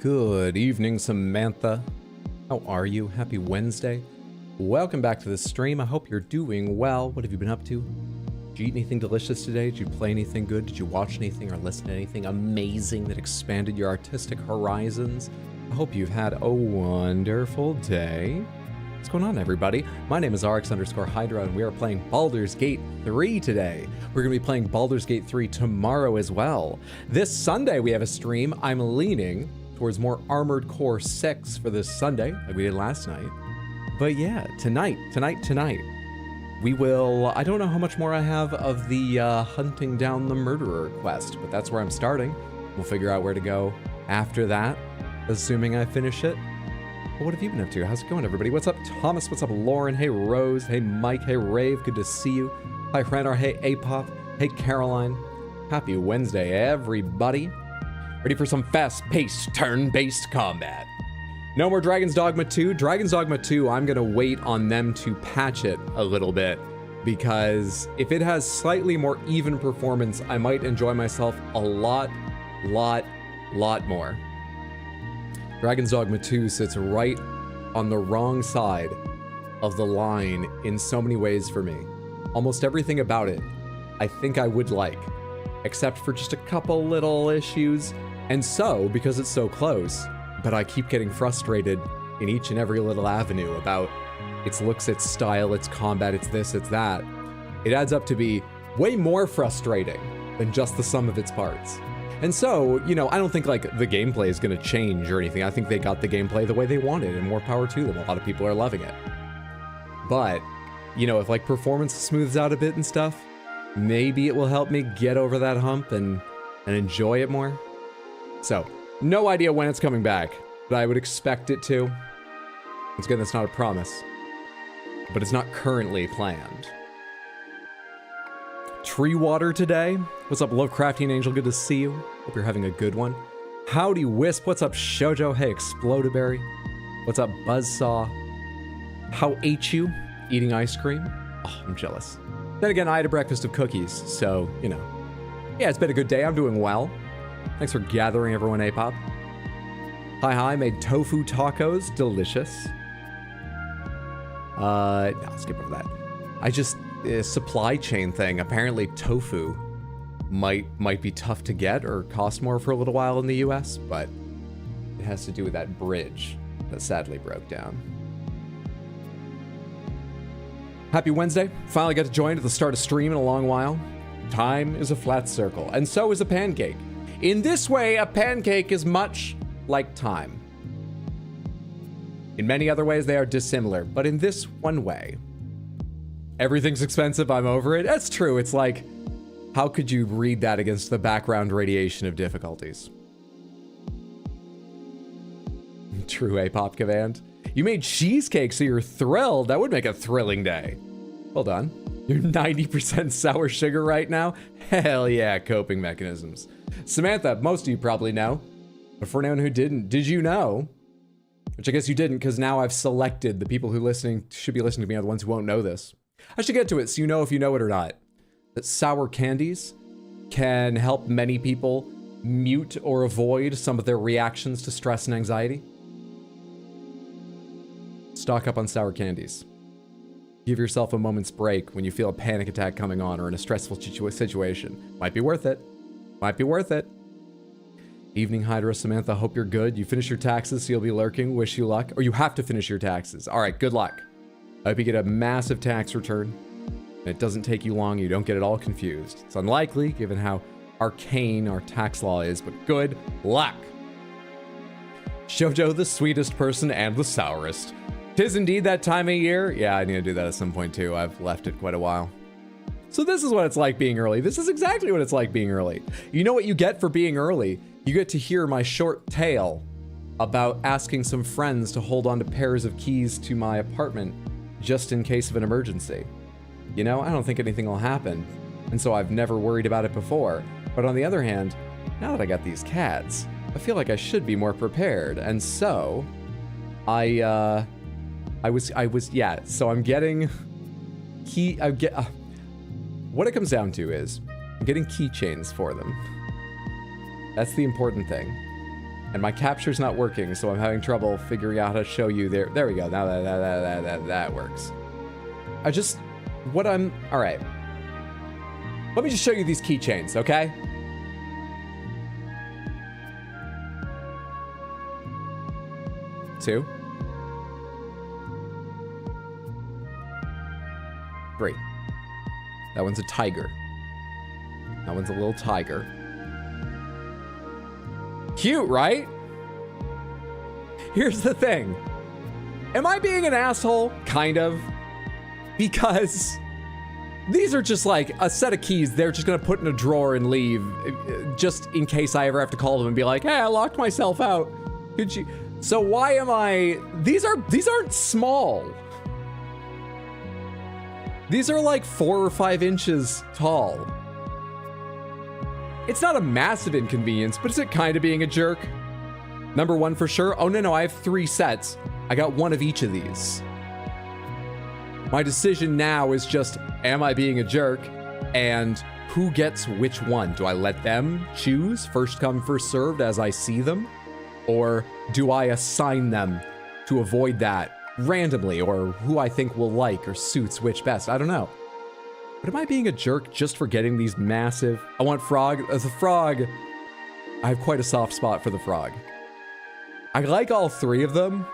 Good evening, Samantha. How are you? Happy Wednesday. Welcome back to the stream. I hope you're doing well. What have you been up to? Did you eat anything delicious today? Did you play anything good? Did you watch anything or listen to anything amazing that expanded your artistic horizons? I hope you've had a wonderful day. What's going on, everybody? My name is RX_Hydra, and we are playing Baldur's Gate 3 today. We're going to be playing Baldur's Gate 3 tomorrow as well. This Sunday, we have a stream. I'm leaning towards more Armored Core 6 for this Sunday, like we did last night. But yeah, tonight, we will, I don't know how much more I have of the hunting down the murderer quest, but that's where I'm starting. We'll figure out where to go after that, assuming I finish it. But what have you been up to? How's it going, everybody? What's up, Thomas? What's up, Lauren? Hey, Rose. Hey, Mike. Hey, Rave. Good to see you. Hi, Hranar. Hey, Apop. Hey, Caroline. Happy Wednesday, everybody. Ready for some fast-paced, turn-based combat. No more Dragon's Dogma 2. Dragon's Dogma 2, I'm gonna wait on them to patch it a little bit, because if it has slightly more even performance, I might enjoy myself a lot more. Dragon's Dogma 2 sits right on the wrong side of the line in so many ways for me. Almost everything about it, I think I would like, except for just a couple little issues. And so, because it's so close, but I keep getting frustrated in each and every little avenue about its looks, its style, its combat, its this, its that, it adds up to be way more frustrating than just the sum of its parts. And so, you know, I don't think like the gameplay is going to change or anything. I think they got the gameplay the way they wanted, and more power to them. A lot of people are loving it. But, you know, if like performance smooths out a bit and stuff, maybe it will help me get over that hump and enjoy it more. So, no idea when it's coming back, but I would expect it to. Once again, that's not a promise, but it's not currently planned. Tree water today. What's up, Lovecraftian Angel? Good to see you. Hope you're having a good one. Howdy Wisp. What's up, Shoujo? Hey, Explodaberry. What's up, Buzzsaw? How ate you? Eating ice cream? Oh, I'm jealous. Then again, I had a breakfast of cookies, so, you know. Yeah, it's been a good day. I'm doing well. Thanks for gathering, everyone, Apop. Hi, made tofu tacos. Delicious. No, skip over that. I just, supply chain thing. Apparently tofu might be tough to get or cost more for a little while in the US, but it has to do with that bridge that sadly broke down. Happy Wednesday. Finally got to join at the start of stream in a long while. Time is a flat circle, and so is a pancake. In this way, a pancake is much like time. In many other ways, they are dissimilar, but in this one way, everything's expensive, I'm over it. That's true. It's like, how could you read that against the background radiation of difficulties? True, Apop Command. You made cheesecake, so you're thrilled. That would make a thrilling day. Hold on. You're 90% sour sugar right now? Hell yeah, coping mechanisms. Samantha, most of you probably know. But for anyone who didn't, did you know? Which I guess you didn't, because now I've selected the people who should be listening to me are the ones who won't know this. I should get to it so you know if you know it or not. That sour candies can help many people mute or avoid some of their reactions to stress and anxiety. Stock up on sour candies. Give yourself a moment's break when you feel a panic attack coming on or in a stressful situation. Might be worth it. Might be worth it. Evening, Hydra. Samantha, hope you're good. You finish your taxes, so you'll be lurking. Wish you luck. Or you have to finish your taxes. All right, good luck. I hope you get a massive tax return. And it doesn't take you long. You don't get it all confused. It's unlikely, given how arcane our tax law is, but good luck. Shoujo, the sweetest person and the sourest. 'Tis indeed that time of year. Yeah, I need to do that at some point too. I've left it quite a while. So this is what it's like being early. This is exactly what it's like being early. You know what you get for being early? You get to hear my short tale about asking some friends to hold on to pairs of keys to my apartment just in case of an emergency. You know, I don't think anything will happen, and so I've never worried about it before. But on the other hand, now that I got these cats, I feel like I should be more prepared, and so I was, yeah, so I'm getting what it comes down to is I'm getting keychains for them. That's the important thing. And my capture's not working, so I'm having trouble figuring out how to show you there. There we go. Now that works. All right. Let me just show you these keychains, okay? Two. Three. That one's a tiger. That one's a little tiger. Cute, right? Here's the thing. Am I being an asshole? Kind of. Because these are just like a set of keys they're just gonna put in a drawer and leave, just in case I ever have to call them and be like, hey, I locked myself out. Could you? So why am I? These aren't small. These are like 4 or 5 inches tall. It's not a massive inconvenience, but is it kind of being a jerk? Number 1 for sure. Oh, no, I have 3 sets. I got 1 of each of these. My decision now is just, am I being a jerk? And who gets which one? Do I let them choose, first come, first served, as I see them? Or do I assign them to avoid that randomly, or who I think will like or suits which best? I don't know. But am I being a jerk just for getting these massive? I want frog. As a frog, I have quite a soft spot for the frog. I like all 3 of them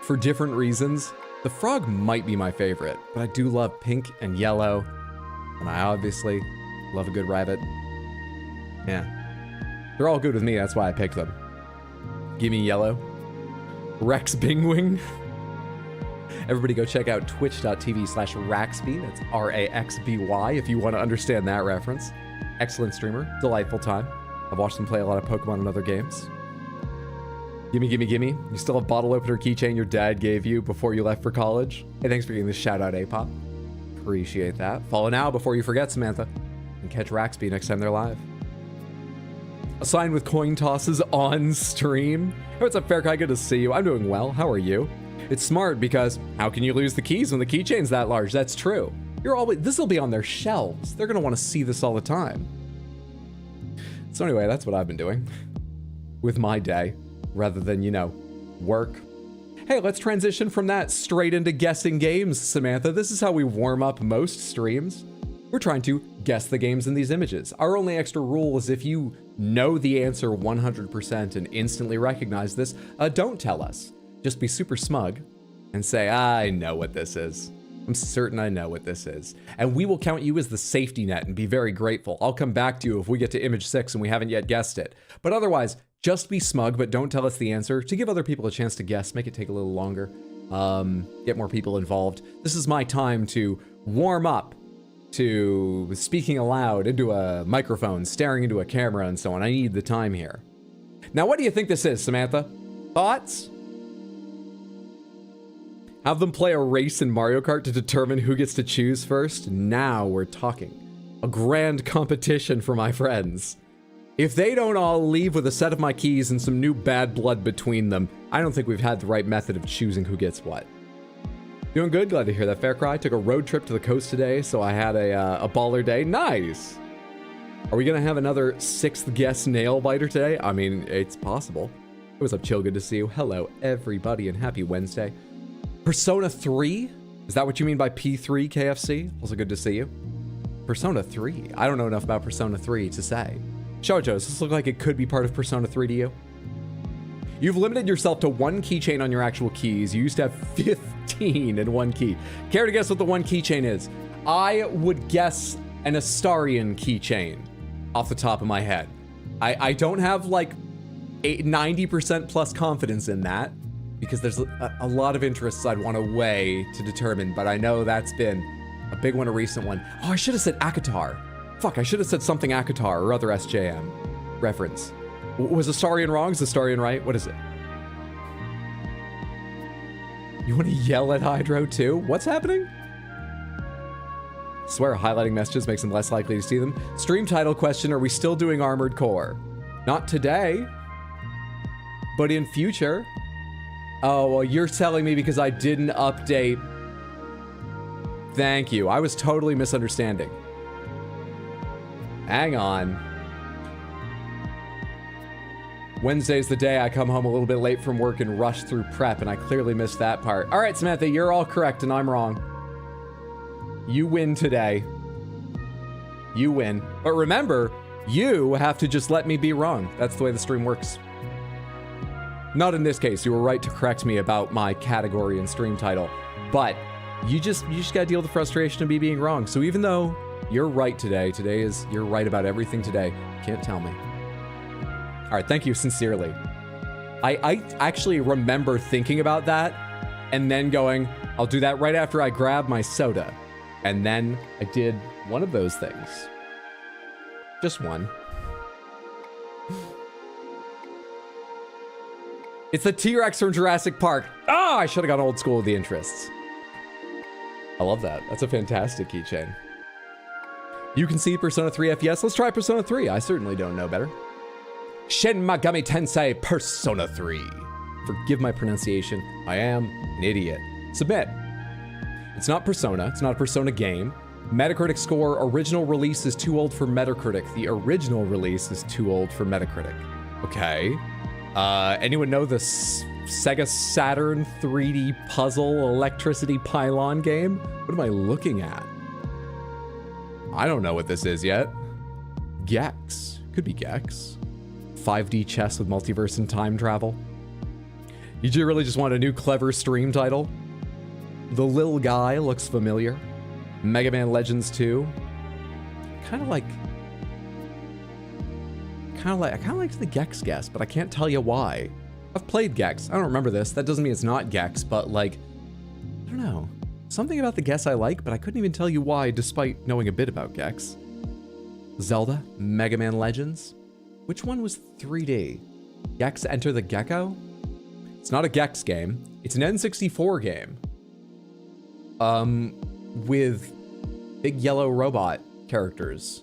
for different reasons. The frog might be my favorite, but I do love pink and yellow. And I obviously love a good rabbit. Yeah. They're all good with me, that's why I picked them. Give me yellow. Rex Bingwing. Everybody go check out twitch.tv/Raxby. That's RAXBY if you want to understand that reference. Excellent streamer. Delightful time. I've watched him play a lot of Pokemon and other games. Gimme, gimme, gimme. You still have bottle opener keychain your dad gave you before you left for college? Hey, thanks for getting this shout out, A-Pop. Appreciate that. Follow now before you forget, Samantha. And catch Raxby next time they're live. Assign with coin tosses on stream. Hey, what's up, Fairkai? Good to see you. I'm doing well. How are you? It's smart because how can you lose the keys when the keychain's that large? That's true. This will be on their shelves. They're gonna want to see this all the time. So anyway, that's what I've been doing with my day, rather than, you know, work. Hey, let's transition from that straight into guessing games, Samantha. This is how we warm up most streams. We're trying to guess the games in these images. Our only extra rule is if you know the answer 100% and instantly recognize this, don't tell us. Just be super smug and say, I know what this is. I'm certain I know what this is. And we will count you as the safety net and be very grateful. I'll come back to you if we get to image 6 and we haven't yet guessed it. But otherwise, just be smug, but don't tell us the answer to give other people a chance to guess. Make it take a little longer. Get more people involved. This is my time to warm up to speaking aloud into a microphone, staring into a camera, and so on. I need the time here. Now, what do you think this is, Samantha? Thoughts? Have them play a race in Mario Kart to determine who gets to choose first? Now we're talking. A grand competition for my friends. If they don't all leave with a set of my keys and some new bad blood between them, I don't think we've had the right method of choosing who gets what. Doing good, glad to hear that, Fair Cry. Took a road trip to the coast today, so I had a baller day. Nice! Are we gonna have another 6th guess nail biter today? I mean, it's possible. What's up, Chill? Good to see you. Hello, everybody, and happy Wednesday. Persona 3? Is that what you mean by P3, KFC? Also good to see you. Persona 3? I don't know enough about Persona 3 to say. Shoujo, does this look like it could be part of Persona 3 to you? You've limited yourself to 1 keychain on your actual keys. You used to have 15 in 1 key. Care to guess what the 1 keychain is? I would guess an Astarion keychain off the top of my head. I don't have like 90% plus confidence in that because there's a lot of interests I'd want to weigh to determine, but I know that's been a big one, a recent one. Oh, I should have said Akatar. Fuck, I should have said something Akatar or other SJM reference. Was Astarion wrong? Is Astarion right? What is it? You want to yell at Hydro too? What's happening? Swear highlighting messages makes them less likely to see them. Stream title question, are we still doing Armored Core? Not today, but in future. Oh, well, you're telling me because I didn't update. Thank you. I was totally misunderstanding. Hang on. Wednesday's the day I come home a little bit late from work and rush through prep, and I clearly missed that part. All right, Samantha, you're all correct and I'm wrong. You win today. You win. But remember, you have to just let me be wrong. That's the way the stream works. Not in this case. You were right to correct me about my category and stream title. But you just gotta deal with the frustration of me being wrong. So even though you're right today, you're right about everything today, you can't tell me. All right, thank you sincerely. I actually remember thinking about that and then going, I'll do that right after I grab my soda. And then I did one of those things. Just one. It's the T-Rex from Jurassic Park. Ah, I should have gone old school with the interests. I love that. That's a fantastic keychain. You can see Persona 3 FPS. Let's try Persona 3. I certainly don't know better. Shin Megami Tensei Persona 3. Forgive my pronunciation. I am an idiot. Submit. It's not Persona. It's not a Persona game. Metacritic score, original release is too old for Metacritic. The original release is too old for Metacritic. Okay. Anyone know the Sega Saturn 3D puzzle electricity pylon game? What am I looking at? I don't know what this is yet. Gex. Could be Gex. 5D chess with multiverse and time travel. You really just want a new clever stream title? The Lil Guy looks familiar. Mega Man Legends 2. I kind of like the Gex guess, but I can't tell you why. I've played Gex. I don't remember this. That doesn't mean it's not Gex, but like, I don't know. Something about the guess I like, but I couldn't even tell you why despite knowing a bit about Gex. Zelda, Mega Man Legends. Which one was 3D? Gex Enter the Gecko? It's not a Gex game. It's an N64 game. With big yellow robot characters.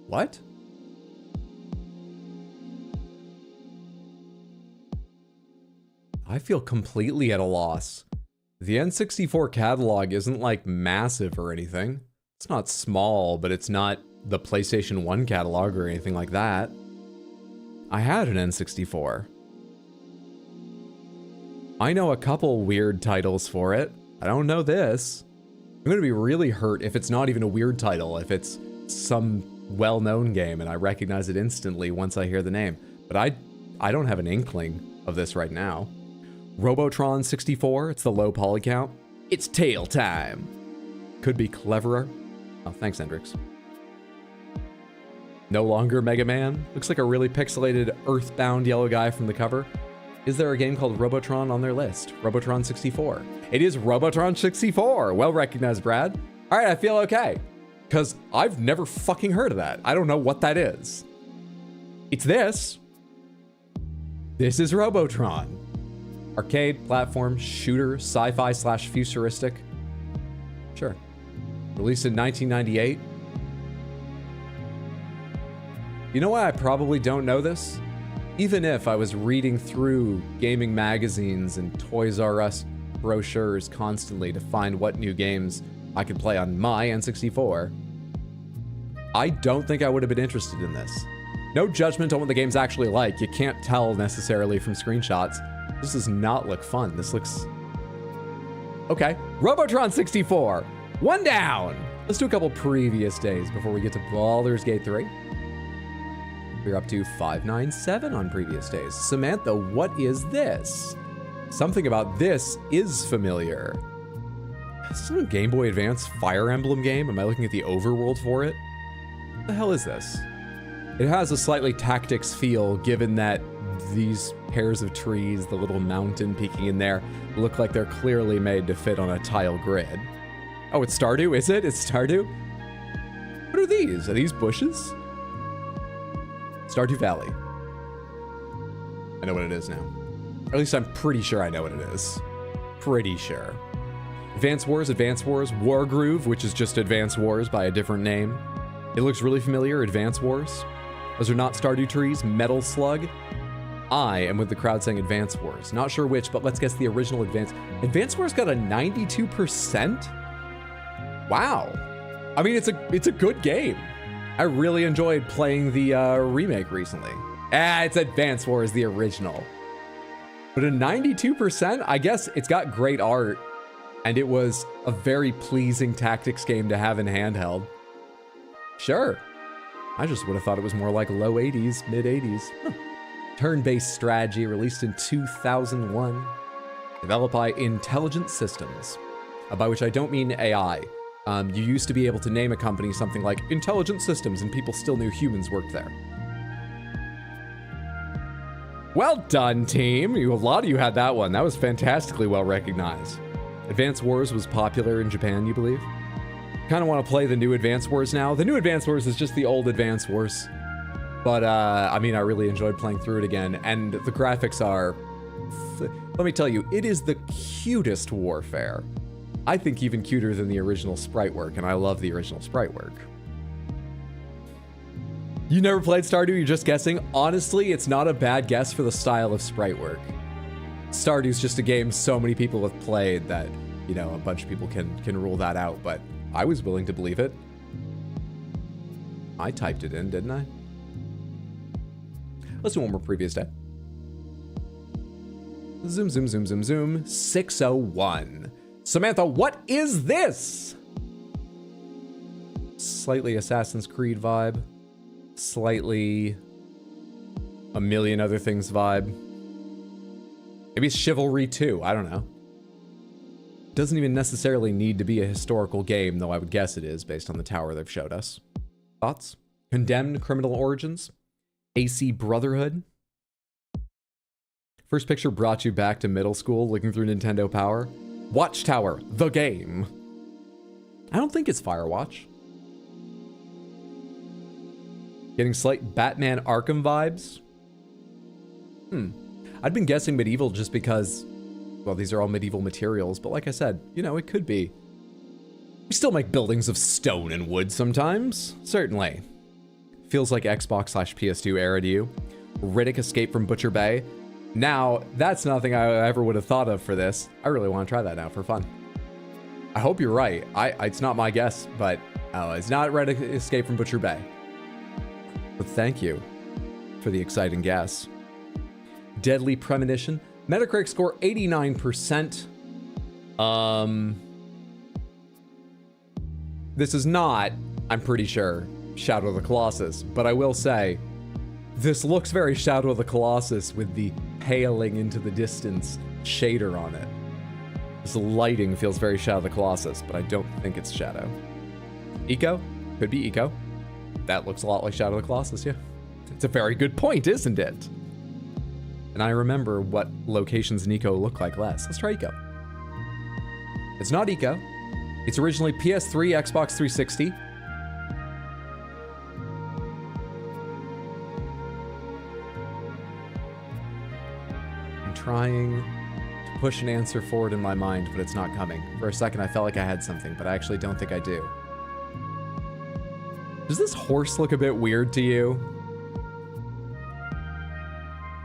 What? I feel completely at a loss. The N64 catalog isn't like massive or anything. It's not small, but it's not the PlayStation 1 catalog or anything like that. I had an N64. I know a couple weird titles for it. I don't know this. I'm gonna be really hurt if it's not even a weird title, if it's some well-known game and I recognize it instantly once I hear the name. But I don't have an inkling of this right now. Robotron 64, it's the low poly count. It's tail time. Could be cleverer. Oh, thanks, Hendrix. No longer Mega Man. Looks like a really pixelated earthbound yellow guy from the cover. Is there a game called Robotron on their list? Robotron 64. It is Robotron 64. Well recognized, Brad. All right, I feel okay. Because I've never fucking heard of that. I don't know what that is. It's this. This is Robotron. Arcade, platform, shooter, sci-fi / futuristic. Sure. Released in 1998. You know why I probably don't know this? Even if I was reading through gaming magazines and Toys R Us brochures constantly to find what new games I could play on my N64, I don't think I would have been interested in this. No judgment on what the game's actually like. You can't tell necessarily from screenshots. This does not look fun. This looks... Okay. Robotron 64. One down. Let's do a couple previous days before we get to Baldur's Gate 3. We're up to 597 on previous days. Samantha, what is this? Something about this is familiar. Is this a Game Boy Advance Fire Emblem game? Am I looking at the overworld for it? What the hell is this? It has a slightly tactics feel, given that these pairs of trees, the little mountain peeking in there, look like they're clearly made to fit on a tile grid. Oh, it's Stardew, is it? It's Stardew? What are these? Are these bushes? Stardew Valley. I know what it is now. Or at least I'm pretty sure I know what it is. Pretty sure. Advance Wars, Wargroove, which is just Advance Wars by a different name. It looks really familiar, Advance Wars. Those are not Stardew trees, Metal Slug. I am with the crowd saying Advance Wars. Not sure which, but let's guess the original Advance. Advance Wars got a 92%? Wow. I mean, it's a good game. I really enjoyed playing the remake recently. It's Advance Wars, the original. But a 92%, I guess it's got great art. And it was a very pleasing tactics game to have in handheld. Sure. I just would have thought it was more like low 80s, mid 80s. Huh. Turn-based strategy, released in 2001. Developed by Intelligent Systems. By which I don't mean AI. You used to be able to name a company something like Intelligent Systems and people still knew humans worked there. Well done, team. A lot of you had that one. That was fantastically well recognized. Advance Wars was popular in Japan, you believe? Kind of want to play the new Advance Wars now. The new Advance Wars is just the old Advance Wars. But, I mean, I really enjoyed playing through it again. And the graphics are... Let me tell you, it is the cutest warfare. I think even cuter than the original sprite work, and I love the original sprite work. You never played Stardew, you're just guessing? Honestly, it's not a bad guess for the style of sprite work. Stardew's just a game so many people have played that, you know, a bunch of people can rule that out, but I was willing to believe it. I typed it in, didn't I? Let's do one more previous day. Zoom, zoom, zoom, zoom, zoom. 601. Samantha, what is this? Slightly Assassin's Creed vibe. Slightly a million other things vibe. Maybe it's Chivalry 2, I don't know. Doesn't even necessarily need to be a historical game, though I would guess it is based on the tower they've showed us. Thoughts? Condemned Criminal Origins? AC Brotherhood? First picture brought you back to middle school looking through Nintendo Power. Watchtower, the game. I don't think it's Firewatch. Getting slight Batman Arkham vibes. I'd been guessing medieval just because, well, these are all medieval materials, but like I said, you know, it could be. We still make buildings of stone and wood sometimes. Certainly. Feels like Xbox/PS2 era to you. Riddick Escape from Butcher Bay. Now, that's nothing I ever would have thought of for this. I really want to try that now for fun. I hope you're right. It's not my guess, but it's not Riddick Escape from Butcher Bay. But thank you for the exciting guess. Deadly Premonition. Metacritic score 89%. This is not, I'm pretty sure, Shadow of the Colossus, but I will say, this looks very Shadow of the Colossus with the paling into the distance shader on it. This lighting feels very Shadow of the Colossus, but I don't think it's Shadow. Eco? Could be Eco. That looks a lot like Shadow of the Colossus, yeah. It's a very good point, isn't it? And I remember what locations in Eco look like less. Let's try Eco. It's not Eco. It's originally PS3, Xbox 360. I'm trying to push an answer forward in my mind, but it's not coming. For a second, I felt like I had something, but I actually don't think I do. Does this horse look a bit weird to you?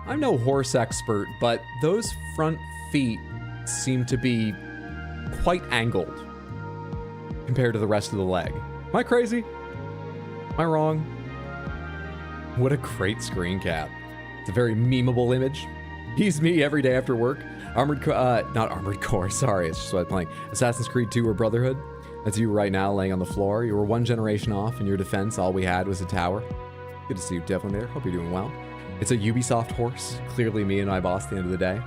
I'm no horse expert, but those front feet seem to be quite angled compared to the rest of the leg. Am I crazy? Am I wrong? What a great screen cap. It's a very memeable image. He's me every day after work. Not Armored Core, sorry, it's just what I'm playing. Assassin's Creed 2 or Brotherhood. That's you right now laying on the floor. You were one generation off in your defense. All we had was a tower. Good to see you, Devlin there. Hope you're doing well. It's a Ubisoft horse. Clearly me and my boss at the end of the day.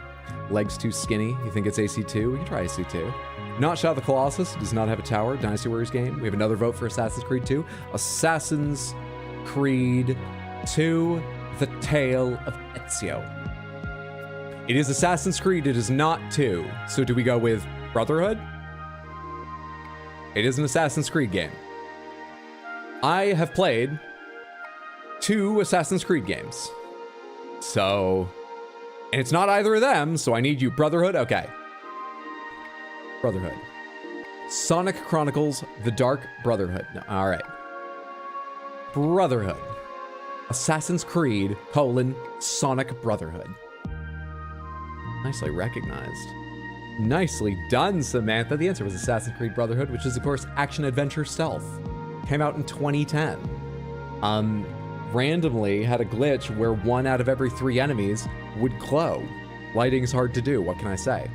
Legs too skinny. You think it's AC2? We can try AC2. Not Shadow of the Colossus. Does not have a tower. Dynasty Warriors game. We have another vote for Assassin's Creed 2. Assassin's Creed 2, The Tale of Ezio. It is Assassin's Creed. It is not 2. So do we go with Brotherhood? It is an Assassin's Creed game. I have played 2 Assassin's Creed games. So, and it's not either of them, so I need you. Brotherhood? Okay. Brotherhood. Sonic Chronicles, The Dark Brotherhood. No, all right. Brotherhood. Assassin's Creed, Sonic Brotherhood. Nicely recognized. Nicely done, Samantha. The answer was Assassin's Creed Brotherhood, which is, of course, action-adventure stealth. Came out in 2010. randomly had a glitch where 1 out of every 3 enemies would glow. Lighting's hard to do, what can I say?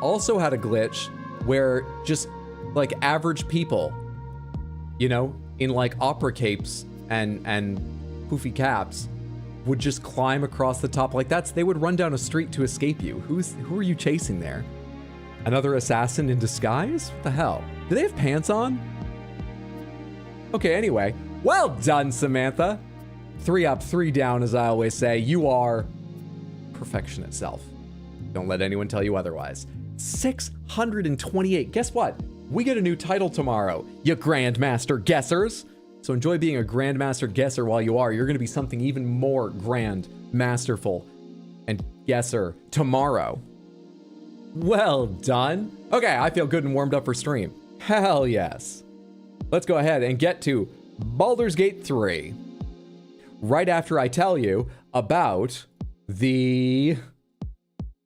Also had a glitch where just like average people, you know, in like opera capes and poofy caps would just climb across the top. Like they would run down a street to escape you. Who are you chasing there? Another assassin in disguise? What the hell? Do they have pants on? Okay, anyway. Well done, Samantha. 3 up, 3 down, as I always say. You are perfection itself. Don't let anyone tell you otherwise. 628. Guess what? We get a new title tomorrow, you Grandmaster Guessers. So enjoy being a Grandmaster Guesser while you are. You're going to be something even more grand, masterful, and guesser tomorrow. Well done. Okay, I feel good and warmed up for stream. Hell yes. Let's go ahead and get to Baldur's Gate 3. Right after I tell you about the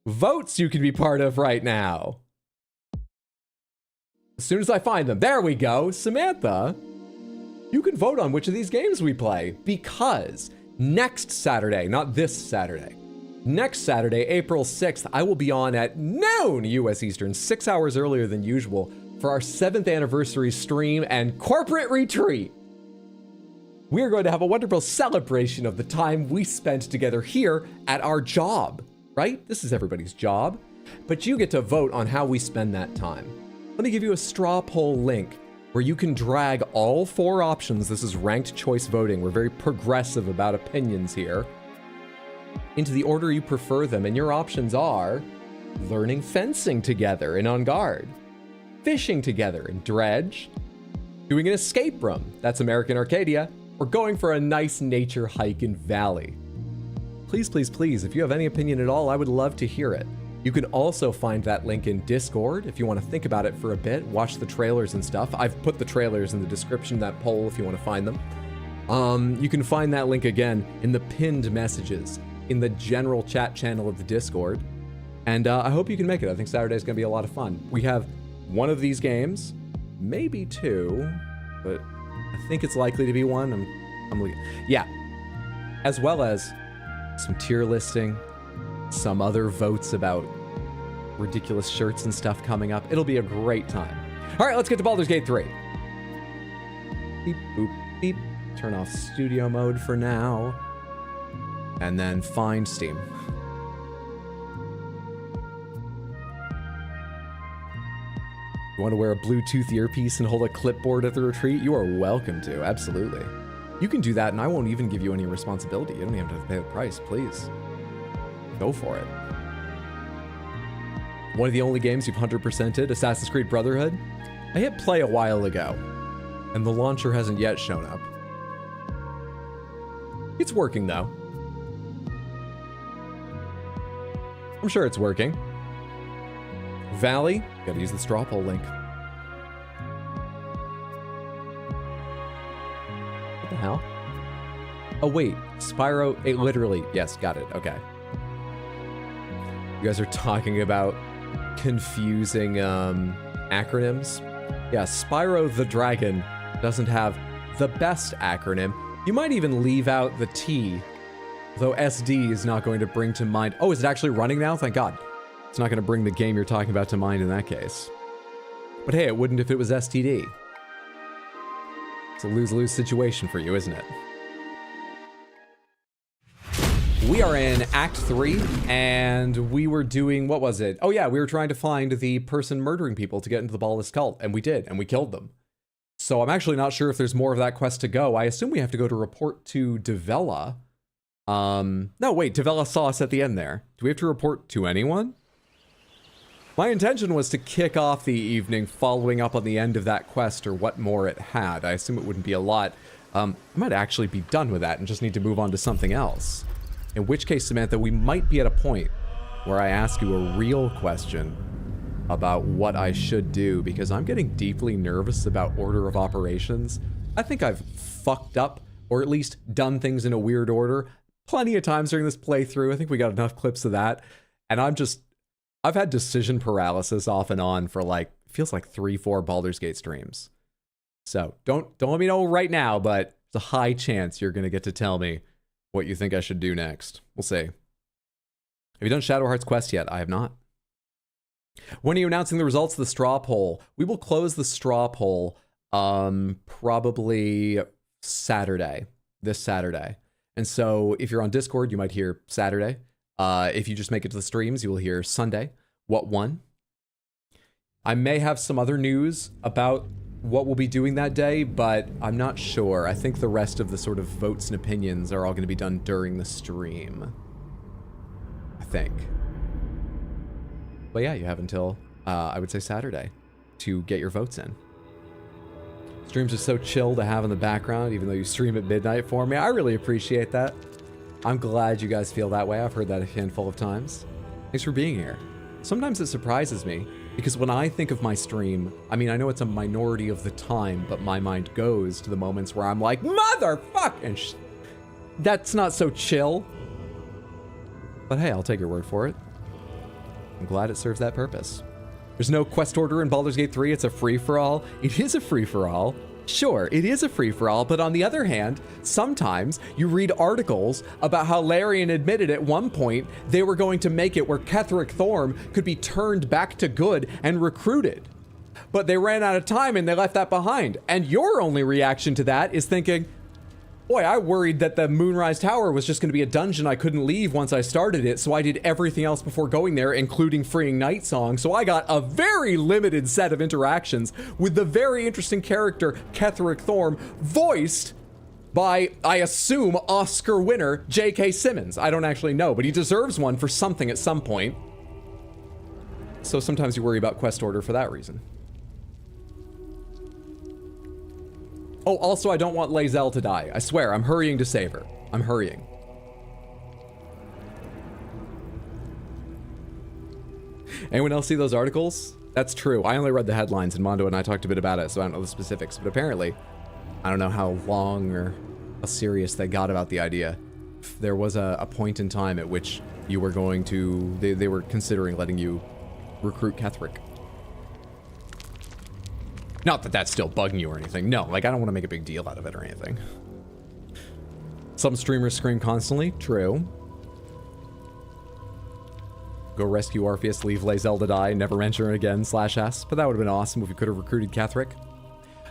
votes you can be part of right now. As soon as I find them. There we go. Samantha, you can vote on which of these games we play, because next Saturday, not this Saturday, next Saturday, April 6th, I will be on at noon US Eastern, 6 hours earlier than usual, for our 7th anniversary stream and corporate retreat. We are going to have a wonderful celebration of the time we spent together here at our job, right? This is everybody's job, but you get to vote on how we spend that time. Let me give you a straw poll link where you can drag all 4 options. This is ranked choice voting. We're very progressive about opinions here. Into the order you prefer them, and your options are learning fencing together in On Guard, fishing together in Dredge, doing an escape room, that's American Arcadia, or going for a nice nature hike in Valley. Please, please, please, if you have any opinion at all, I would love to hear it. You can also find that link in Discord if you want to think about it for a bit, watch the trailers and stuff. I've put the trailers in the description of that poll if you want to find them. You can find that link again in the pinned messages in the general chat channel of the Discord. And I hope you can make it. I think Saturday's going to be a lot of fun. We have one of these games, maybe 2, but I think it's likely to be 1. Yeah. As well as some tier listing, some other votes about ridiculous shirts and stuff coming up. It'll be a great time. All right, let's get to Baldur's Gate 3. Beep, boop, beep. Turn off studio mode for now. And then find Steam. You want to wear a Bluetooth earpiece and hold a clipboard at the retreat? You are welcome to, absolutely. You can do that and I won't even give you any responsibility. You don't even have to pay the price, please. Go for it. One of the only games you've 100%ed, Assassin's Creed Brotherhood. I hit play a while ago, and the launcher hasn't yet shown up. It's working though. I'm sure it's working. Valley, gotta use the straw poll link. What the hell? Oh wait, Spyro, it literally, yes, got it, okay. You guys are talking about confusing acronyms. Yeah, Spyro the Dragon doesn't have the best acronym. You might even leave out the T, though SD is not going to bring to mind. Oh, is it actually running now? Thank God. It's not going to bring the game you're talking about to mind in that case. But hey, it wouldn't if it was STD. It's a lose-lose situation for you, isn't it? We are in Act 3, and we were doing, what was it? Oh yeah, we were trying to find the person murdering people to get into the Baldur cult, and we did, and we killed them. So I'm actually not sure if there's more of that quest to go. I assume we have to go to report to Devella. No, wait, Devella saw us at the end there. Do we have to report to anyone? My intention was to kick off the evening following up on the end of that quest, or what more it had. I assume it wouldn't be a lot. I might actually be done with that and just need to move on to something else. In which case, Samantha, we might be at a point where I ask you a real question about what I should do, because I'm getting deeply nervous about order of operations. I think I've fucked up, or at least done things in a weird order, plenty of times during this playthrough. I think we got enough clips of that. And I've had decision paralysis off and on for like, feels like 3-4 Baldur's Gate streams. So don't let me know right now, but there's a high chance you're going to get to tell me what you think I should do next. We'll see. Have you done Shadow Heart's quest yet? I have not. When are you announcing the results of the straw poll? We will close the straw poll probably Saturday, this Saturday. And so if you're on Discord, you might hear Saturday. If you just make it to the streams, you will hear Sunday. What won? I may have some other news about what we'll be doing that day, but I'm not sure. I think the rest of the sort of votes and opinions are all going to be done during the stream. I think. But yeah, you have until, I would say Saturday to get your votes in. Streams are so chill to have in the background, even though you stream at midnight for me. I really appreciate that. I'm glad you guys feel that way. I've heard that a handful of times. Thanks for being here. Sometimes it surprises me, because when I think of my stream, I mean, I know it's a minority of the time, but my mind goes to the moments where I'm like, motherfuck! And that's not so chill. But hey, I'll take your word for it. I'm glad it serves that purpose. There's no quest order in Baldur's Gate 3. It's a free-for-all. It is a free-for-all. Sure, it is a free-for-all, but on the other hand, sometimes you read articles about how Larian admitted at one point they were going to make it where Ketheric Thorm could be turned back to good and recruited. But they ran out of time and they left that behind. And your only reaction to that is thinking, boy, I worried that the Moonrise Tower was just going to be a dungeon I couldn't leave once I started it, so I did everything else before going there, including freeing Night Song, so I got a very limited set of interactions with the very interesting character Ketheric Thorm, voiced by, I assume, Oscar winner J.K. Simmons. I don't actually know, but he deserves one for something at some point. So sometimes you worry about quest order for that reason. Oh, also, I don't want Lae'zel to die. I swear, I'm hurrying to save her. I'm hurrying. Anyone else see those articles? That's true. I only read the headlines, and Mondo and I talked a bit about it, so I don't know the specifics. But apparently, I don't know how long or how serious they got about the idea. There was a point in time at which you were going to... They were considering letting you recruit Ketheric. Not that that's still bugging you or anything. No, like, I don't want to make a big deal out of it or anything. Some streamers scream constantly. True. Go rescue Orpheus, leave Lae'zel to die, never mention her again, /S. But that would have been awesome if we could have recruited Ketheric.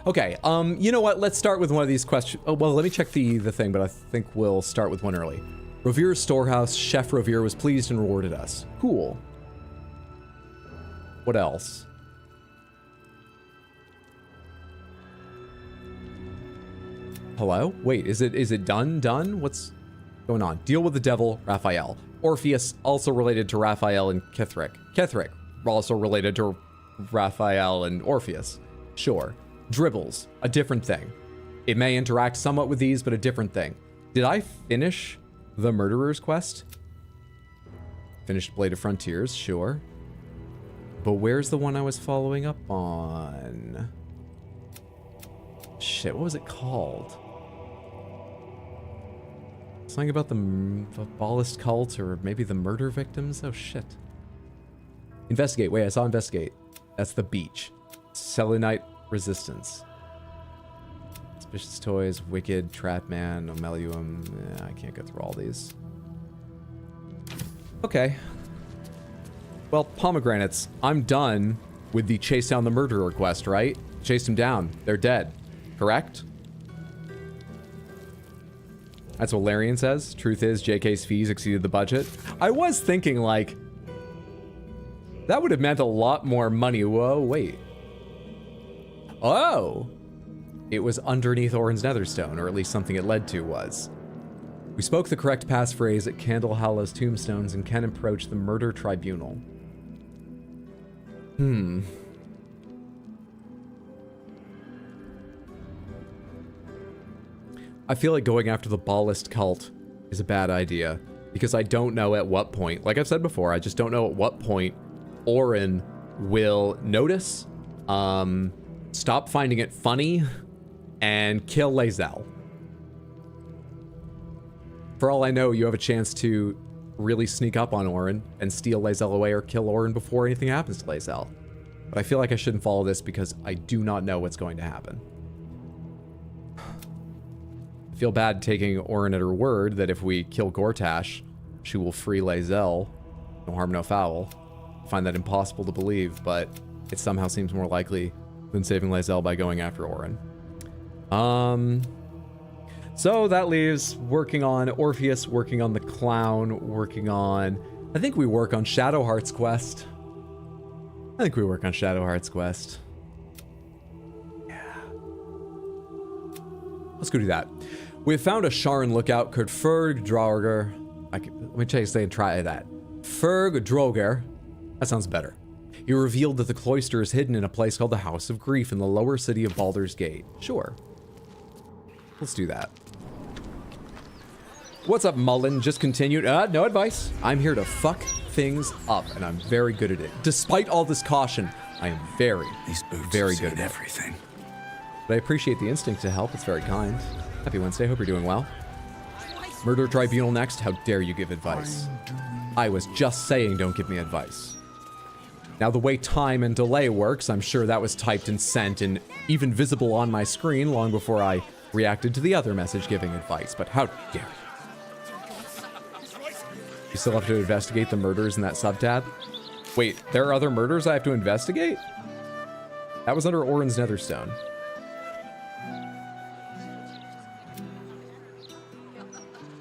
Okay, you know what? Let's start with one of these questions. Oh, well, let me check the thing, but I think we'll start with one early. Rovir's Storehouse, Chef Rovir was pleased and rewarded us. Cool. What else? Hello? Wait, is it done? What's going on? Deal with the devil, Raphael. Orpheus, also related to Raphael and Ketheric. Ketheric, also related to Raphael and Orpheus. Sure. Dribbles, a different thing. It may interact somewhat with these, but a different thing. Did I finish the Murderer's quest? Finished Blade of Frontiers, sure. But where's the one I was following up on? Shit, what was it called? Something about the Ballist cult, or maybe the murder victims? Oh, shit. Investigate. Wait, I saw investigate. That's the beach. Selenite Resistance. Suspicious Toys, Wicked, Trapman, Omelium. I can't go through all these. Okay. Well, pomegranates, I'm done with the chase down the murderer quest, right? Chased him down. They're dead. Correct? That's what Larian says. Truth is, JK's fees exceeded the budget. I was thinking, like, that would have meant a lot more money. Whoa, wait. Oh! It was underneath Orin's Netherstone, or at least something it led to was. We spoke the correct passphrase at Candle Hollow's tombstones and can approach the murder tribunal. I feel like going after the Ballist cult is a bad idea, because I don't know at what point, like I've said before, I just don't know at what point Orin will notice, stop finding it funny, and kill Lae'zel. For all I know, you have a chance to really sneak up on Orin and steal Lae'zel away or kill Orin before anything happens to Lae'zel. But I feel like I shouldn't follow this because I do not know what's going to happen. Feel bad taking Orin at her word that if we kill Gortash, she will free Lae'zel. No harm, no foul. I find that impossible to believe, but it somehow seems more likely than saving Lae'zel by going after Orin. So that leaves working on Orpheus, working on the clown, working on... I think we work on Shadowheart's quest. Let's go do that. We have found a Sharn lookout called Ferg Droger. Let me try that. Ferg Droger. That sounds better. He revealed that the cloister is hidden in a place called the House of Grief in the lower city of Baldur's Gate. Sure. Let's do that. What's up, Mullen? Just continued. No advice. I'm here to fuck things up, and I'm very good at it. Despite all this caution, I am very good at everything. But I appreciate the instinct to help. It's very kind. Happy Wednesday. Hope you're doing well. Murder Tribunal next. How dare you give advice? I was just saying don't give me advice. Now, the way time and delay works, I'm sure that was typed and sent and even visible on my screen long before I reacted to the other message giving advice. But how dare you? You still have to investigate the murders in that subtab? Wait, there are other murders I have to investigate? That was under Orin's Netherstone.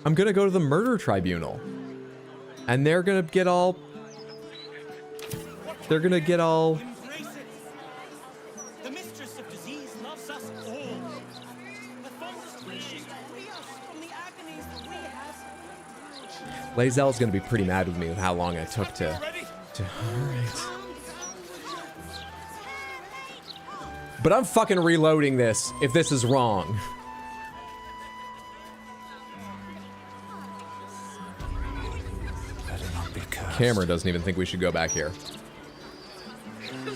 I'm gonna go to the Murder Tribunal. And they're gonna get all... The mistress of disease loves us all. The fondest wishes to free us from the agonies that we have. Lae'zel's gonna be pretty mad with me with how long I took to alright. But I'm fucking reloading this if this is wrong. Camera doesn't even think we should go back here.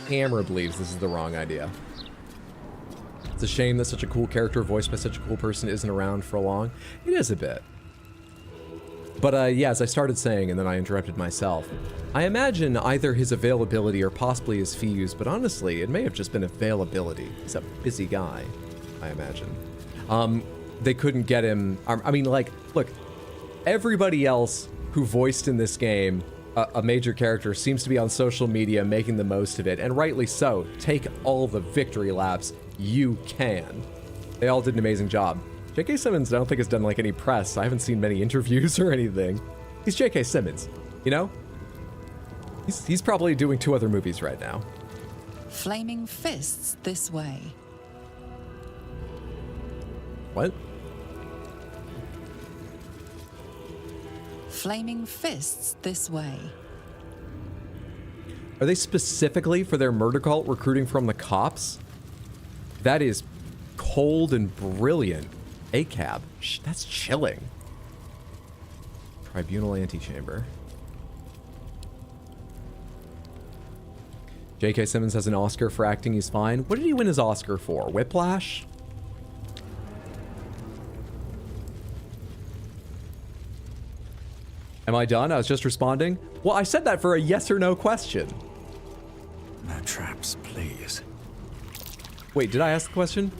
Camera believes this is the wrong idea. It's a shame that such a cool character voiced by such a cool person isn't around for long. It is a bit. But yeah, as I started saying, and then I interrupted myself, I imagine either his availability or possibly his fees, but honestly, it may have just been availability. He's a busy guy, I imagine. They couldn't get him... I mean, like, look, everybody else who voiced in this game a major character seems to be on social media making the most of it, and rightly so. Take all the victory laps you can. They all did an amazing job. J.K. Simmons, I don't think has done like any press. I haven't seen many interviews or anything. He's J.K. Simmons, you know? He's probably doing 2 other movies right now. Flaming fists this way. What? Flaming fists this way. Are they specifically for their murder cult recruiting from the cops? That is cold and brilliant. ACAB. That's chilling. Tribunal Antechamber. J.K. Simmons has an Oscar for acting. He's fine. What did he win his Oscar for? Whiplash? Am I done? I was just responding. Well, I said that for a yes or no question. No traps, please. Wait, did I ask the question?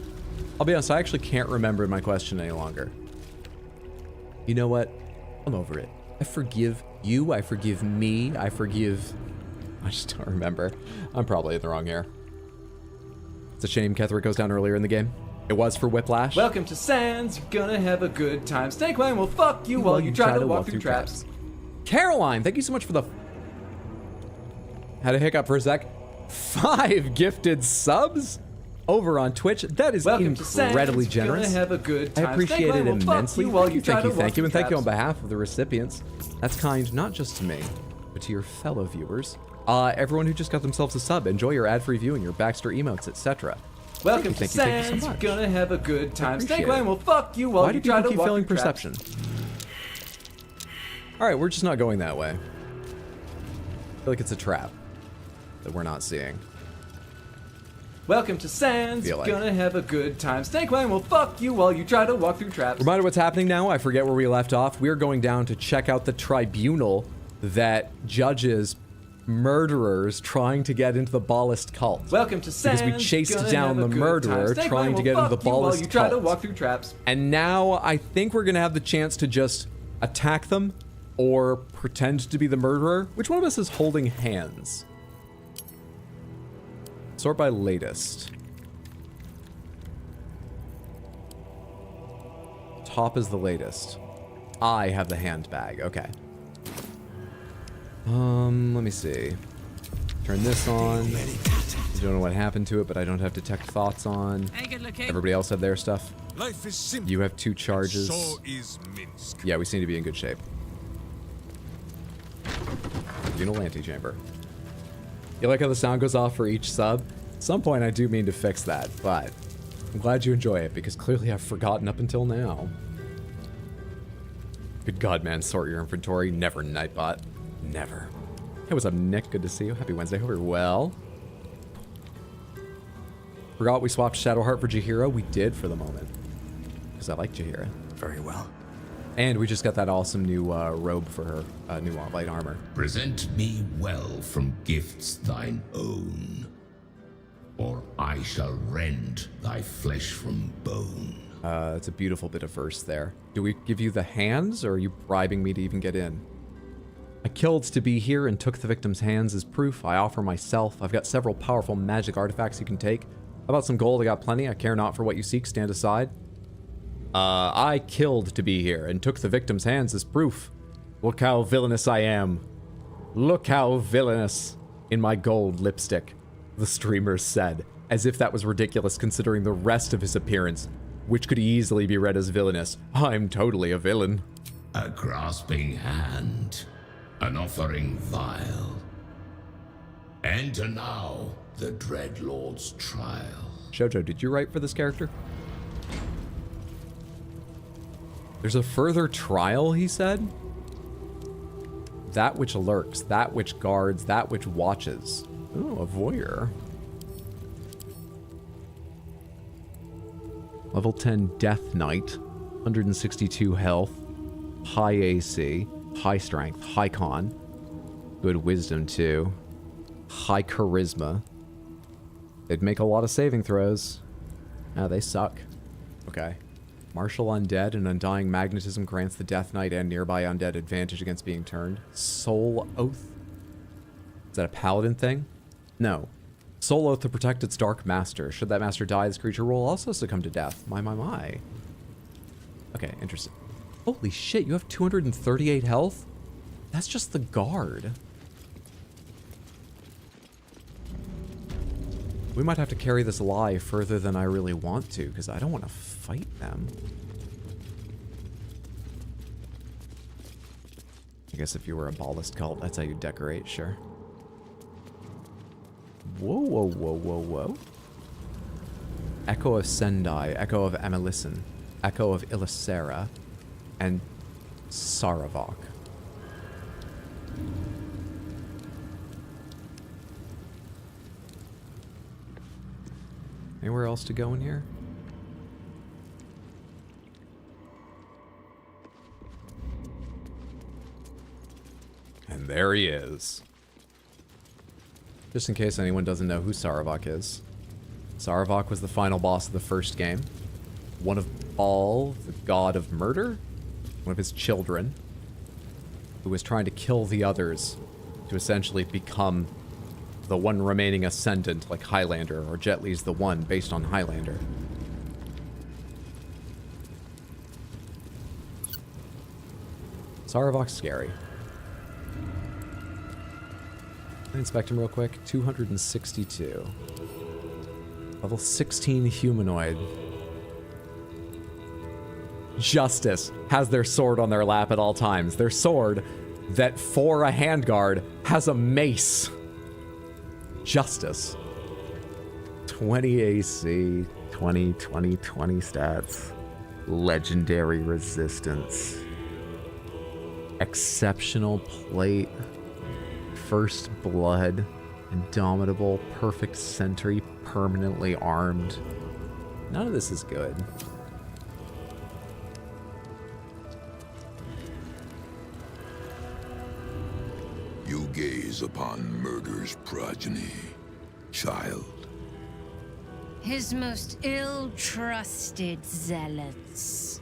I'll be honest, I actually can't remember my question any longer. You know what? I'm over it. I forgive you. I forgive me. I just don't remember. I'm probably in the wrong hair. It's a shame Ketherick goes down earlier in the game. It was for Whiplash. Welcome to Sands. You're gonna have a good time. Snakewine will fuck you while you try to walk through traps. Caroline, thank you so much for the... Had a hiccup for a sec. 5 gifted subs over on Twitch. That is incredibly generous. Gonna have a good time. I appreciate it immensely. Thank you, and thank you on traps. behalf of the recipients. That's kind not just to me, but to your fellow viewers. Everyone who just got themselves a sub, enjoy your ad-free viewing, your Baxter emotes, etc. Welcome to Sands. You're gonna have a good time. Snakewine will fuck you while you try to walk through traps. Why do people keep failing perception? All right, we're just not going that way. I feel like it's a trap that we're not seeing. Welcome to Sands. You're gonna have a good time. Snakewine will fuck you while you try to walk through traps. Reminder what's happening now. I forget where we left off. We're going down to check out the tribunal that judges murderers trying to get into the Ballast cult. Welcome to Sans. Because we chased down the murderer trying to get into the Ballast you try to cult. walk through traps. And now I think we're going to have the chance to just attack them or pretend to be the murderer. Which one of us is holding hands? Sort by latest. Top is the latest. I have the handbag. Okay. Let me see. Turn this on. I don't know what happened to it, but I don't have detect thoughts on. Everybody else have their stuff. Life is simple. You have 2 charges. So is Minsk. Yeah, we seem to be in good shape. Unal antechamber. You like how the sound goes off for each sub? At some point I do mean to fix that, but I'm glad you enjoy it because clearly I've forgotten up until now. Good God, man, sort your inventory. Never, Nightbot. Never. Hey, what's up, Nick? Good to see you. Happy Wednesday. Hope you're well. Forgot we swapped Shadowheart for Jaheira. We did for the moment. Because I like Jaheira. Very well. And we just got that awesome new robe for her. New light armor. Present me well from gifts thine own, or I shall rend thy flesh from bone. It's a beautiful bit of verse there. Do we give you the hands, or are you bribing me to even get in? I killed to be here and took the victim's hands as proof. I offer myself. I've got several powerful magic artifacts you can take. How about some gold? I got plenty. I care not for what you seek. Stand aside. I killed to be here and took the victim's hands as proof. Look how villainous I am. Look how villainous in my gold lipstick, the streamer said, as if that was ridiculous considering the rest of his appearance, which could easily be read as villainous. I'm totally a villain. A grasping hand, an offering vile. Enter now the Dreadlord's trial. Shoujo, did you write for this character? There's a further trial, he said? That which lurks, that which guards, that which watches. Oh, a voyeur. Level 10 Death Knight, 162 health, high AC, high strength, high con, good wisdom too, high charisma. They'd make a lot of saving throws. Ah, they suck. Okay. Martial Undead and Undying Magnetism grants the Death Knight and nearby undead advantage against being turned. Soul Oath? Is that a paladin thing? No. Soul Oath to protect its Dark Master. Should that master die, this creature will also succumb to death. My. Okay, interesting. Holy shit, you have 238 health? That's just the guard. We might have to carry this lie further than I really want to, because I don't want to fight them. I guess if you were a Ballast cult, that's how you decorate, sure. Whoa. Echo of Sendai, Echo of Amelisson, Echo of Ilisera, and Saravok. Anywhere else to go in here? And there he is. Just in case anyone doesn't know who Saravok is. Saravok was the final boss of the first game. One of Baal, the god of murder. One of his children. Who was trying to kill the others to essentially become the one remaining ascendant, like Highlander, or Jet Li's the one based on Highlander. Saravok's scary. Let me inspect him real quick. 262. Level 16 humanoid. Justice has their sword on their lap at all times. Their sword that for a handguard has a mace. Justice. 20 AC, 20 stats. Legendary resistance. Exceptional plate. First blood. Indomitable. Perfect sentry. Permanently armed. None of this is good. You gaze upon murder's progeny, child. His most ill-trusted zealots.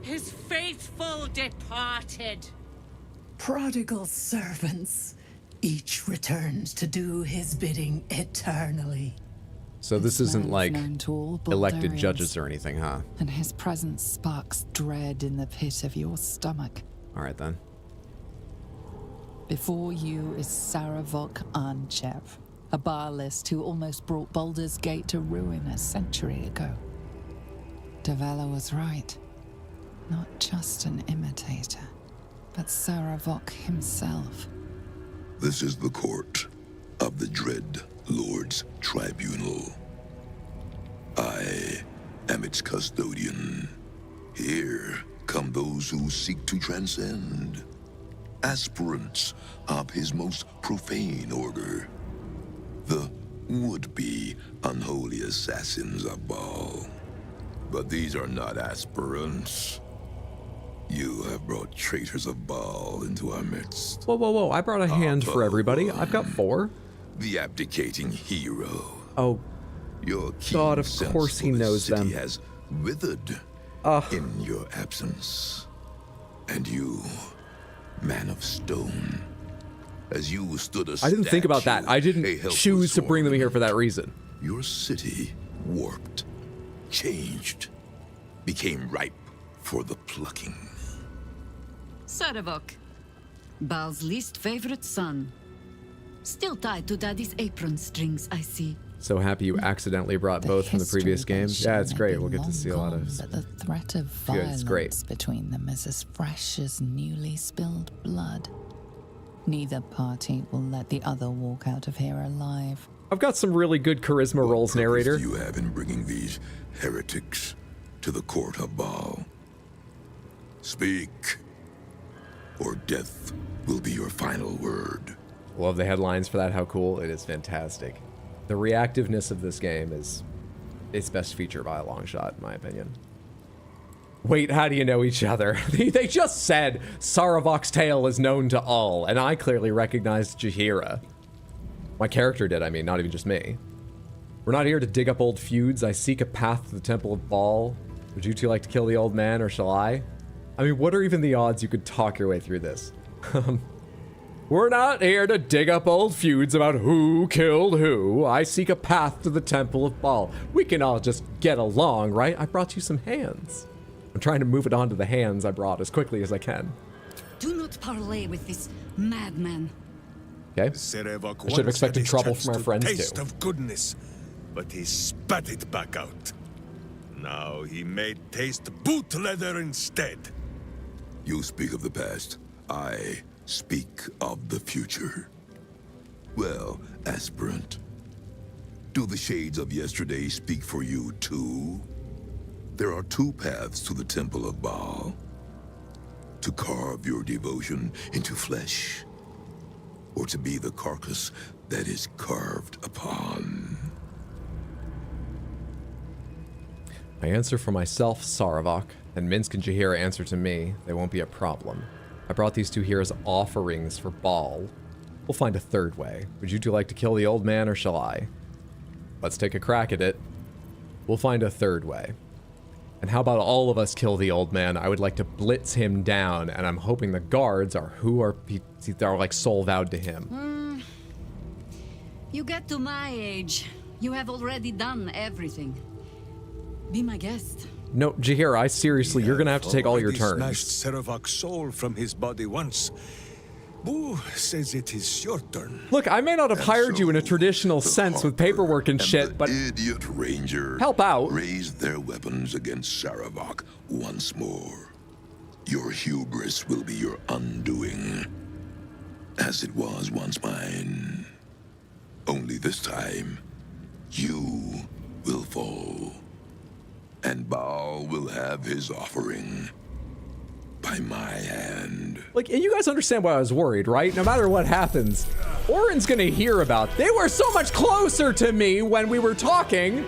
His faithful departed. Prodigal servants. Each returns to do his bidding eternally. So this isn't like known to all elected Baldurians, judges or anything, huh? and his presence sparks dread in the pit of your stomach. All right, then. Before you is Saravok Arnchev, a Baalist who almost brought Baldur's Gate to ruin a century ago. Davella was right. Not just an imitator, but Saravok himself. This is the court of the Dread Lord's Tribunal. I am its custodian. Here come those who seek to transcend, aspirants of his most profane order, the would-be unholy assassins of Baal. But these are not aspirants. You have brought traitors of Baal into our midst. Whoa, whoa, whoa. I brought a hand for everybody. I've got 4. The abdicating hero. Oh, Your God, of sense course he for this knows city them. has withered in your absence. And you, man of stone, as you stood a I didn't think about that. statue, I a didn't helpless choose to bring them here orphan, for that reason. Your city warped, changed, became ripe for the plucking. Saravok, Baal's least favorite son. Still tied to Daddy's apron strings, I see. So happy you accidentally brought both from the previous game. Yeah, it's great. We'll get to see a lot of... But the threat of Yeah, it's great. violence between them is as fresh as newly spilled blood. Neither party will let the other walk out of here alive. I've got some really good charisma What rolls, purpose narrator. do you have in bringing these heretics to the court of Baal? Speak, or death will be your final word. Love the headlines for that. How cool. It is fantastic. The reactiveness of this game is its best feature by a long shot, in my opinion. Wait, how do you know each other? They just said Saravok's tale is known to all, and I clearly recognized Jaheira. My character did, I mean, not even just me. We're not here to dig up old feuds. I seek a path to the Temple of Baal. Would you two like to kill the old man, or shall I? I mean, what are even the odds you could talk your way through this? We're not here to dig up old feuds about who killed who. I seek a path to the Temple of Baal. We can all just get along, right? I brought you some hands. I'm trying to move it onto the hands I brought as quickly as I can. Do not parley with this madman. Okay. Sarevok I should have once had expected his trouble chance from our to friends taste too. of goodness, but he spat it back out. Now he made taste boot leather instead. You speak of the past. I speak of the future. Well, aspirant, do the shades of yesterday speak for you too? There are 2 paths to the Temple of Baal. To carve your devotion into flesh, or to be the carcass that is carved upon. I answer for myself, Saravok, and Minsk and Jaheira answer to me. They won't be a problem. I brought these 2 here as offerings for Baal. We'll find a third way. Would you two like to kill the old man, or shall I? Let's take a crack at it. We'll find a third way. And how about all of us kill the old man? I would like to blitz him down, and I'm hoping the guards are like soul vowed to him. You get to my age, you have already done everything. Be my guest. No, Jaheira, seriously, you're gonna have to take all your turns. Snatched Sarevok's soul from his body once. Boo says it is your turn. Look, I may not have hired you in a traditional sense with paperwork and shit, but idiot ranger help out. raised their weapons against Saravok once more. Your hubris will be your undoing, as it was once mine. Only this time, you will fall, and Baal will have his offering by my hand. Like, and you guys understand why I was worried, right? No matter what happens, Orin's gonna hear about. They were so much closer to me when we were talking.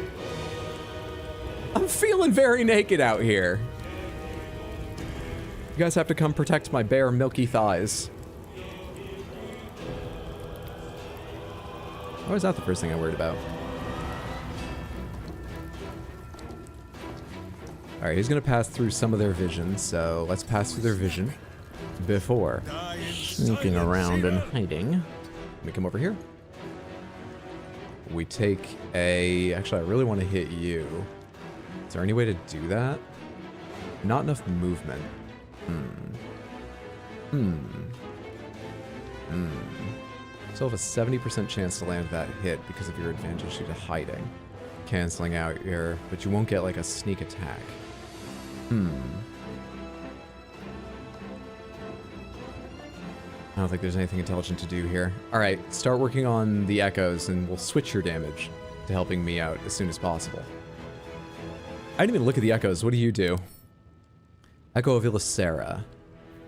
I'm feeling very naked out here. You guys have to come protect my bare, milky thighs. Why was that the first thing I worried about? Alright, he's gonna pass through some of their vision, so let's pass through their vision before sneaking around and hiding. Let me come over here. We take a... Actually, I really want to hit you. Is there any way to do that? Not enough movement. Still have a 70% chance to land that hit because of your advantage due to hiding. Canceling out your... But you won't get like a sneak attack. I don't think there's anything intelligent to do here. Alright, start working on the echoes and we'll switch your damage to helping me out as soon as possible. I didn't even look at the echoes. What do you do? Echo of Ilisera.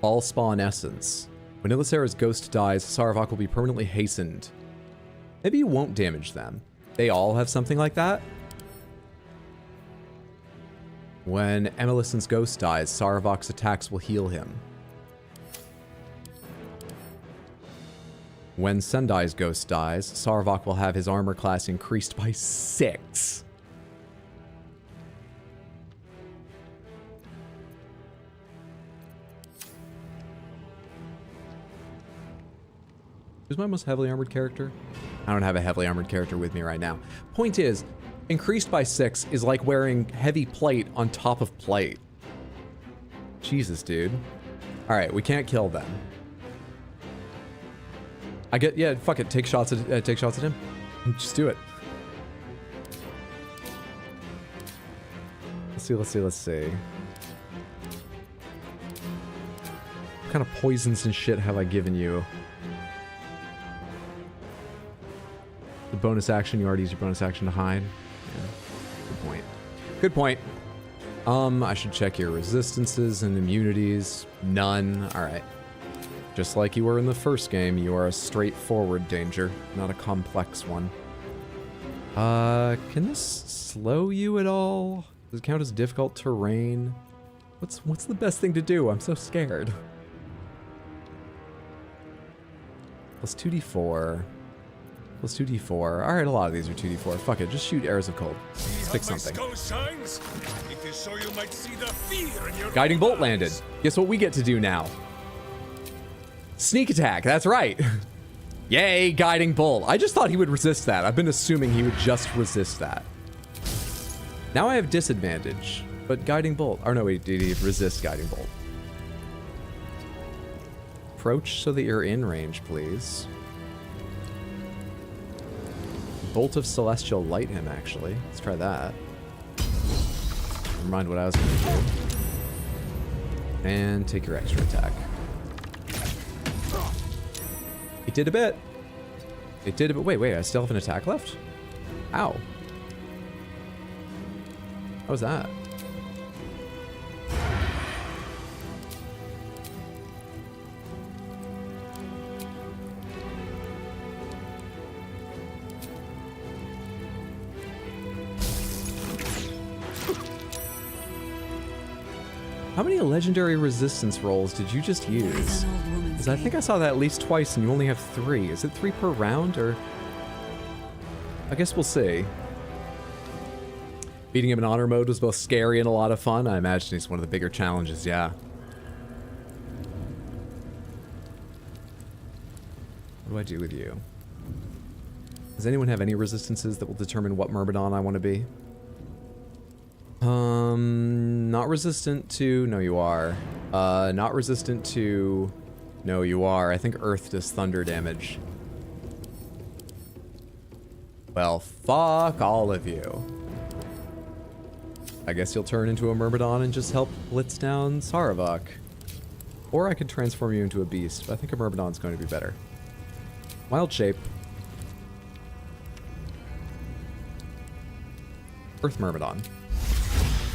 All spawn essence. When Ilisera's ghost dies, Sarevok will be permanently hastened. Maybe you won't damage them. They all have something like that? When Emilison's ghost dies, Sarevok's attacks will heal him. When Sendai's ghost dies, Sarevok will have his armor class increased by 6. Who's my most heavily armored character? I don't have a heavily armored character with me right now. Point is, increased by 6 is like wearing heavy plate on top of plate. Jesus, dude. Alright, we can't kill them. Yeah, fuck it. Take shots at him. Just do it. Let's see. What kind of poisons and shit have I given you? The bonus action, you already used your bonus action to hide. Yeah. Good point. I should check your resistances and immunities. None. Alright. Just like you were in the first game, you are a straightforward danger, not a complex one. Can this slow you at all? Does it count as difficult terrain? What's the best thing to do? I'm so scared. Plus 2d4. Plus 2d4. Alright, a lot of these are 2d4. Fuck it, just shoot arrows of cold. Let's pick something. Guiding bolt landed. Guess what we get to do now? Sneak attack, that's right. Yay, guiding bolt. I just thought he would resist that. I've been assuming he would just resist that. Now I have disadvantage, but guiding bolt. Or no, wait, did he resist guiding bolt? Approach so that you're in range, please. Bolt of Celestial Light him, actually. Let's try that. Never mind what I was going to do. And take your extra attack. It did a bit. It did a bit. Wait, I still have an attack left? Ow. How was that? How many legendary resistance rolls did you just use? Because I think I saw that at least twice and you only have 3. Is it 3 per round or? I guess we'll see. Beating him in honor mode was both scary and a lot of fun. I imagine he's one of the bigger challenges, yeah. What do I do with you? Does anyone have any resistances that will determine what Myrmidon I want to be? Not resistant to... No, you are. Not resistant to... No, you are. I think Earth does thunder damage. Well, fuck all of you. I guess you'll turn into a Myrmidon and just help blitz down Sarevok. Or I could transform you into a beast, but I think a Myrmidon's going to be better. Wild shape. Earth Myrmidon.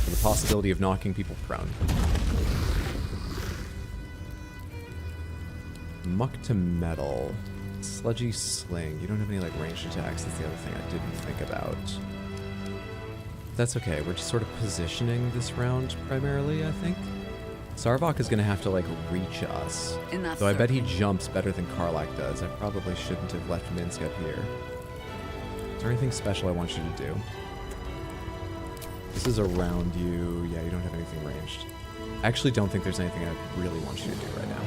For the possibility of knocking people prone. Muck to metal. Sludgy sling. You don't have any like ranged attacks. That's the other thing I didn't think about. That's okay. We're just sort of positioning this round primarily, I think. Sarevok is going to have to like reach us. Though I bet he jumps better than Karlach does. I probably shouldn't have left Minsk up here. there anything special I want you to do? This is around you. Yeah, you don't have anything ranged. I actually don't think there's anything I really want you to do right now.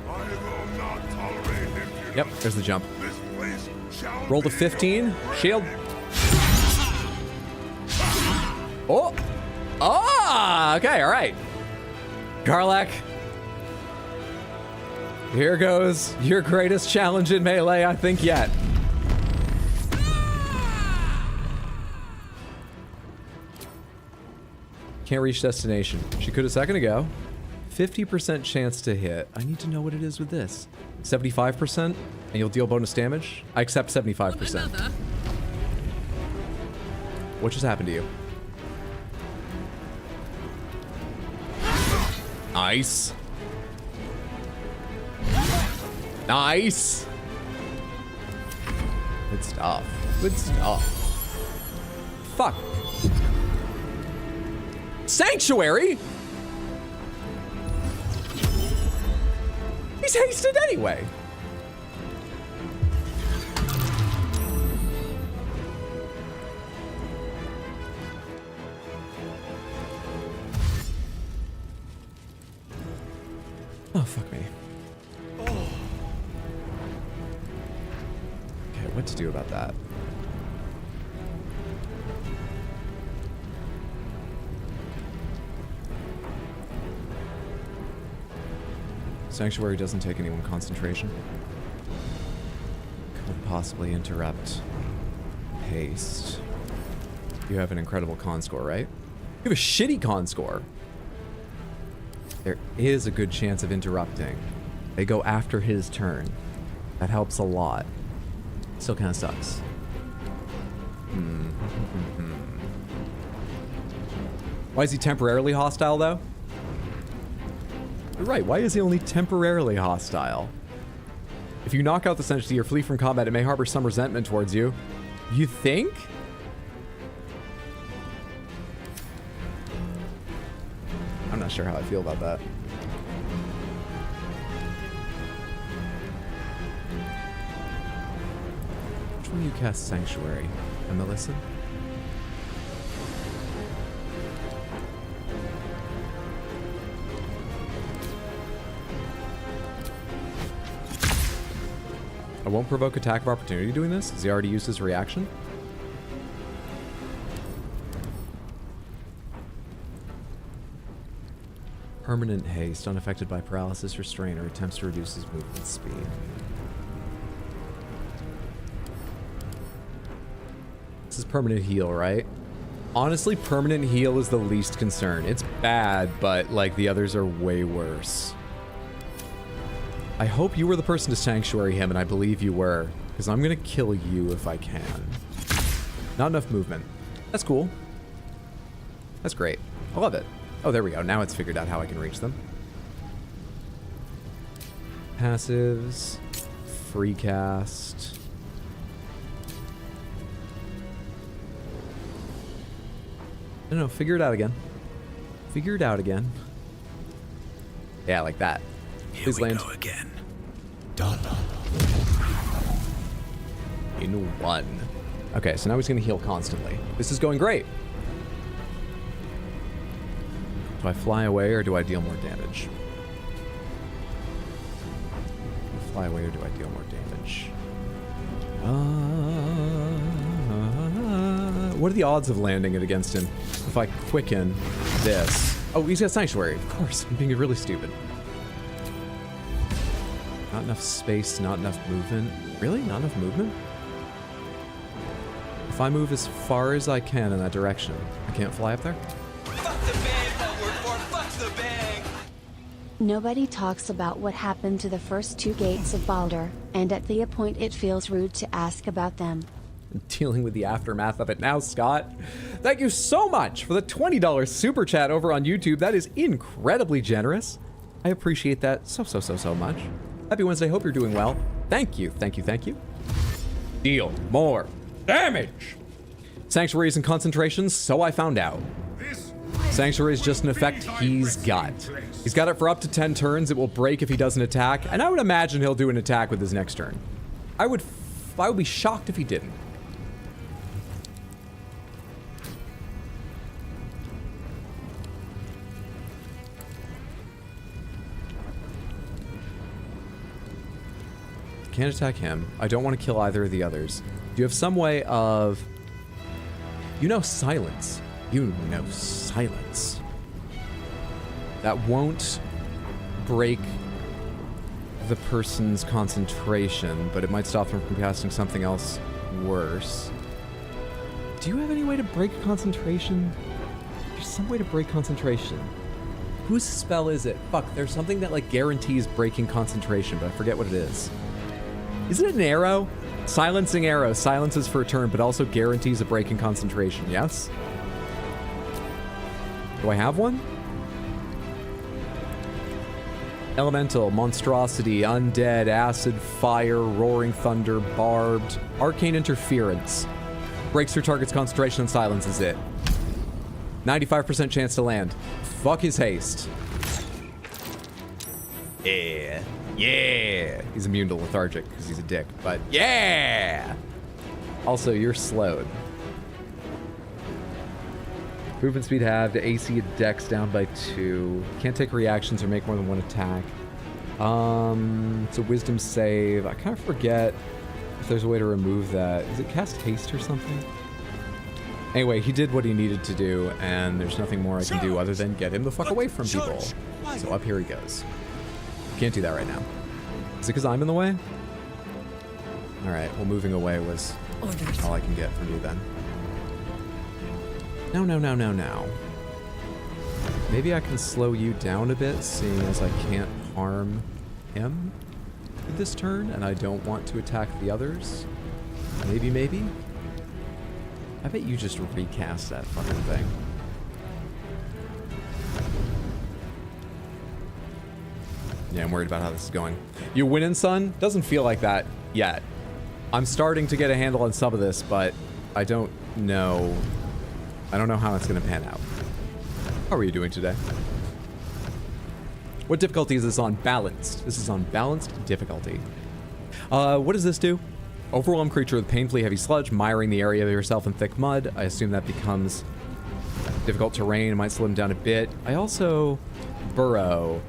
I will not tolerate impudence. Yep, there's the jump. This place shall Roll to be 15. Shield. Oh! Ah! Okay, alright. Garlak. Here goes your greatest challenge in melee, I think, yet. Can't reach destination. She could a second ago. 50% chance to hit. I need to know what it is with this. 75%, and you'll deal bonus damage. I accept 75%. What just happened to you? Nice. Nice. Good stuff. Good stuff. Fuck. Sanctuary? He's hasted anyway. Oh, fuck me. Okay, what to do about that? Sanctuary doesn't take anyone concentration. Could possibly interrupt haste. You have an incredible con score, right? You have a shitty con score. There is a good chance of interrupting. They go after his turn. That helps a lot. Still kind of sucks. Why is he temporarily hostile, though? You're right, why is he only temporarily hostile? If you knock out the sentry or flee from combat, it may harbor some resentment towards you. You think? I'm not sure how I feel about that. Which one do you cast Sanctuary? And Melissa? I won't provoke attack of opportunity doing this. Has he already used his reaction? Permanent haste, unaffected by paralysis, restraint, or attempts to reduce his movement speed. This is permanent heal, right? Honestly, permanent heal is the least concern. It's bad, but like the others are way worse. I hope you were the person to sanctuary him, and I believe you were, because I'm gonna kill you if I can. Not enough movement. That's cool. That's great. I love it. Oh, there we go. Now it's figured out how I can reach them. Passives. Free cast. No, figure it out again. Figure it out again. Yeah, like that. Please land. Go again. In one. Okay, so now he's going to heal constantly. This is going great. Do I fly away or do I deal more damage? Do I fly away or do I deal more damage? What are the odds of landing it against him if I quicken this? Oh, he's got Sanctuary. Of course, I'm being really stupid. Not enough space, not enough movement. Really? Not enough movement? If I move as far as I can in that direction, I can't fly up there? Fuck the bang, Baldur, fuck the bang! Nobody talks about what happened to the first two gates of Baldur, and at the point it feels rude to ask about them. I'm dealing with the aftermath of it now, Scott. Thank you so much for the $20 super chat over on YouTube. That is incredibly generous. I appreciate that so much. Happy Wednesday. Hope you're doing well. Thank you. Thank you. Thank you. Deal more damage. Sanctuaries and concentrations, so I found out. Sanctuary is just an effect he's got. He's got it for up to 10 turns. It will break if he doesn't attack, and I would imagine he'll do an attack with his next turn. I would I would be shocked if he didn't. Can't attack him. I don't want to kill either of the others. Do you have some way of... You know silence. You know silence. That won't break the person's concentration, but it might stop them from casting something else worse. Do you have any way to break concentration? There's some way to break concentration. Whose spell is it? Fuck, there's something that like guarantees breaking concentration, but I forget what it is. Isn't it an arrow? Silencing arrow. Silences for a turn, but also guarantees a break in concentration, yes? Do I have one? Elemental, monstrosity, undead, acid, fire, roaring thunder, barbed, arcane interference. Breaks through target's concentration and silences it. 95% chance to land. Fuck his haste. Yeah. Yeah. He's immune to lethargic because he's a dick, but yeah. Also, you're slowed. Movement speed halved, AC and dex down by 2. Can't take reactions or make more than one attack. It's a wisdom save. I kind of forget if there's a way to remove that. Is it cast haste or something? Anyway, he did what he needed to do, and there's nothing more I can do other than get him the fuck away from people. So up here he goes. Can't do that right now. Is it because I'm in the way? Alright, well moving away was all I can get from you then. No. Maybe I can slow you down a bit, seeing as I can't harm him this turn, and I don't want to attack the others. Maybe? I bet you just recast that fucking thing. Yeah, I'm worried about how this is going. You winning, son? Doesn't feel like that yet. I'm starting to get a handle on some of this, but I don't know. I don't know how it's going to pan out. How are you doing today? What difficulty is this on? Balanced. This is on balanced difficulty. What does this do? Overwhelm creature with painfully heavy sludge, miring the area of yourself in thick mud. I assume that becomes difficult terrain. It might slow him down a bit. I also burrow.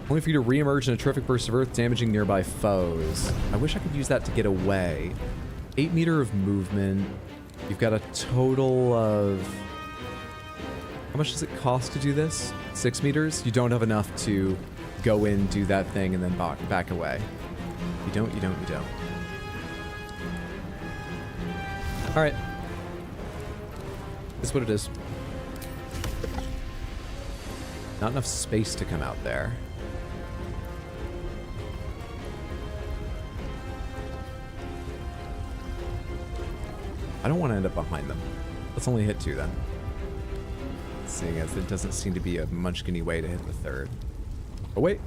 Only for you to re-emerge in a terrific burst of earth, damaging nearby foes. I wish I could use that to get away. 8 meter of movement. You've got a total of... How much does it cost to do this? 6 meters? You don't have enough to go in, do that thing, and then back away. You don't. Alright. That's what it is. Not enough space to come out there. I don't want to end up behind them. Let's only hit 2 then. Seeing as there doesn't seem to be a munchkin-y way to hit the 3rd. Oh wait.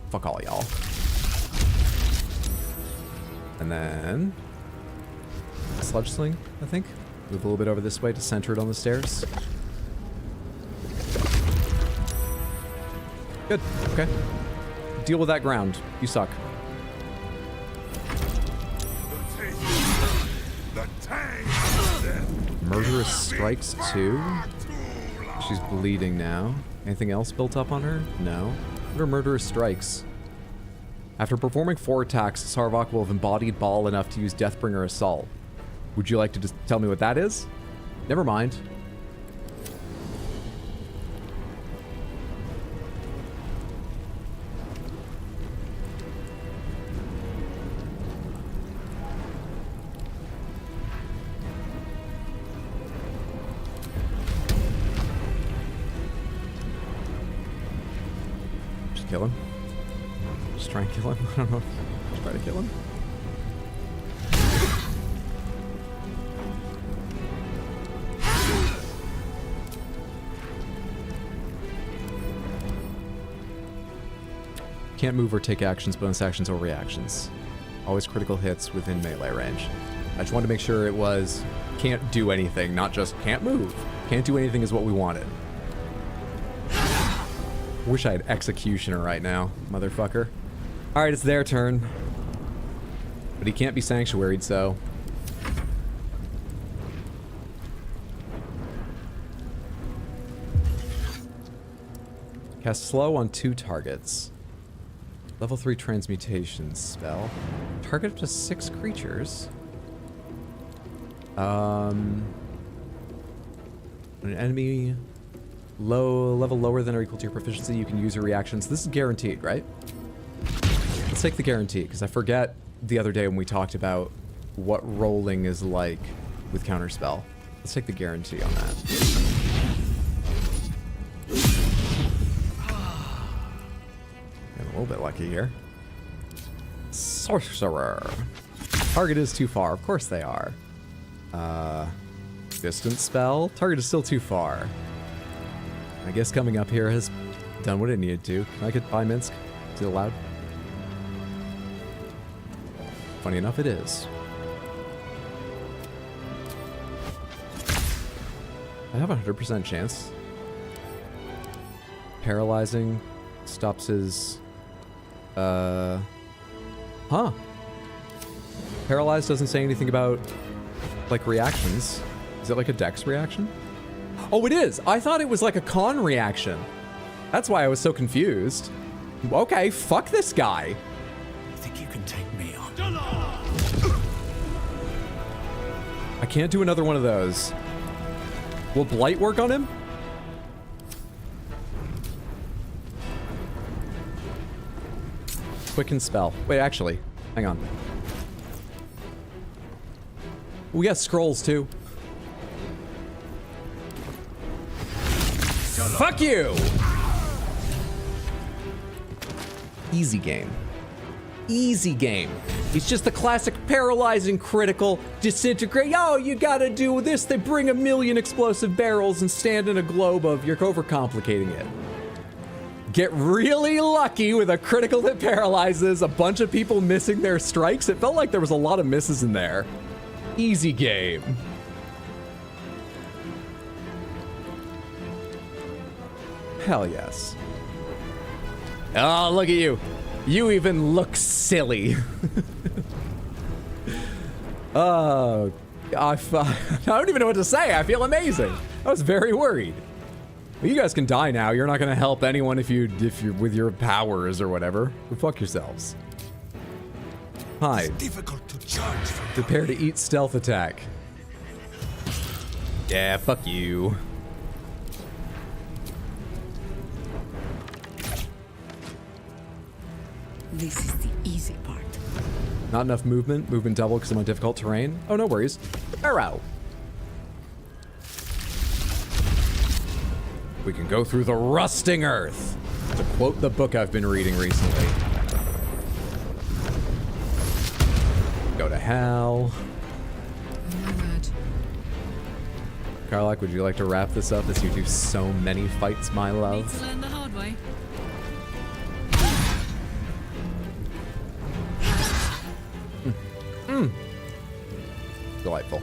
Fuck all y'all. And then... Sludge Sling, I think. Move a little bit over this way to center it on the stairs. Good. Okay. Deal with that ground. You suck. Murderous strikes too. She's bleeding now. Anything else built up on her? No. What are murderous strikes? After performing 4 attacks, Sarvok will have embodied Baal enough to use Deathbringer Assault. Would you like to just tell me what that is? Never mind. Just kill him. Just try and kill him. I don't know. Just try to kill him. Can't move or take actions, bonus actions, or reactions. Always critical hits within melee range. I just wanted to make sure it was can't do anything, not just can't move. Can't do anything is what we wanted. Wish I had Executioner right now, motherfucker. Alright, it's their turn. But he can't be sanctuaried, so... Cast slow on 2 targets. Level 3 transmutation spell. Target up to 6 creatures. When an enemy level lower than or equal to your proficiency, you can use your reactions. This is guaranteed, right? Let's take the guarantee, because I forget the other day when we talked about what rolling is like with counterspell. Let's take the guarantee on that. Getting a little bit lucky here. Sorcerer. Target is too far. Of course they are. Distance spell. Target is still too far. I guess coming up here has done what it needed to. Can I get by Minsk? Is it allowed? Funny enough, it is. I have a 100% chance. Paralyzing stops his... Huh. Paralyzed doesn't say anything about, like, reactions. Is it like a dex reaction? Oh, it is! I thought it was like a con reaction. That's why I was so confused. Okay, fuck this guy. You think you can take me on? I can't do another one of those. Will Blight work on him? Quicken spell. Wait, actually, hang on. We got scrolls too. Fuck you! Easy game. Easy game. It's just the classic paralyzing critical disintegrate. Oh, you gotta do this. They bring 1,000,000 explosive barrels and stand in a globe of. You're overcomplicating it. Get really lucky with a critical that paralyzes a bunch of people missing their strikes. It felt like there was a lot of misses in there. Easy game. Hell yes. Oh, look at you. You even look silly. Oh, I don't even know what to say. I feel amazing. I was very worried. Well, you guys can die now. You're not going to help anyone if you're with your powers or whatever. Go fuck yourselves. Hide. It's difficult to charge. Prepare to eat stealth attack. Yeah, fuck you. This is the easy part. Not enough movement. Movement double because I'm on difficult terrain. Oh, no worries. Arrow. We can go through the rusting earth. To quote the book I've been reading recently. Go to hell. Karlak, would you like to wrap this up as you do so many fights, my love? Need to learn the hard way. Delightful.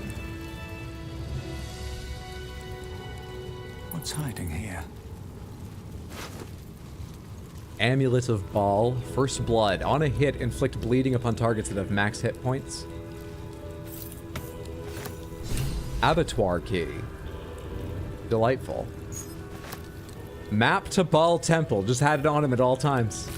What's hiding here? Amulet of Baal. First blood. On a hit, inflict bleeding upon targets that have max hit points. Abattoir key. Delightful. Map to Baal Temple. Just had it on him at all times.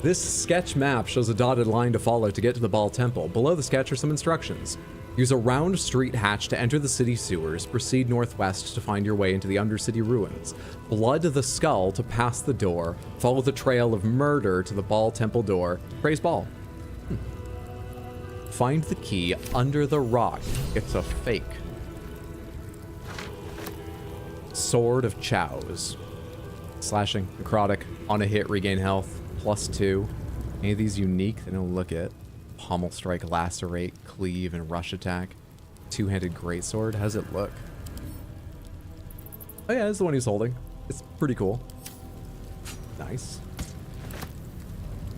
This sketch map shows a dotted line to follow to get to the Baal Temple. Below the sketch are some instructions. Use a round street hatch to enter the city sewers. Proceed northwest to find your way into the Undercity ruins. Blood the skull to pass the door. Follow the trail of murder to the Baal Temple door. Praise Baal. Find the key under the rock. It's a fake. Sword of Chows. Slashing, necrotic, on a hit, regain health, +2. Any of these unique? They don't look it. Pommel strike, lacerate, cleave, and rush attack. Two-handed greatsword. How does it look? Oh yeah, this is the one he's holding. It's pretty cool. Nice.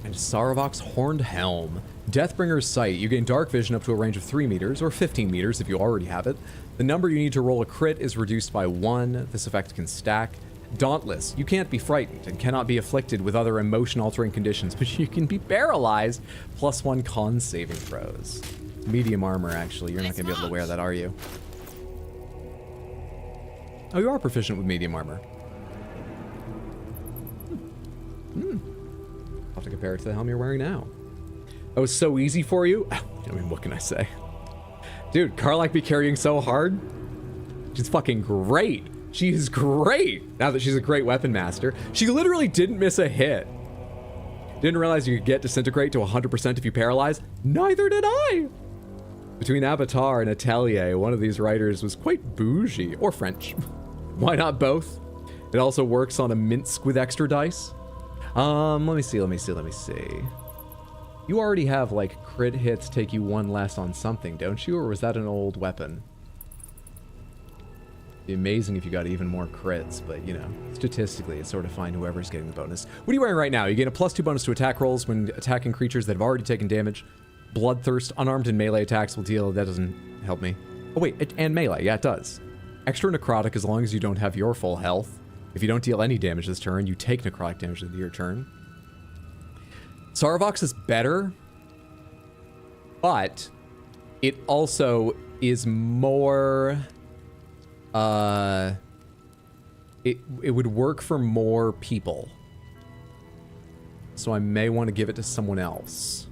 And Saravok's Horned Helm. Deathbringer's Sight. You gain dark vision up to a range of 3 meters, or 15 meters if you already have it. The number you need to roll a crit is reduced by 1. This effect can stack. Dauntless. You can't be frightened and cannot be afflicted with other emotion-altering conditions, but you can be paralyzed. +1 con saving throws. Medium armor, actually. You're not going to be able to wear that, are you? Oh, you are proficient with medium armor. I'll have to compare it to the helmet you're wearing now. Oh, it's so easy for you? I mean, what can I say? Dude, Karlach be carrying so hard. She's fucking great. She is great. Now that she's a great weapon master. She literally didn't miss a hit. Didn't realize you could get disintegrate to 100% if you paralyze. Neither did I. Between Avatar and Atelier, one of these writers was quite bougie. Or French. Why not both? It also works on a Minsk with extra dice. Let me see. You already have, like, crit hits take you 1 less on something, don't you? Or was that an old weapon? It'd be amazing if you got even more crits, but, you know, statistically, it's sort of fine whoever's getting the bonus. What are you wearing right now? You gain a +2 bonus to attack rolls when attacking creatures that have already taken damage. Bloodthirst, unarmed and melee attacks will deal... That doesn't help me. Oh, wait, and melee. Yeah, it does. Extra necrotic as long as you don't have your full health. If you don't deal any damage this turn, you take necrotic damage into your turn. Sarvox is better, but it also is more... It would work for more people. So I may want to give it to someone else.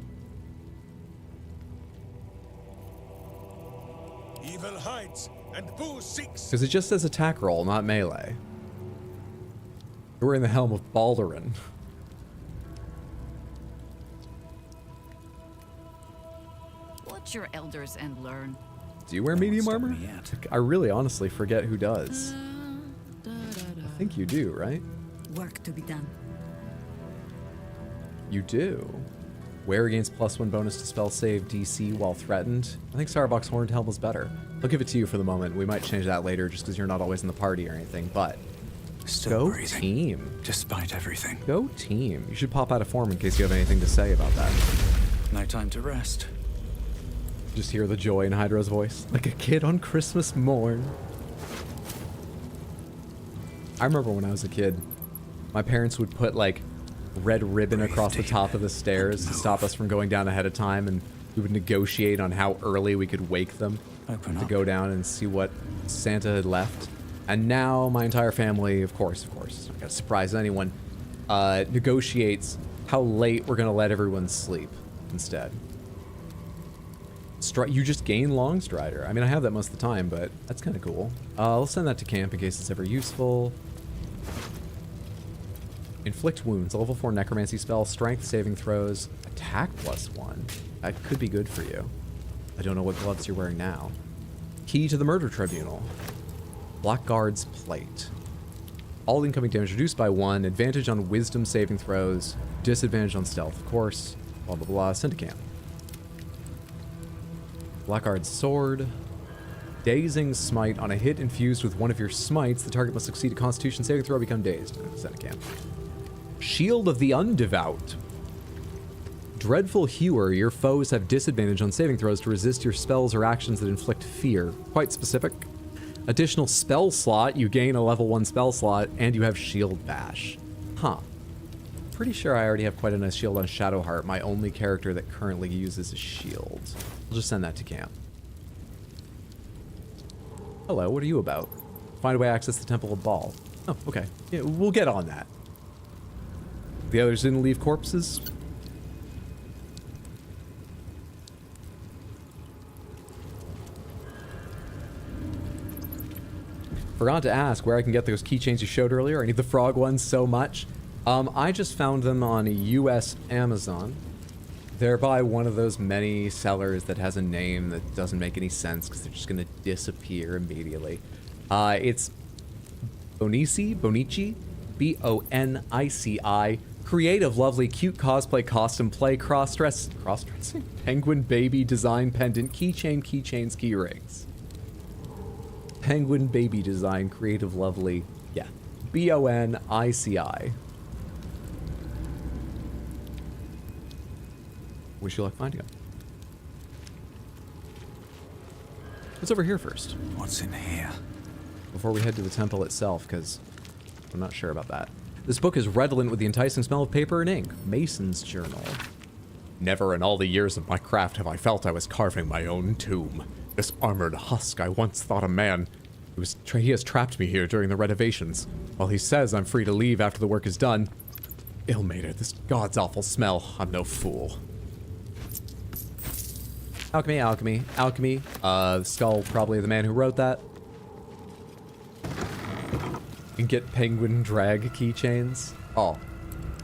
Evil hides and Boo seeks. Because it just says attack roll, not melee. You're wearing the helm of Baldurin. Watch your elders and learn. Do you wear medium armor? I really honestly forget who does. I think you do, right? Work to be done. You do. Wear gains +1 bonus to spell save DC while threatened. I think Sarvox Horned Helm is better. I'll give it to you for the moment. We might change that later just because you're not always in the party or anything, but... Still go breathing, team. despite everything. Go team. You should pop out of form in case you have anything to say about that. No time to rest. Just hear the joy in Hydra's voice. Like a kid on Christmas morn. I remember when I was a kid, my parents would put like red ribbon across the top of the stairs to stop us from going down ahead of time, and we would negotiate on how early we could wake them to go down and see what Santa had left. And now my entire family, of course, not gonna surprise anyone, negotiates how late we're gonna let everyone sleep instead. You just gain Long Strider. I mean, I have that most of the time, but that's kind of cool. I'll send that to camp in case it's ever useful. Inflict wounds, level 4 necromancy spell, strength saving throws, attack +1. That could be good for you. I don't know what gloves you're wearing now. Key to the Murder Tribunal. Blackguard's Plate. All incoming damage reduced by 1, advantage on wisdom saving throws, disadvantage on stealth, of course, blah blah blah, send to camp. Blackguard's Sword. Dazing Smite. On a hit infused with one of your smites, the target must succeed a Constitution saving throw or become dazed. Send to camp. Shield of the Undevout. Dreadful Hewer. Your foes have disadvantage on saving throws to resist your spells or actions that inflict fear. Quite specific. Additional spell slot. You gain a level 1 spell slot, and you have Shield Bash. Huh. Pretty sure I already have quite a nice shield on Shadowheart, my only character that currently uses a shield. I'll just send that to camp. Hello, what are you about? Find a way to access the Temple of Baal. Oh, okay. Yeah, we'll get on that. The others didn't leave corpses? Forgot to ask where I can get those keychains you showed earlier. I need the frog ones so much. I just found them on US Amazon. They're by one of those many sellers that has a name that doesn't make any sense because they're just going to disappear immediately. It's Bonici, B-O-N-I-C-I. Creative, lovely, cute cosplay, costume play, cross-dressing, penguin baby design pendant, keychains, key rings. Penguin baby design, creative, lovely, yeah. B-O-N-I-C-I. Wish you luck finding them. What's over here first? What's in here? Before we head to the temple itself, because I'm not sure about that. This book is redolent with the enticing smell of paper and ink. Mason's journal. Never in all the years of my craft have I felt I was carving my own tomb. This armored husk I once thought a man. He has trapped me here during the renovations. While he says I'm free to leave after the work is done. Ill-mated, this god's awful smell. I'm no fool. Alchemy, alchemy, alchemy. The skull, probably the man who wrote that. And get penguin drag keychains. Oh.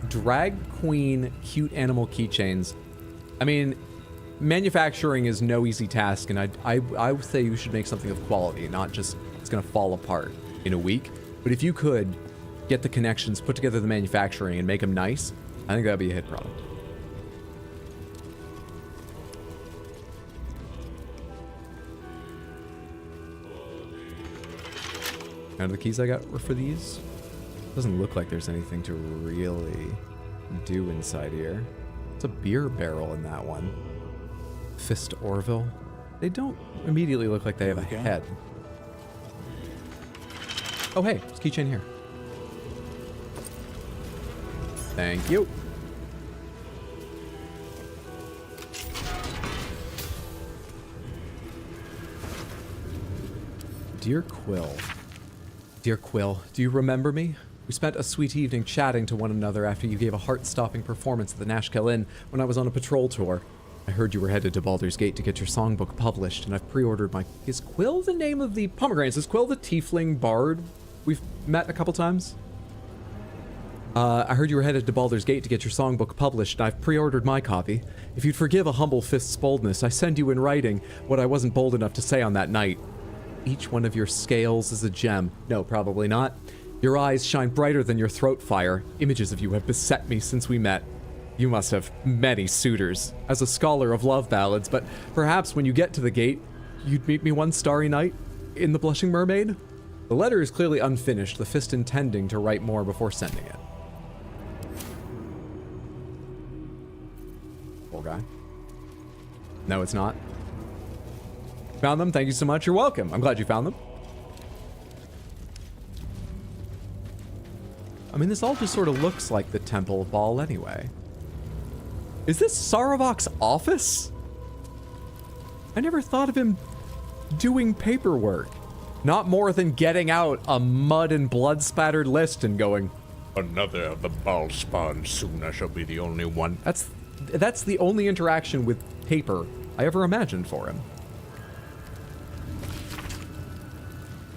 Drag queen cute animal keychains. I mean, manufacturing is no easy task, and I would say you should make something of quality, not just it's gonna fall apart in a week. But if you could get the connections, put together the manufacturing, and make them nice, I think that'd be a hit product. None of the keys I got were for these. Doesn't look like there's anything to really do inside here. It's a beer barrel in that one. Fist Orville. They don't immediately look like they have a head. Oh hey, there's a keychain here. Thank you. Dear Quill. Dear Quill, do you remember me? We spent a sweet evening chatting to one another after you gave a heart-stopping performance at the Nashkel Inn when I was on a patrol tour. I heard you were headed to Baldur's Gate to get your songbook published, and I've pre-ordered my... Is Quill the name of the... Pomegranates, is Quill the tiefling bard we've met a couple times? I heard you were headed to Baldur's Gate to get your songbook published, and I've pre-ordered my copy. If you'd forgive a humble fist's boldness, I send you in writing what I wasn't bold enough to say on that night. Each one of your scales is a gem. No, probably not. Your eyes shine brighter than your throat fire. Images of you have beset me since we met. You must have many suitors, as a scholar of love ballads, but perhaps when you get to the gate, you'd meet me one starry night in the Blushing Mermaid? The letter is clearly unfinished, the fist intending to write more before sending it. Poor guy. No, it's not. Found them? Thank you so much. You're welcome. I'm glad you found them. I mean, this all just sort of looks like the Temple of Baal anyway. Is this Saravok's office? I never thought of him doing paperwork. Not more than getting out a mud and blood spattered list and going, another of the Baal spawn, soon I shall be the only one. That's the only interaction with paper I ever imagined for him.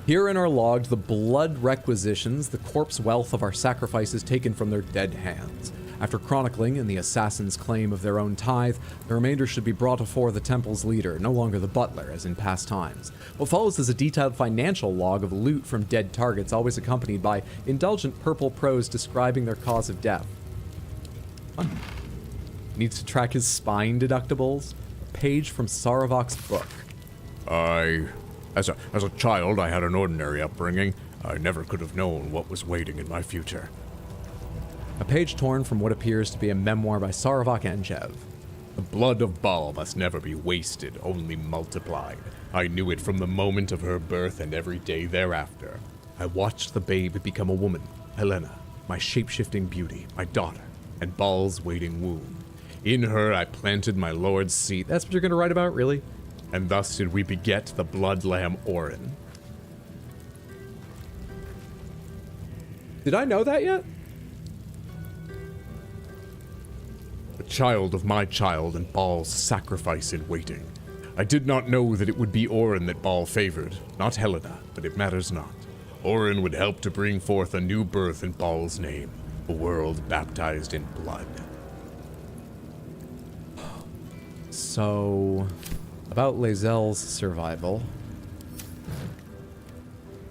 Herein are logged the blood requisitions, the corpse wealth of our sacrifices taken from their dead hands. After chronicling in the assassin's claim of their own tithe, the remainder should be brought before the temple's leader, no longer the butler, as in past times. What follows is a detailed financial log of loot from dead targets, always accompanied by indulgent purple prose describing their cause of death. Fun. Needs to track his spine deductibles. A page from Saravok's book. As a child, I had an ordinary upbringing. I never could have known what was waiting in my future. A page torn from what appears to be a memoir by Saravok Enjev. The blood of Baal must never be wasted, only multiplied. I knew it from the moment of her birth and every day thereafter. I watched the babe become a woman, Helena, my shape-shifting beauty, my daughter, and Baal's waiting womb. In her I planted my lord's seed. That's what you're gonna write about, really? And thus did we beget the blood lamb Orin. Did I know that yet? A child of my child and Baal's sacrifice in waiting. I did not know that it would be Orin that Baal favored, not Helena, but it matters not. Orin would help to bring forth a new birth in Baal's name, a world baptized in blood. So... about Lae'zel's survival.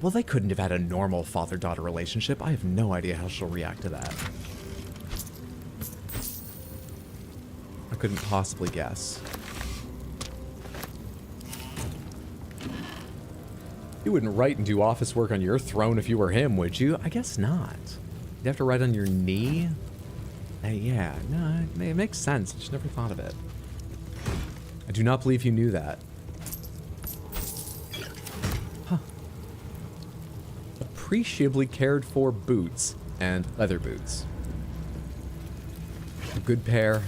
Well, they couldn't have had a normal father-daughter relationship. I have no idea how she'll react to that. I couldn't possibly guess. You wouldn't write and do office work on your throne if you were him, would you? I guess not. You'd have to write on your knee? Yeah, no, it makes sense. I just never thought of it. I do not believe you knew that. Huh. A appreciably cared for boots and leather boots. A good pair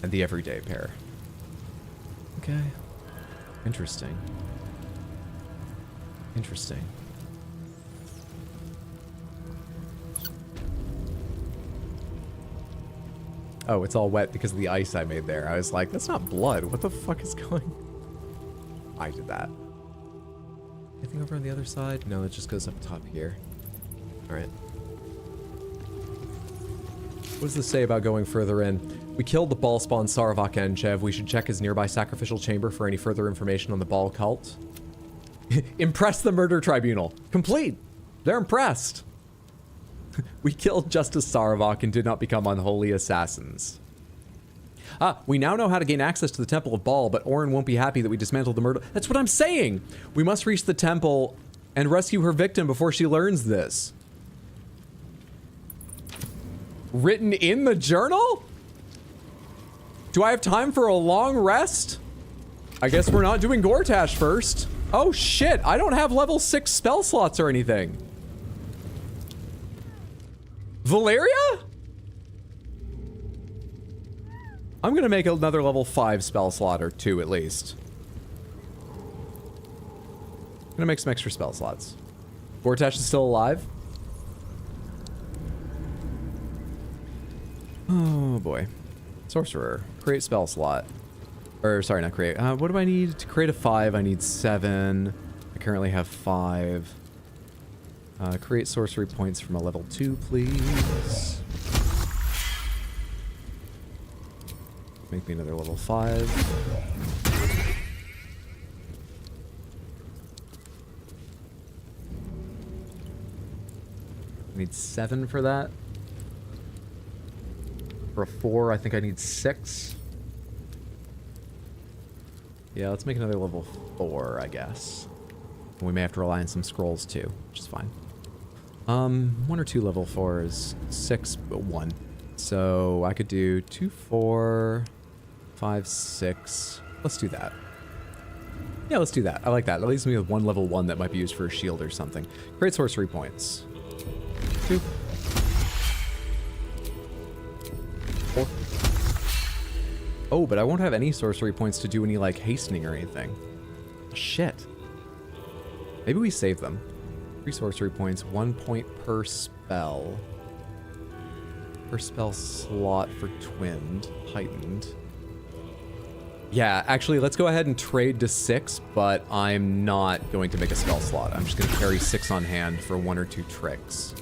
and the everyday pair. Okay. Interesting. Interesting. Oh, it's all wet because of the ice I made there. I was like, that's not blood. What the fuck is going? I did that. Anything over on the other side? No, it just goes up top here. Alright. What does this say about going further in? We killed the Ball spawn Sarvok Enchev. We should check his nearby sacrificial chamber for any further information on the Ball cult. Impress the murder tribunal. Complete. They're impressed. We killed Justice Sarvok and did not become unholy assassins. Ah, we now know how to gain access to the Temple of Ball, but Orin won't be happy that we dismantled the murder. That's what I'm saying! We must reach the temple and rescue her victim before she learns this. Written in the journal? Do I have time for a long rest? I guess we're not doing Gortash first. Oh shit, I don't have level 6 spell slots or anything. Valeria? I'm gonna make another level 5 spell slot, or 2 at least. I'm gonna make some extra spell slots. Gortash is still alive? Oh boy. Sorcerer. Create spell slot. Or, sorry, not create. What do I need? To create a 5, I need 7. I currently have 5. Create sorcery points from a level 2, please. Make me another level 5. I need 7 for that. For a 4, I think I need 6. Yeah, let's make another level 4, I guess. And we may have to rely on some scrolls too, which is fine. 1 or 2 level 4s, 6, but 1. So I could do 2, 4, 5, 6. Let's do that. Yeah, let's do that. I like that. That leaves me with 1 level 1 that might be used for a shield or something. Create sorcery points. 2. 4. Oh, but I won't have any sorcery points to do any, like, hastening or anything. Shit. Maybe we save them. 3 sorcery points, 1 point per spell. Per spell slot for twinned, heightened. Yeah, actually, let's go ahead and trade to 6, but I'm not going to make a spell slot. I'm just going to carry 6 on hand for 1 or 2 tricks.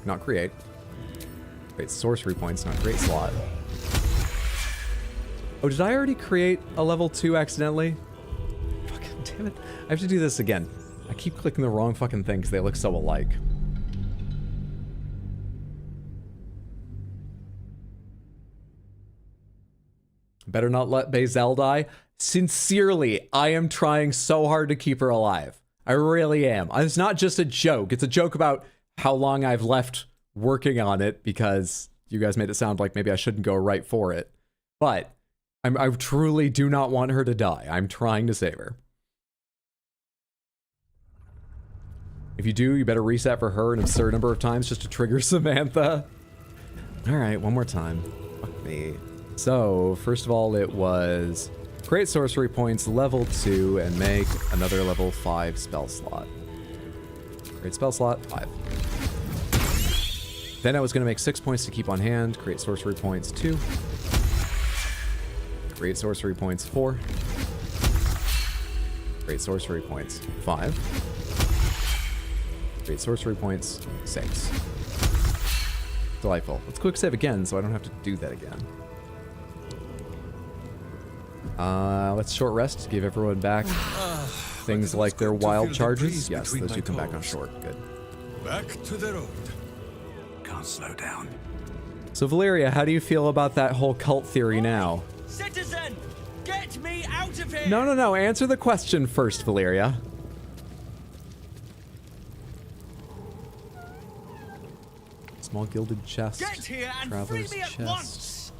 Not create. Create sorcery points, not create slot. Oh, did I already create a level 2 accidentally? Fucking damn it. I have to do this again. I keep clicking the wrong fucking thing because they look so alike. Better not let Bazel die. Sincerely, I am trying so hard to keep her alive. I really am. It's not just a joke. It's a joke about how long I've left working on it because you guys made it sound like maybe I shouldn't go right for it. But I truly do not want her to die. I'm trying to save her. If you do, you better reset for her an absurd number of times just to trigger Samantha. Alright, one more time. Fuck me. So, first of all, it was create sorcery points, level 2, and make another level 5 spell slot. Create spell slot, 5. Then I was going to make 6 points to keep on hand, create sorcery points, 2. Create sorcery points, 4. Create sorcery points, 5. Create sorcery points, 6. Delightful. Let's quick save again so I don't have to do that again. Let's short rest, give everyone back things like their wild charges. Yes, those do come back on short. Good. Back to the road. Can't slow down. So Valeria, how do you feel about that whole cult theory now? Citizen, get me out of here! No. Answer the question first, Valeria. Small gilded chest. Get here and Traveler's free me at chest. once!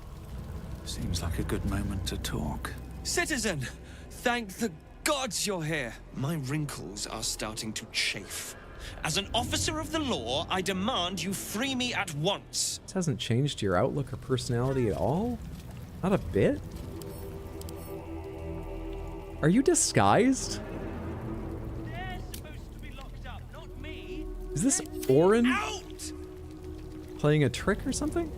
Seems like a good moment to talk. Citizen, thank the gods you're here! My wrinkles are starting to chafe. As an officer of the law, I demand you free me at once. This hasn't changed your outlook or personality at all? Not a bit? Are you disguised? They're supposed to be locked up, not me. Is this Orin Out! playing a trick or something?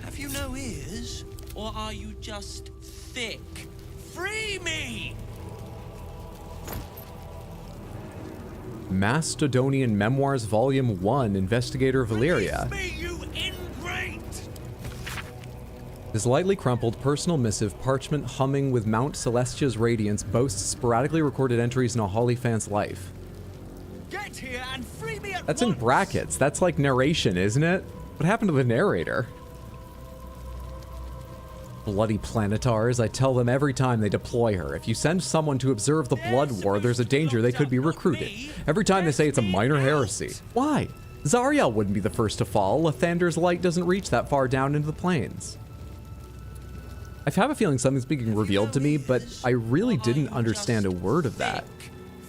Have you no ears? Or are you just thick? Free me! Macedonian Memoirs Volume 1, Investigator Valyria. Release me, you ingrate! This lightly crumpled personal missive, parchment humming with Mount Celestia's radiance, boasts sporadically recorded entries in a Hollyphant's life. Get here and free me at That's once! in brackets. That's like narration, isn't it? What happened to the narrator? Bloody planetars, I tell them every time they deploy her. If you send someone to observe the blood war, there's a danger they could be recruited. Every time they say it's a minor heresy. Why? Zariel wouldn't be the first to fall. Lathander's light doesn't reach that far down into the plains. I have a feeling something's being revealed to me, but I really didn't understand a word of that.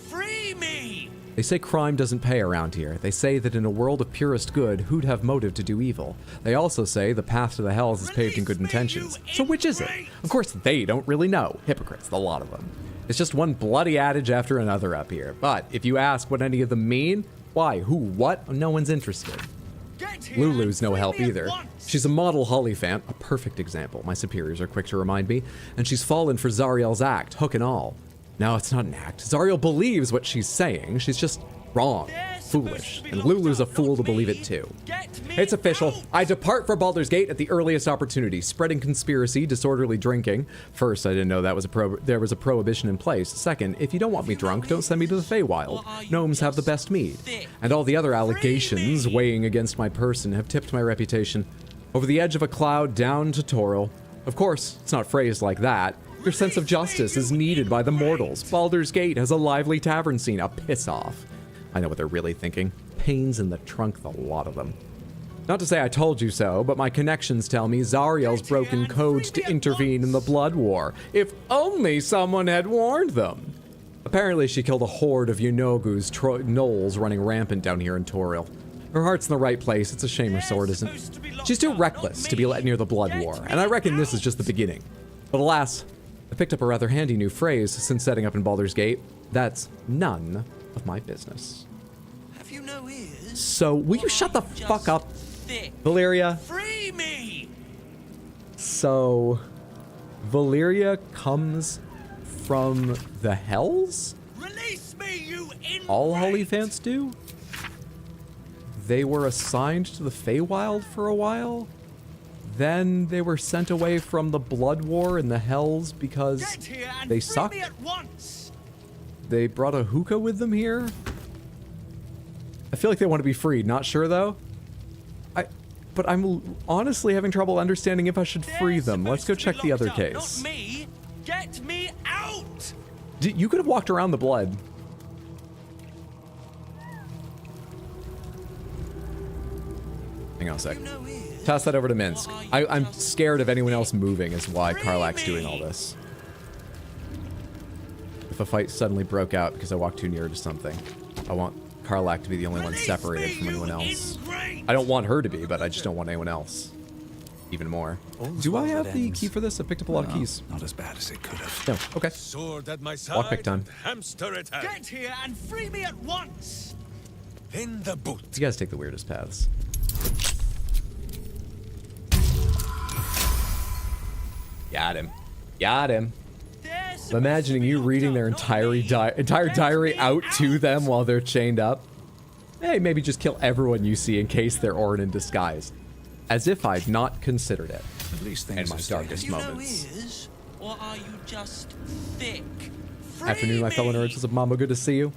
Free me! They say crime doesn't pay around here. They say that in a world of purest good, who'd have motive to do evil? They also say the path to the hells is paved in good intentions. So which is it? Of course, they don't really know. Hypocrites, the lot of them. It's just one bloody adage after another up here. But if you ask what any of them mean, why, who, what, no one's interested. Lulu's no help either. She's a model Hollyphant, a perfect example, my superiors are quick to remind me, and she's fallen for Zariel's act, hook and all. No, it's not an act. Zariel believes what she's saying. She's just wrong, foolish, and Lulu's a fool to believe it too. It's official. I depart for Baldur's Gate at the earliest opportunity. Spreading conspiracy, disorderly drinking. First, I didn't know that was there was a prohibition in place. Second, if you don't want me drunk, don't send me to the Feywild. Gnomes have the best mead. And all the other allegations weighing against my person have tipped my reputation over the edge of a cloud down to Toril. Of course, it's not phrased like that. Your sense of justice is needed by the mortals. Baldur's Gate has a lively tavern scene. A piss off. I know what they're really thinking. Pains in the trunk, the lot of them. Not to say I told you so, but my connections tell me Zariel's broken codes to intervene in the blood war. If only someone had warned them. Apparently she killed a horde of Yunogu's gnolls running rampant down here in Toril. Her heart's in the right place. It's a shame her sword isn't. She's too reckless to be let near the blood war, and I reckon this is just the beginning. But alas, I picked up a rather handy new phrase since setting up in Baldur's Gate. That's none of my business. Have you no ears? So, will you shut the fuck up, Valyria? Free me! So, Valyria comes from the Hells? Release me, you ingrate! All Hollyphants do? They were assigned to the Feywild for a while? Then they were sent away from the Blood War in the Hells because they suck. They brought a hookah with them here? I feel like they want to be freed. Not sure though. But I'm honestly having trouble understanding if I should free them. Let's go check the other case. Not me. Get me out! You could have walked around the blood. Hang on a sec. Toss that over to Minsk. I'm scared of anyone else moving is why Karlach's doing all this. If a fight suddenly broke out because I walked too near to something, I want Karlach to be the only one separated from anyone else. I don't want her to be, but I just don't want anyone else. Even more. Do I have the key for this? I picked up a lot of keys. Not as bad as it could have. No, okay. Sword at my side. Lockpick time. Hamster at hand. Get here and free me at once! In the boot. You guys take the weirdest paths. Got him. Got him. I'm imagining you reading their entire diary out to them while they're chained up. Hey, maybe just kill everyone you see in case they're Orin in disguise. As if I'd not considered it. At least in my darkest moments. Ears, or are you just thick? Free Afternoon, my fellow nerds. What's up, Mama? Good to see you.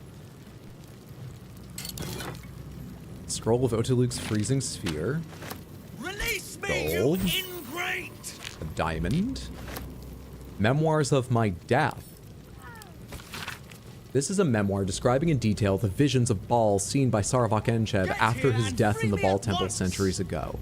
Scroll of Otiluk's freezing sphere. Release me, Gold. you ingrate! A diamond. Memoirs of My Death. This is a memoir describing in detail the visions of Baal seen by Sarvak Enchev after his death in the Baal Temple centuries ago.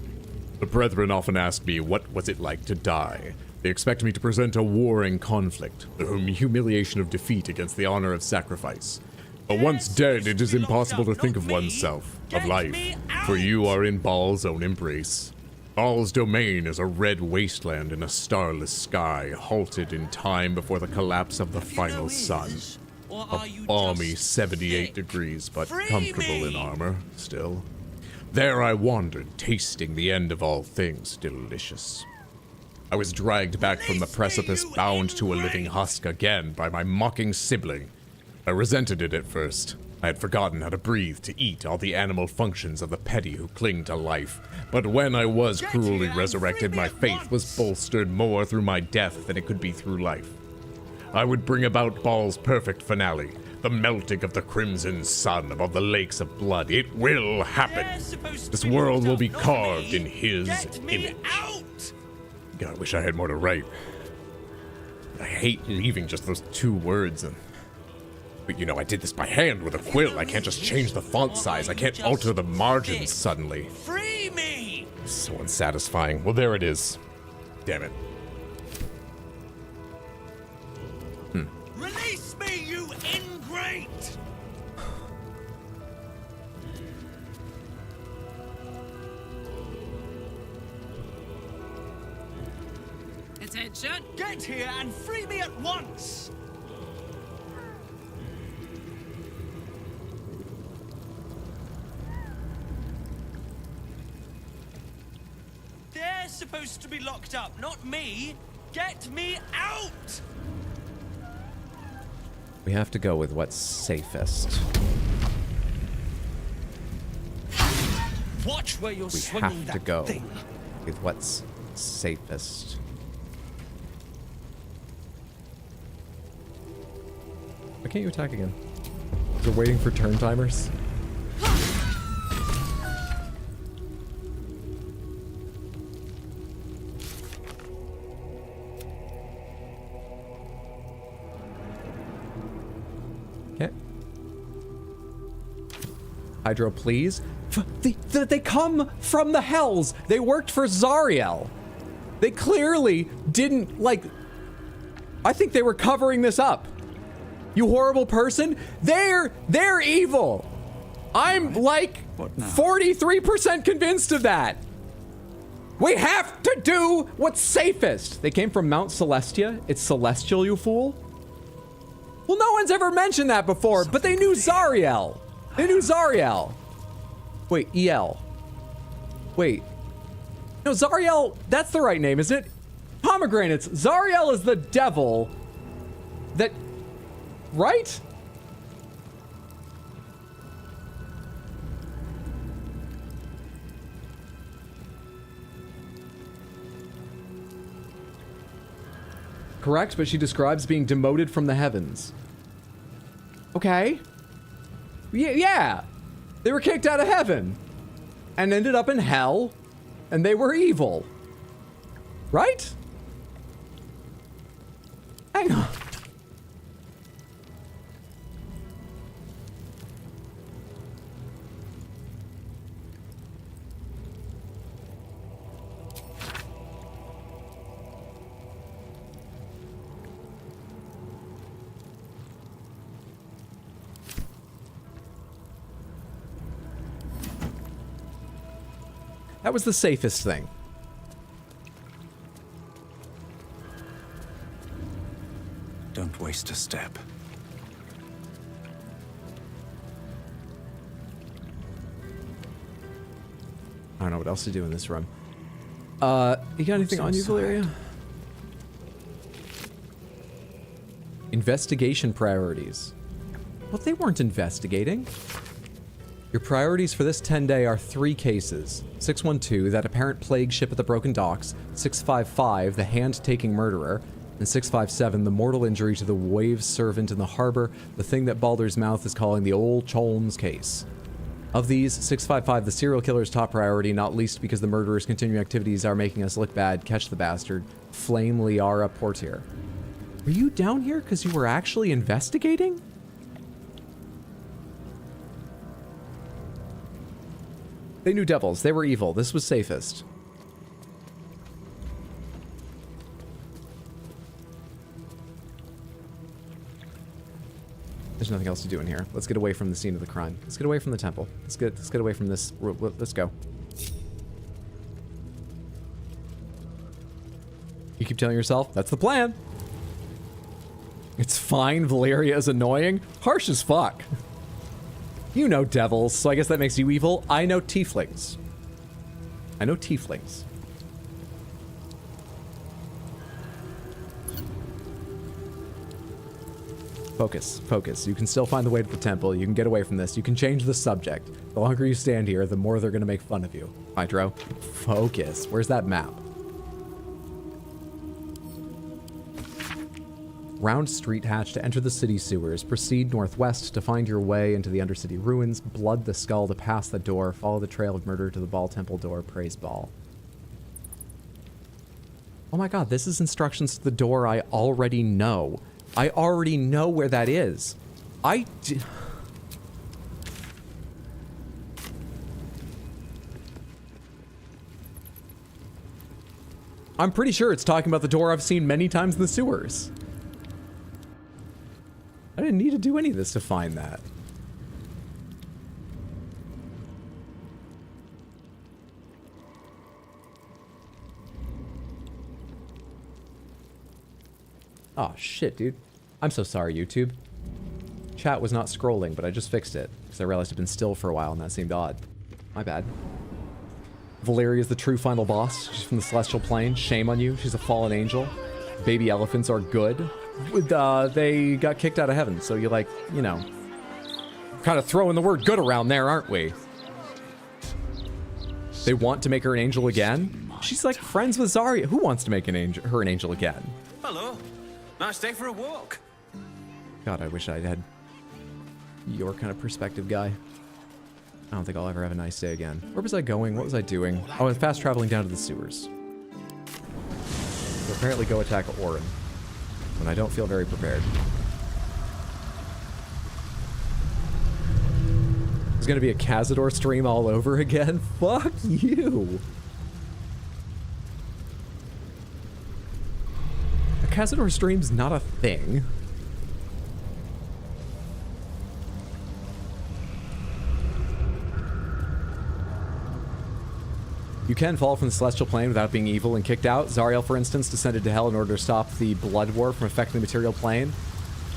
The brethren often ask me what was it like to die. They expect me to present a warring conflict, the humiliation of defeat against the honor of sacrifice. But once dead, it is impossible to think of oneself, of life, for you are in Baal's own embrace. Baal's domain is a red wasteland in a starless sky, halted in time before the collapse of the final sun. A balmy 78 degrees, but comfortable in armor, still. There I wandered, tasting the end of all things delicious. I was dragged back from the precipice, bound to a living husk again by my mocking sibling. I resented it at first. I had forgotten how to breathe, to eat, all the animal functions of the petty who cling to life. But when I was cruelly resurrected, my faith was bolstered more through my death than it could be through life. I would bring about Baal's perfect finale, the melting of the crimson sun above the lakes of blood. It will happen. This world will be carved in his image. God, I wish I had more to write. I hate leaving just those 2 words. But you know, I did this by hand with a quill. I can't just change the font size. I can't alter the margins suddenly. Free me! So unsatisfying. Well, there it is. Damn it. Release me, you ingrate! Attention! Get here and free me at once! They're supposed to be locked up, not me! Get me out! We have to go with what's safest. Watch where you're We swinging have to that go thing. with what's safest. Why can't you attack again? Is it waiting for turn timers? Okay. Hydro, please. They come from the hells. They worked for Zariel. They clearly didn't, like... I think they were covering this up. You horrible person. They're evil. I'm like 43% convinced of that. We have to do what's safest. They came from Mount Celestia. It's celestial, you fool. Well, no one's ever mentioned that before, but they knew Zariel. They knew Zariel. Wait, EL. Wait. No, Zariel, that's the right name, isn't it? Pomegranates. Zariel is the devil that... Right? Correct, but she describes being demoted from the heavens. Okay. Yeah. They were kicked out of heaven and ended up in hell, and they were evil. Right? Hang on. That was the safest thing. Don't waste a step. I don't know what else to do in this room. You got anything on you, Valeria? Investigation priorities. Well, they weren't investigating. Your priorities for this 10-day are 3 cases. 612, that apparent plague ship at the Broken Docks. 655, the hand-taking murderer. And 657, the mortal injury to the wave servant in the harbor, the thing that Baldur's Mouth is calling the Old Cholmes case. Of these, 655, the serial killer's top priority, not least because the murderer's continuing activities are making us look bad. Catch the bastard. Flame Liara Portier. Were you down here because you were actually investigating? They knew devils. They were evil. This was safest. there's nothing else to do in here. Let's get away from the scene of the crime. Let's get away from the temple. Let's get away from this. Let's go. You keep telling yourself, that's the plan. It's fine, Valeria is annoying. Harsh as fuck. You know devils, so I guess that makes you evil. I know tieflings. I know tieflings. Focus, focus. You can still find the way to the temple. You can get away from this. You can change the subject. The longer you stand here, the more they're going to make fun of you. Hydro, focus. Where's that map? Round street hatch to enter the city sewers. Proceed northwest to find your way into the Undercity ruins. Blood the skull to pass the door. Follow the trail of murder to the Ball Temple door. Praise Ball. Oh my god, this is instructions to the door I already know. I already know where that is. I'm pretty sure it's talking about the door I've seen many times in the sewers. I didn't need to do any of this to find that. Oh, shit, dude. I'm so sorry, YouTube. Chat was not scrolling, but I just fixed it, because I realized it'd been still for a while, and that seemed odd. My bad. Valeria is the true final boss. She's from the Celestial Plane. Shame on you. She's a fallen angel. Baby elephants are good. They got kicked out of heaven, so you're like, you know, kind of throwing the word good around there, aren't we? They want to make her an angel again? She's like friends with Zarya. Who wants to make her an angel again? Hello. Nice day for a walk. God, I wish I had your kind of perspective, guy. I don't think I'll ever have a nice day again. Where was I going? What was I doing? Oh, I was fast traveling down to the sewers. So apparently go attack Orin. When I don't feel very prepared. There's gonna be a Cazador stream all over again? Fuck you! A Cazador stream's not a thing. You can fall from the Celestial Plane without being evil and kicked out. Zariel, for instance, descended to hell in order to stop the Blood War from affecting the material plane.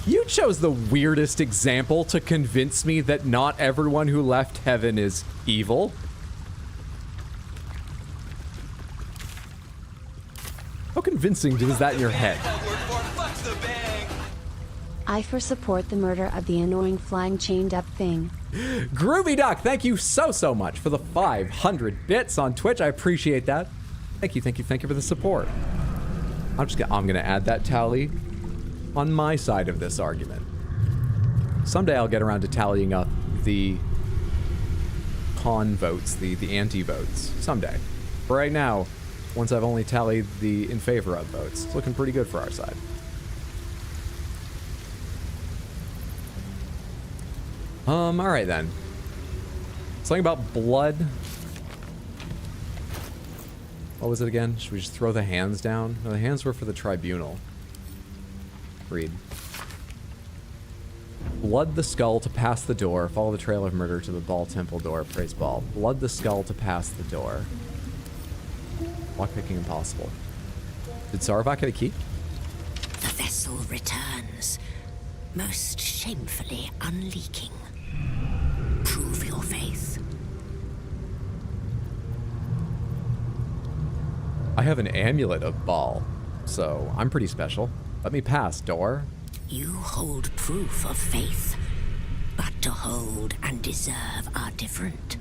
You chose the weirdest example to convince me that not everyone who left heaven is evil. How convincing was that in your head? I for support the murder of the annoying flying chained up thing. Groovy Duck, thank you so much for the 500 bits on Twitch. I appreciate that. Thank you for the support. I'm gonna add that tally on my side of this argument. Someday I'll get around to tallying up the con votes, the anti-votes. Someday. For right now, once I've only tallied the in favor of votes, it's looking pretty good for our side. Alright then. Something about blood. What was it again? Should we just throw the hands down? No, the hands were for the tribunal. Read. Blood the skull to pass the door. Follow the trail of murder to the Ball Temple door. Praise Ball. Blood the skull to pass the door. Lockpicking impossible. Did Sarvak get a key? The vessel returns, most shamefully unleaking. Prove your faith. I have an amulet of Ball, so I'm pretty special. Let me pass, door. You hold proof of faith, but to hold and deserve are different.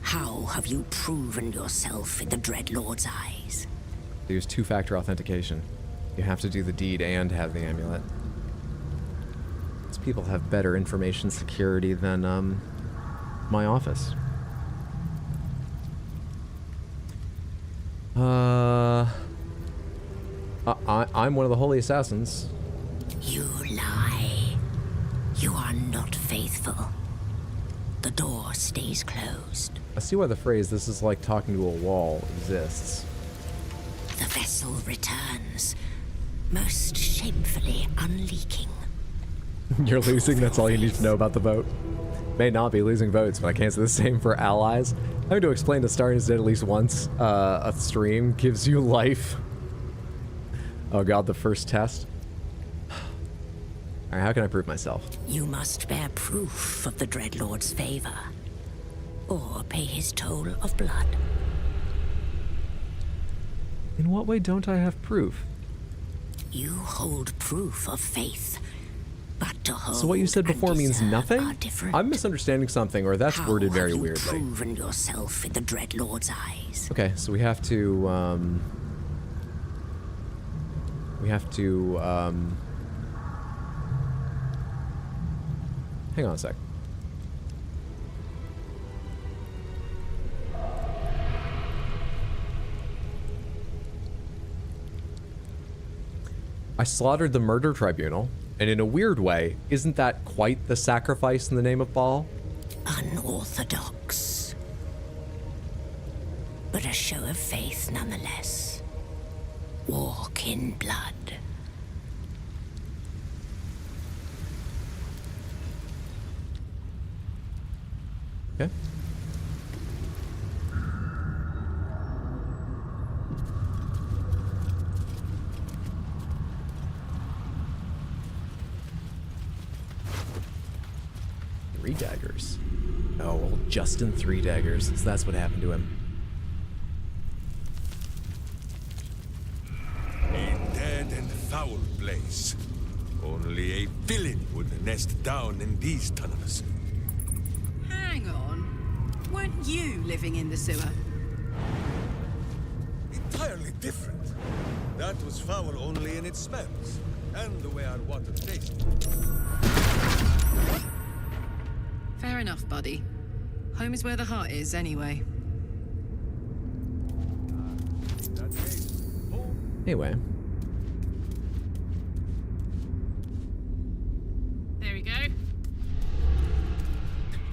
How have you proven yourself in the Dreadlord's eyes? Use two-factor authentication. You have to do the deed and have the amulet. These people have better information security than, my office. I'm one of the holy assassins. You lie. You are not faithful. The door stays closed. I see why the phrase, "this is like talking to a wall," exists. The vessel returns, most shamefully unleaking. You're losing, that's all you need to know about the vote. May not be losing votes, but I can't say the same for allies. Having to explain that Star is dead at least once a stream gives you life. Oh god, the first test. Alright, how can I prove myself? You must bear proof of the Dreadlord's favor, or pay his toll of blood. In what way don't I have proof? You hold proof of faith, but to hold so what you said before means nothing? Different. I'm misunderstanding something, or that's worded very weirdly. How have you proven yourself in the Dreadlord's eyes? Okay, so we have to, hang on a sec. I slaughtered the murder tribunal, and in a weird way, isn't that quite the sacrifice in the name of Baal? Unorthodox. But a show of faith nonetheless. Walk in blood. Okay. Three daggers. Oh, old Justin Three Daggers. So that's what happened to him. A dead and foul place. Only a villain would nest down in these tunnels. Hang on. Weren't you living in the sewer? Entirely different. That was foul only in its smells, and the way our water tasted. Fair enough, buddy. Home is where the heart is, anyway. Anyway. There we go.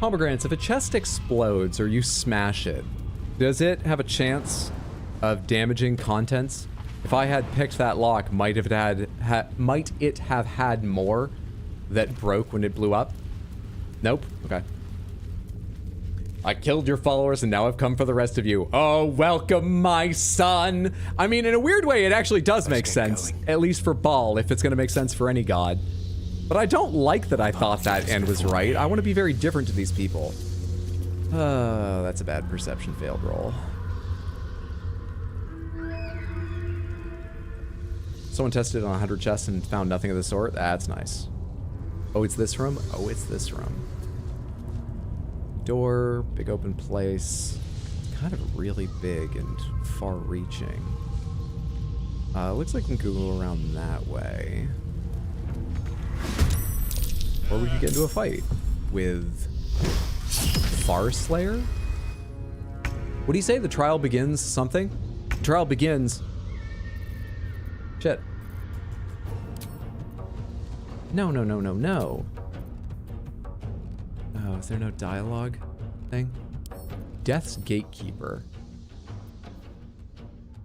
Pomegranates, if a chest explodes or you smash it, does it have a chance of damaging contents? If I had picked that lock, might it have had more that broke when it blew up? Nope. Okay. I killed your followers and now I've come for the rest of you. Oh, welcome, my son. I mean, in a weird way, it actually does make sense. At least for Baal, if it's going to make sense for any god. But I don't like that I thought that end was right. I want to be very different to these people. That's a bad perception failed roll. Someone tested on 100 chests and found nothing of the sort. That's nice. Oh, it's this room? Oh, it's this room. Door, big open place. Kind of really big and far-reaching. Looks like we can go around that way. Or we could get into a fight with Farslayer? What do you say? The trial begins something? The trial begins... Shit. No, no, no, no, no. Oh, is there no dialogue thing? Death's Gatekeeper.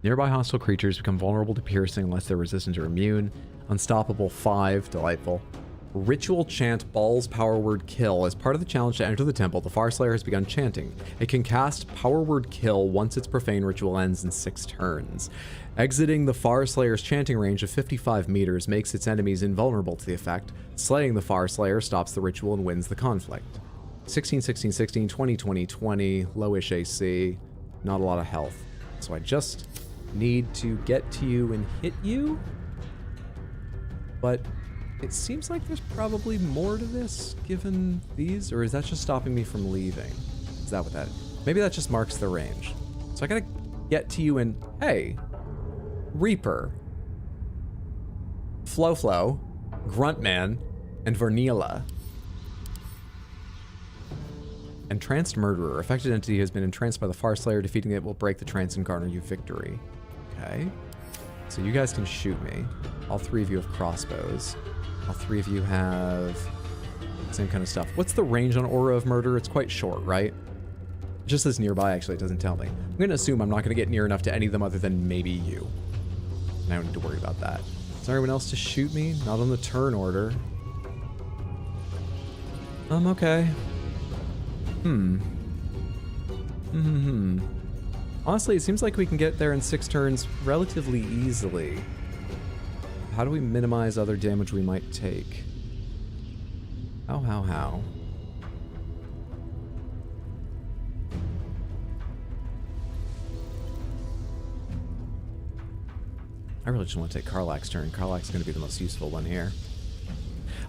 Nearby hostile creatures become vulnerable to piercing unless they're resistant or immune. Unstoppable 5, delightful. Ritual chant Baal's power word kill. As part of the challenge to enter the temple, the Farslayer has begun chanting. It can cast power word kill once its profane ritual ends in 6 turns. Exiting the Farslayer's chanting range of 55 meters makes its enemies invulnerable to the effect. Slaying the Farslayer stops the ritual and wins the conflict. 16, 16, 16, 20, 20, 20, lowish AC, not a lot of health. So I just need to get to you and hit you. But it seems like there's probably more to this, given these, or is that just stopping me from leaving? Is that what that is? Maybe that just marks the range. So I gotta get to you and, hey, Reaper, Flo, Gruntman, and Vernila. Entranced Murderer. Affected entity has been entranced by the Farslayer. Defeating it will break the trance and garner you victory. Okay. So you guys can shoot me. All 3 of you have crossbows. All 3 of you have the same kind of stuff. What's the range on Aura of Murder? It's quite short, right? It just says nearby, actually. It doesn't tell me. I'm going to assume I'm not going to get near enough to any of them other than maybe you. And I don't need to worry about that. Is there anyone else to shoot me? Not on the turn order. Okay. Honestly, it seems like we can get there in 6 turns relatively easily. How do we minimize other damage we might take? How? I really just want to take Karlach's turn. Karlach's going to be the most useful one here.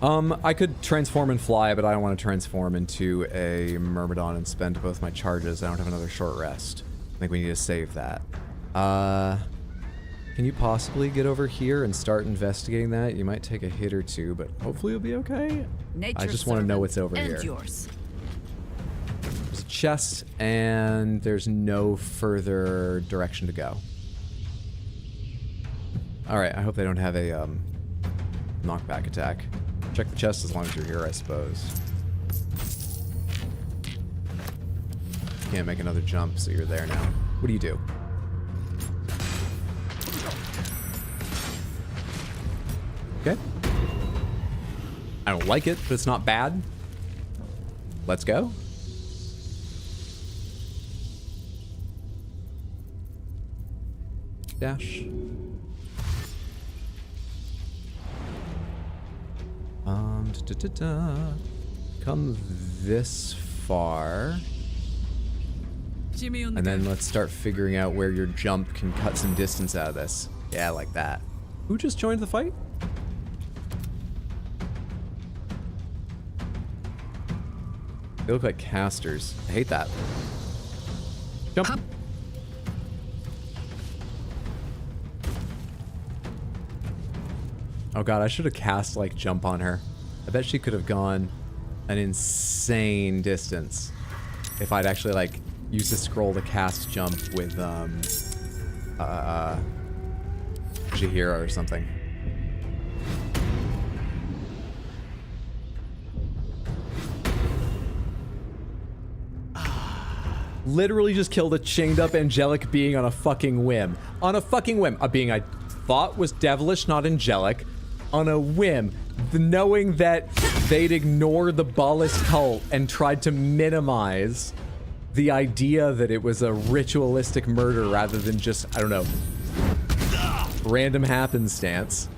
I could transform and fly, but I don't want to transform into a Myrmidon and spend both my charges. I don't have another short rest. I think we need to save that. Can you possibly get over here and start investigating that? You might take a hit or two, but hopefully you'll be okay. I just want to know what's over here. Yours. There's a chest, and there's no further direction to go. Alright, I hope they don't have a knockback attack. Check the chest as long as you're here, I suppose. Can't make another jump, so you're there now. What do you do? Okay. I don't like it, but it's not bad. Let's go. Dash. Come this far. Jimmy on the and then let's start figuring out where your jump can cut some distance out of this. Yeah, like that. Who just joined the fight? They look like casters. I hate that. Jump. Up. Oh god, I should have cast like jump on her. I bet she could have gone an insane distance if I'd actually like used the scroll to cast jump with Jahira or something. Literally just killed a chained up angelic being on a fucking whim. On a fucking whim. A being I thought was devilish, not angelic. On a whim. Knowing that they'd ignore the Ballast cult and tried to minimize the idea that it was a ritualistic murder rather than just, I don't know, random happenstance.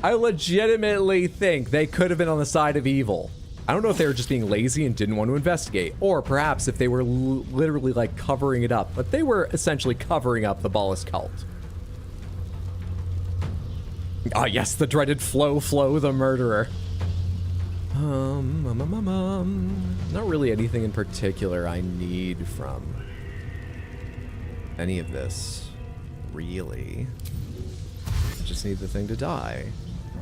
I legitimately think they could have been on the side of evil. I don't know if they were just being lazy and didn't want to investigate, or perhaps if they were literally like covering it up, but they were essentially covering up the Ballast cult. Ah, yes, the dreaded Flo the murderer. Not really anything in particular I need from any of this, really. I just need the thing to die.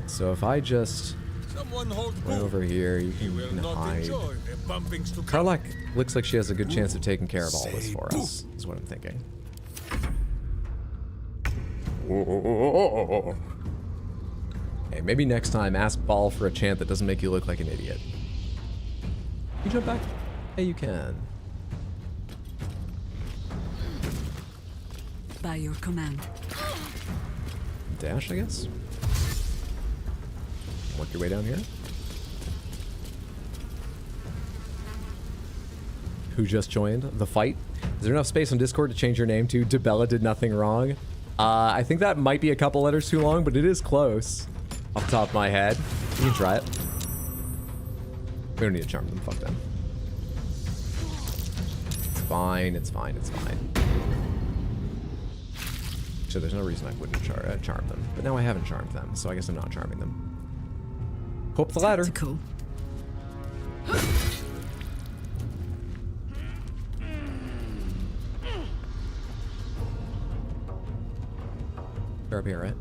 So if I just go over here, you can hide. Karlach looks like she has a good chance of taking care of all this for us, is what I'm thinking. Hey, maybe next time ask Ball for a chant that doesn't make you look like an idiot. Can you jump back? Hey, you can. By your command. Dash, I guess? Work your way down here. Who just joined the fight? Is there enough space on Discord to change your name to Debella Did Nothing Wrong? I think that might be a couple letters too long, but it is close. Off the top of my head. You can try it. We don't need to charm them. Fuck them. It's fine. It's fine. It's fine. So there's no reason I wouldn't charm them. But now I haven't charmed them, so I guess I'm not charming them. Hope the ladder. Cool. They're up here, right?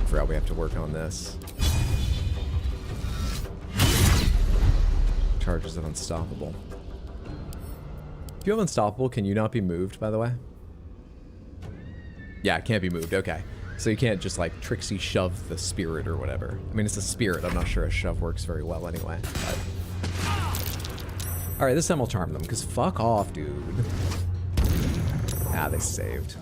Forgot we have to work on this. Charges of Unstoppable. If you have Unstoppable, can you not be moved, by the way? Yeah, it can't be moved. Okay. So you can't just, like, tricksy shove the spirit or whatever. I mean, it's a spirit. I'm not sure a shove works very well anyway. But Alright, this time I'll charm them, because fuck off, dude. Ah, they saved.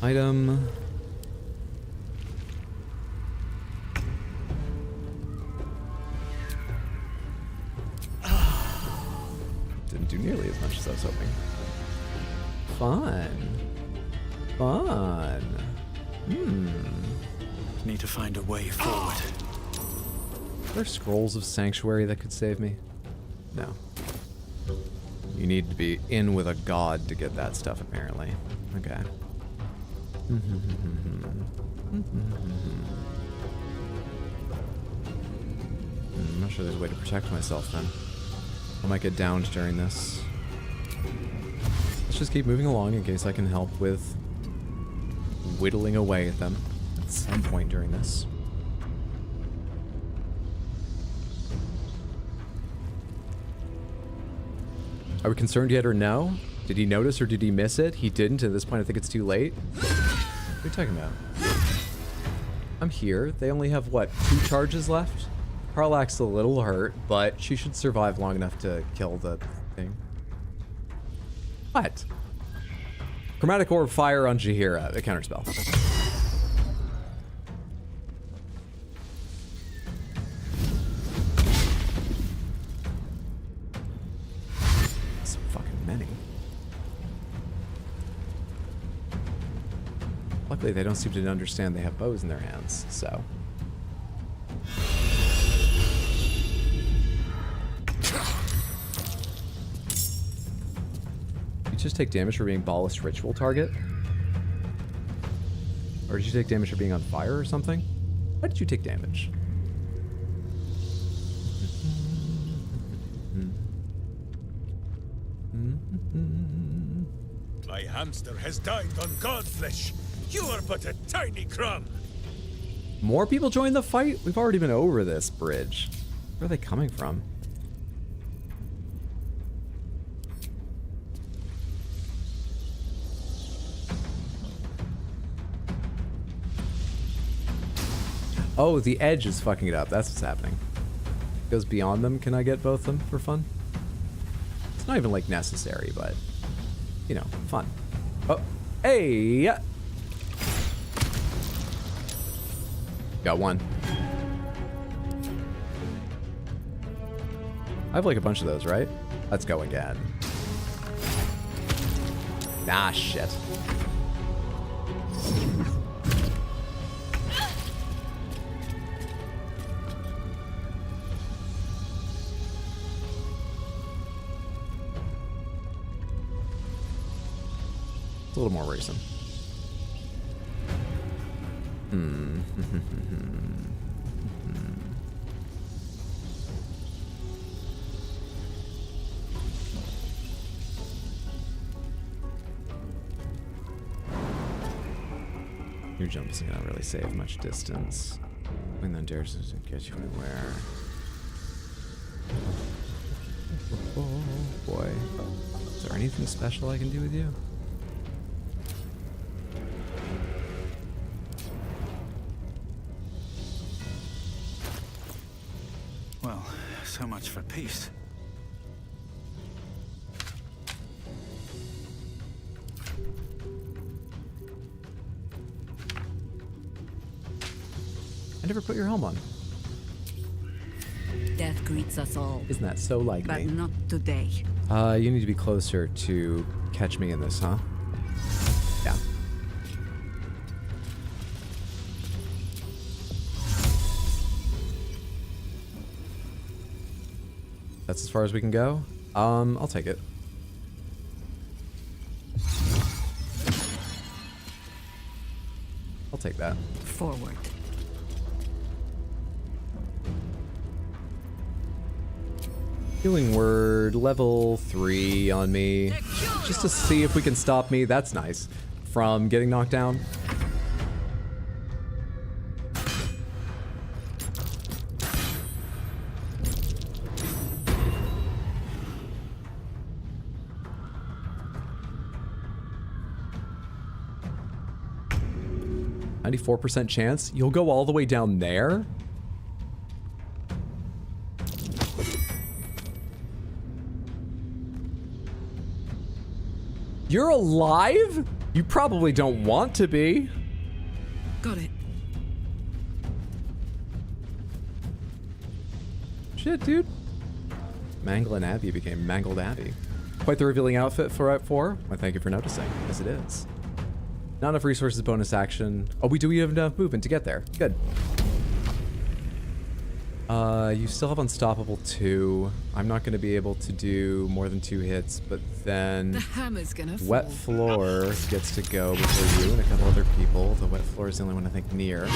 Item. Didn't do nearly as much as I was hoping. Fun. Fun. Need to find a way forward. Are there scrolls of sanctuary that could save me? No. You need to be in with a god to get that stuff, apparently. Okay. I'm not sure there's a way to protect myself then. I might get downed during this. Let's just keep moving along in case I can help with whittling away at them at some point during this. Are we concerned yet or no? Did he notice or did he miss it? He didn't. At this point, I think it's too late. What are you talking about? I'm here. They only have, what, 2 charges left? Karlach's a little hurt, but she should survive long enough to kill the thing. What? Chromatic Orb Fire on Jaheira, the counterspell. So fucking many. Luckily, they don't seem to understand they have bows in their hands, so. You just take damage for being Ballast Ritual target? Or did you take damage for being on fire or something? Why did you take damage? My hamster has died on Godflesh. You are but a tiny crumb. More people join the fight? We've already been over this bridge. Where are they coming from? Oh, the edge is fucking it up. That's what's happening. Goes beyond them. Can I get both of them for fun? It's not even like necessary, but you know, fun. Oh, hey! Got one. I have like a bunch of those, right? Let's go again. Ah, shit. It's a little more worrisome. Your jump isn't gonna really save much distance. And then dares doesn't get you anywhere. Oh boy. Is there anything special I can do with you? Well, so much for peace. I never put your helm on. Death greets us all. Isn't that so like But me? not today. You need to be closer to catch me in this, huh? Yeah. That's as far as we can go. I'll take it. I'll take that. Forward. Healing word, level 3 on me. Just to see if we can stop me. That's nice. From getting knocked down. 94% chance. You'll go all the way down there? You're alive? You probably don't want to be. Got it. Shit, dude. Manglin' Abbey became Mangled Abbey. Quite the revealing outfit for Act 4. Well, thank you for noticing, as it is. Not enough resources, bonus action. Oh, we do have enough movement to get there. Good. You still have Unstoppable 2. I'm not going to be able to do more than 2 hits, but then... The hammer's gonna fall. Wet Floor gets to go before you and a couple other people. The Wet Floor is the only one I think near.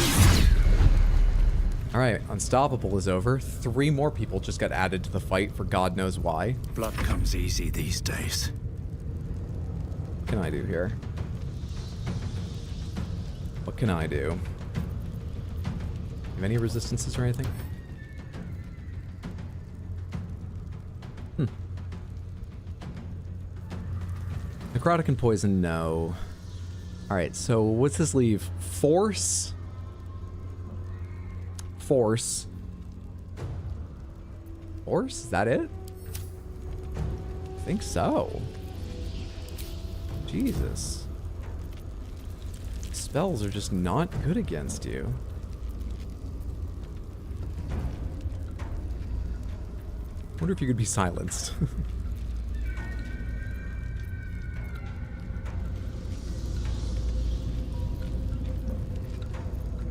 Alright, Unstoppable is over. 3 more people just got added to the fight for God knows why. Blood comes easy these days. What can I do here? What can I do? Have any resistances or anything? Necrotic and Poison, no. Alright, so what's this leave? Force? Force. Force? Is that it? I think so. Jesus. Spells are just not good against you. Wonder if you could be silenced.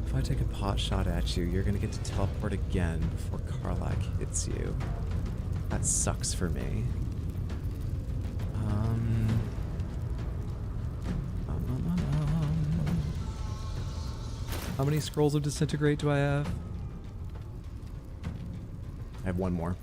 If I take a pot shot at you, you're gonna get to teleport again before Karlach hits you. That sucks for me. How many scrolls of disintegrate do I have? I have 1 more.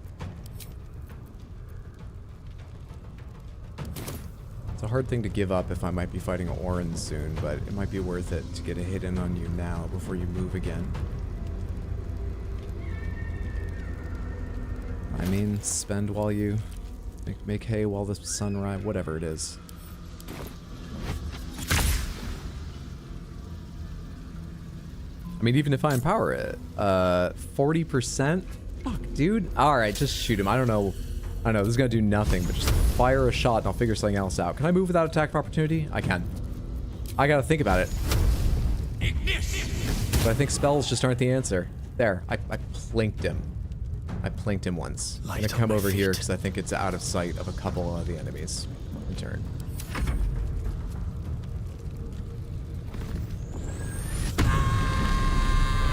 It's a hard thing to give up if I might be fighting Orin soon, but it might be worth it to get a hit in on you now before you move again. I mean, spend while you make hay while the sun rises, whatever it is. I mean, even if I empower it, 40%? Fuck, dude. All right, just shoot him. I don't know, this is gonna do nothing, but just fire a shot and I'll figure something else out. Can I move without attack of opportunity? I can. I gotta think about it. But I think spells just aren't the answer. There, I plinked him. I plinked him once. I'm gonna come over here because I think it's out of sight of a couple of the enemies in turn.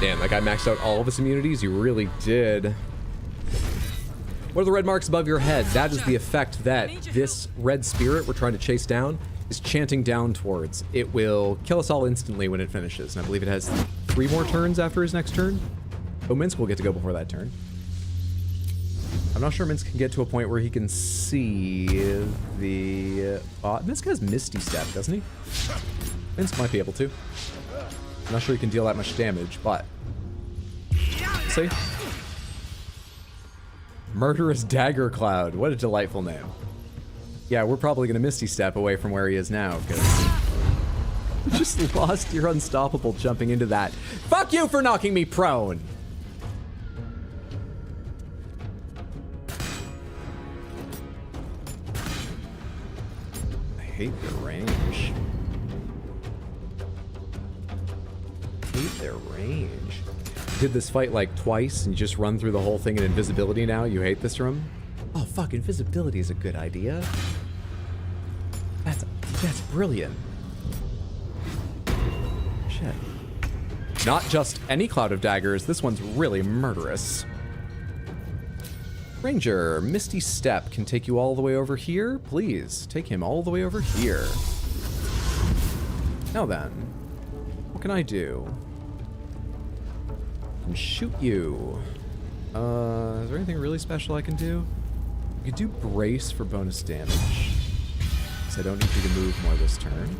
Damn, that guy maxed out all of his immunities? You really did. What are the red marks above your head? That is the effect that this red spirit we're trying to chase down is chanting down towards. It will kill us all instantly when it finishes, and I believe it has 3 more turns after his next turn. Oh, Minsk will get to go before that turn. I'm not sure Minsk can get to a point where he can see the... Minsk has Misty Step, doesn't he? Minsk might be able to. I'm not sure he can deal that much damage, but... See? Murderous Dagger Cloud. What a delightful name. Yeah, we're probably going to Misty Step away from where he is now, because... You just lost your Unstoppable jumping into that. Fuck you for knocking me prone! I hate the range. Their range. Did this fight like twice and you just run through the whole thing in invisibility now? You hate this room? Oh fuck, invisibility is a good idea. That's brilliant. Shit. Not just any cloud of daggers, this one's really murderous. Ranger, Misty Step can take you all the way over here. Please, take him all the way over here. Now then, what can I do? Shoot you. Is there anything really special I can do? I could do Brace for bonus damage. Because I don't need you to move more this turn.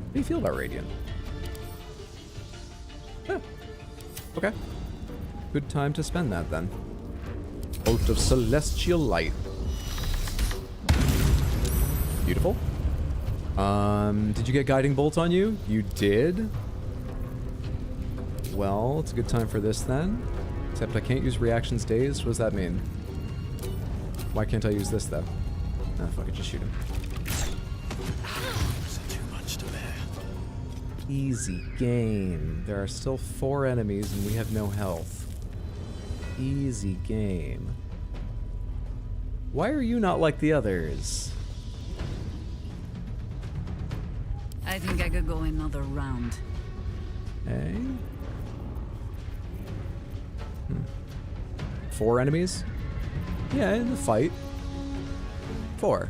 How do you feel about Radiant? Yeah. Okay. Good time to spend that then. Bolt of Celestial Light. Beautiful. Did you get guiding bolt on you? You did? Well, it's a good time for this then. Except I can't use reactions dazed. What does that mean? Why can't I use this though? Nah, fuck it, just shoot him. Too much to bear. Easy game. There are still 4 enemies and we have no health. Easy game. Why are you not like the others? I think I could go another round. Hey? 4 enemies? Yeah, in the fight. 4.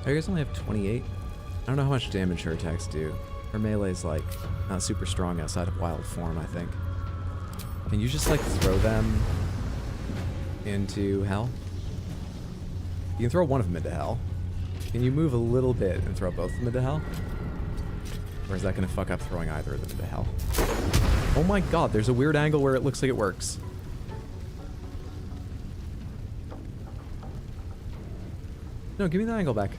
I guess I only have 28. I don't know how much damage her attacks do. Her melee's like not super strong outside of wild form, I think. Can you just like throw them into hell? You can throw one of them into hell. Can you move a little bit and throw both of them into hell? Or is that gonna fuck up throwing either of them into hell? Oh my god, there's a weird angle where it looks like it works. No, give me the angle back.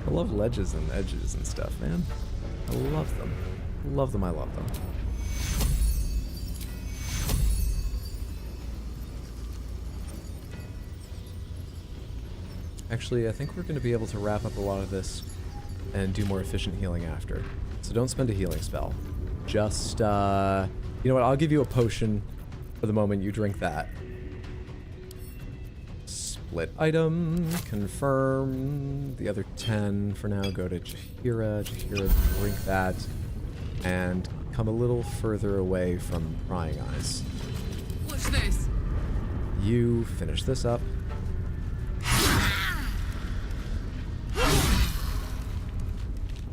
I love ledges and edges and stuff, man. I love them. Love them, I love them. Actually, I think we're going to be able to wrap up a lot of this and do more efficient healing after. So don't spend a healing spell. Just, you know what, I'll give you a potion for the moment you drink that. Split item, confirm. The other 10 for now go to Jaheira. Jaheira, drink that. And come a little further away from prying eyes. Watch this. You finish this up.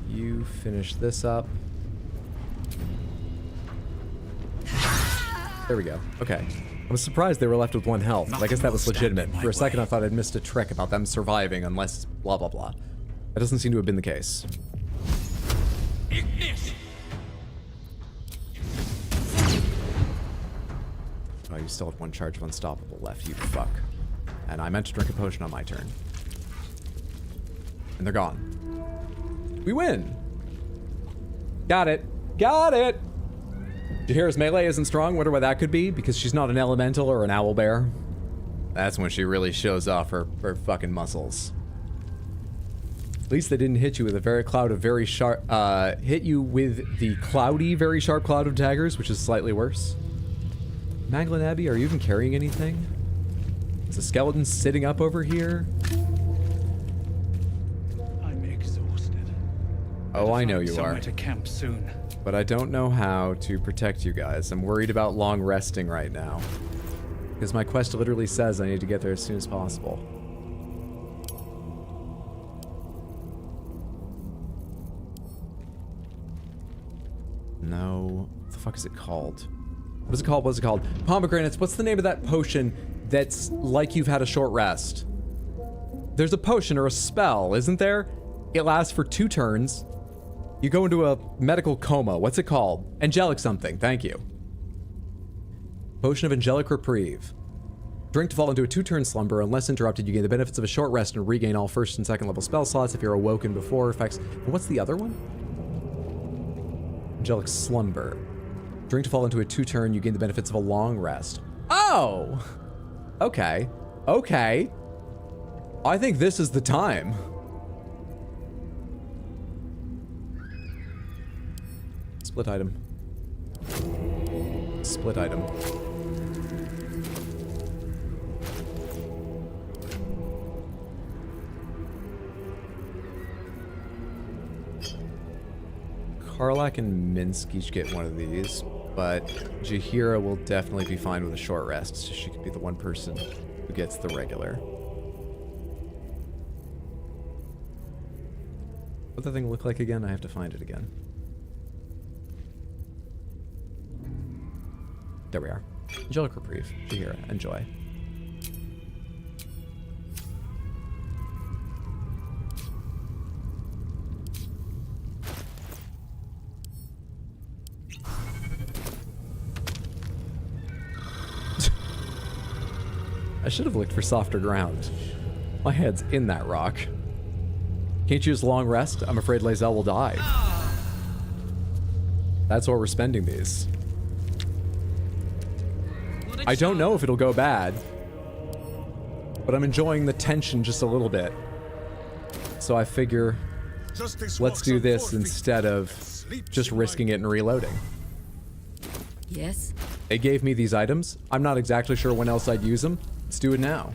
You finish this up. There we go. Okay. I was surprised they were left with 1 health, but I guess that was legitimate. For a second I thought I'd missed a trick about them surviving unless blah blah blah. That doesn't seem to have been the case. Oh, you still have 1 charge of Unstoppable left, you fuck. And I meant to drink a potion on my turn. And they're gone. We win! Got it. Got it! Jaheira's melee isn't strong. Wonder why that could be. Because she's not an elemental or an owlbear. That's when she really shows off her fucking muscles. At least they didn't hit you with a very cloud of very sharp... hit you with the cloudy, very sharp cloud of daggers, which is slightly worse. Magdalene Abbey, are you even carrying anything? Is a skeleton sitting up over here? I'm exhausted. Oh, I know you are. Somewhere to camp soon. But I don't know how to protect you guys. I'm worried about long resting right now. Because my quest literally says I need to get there as soon as possible. No. What the fuck is it called? What is it called? What's it called? Pomegranates. What's the name of that potion that's like you've had a short rest? There's a potion or a spell, isn't there? It lasts for 2 turns. You go into a medical coma. What's it called? Angelic something. Thank you. Potion of Angelic Reprieve. Drink to fall into a 2-turn slumber. Unless interrupted, you gain the benefits of a short rest and regain all 1st and 2nd level spell slots if you're awoken before effects. And what's the other one? Angelic Slumber. Drink to fall into a 2-turn, you gain the benefits of a long rest. Oh! Okay. Okay. I think this is the time. Split item. Split item. Karlak and Minsk each get one of these, but Jaheira will definitely be fine with a short rest, so she could be the one person who gets the regular. What's that thing look like again? I have to find it again. There we are. Angelic Reprieve. Jaheira, enjoy. I should have looked for softer ground. My head's in that rock. Can't use long rest. I'm afraid Lae'zel will die. That's why we're spending these. I don't know if it'll go bad, but I'm enjoying the tension just a little bit. So I figure, let's do this instead of just risking it and reloading. Yes? They gave me these items. I'm not exactly sure when else I'd use them. Let's do it now.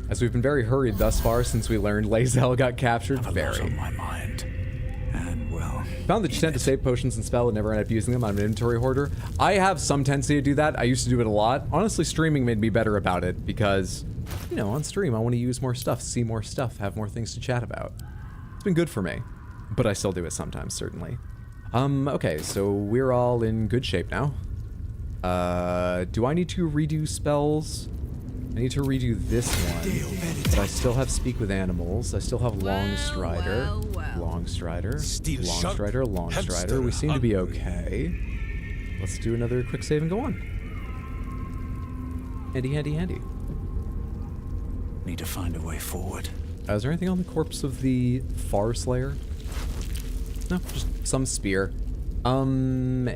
As we've been very hurried thus far since we learned Lae'zel got captured. Very. On my mind. And well, Found that you tend to save potions and spell and never end up using them. I'm an inventory hoarder. I have some tendency to do that. I used to do it a lot. Honestly, streaming made me better about it because, you know, on stream I want to use more stuff, see more stuff, have more things to chat about. It's been good for me, but I still do it sometimes, certainly. Okay, so we're all in good shape now. Do I need to redo spells? I need to redo this one, but I still have Speak with Animals. I still have Long Strider. Long Strider. Long Strider. Long Strider. We seem to be okay. Let's do another quick save and go on. Handy, handy, handy. need to find a way forward. Is there anything on the corpse of the Far Slayer? No, just some spear. And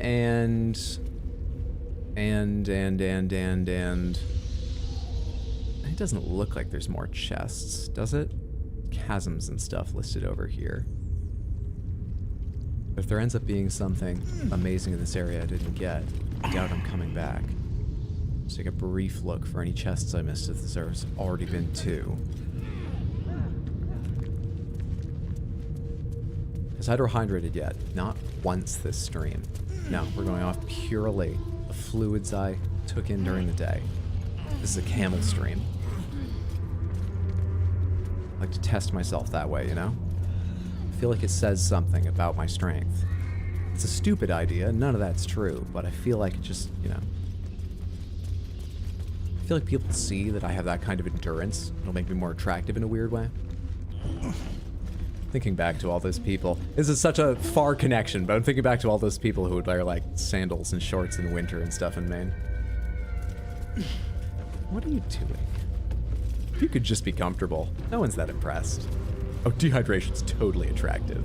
it doesn't look like there's more chests, does it? Chasms and stuff listed over here. But if there ends up being something amazing in this area I didn't get, I doubt I'm coming back. Let's take a brief look for any chests I missed if there's already been two. Has hydrohydrated yet? Not once this stream. No, we're going off purely the fluids I took in during the day. This is a camel stream. I like to test myself that way, you know? I feel like it says something about my strength. It's a stupid idea, none of that's true, but I feel like it just, you know... I feel like people see that I have that kind of endurance. It'll make me more attractive in a weird way. Thinking back to all those people. This is such a far connection, but I'm thinking back to all those people who would wear like sandals and shorts in winter and stuff in Maine. What are you doing? If you could just be comfortable. No one's that impressed. Oh, dehydration's totally attractive.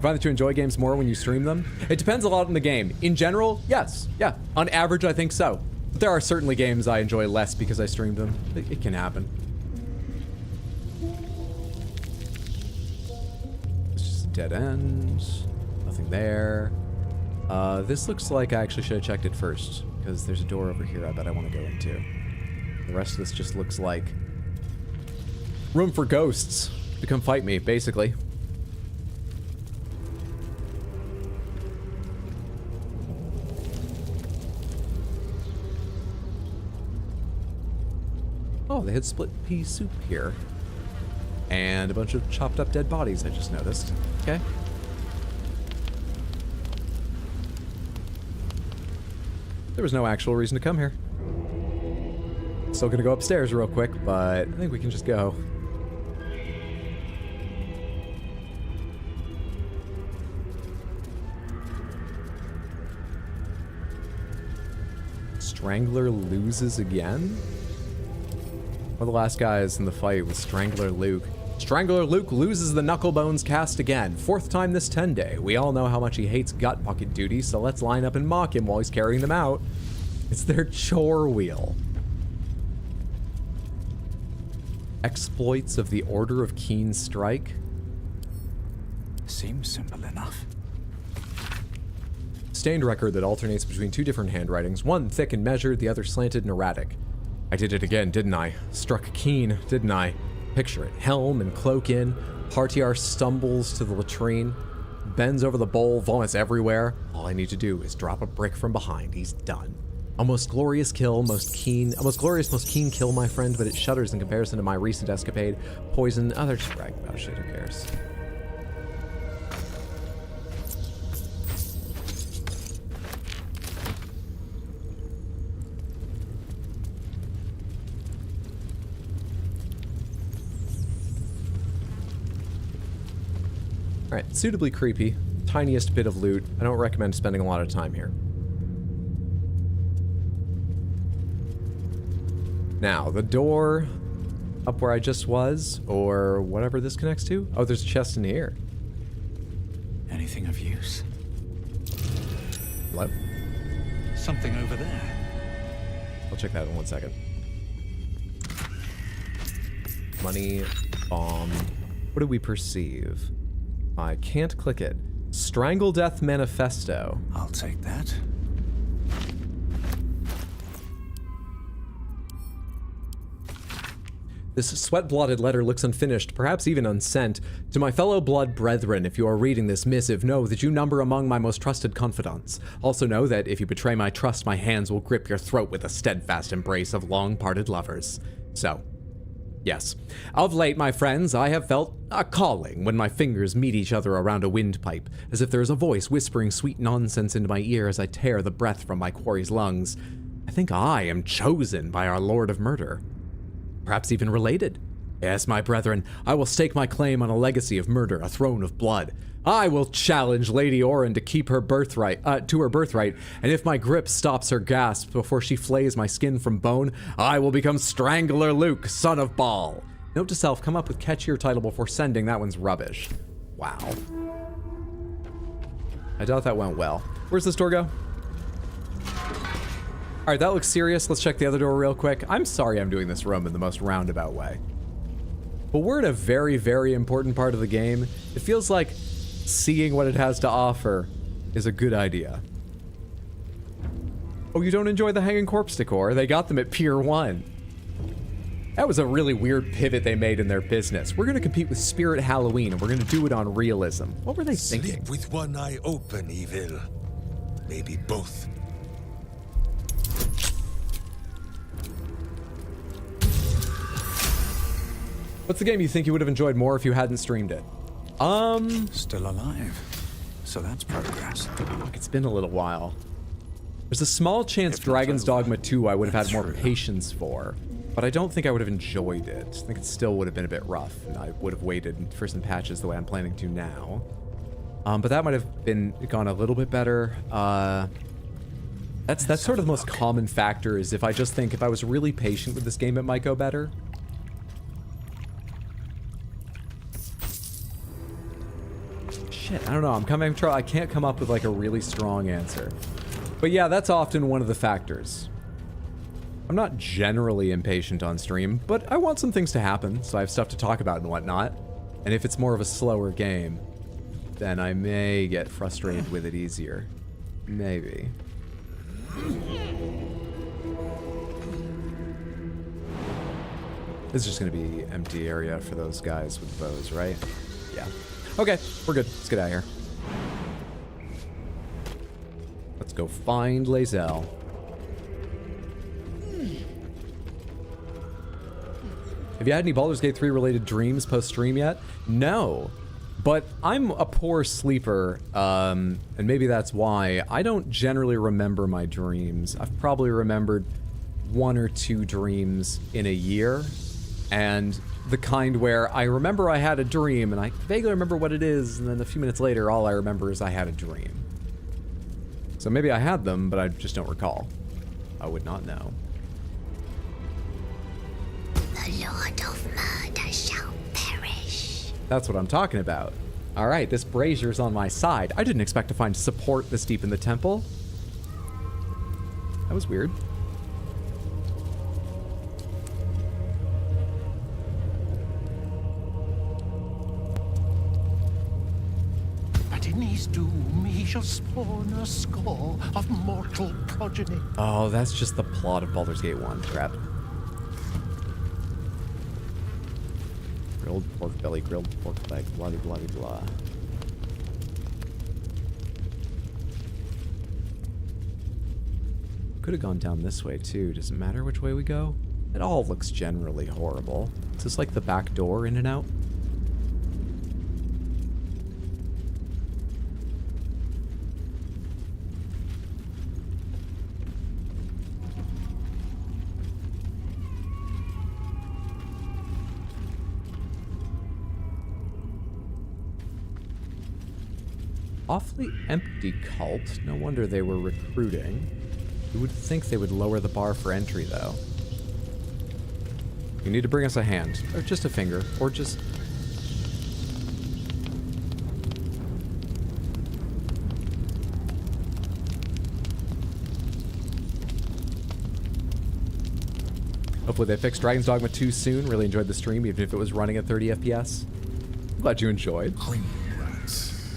Find that you enjoy games more when you stream them? It depends a lot on the game. In general, yes. Yeah. On average, I think so. But there are certainly games I enjoy less because I streamed them. It can happen. It's just a dead end. Nothing there. This looks like I actually should have checked it first, because there's a door over here I bet I want to go into. The rest of this just looks like room for ghosts to come fight me, basically. Oh, they had split pea soup here. And a bunch of chopped up dead bodies I just noticed. Okay. There was no actual reason to come here. Still gonna go upstairs real quick, but I think we can just go. Strangler loses again? One of the last guys in the fight was Strangler Luke. Strangler Luke loses the Knucklebones cast again. 4th time this 10-day. We all know how much he hates gut bucket duty, so let's line up and mock him while he's carrying them out. It's their chore wheel. Exploits of the Order of Keen Strike. Seems simple enough. Stained record that alternates between two different handwritings, one thick and measured, the other slanted and erratic. I did it again, didn't I? Struck keen, didn't I? Picture it. Helm and cloak in. Partiar stumbles to the latrine, bends over the bowl, vomits everywhere. All I need to do is drop a brick from behind. He's done. A most glorious kill, most keen kill, my friend, but it shudders in comparison to my recent escapade. Poison, they're just bragging about shit, who cares? Alright, suitably creepy. Tiniest bit of loot. I don't recommend spending a lot of time here. Now, the door up where I just was, or whatever this connects to. Oh, there's a chest in here. Anything of use? Hello? Something over there. I'll check that in 1 second. Money, bomb. What do we perceive? I can't click it. Strangle Death Manifesto. I'll take that. This sweat-blotted letter looks unfinished, perhaps even unsent. To my fellow blood brethren, if you are reading this missive, know that you number among my most trusted confidants. Also know that if you betray my trust, my hands will grip your throat with a steadfast embrace of long-parted lovers. So, yes. Of late, my friends, I have felt a calling when my fingers meet each other around a windpipe, as if there is a voice whispering sweet nonsense into my ear as I tear the breath from my quarry's lungs. I think I am chosen by our Lord of Murder. Perhaps even related. Yes, my brethren, I will stake my claim on a legacy of murder, a throne of blood. I will challenge Lady Orin to keep her birthright, and if my grip stops her gasp before she flays my skin from bone, I will become Strangler Luke, son of Baal. Note to self, come up with catchier title before sending, that one's rubbish. Wow. I doubt that went well. Where's this door go? All right, that looks serious. Let's check the other door real quick. I'm sorry I'm doing this room in the most roundabout way. But we're in a very, very important part of the game. It feels like seeing what it has to offer is a good idea. Oh, you don't enjoy the hanging corpse decor? They got them at Pier 1. That was a really weird pivot they made in their business. We're gonna compete with Spirit Halloween, and we're gonna do it on realism. What were they thinking? Sleep with one eye open, evil. Maybe both. What's the game you think you would have enjoyed more if you hadn't streamed it? Still alive. So that's progress. Fuck, it's been a little while. There's a small chance Dragon's Dogma 2 I would have had more patience for, but I don't think I would have enjoyed it. I think it still would have been a bit rough, and I would have waited for some patches the way I'm planning to now. But that might have gone a little bit better. That's sort of the most common factor, is if I just think if I was really patient with this game, it might go better. Shit, I don't know. I can't come up with like a really strong answer. But yeah, that's often one of the factors. I'm not generally impatient on stream, but I want some things to happen, so I have stuff to talk about and whatnot. And if it's more of a slower game, then I may get frustrated with it easier. Maybe. This is just gonna be empty area for those guys with bows, right? Yeah. Okay, we're good. Let's get out of here. Let's go find Lae'zel. Have you had any Baldur's Gate 3 related dreams post-stream yet? No. But I'm a poor sleeper, and maybe that's why. I don't generally remember my dreams. I've probably remembered 1 or 2 dreams in a year, and the kind where I remember I had a dream, and I vaguely remember what it is, and then a few minutes later, all I remember is I had a dream. So maybe I had them, but I just don't recall. I would not know. The Lord of Murder shall perish. That's what I'm talking about. All right, this brazier's on my side. I didn't expect to find support this deep in the temple. That was weird. But in his doom, he shall spawn a score of mortal progeny. Oh, that's just the plot of Baldur's Gate 1. Crap. Grilled pork belly, grilled pork leg, blah blah blah blah. Could have gone down this way too. Does it matter which way we go? It all looks generally horrible. Is this like the back door in and out? Awfully empty cult. No wonder they were recruiting. You would think they would lower the bar for entry, though. You need to bring us a hand, or just a finger, or just... Hopefully they fix Dragon's Dogma 2 soon. Really enjoyed the stream, even if it was running at 30 FPS. I'm glad you enjoyed. Green rats.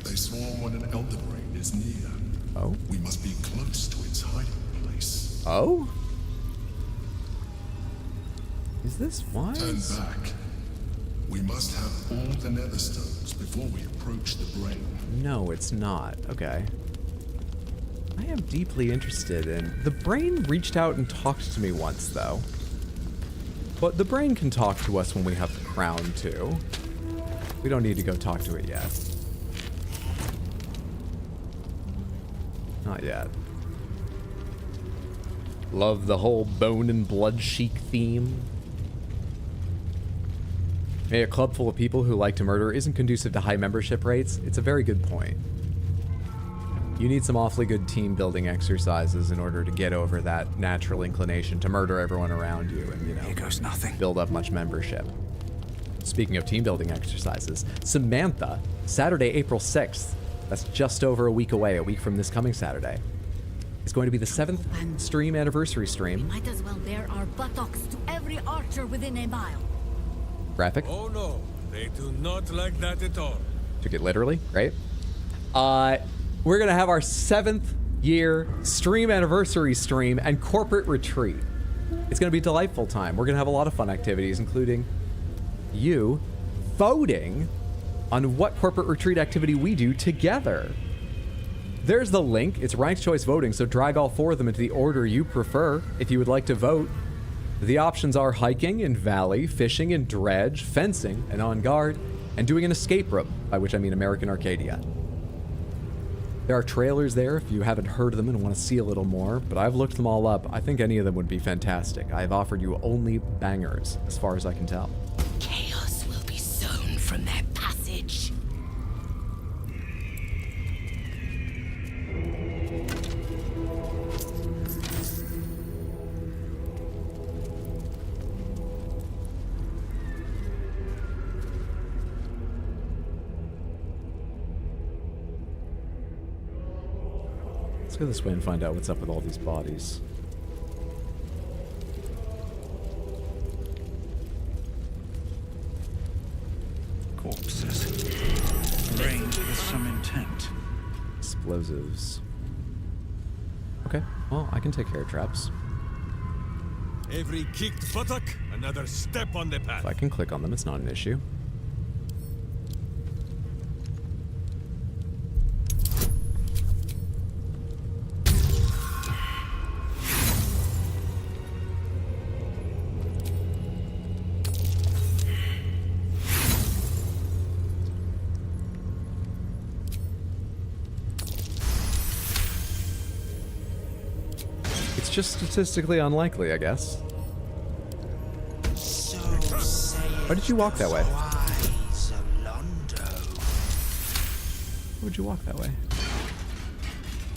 They swarm when an elder brain is near. Oh? We must be close to its hiding place. Oh? Is this wise? Turn back. We must have all the nether stones before we approach the brain. No, it's not. Okay. I am deeply interested in... The brain reached out and talked to me once, though. But the brain can talk to us when we have the crown, too. We don't need to go talk to it yet. Not yet. Love the whole bone and blood chic theme. Hey, a club full of people who like to murder isn't conducive to high membership rates. It's a very good point. You need some awfully good team building exercises in order to get over that natural inclination to murder everyone around you and, you know, Here goes nothing. Build up much membership. Speaking of team building exercises, Samantha, Saturday, April 6th, that's just over a week away, a week from this coming Saturday, is going to be the 7th stream anniversary stream. Might as well bare our buttocks to every archer within a mile. Graphic. Oh no, they do not like that at all. Took it literally, right? We're gonna have our 7th year stream anniversary stream and corporate retreat. It's gonna be a delightful time. We're gonna have a lot of fun activities, including you voting on what corporate retreat activity we do together. There's the link. It's ranked choice voting, so drag all 4 of them into the order you prefer if you would like to vote. The options are hiking in Valley, fishing in Dredge, fencing and On Guard, and doing an escape room, by which I mean American Arcadia. There are trailers there if you haven't heard of them and want to see a little more, but I've looked them all up. I think any of them would be fantastic. I've offered you only bangers, as far as I can tell. Chaos will be sown from their passage. Let's go this way and find out what's up with all these bodies. Corpses. Arranged with some intent. Explosives. Okay, well, I can take care of traps. Every kicked buttock, another step on the path. If I can click on them, it's not an issue. Just statistically unlikely, I guess. Why did you walk that way? Why would you walk that way?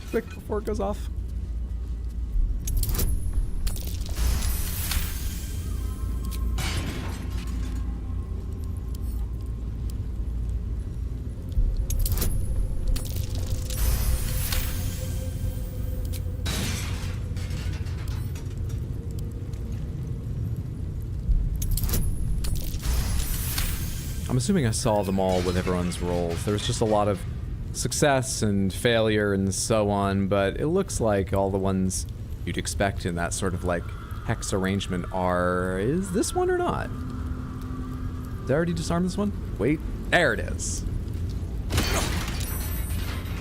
Quick, before it goes off. I'm assuming I saw them all with everyone's roles. There was just a lot of success and failure and so on, but it looks like all the ones you'd expect in that sort of like hex arrangement are... Is this one or not? Did I already disarm this one? Wait, there it is.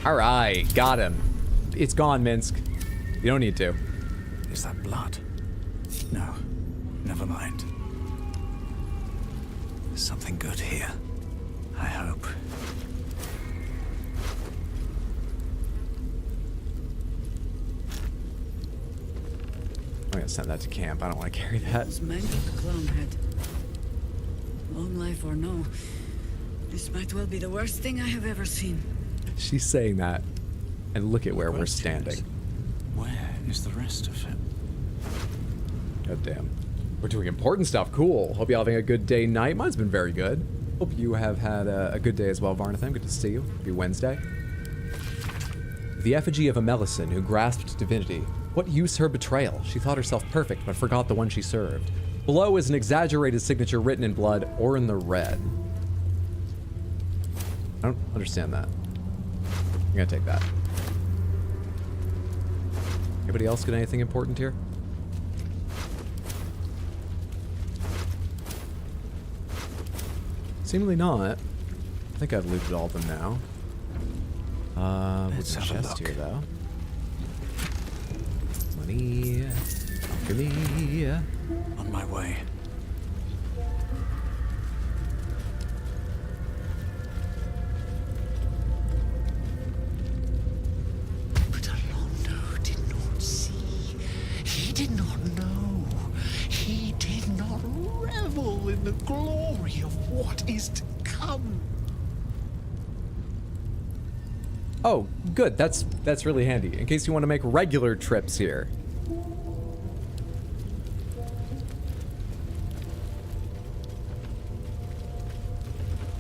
Alright, got him. It's gone, Minsk. You don't need to. Is that blood? No, never mind. There's something good here. I hope. I'm gonna send that to camp. I don't want to carry that. Those mangled clown head. Long life or no, this might well be the worst thing I have ever seen. She's saying that. And look at where we're standing. Where is the rest of it? God damn. We're doing important stuff. Cool. Hope you're having a good day, night. Mine's been very good. Hope you have had a good day as well, Varnathan. Good to see you. Happy Wednesday. The effigy of a Melisande who grasped divinity. What use her betrayal? She thought herself perfect, but forgot the one she served. Below is an exaggerated signature written in blood or in the red. I don't understand that. I'm gonna take that. Anybody else get anything important here? Seemingly not. I think I've looted all of them now. With the chest here, though. Money. Alchemy. On my way. But Alondo did not see. He did not know. He did not revel in the glory of what is to come. Oh, good. That's really handy. In case you want to make regular trips here.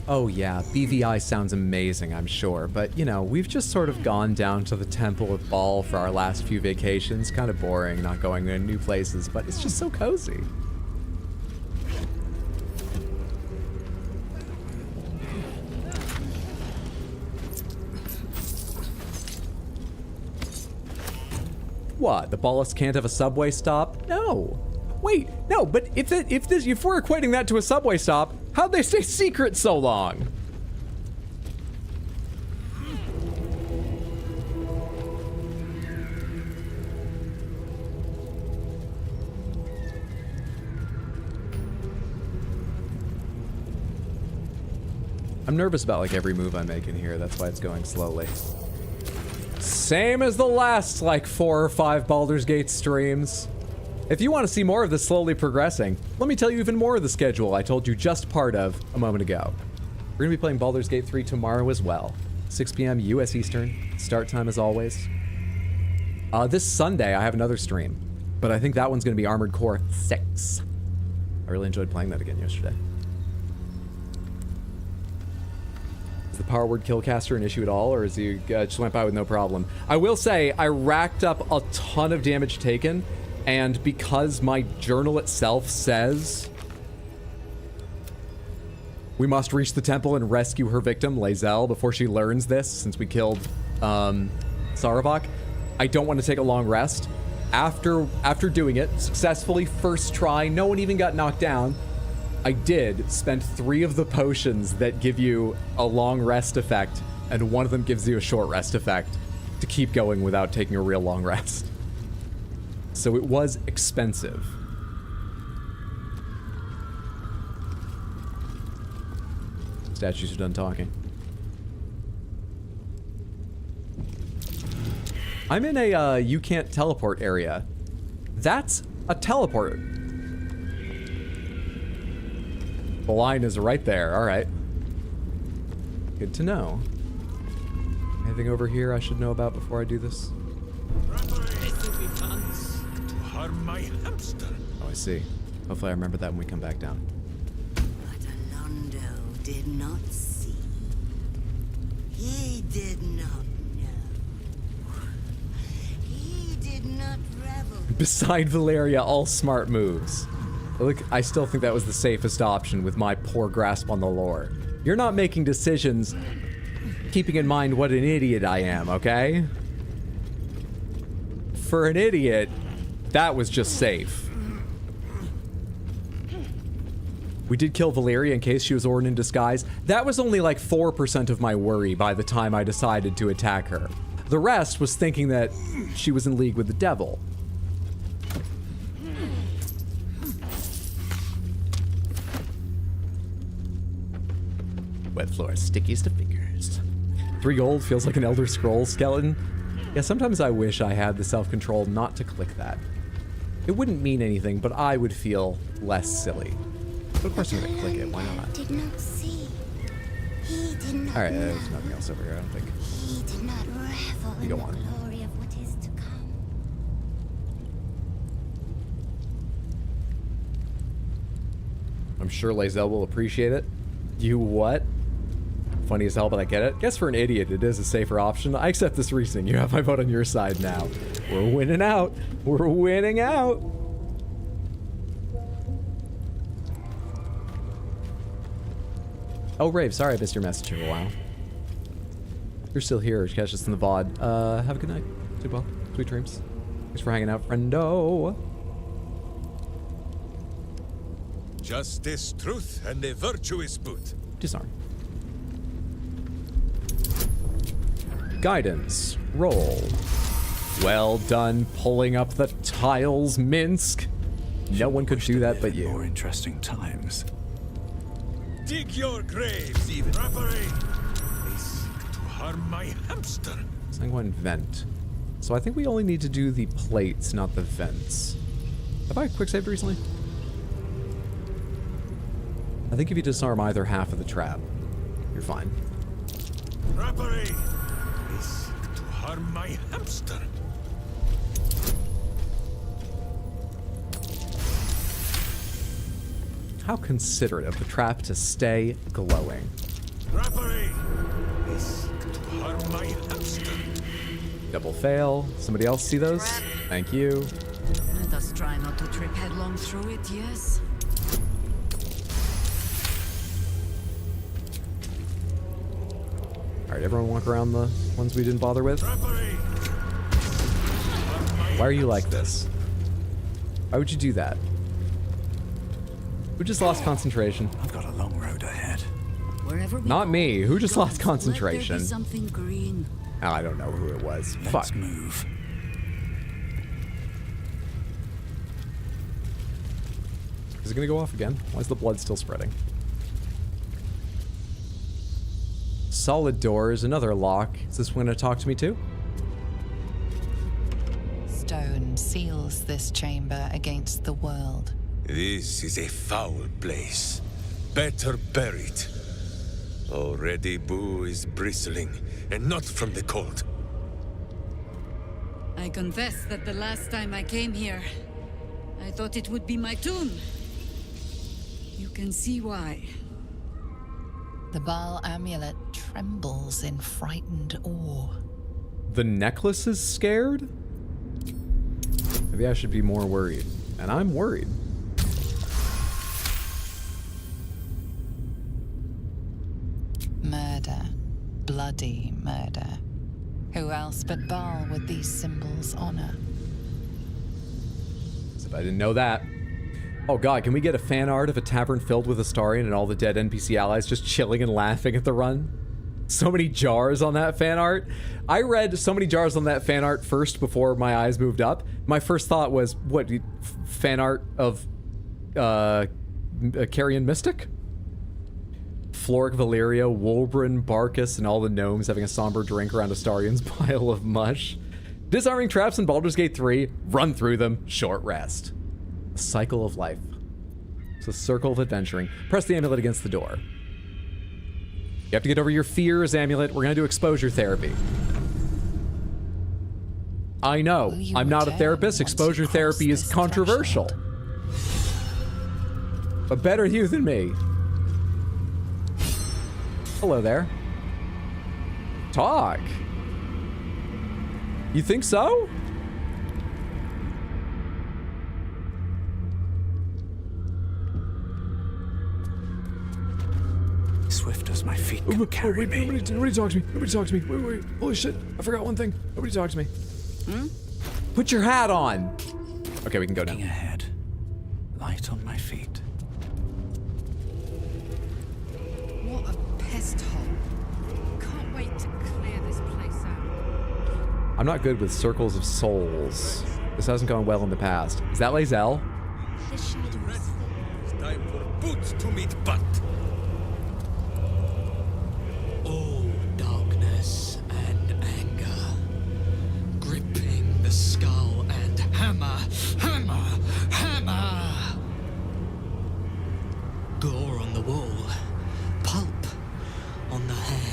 Oh yeah, BVI sounds amazing, I'm sure. But, you know, we've just sort of gone down to the Temple of Baal for our last few vacations. Kind of boring, not going to new places, but it's just so cozy. What? The Ballists can't have a subway stop? No. Wait, no, but if we're equating that to a subway stop, how'd they stay secret so long? I'm nervous about like every move I make in here. That's why it's going slowly. Same as the last like 4 or 5 Baldur's Gate streams. If you want to see more of this slowly progressing, let me tell you even more of the schedule I told you just part of a moment ago. We're going to be playing Baldur's Gate 3 tomorrow as well. 6 p.m. US Eastern. Start time as always. This Sunday I have another stream, but I think that one's going to be Armored Core 6. I really enjoyed playing that again yesterday. Is the power word killcaster an issue at all, or is he just went by with no problem? I will say I racked up a ton of damage taken, and because my journal itself says we must reach the temple and rescue her victim, Lae'zel, before she learns this, since we killed Sarevok, I don't want to take a long rest. After doing it successfully, first try, no one even got knocked down. I did spend 3 of the potions that give you a long rest effect, and one of them gives you a short rest effect to keep going without taking a real long rest. So it was expensive. Statues are done talking. I'm in a you can't teleport area. That's a teleport. The line is right there. All right. Good to know. Anything over here I should know about before I do this? To harm my hamster. Oh, I see. Hopefully I remember that when we come back down. But Alondo did not see. He did not know. He did not revel. Beside Valeria, all smart moves. Look, I still think that was the safest option with my poor grasp on the lore. You're not making decisions keeping in mind what an idiot I am, okay? For an idiot, that was just safe. We did kill Valeria in case she was Orden in disguise. That was only like 4% of my worry by the time I decided to attack her. The rest was thinking that she was in league with the devil. Wet floor, stickiest of fingers. 3 gold feels like an Elder Scrolls skeleton. Yeah, sometimes I wish I had the self-control not to click that. It wouldn't mean anything, but I would feel less silly. But of course I'm gonna click it, why not? Did not see. He did Alright, there's nothing else over here, I don't think. He did not revel You go in on. the glory of what is to come. I'm sure Lae'zel will appreciate it. You what? Funny as hell, but I get it. Guess for an idiot, it is a safer option. I accept this reasoning. You have my vote on your side now. We're winning out. We're winning out. Oh, Rave, sorry I missed your message for a while. You're still here. Catch us in the VOD. Have a good night. Sleep well. Sweet dreams. Thanks for hanging out, friendo. Justice, truth, and a virtuous boot. Disarm. Guidance. Roll. Well done pulling up the tiles, Minsk. No one could do that but you. More interesting times. Dig your graves, even. Rappery! They seek to harm my hamster. Sanguine vent. So I think we only need to do the plates, not the vents. Have I quick saved recently? I think if you disarm either half of the trap, you're fine. Rappery! They seek to harm my hamster. How considerate of the trap to stay glowing. Rappery! They seek to harm my hamster. Double fail. Somebody else see those? Thank you. Let us try not to trip headlong through it, yes? Alright, everyone walk around the ones we didn't bother with. Why are you like this? Why would you do that? Who just lost concentration? I've got a long road ahead. Wherever we Not go, me. Who just lost let concentration? there be something green. Oh, I don't know who it was. Let's Fuck. move. Is it gonna go off again? Why is the blood still spreading? Solid doors, another lock. Is this one gonna talk to me too? Stone seals this chamber against the world. This is a foul place. Better buried. Already Boo is bristling, and not from the cold. I confess that the last time I came here, I thought it would be my tomb. You can see why. The Baal amulet trembles in frightened awe. The necklace is scared? Maybe I should be more worried. And I'm worried. Murder. Bloody murder. Who else but Baal would these symbols honor? As if I didn't know that. Oh god, can we get a fan art of a tavern filled with Astarion and all the dead NPC allies just chilling and laughing at the run? So many jars on that fan art. I read so many jars on that fan art first before my eyes moved up. My first thought was, what, fan art of Carrion Mystic? Floric Valeria, Wolbrin, Barkus, and all the gnomes having a somber drink around Astarion's pile of mush. Disarming traps in Baldur's Gate 3, run through them, short rest. A cycle of life. It's a circle of adventuring. Press the amulet against the door. You have to get over your fears, amulet. We're gonna do exposure therapy. I know, I'm not a therapist. Exposure therapy is controversial. But better you than me. Hello there. Talk. You think so? Swift as my feet can carry me. Nobody talk to me. Nobody talk to me. Wait. Holy shit. I forgot one thing. Nobody talk to me. Put your hat on. Okay, we can go now. Looking ahead. Light on my feet. What a pest hole. Can't wait to clear this place out. I'm not good with circles of souls. This hasn't gone well in the past. Is that Lae'zel? It's time for boots to meet butt. All darkness and anger, gripping the skull and hammer. Gore on the wall, pulp on the hand.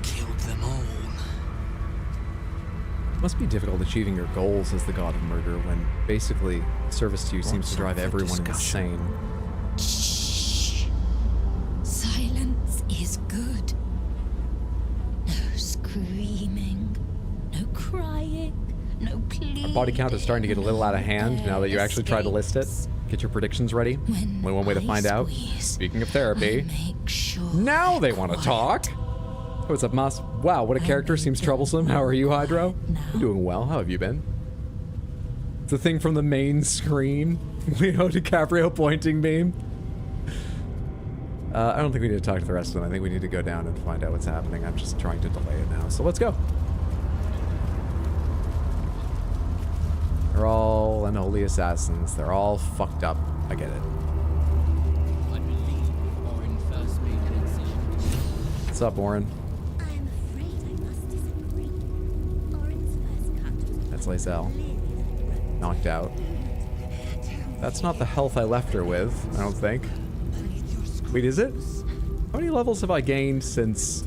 killed them all. It must be difficult achieving your goals as the god of murder when basically service to you seems to drive everyone insane. Shh. Silence is good. No screaming, no crying, no pleading. Our body count is starting to get a little out of hand now that you actually tried to list it. Get your predictions ready. Only one way to find out. Speaking of therapy, now they want to talk. What's up, Moss? Wow, what a character. Seems troublesome. How are you, Hydro? I'm doing well. How have you been? It's a thing from the main screen. Leo DiCaprio pointing meme. I don't think we need to talk to the rest of them. I think we need to go down and find out what's happening. I'm just trying to delay it now. So let's go. They're all unholy assassins. They're all fucked up. I get it. What's up, Orin? That's Lacelle. Knocked out. That's not the health I left her with, I don't think. Wait, is it? How many levels have I gained since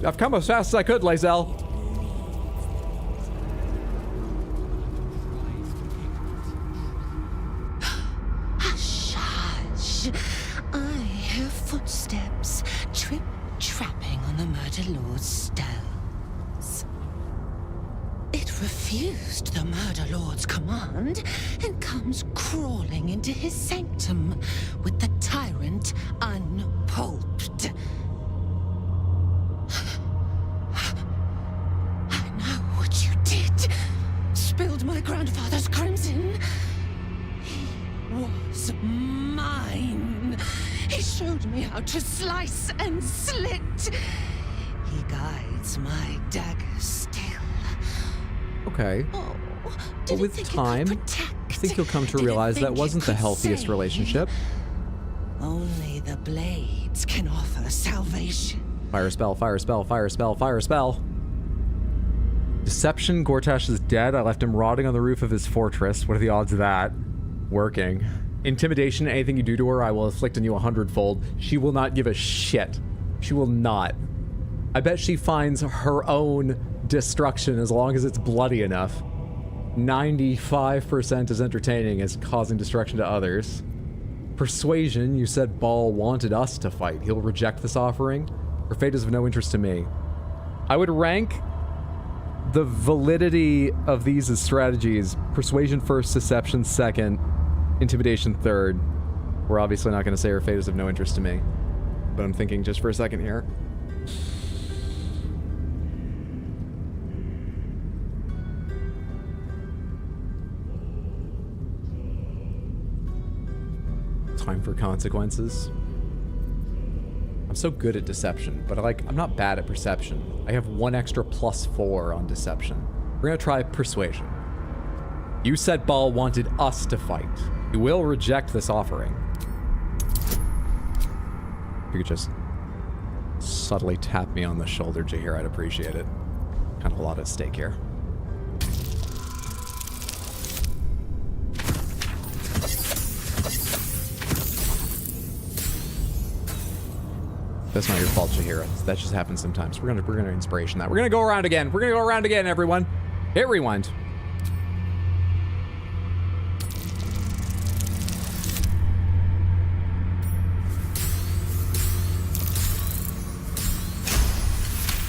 I've come as fast as I could, Lacelle. Hush, hush. I hear footsteps trip-trapping on the Murder Lord's stones. It refused the Murder Lord's command and comes crawling into his sanctum with the tyrant unpulped. I know what you did. Spilled my grandfather's crimson. He was mine. He showed me how to slice and slit. He guides my dagger still. Okay. But with time, I think you'll come to realize that wasn't the healthiest relationship. Only the blades can offer salvation. Fire spell, fire spell, fire spell, fire spell. Deception, Gortash is dead. I left him rotting on the roof of his fortress. What are the odds of that working? Intimidation, anything you do to her, I will inflict on you 100-fold. She will not give a shit. She will not. I bet she finds her own destruction as long as it's bloody enough. 95% is entertaining as causing destruction to others. Persuasion, you said Baal wanted us to fight. He'll reject this offering. Her fate is of no interest to me. I would rank the validity of these as strategies. Persuasion first, deception second, intimidation third. We're obviously not going to say her fate is of no interest to me. But I'm thinking just for a second here. Time for consequences. I'm so good at deception, but I'm not bad at perception. I have 1 extra +4 on deception. We're gonna try persuasion. You said Baal wanted us to fight. He will reject this offering. If you could just subtly tap me on the shoulder, Jahir, I'd appreciate it. Kind of a lot at stake here. That's not your fault, Jahira. That just happens sometimes. We're gonna inspiration that. We're gonna go around again. We're gonna go around again, everyone. Hit rewind.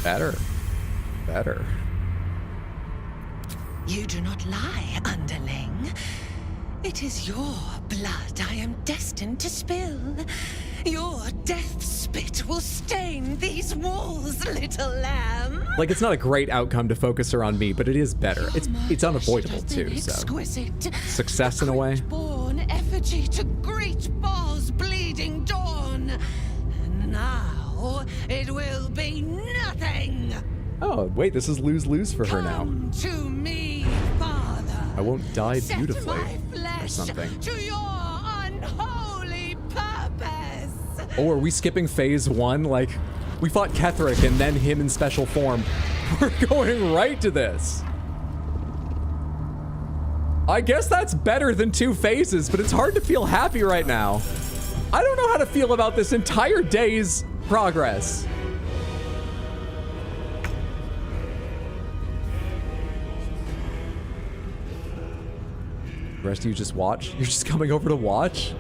Better. Better. You do not lie, underling. It is your blood I am destined to spill. Your death spit will stain these walls, little lamb. Like, it's not a great outcome to focus her on me, but it is better. It's unavoidable too, so. Exquisite. Success in a way. Born effigy to greet Baal's bleeding dawn. And now it will be nothing. Oh, wait, this is lose-lose for her now. Come to me, Father. I won't die Set beautifully my flesh or something. To your unholy purpose. Oh, are we skipping phase 1? Like, we fought Ketheric and then him in special form. We're going right to this. I guess that's better than 2 phases, but it's hard to feel happy right now. I don't know how to feel about this entire day's progress. The rest of you just watch? You're just coming over to watch?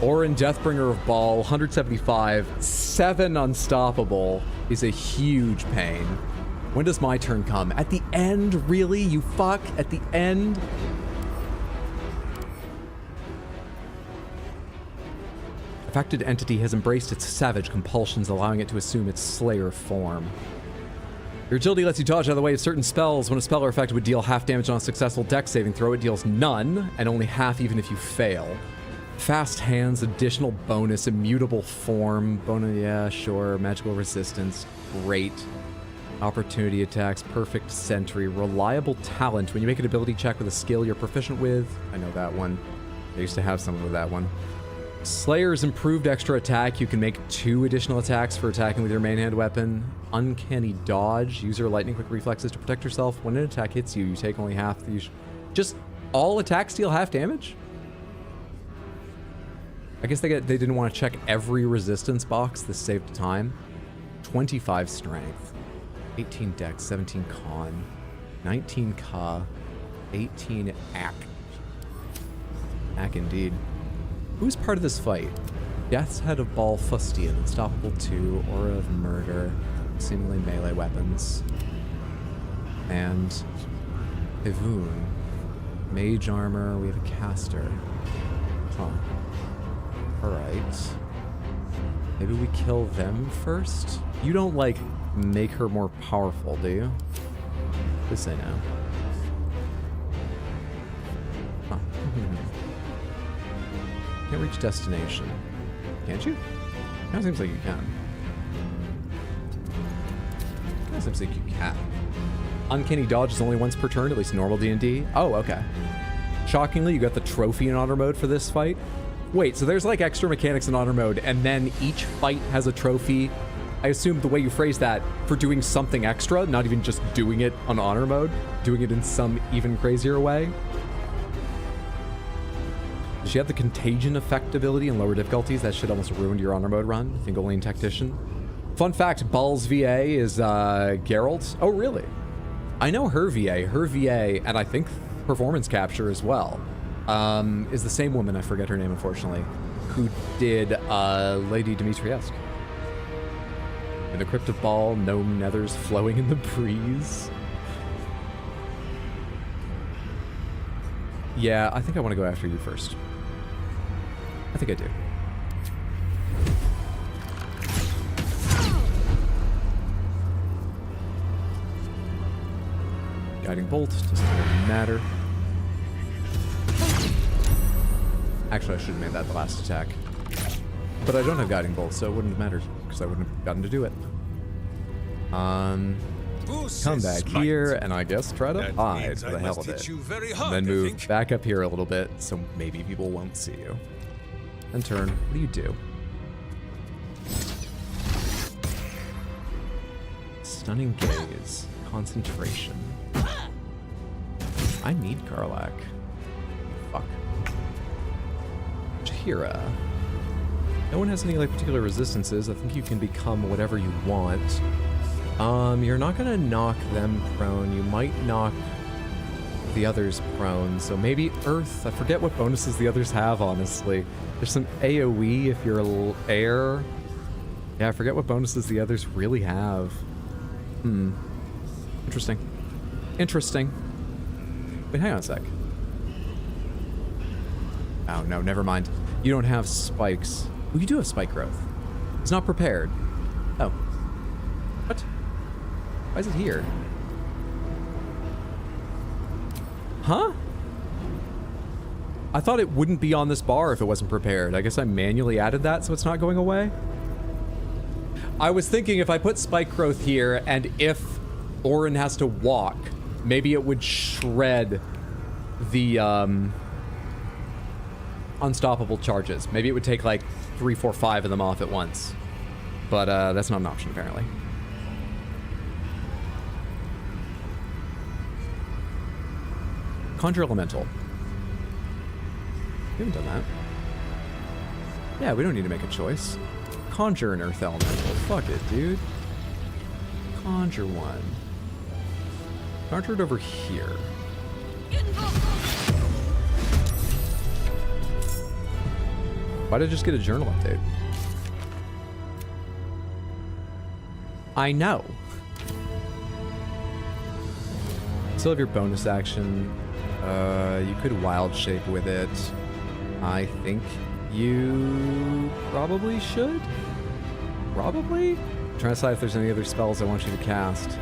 Orin, Deathbringer of Ball, 175. 7 unstoppable is a huge pain. When does my turn come? At the end? Really? You fuck? At the end? Affected entity has embraced its savage compulsions, allowing it to assume its slayer form. Your agility lets you dodge out of the way of certain spells. When a spell or effect would deal half damage on a successful dex saving throw, it deals none, and only half even if you fail. Fast hands, additional bonus, immutable form, bonus, yeah, sure, magical resistance, great. Opportunity attacks, perfect sentry, reliable talent. When you make an ability check with a skill you're proficient with, I know that one. I used to have someone with that one. Slayer's improved extra attack. You can make 2 additional attacks for attacking with your main hand weapon. Uncanny dodge. Use your lightning quick reflexes to protect yourself. When an attack hits you, you take only half the... Just all attacks deal half damage? I guess they didn't want to check every resistance box. This saved time. 25 strength. 18 dex, 17 con. 19 ka. 18 ac. Ac indeed. Who's part of this fight? Death's Head of Ball, Fustian, Unstoppable 2, Aura of Murder, seemingly melee weapons. And Ivun. Mage armor, we have a caster. Huh. Alright. Maybe we kill them first? You don't, like, make her more powerful, do you? Please say no. Huh. Can't reach destination. Can't you? Kind of seems like you can. Kind of seems like you can. Uncanny dodge is only once per turn, at least normal D&D. Oh, okay. Shockingly, you got the trophy in honor mode for this fight. Wait, so there's like extra mechanics in honor mode, and then each fight has a trophy. I assume the way you phrase that, for doing something extra, not even just doing it on honor mode, doing it in some even crazier way. Does she have the contagion effect ability in lower difficulties? That shit almost ruined your honor mode run. Thingolene Tactician. Fun fact, Ball's VA is Geralt. Oh, really? I know her VA. Her VA, and I think performance capture as well, is the same woman, I forget her name unfortunately, who did Lady Dimitrescu. In the Crypt of Ball, no nethers flowing in the breeze. Yeah, I think I want to go after you first. I think I do. Guiding Bolt, doesn't really matter. Actually, I should have made that the last attack. But I don't have Guiding Bolt, so it wouldn't have mattered, because I wouldn't have gotten to do it. Come back here, and I guess try to hide for the hell of it. And then move back up here a little bit, so maybe people won't see you. And turn. What do you do? Stunning gaze. Concentration. I need Karlach. Fuck. Jahira. No one has any like particular resistances. I think you can become whatever you want. You're not gonna knock them prone. You might knock the others prone. So maybe Earth. I forget what bonuses the others have, honestly. There's some AoE if you're air. Yeah, I forget what bonuses the others really have. Interesting. Interesting. Wait, hang on a sec. Oh, no, never mind. You don't have spikes. Oh, you do have spike growth. It's not prepared. Oh. What? Why is it here? Huh? I thought it wouldn't be on this bar if it wasn't prepared. I guess I manually added that so it's not going away. I was thinking if I put spike growth here and if Orin has to walk, maybe it would shred the unstoppable charges. Maybe it would take like 3, 4, 5 of them off at once. But that's not an option apparently. Conjure Elemental. We haven't done that. Yeah, we don't need to make a choice. Conjure an Earth Elemental. Fuck it, dude. Conjure one. Conjure it over here. Why did I just get a journal update? I know. Still have your bonus action. You could wild shape with it. I think you probably should. Probably? I'm trying to decide if there's any other spells I want you to cast.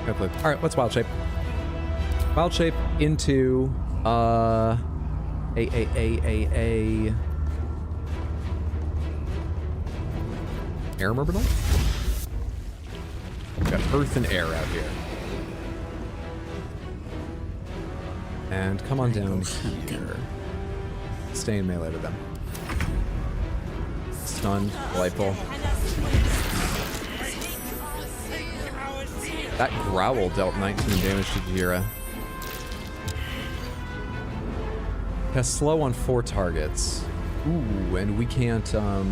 Alright, let's wild shape. Wild shape into a air myrmidon? We've got earth and air out here. And come on down here. Stay in melee with them. Stun, lightful. That growl dealt 19 damage to Jira. Has slow on 4 targets. Ooh, and we can't, I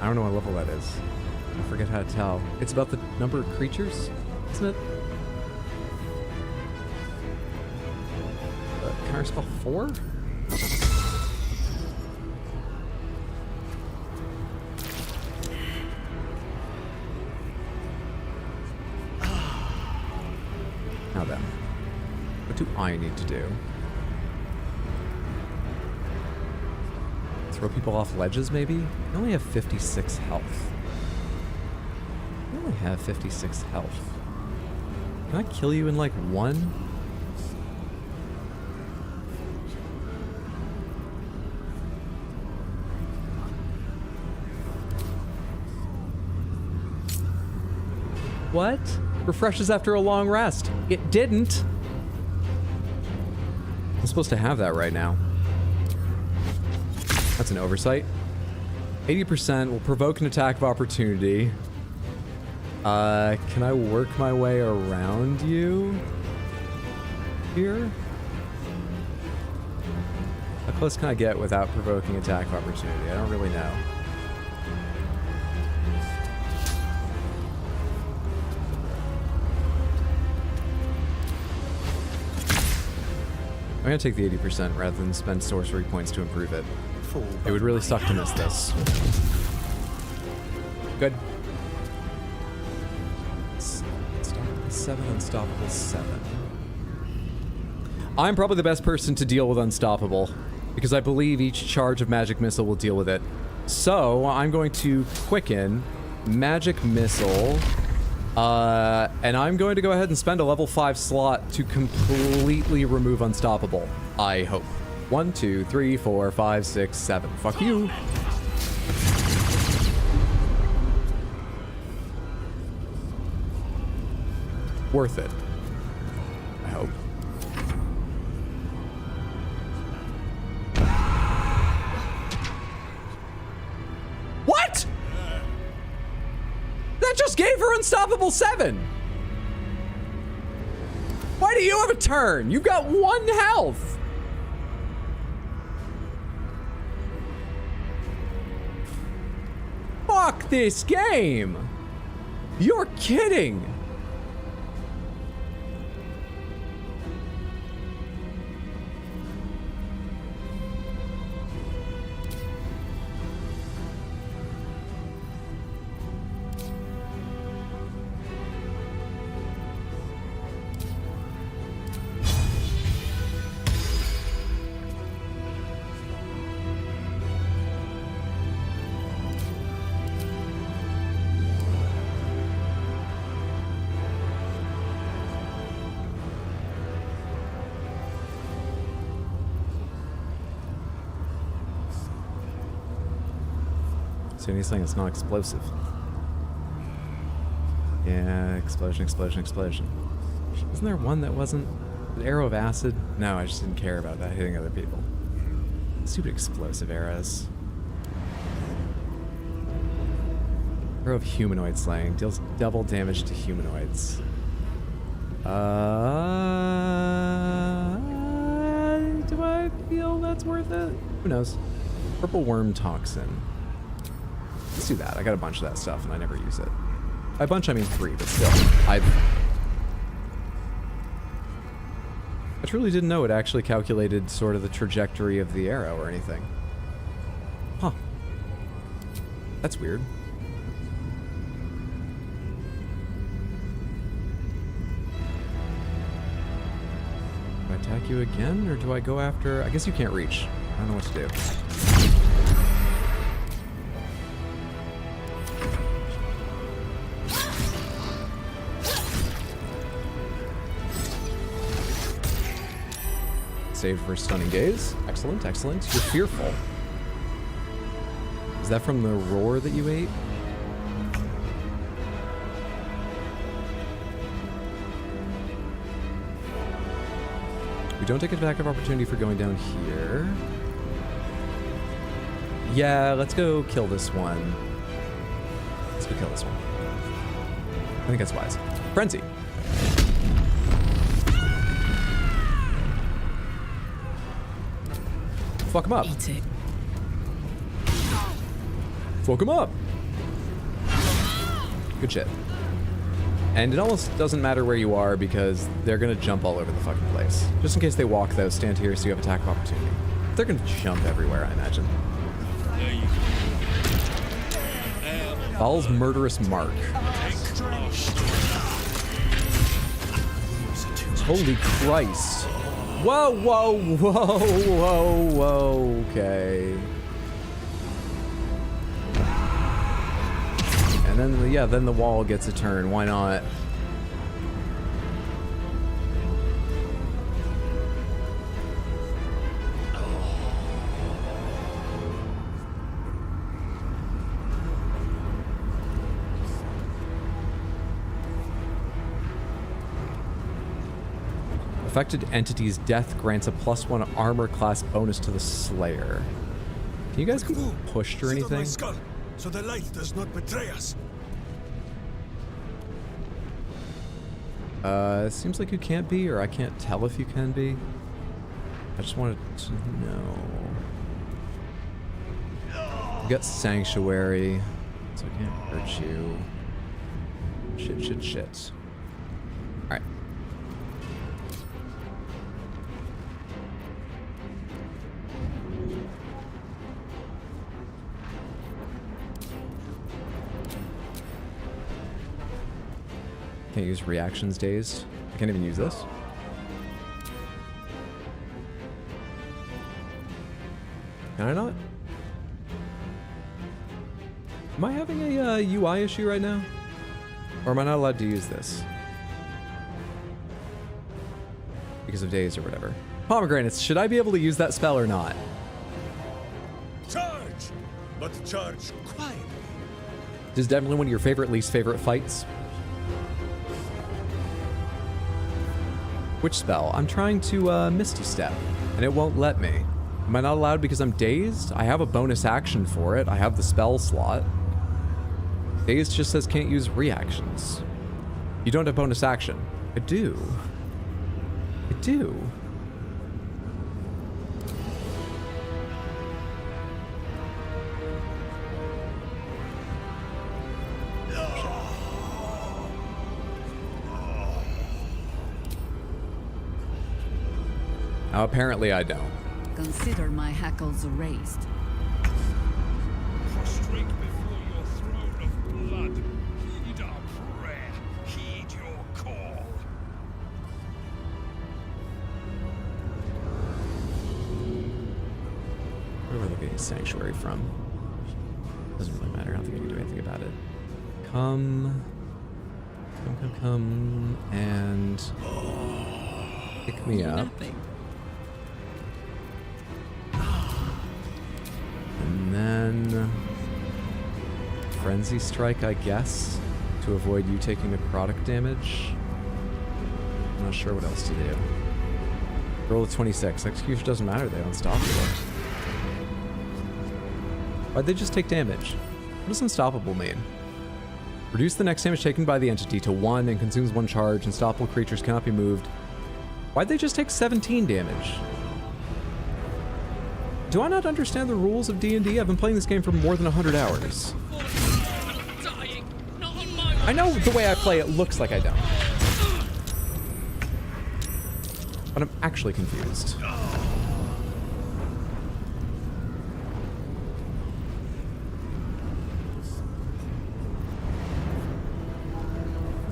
don't know what level that is. I forget how to tell. It's about the number of creatures, isn't it? Counter spell 4? Now then, what do I need to do? Throw people off ledges, maybe? I only have 56 health. I only have 56 health. Can I kill you in like one? What? Refreshes after a long rest. It didn't. I'm supposed to have that right now. That's an oversight. 80% will provoke an attack of opportunity. Can I work my way around you here? How close can I get without provoking attack of opportunity? I don't really know. I'm gonna take the 80% rather than spend sorcery points to improve it. It would really suck to miss this. Good. Unstoppable 7, Unstoppable 7. I'm probably the best person to deal with Unstoppable, because I believe each charge of Magic Missile will deal with it. So, I'm going to quicken Magic Missile, and I'm going to go ahead and spend a level 5 slot to completely remove Unstoppable. I hope. 1, 2, 3, 4, 5, 6, 7. Fuck you. Worth it. I hope. What? That just gave her Unstoppable 7. Why do you have a turn? You've got 1 health. Fuck this game. You're kidding. So anything that's not explosive. Yeah, explosion, explosion, explosion. Isn't there one that wasn't an arrow of acid? No, I just didn't care about that hitting other people. Stupid explosive arrows. Arrow of humanoid slaying deals double damage to humanoids. Do I feel that's worth it? Who knows? Purple worm toxin. Let's do that. I got a bunch of that stuff and I never use it. By bunch I mean 3, but still. I truly didn't know it actually calculated sort of the trajectory of the arrow or anything. Huh. That's weird. Do I attack you again, or do I go after... I guess you can't reach. I don't know what to do. Saved for stunning gaze. Excellent, excellent. You're fearful. Is that from the roar that you ate? We don't take attack of opportunity for going down here. Yeah, let's go kill this one. Let's go kill this one. I think that's wise. Frenzy. Fuck him up. Eat it. Fuck him up. Good shit. And it almost doesn't matter where you are because they're gonna jump all over the fucking place. Just in case they walk though, stand here so you have attack of opportunity. They're gonna jump everywhere, I imagine. Baal's murderous mark. Holy Christ. Whoa, whoa, whoa, whoa, whoa, okay. And then, yeah, then the wall gets a turn. Why not? Affected entity's death grants a +1 armor class bonus to the Slayer. Can you guys be pushed or anything? Skull, so the light does not betray us. It seems like you can't be, or I can't tell if you can be. I just wanted to know. You got Sanctuary, so I can't hurt you. Shit, shit, shit. Alright. Can't use reactions dazed. I can't even use this. Can I not? Am I having a UI issue right now? Or am I not allowed to use this? Because of days or whatever. Pomegranates, should I be able to use that spell or not? Charge! But charge quietly. This is definitely one of your favorite, least favorite fights. Which spell? I'm trying to Misty Step, and it won't let me. Am I not allowed because I'm dazed? I have a bonus action for it. I have the spell slot. Dazed just says can't use reactions. You don't have bonus action. I do. I do. Now, apparently I don't. Consider my hackles raised. Prostrate before your throne of blood. Heed our prayer. Heed your call. Where were they getting Sanctuary from? Doesn't really matter. I don't think I can do anything about it. Come, and pick me up. And then Frenzy Strike, I guess, to avoid you taking necrotic damage. I'm not sure what else to do. Roll a 26. Execution doesn't matter, they're unstoppable. Why'd they just take damage? What does unstoppable mean? Reduce the next damage taken by the entity to 1 and consumes 1 charge. Unstoppable creatures cannot be moved. Why'd they just take 17 damage? Do I not understand the rules of D&D? I've been playing this game for more than 100 hours. I know the way I play it looks like I don't. But I'm actually confused.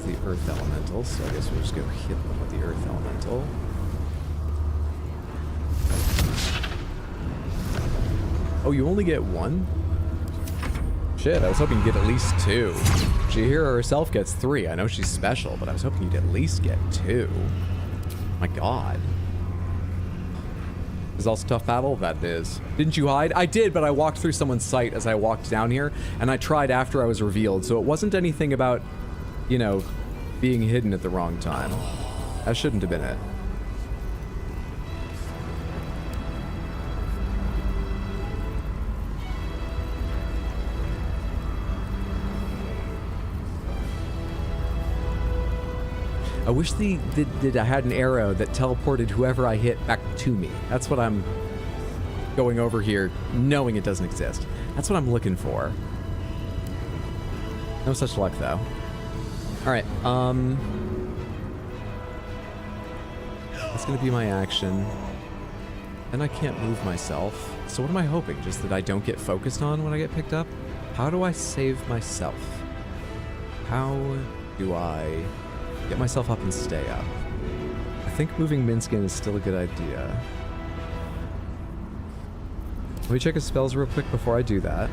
The Earth Elemental, so I guess we'll just go hit them with the Earth Elemental. Oh, you only get one? Shit, I was hoping you'd get at least two. Jahira herself gets 3. I know she's special, but I was hoping you'd at least get 2. My god. Is also tough battle? That it is. Didn't you hide? I did, but I walked through someone's site as I walked down here, and I tried after I was revealed, so it wasn't anything about, you know, being hidden at the wrong time. That shouldn't have been it. I wish I had an arrow that teleported whoever I hit back to me. That's what I'm going over here, knowing it doesn't exist. That's what I'm looking for. No such luck, though. All right, that's gonna be my action. And I can't move myself. So what am I hoping? Just that I don't get focused on when I get picked up? How do I save myself? How do I get myself up and stay up? I think moving Minskin is still a good idea. Let me check his spells real quick before I do that.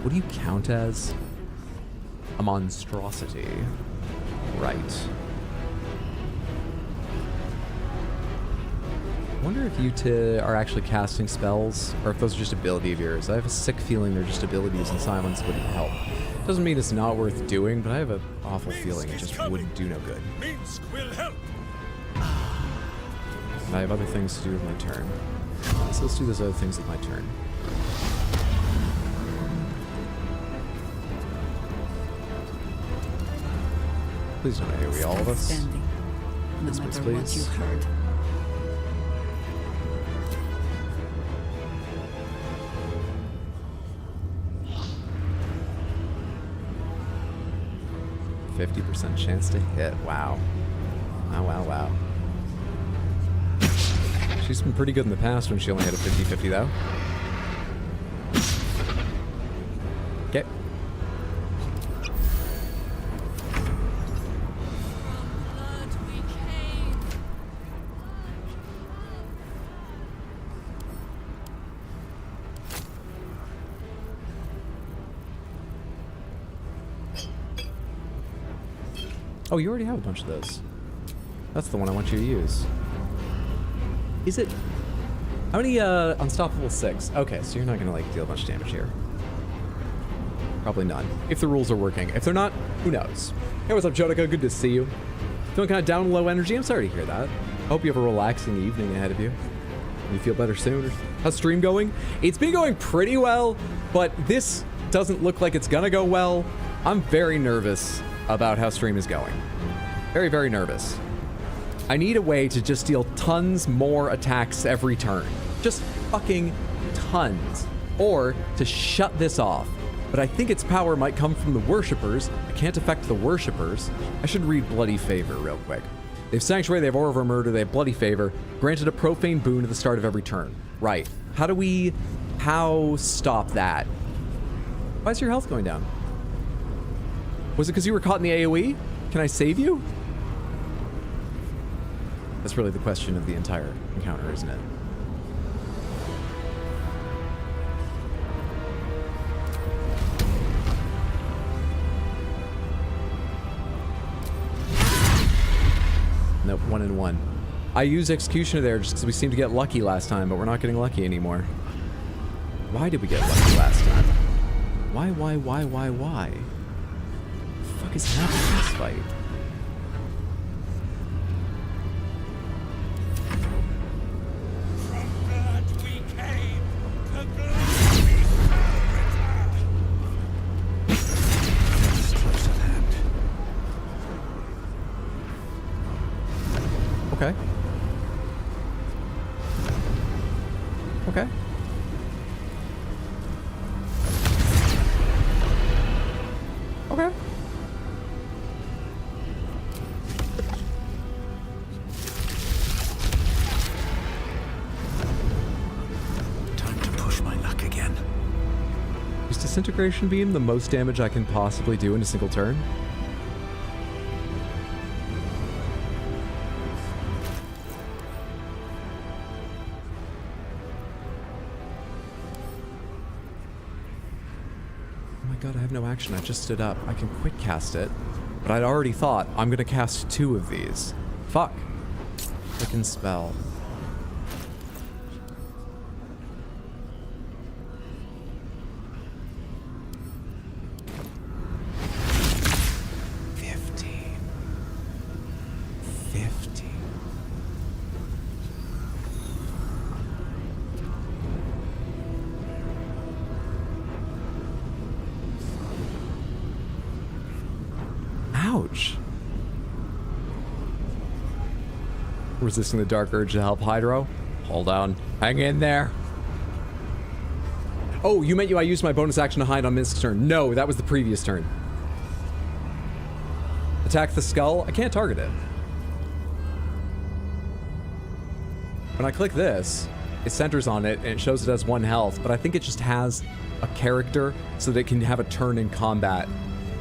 What do you count as? A monstrosity. Right. I wonder if you two are actually casting spells, or if those are just ability of yours. I have a sick feeling they're just abilities and silence wouldn't help. Doesn't mean it's not worth doing, but I have an awful feeling it just wouldn't do no good. I have other things to do with my turn. So let's do those other things with my turn. Please don't AoE all of us. No This matter please. what you heard. %50 chance to hit. Wow. Wow, wow, wow. She's been pretty good in the past when she only had a 50-50 though. Okay. Oh, you already have a bunch of those. That's the one I want you to use. Is it? How many, unstoppable 6? Okay, so you're not gonna, like, deal a bunch of damage here. Probably none. If the rules are working. If they're not, who knows? Hey, what's up, Jodica? Good to see you. Feeling kind of down low energy? I'm sorry to hear that. I hope you have a relaxing evening ahead of you. You feel better soon. How's stream going? It's been going pretty well, but this doesn't look like it's gonna go well. I'm very nervous about how stream is going. Very, very nervous. I need a way to just deal tons more attacks every turn. Just fucking tons. Or to shut this off. But I think its power might come from the worshippers. I can't affect the worshippers. I should read Bloody Favor real quick. They have Sanctuary, they have Aura of Murder, they have Bloody Favor. Granted a profane boon at the start of every turn. Right. How stop that? Why is your health going down? Was it because you were caught in the AoE? Can I save you? That's really the question of the entire encounter, isn't it? Nope, 1 and 1. I used Executioner there just because we seemed to get lucky last time, but we're not getting lucky anymore. Why did we get lucky last time? Why? What the fuck is happening in this fight? Okay. Okay. Okay. Time to push my luck again. Is Disintegration Beam the most damage I can possibly do in a single turn? Oh my god, I have no action. I just stood up. I can quick cast it, but I'd already thought I'm gonna cast 2 of these. Fuck. Frickin' spell. Ouch. Resisting the dark urge to help Hydro. Hold on. Hang in there. Oh, you meant I used my bonus action to hide on Misk's turn. No, that was the previous turn. Attack the skull. I can't target it. When I click this, it centers on it and it shows it has 1 health, but I think it just has a character so that it can have a turn in combat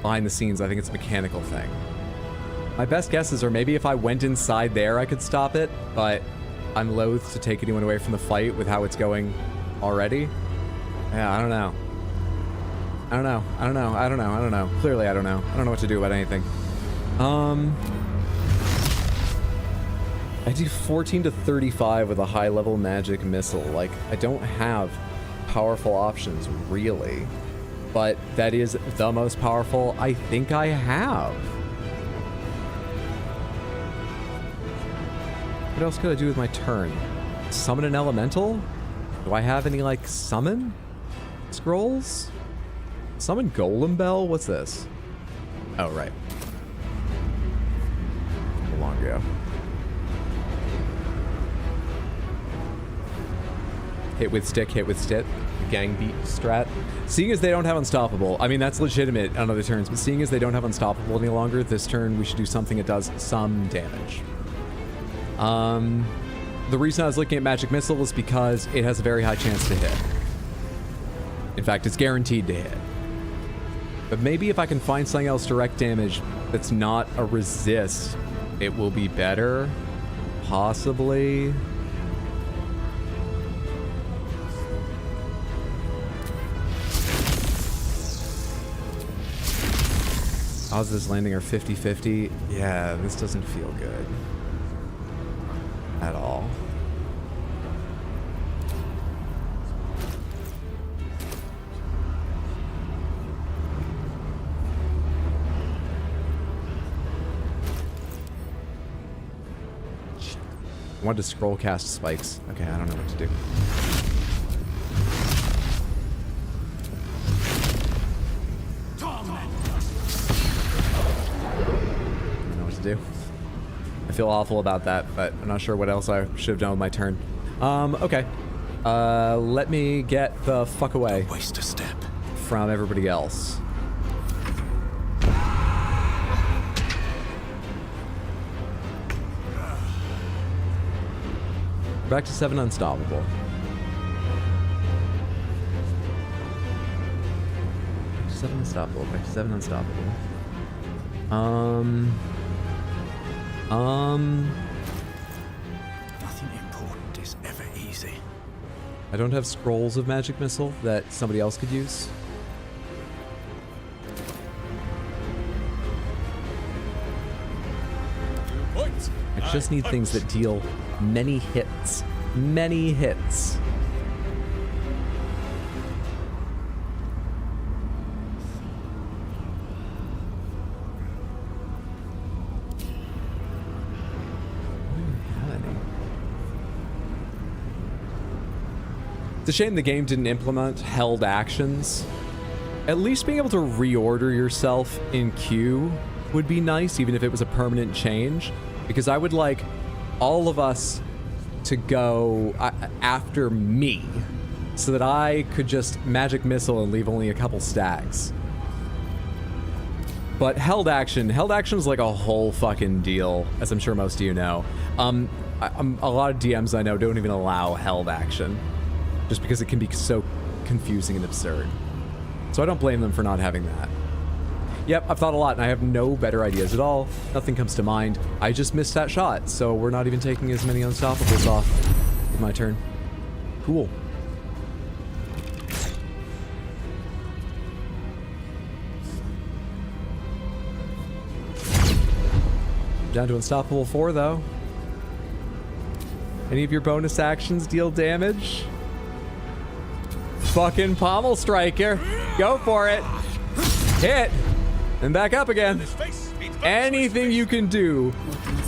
behind the scenes. I think it's a mechanical thing. My best guesses are maybe if I went inside there, I could stop it, but I'm loath to take anyone away from the fight with how it's going already. Yeah, I don't know. I don't know. Clearly, I don't know. I don't know what to do about anything. I do 14 to 35 with a high-level magic missile. Like, I don't have powerful options, really. But that is the most powerful I think I have. What else could I do with my turn? Summon an elemental? Do I have any, like, summon scrolls? Summon Golem Bell? What's this? Oh, right. A long ago. Hit with stick, gang beat strat. Seeing as they don't have Unstoppable, I mean, that's legitimate on other turns, but seeing as they don't have Unstoppable any longer, this turn we should do something that does some damage. The reason I was looking at Magic Missile is because it has a very high chance to hit. In fact, it's guaranteed to hit. But maybe if I can find something else direct damage that's not a resist, it will be better. Possibly. Odds of this landing are 50-50. Yeah, this doesn't feel good. At all. I wanted to scroll cast spikes. Okay, I don't know what to do. Do. I feel awful about that, but I'm not sure what else I should have done with my turn. Okay. Let me get the fuck away. Don't waste a step. From everybody else. Back to 7 Unstoppable. Back to 7 Unstoppable. Back to 7 Unstoppable. Nothing important is ever easy. I don't have scrolls of Magic Missile that somebody else could use. I just need things that deal many hits. Many hits. It's a shame the game didn't implement held actions. At least being able to reorder yourself in queue would be nice, even if it was a permanent change. Because I would like all of us to go after me so that I could just magic missile and leave only a couple stacks. But held action is like a whole fucking deal, as I'm sure most of you know. A lot of DMs I know don't even allow held action, just because it can be so confusing and absurd. So I don't blame them for not having that. Yep, I've thought a lot, and I have no better ideas at all. Nothing comes to mind. I just missed that shot, so we're not even taking as many unstoppables off with my turn. Cool. Down to unstoppable 4, though. Any of your bonus actions deal damage? Fucking pommel striker. Go for it. Hit. And back up again. Anything you can do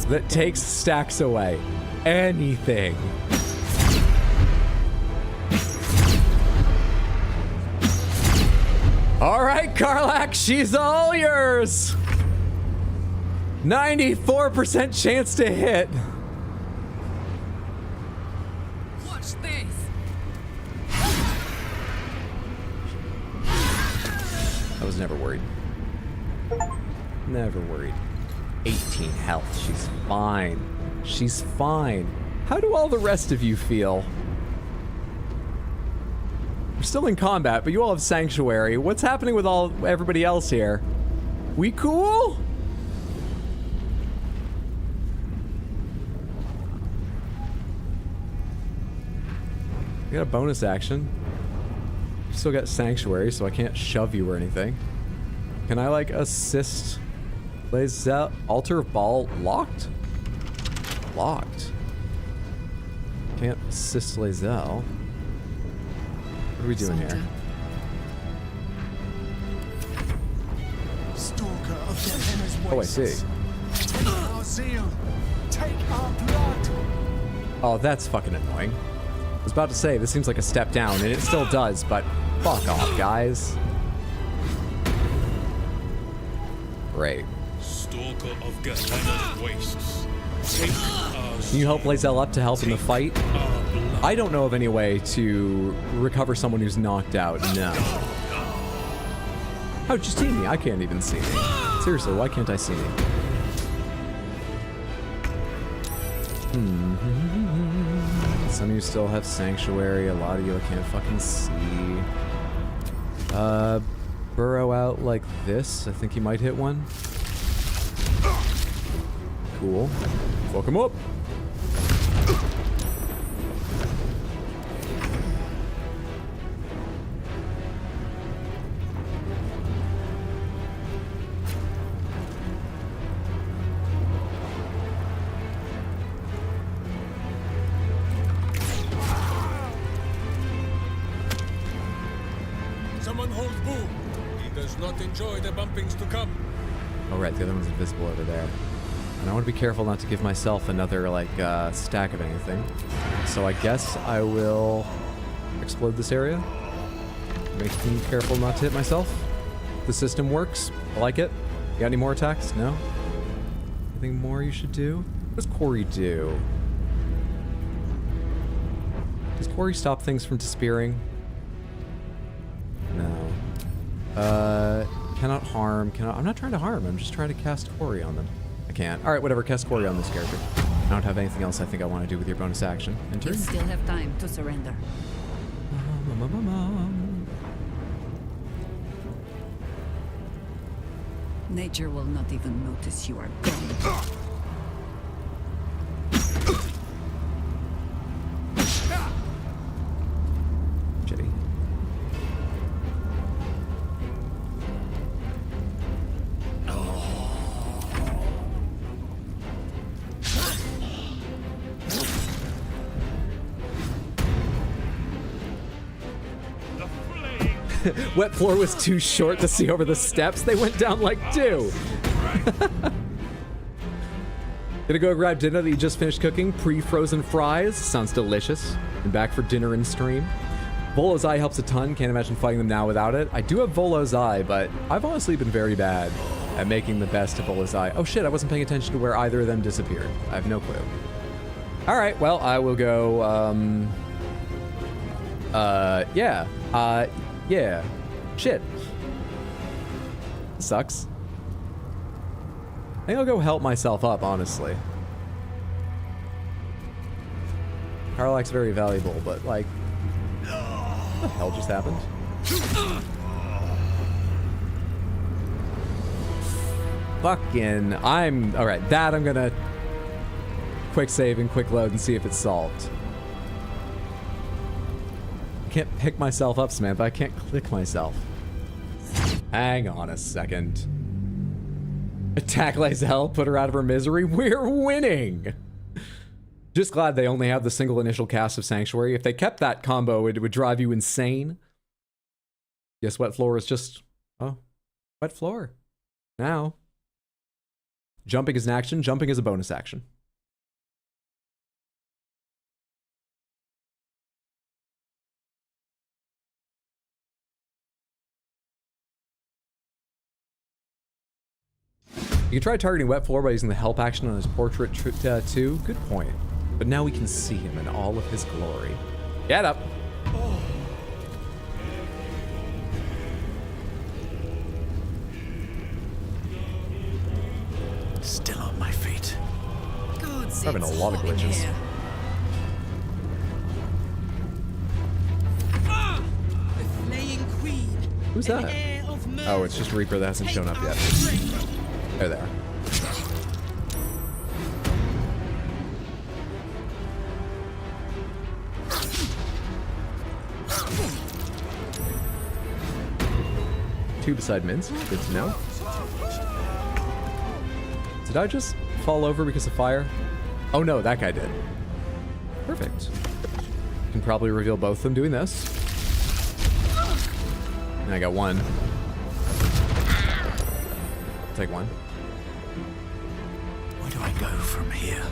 that takes stacks away. Anything. All right, Karlach, she's all yours. 94% chance to hit. Watch this. I was never worried. Never worried. 18 health. She's fine. She's fine. How do all the rest of you feel? We're still in combat, but you all have Sanctuary. What's happening with everybody else here? We cool? I got a bonus action. Still got Sanctuary, so I can't shove you or anything. Can I, like, assist Lae'zel? Altar of Baal locked? Locked. Can't assist Lae'zel. What are we doing here? Stalker of Gehenna's Oh, I see. Take our zeal. Take our blood. Oh, that's fucking annoying. I was about to say, this seems like a step down, and it still does, but fuck off, guys. Great. Stalker of Gehenna's wastes. Take our Can you help Lae'zel up to help in the fight? I don't know of any way to recover someone who's knocked out. No. Oh, just see me. I can't even see me. Seriously, why can't I see me? Some of you still have Sanctuary. A lot of you I can't fucking see. Burrow out like this. I think he might hit one. Cool. Fuck him up. Someone hold Boo. He does not enjoy the bumpings to come. Oh, right. The other one's invisible over there. And I want to be careful not to give myself another, like, stack of anything. So I guess I will explode this area. Making careful not to hit myself. The system works. I like it. You got any more attacks? No? Anything more you should do? What does Corey do? Does Corey stop things from disappearing? No. Cannot harm. I'm not trying to harm. I'm just trying to cast Corey on them. I can't. All right, whatever. Cast Corey on this character. I don't have anything else I think I want to do with your bonus action. Enter. You still have time to surrender. Nature will not even notice you are gone. Shitty. Wet floor was too short to see over the steps. They went down like 2. Gonna go grab dinner that you just finished cooking. Pre-frozen fries. Sounds delicious. And back for dinner and stream. Volo's Eye helps a ton. Can't imagine fighting them now without it. I do have Volo's Eye, but I've honestly been very bad at making the best of Volo's Eye. Oh shit, I wasn't paying attention to where either of them disappeared. I have no clue. All right, well, I will go, yeah. Yeah. Shit. Sucks. I think I'll go help myself up, honestly. Karlach's very valuable, but, like, what the hell just happened? Fucking, alright, that I'm gonna quick save and quick load and see if it's solved. I can't pick myself up, Samantha. I can't click myself. Hang on a second. Attack Lysel, put her out of her misery. We're winning! Just glad they only have the single initial cast of Sanctuary. If they kept that combo, it would drive you insane. Guess wet floor is just... oh, wet floor. Now. Jumping is an action. Jumping is a bonus action. You can try targeting wet floor by using the help action on his portrait too. Good point. But now we can see him in all of his glory. Get up. Still on my feet. God, Having a lot of glitches. The flaying queen. Who's that? Oh, it's just Reaper that hasn't shown up yet. There they are. Two beside Minsk. Good to know. Did I just fall over because of fire? Oh no, that guy did. Perfect. Can probably reveal both of them doing this. And I got one. I'll take one. Where do I go from here?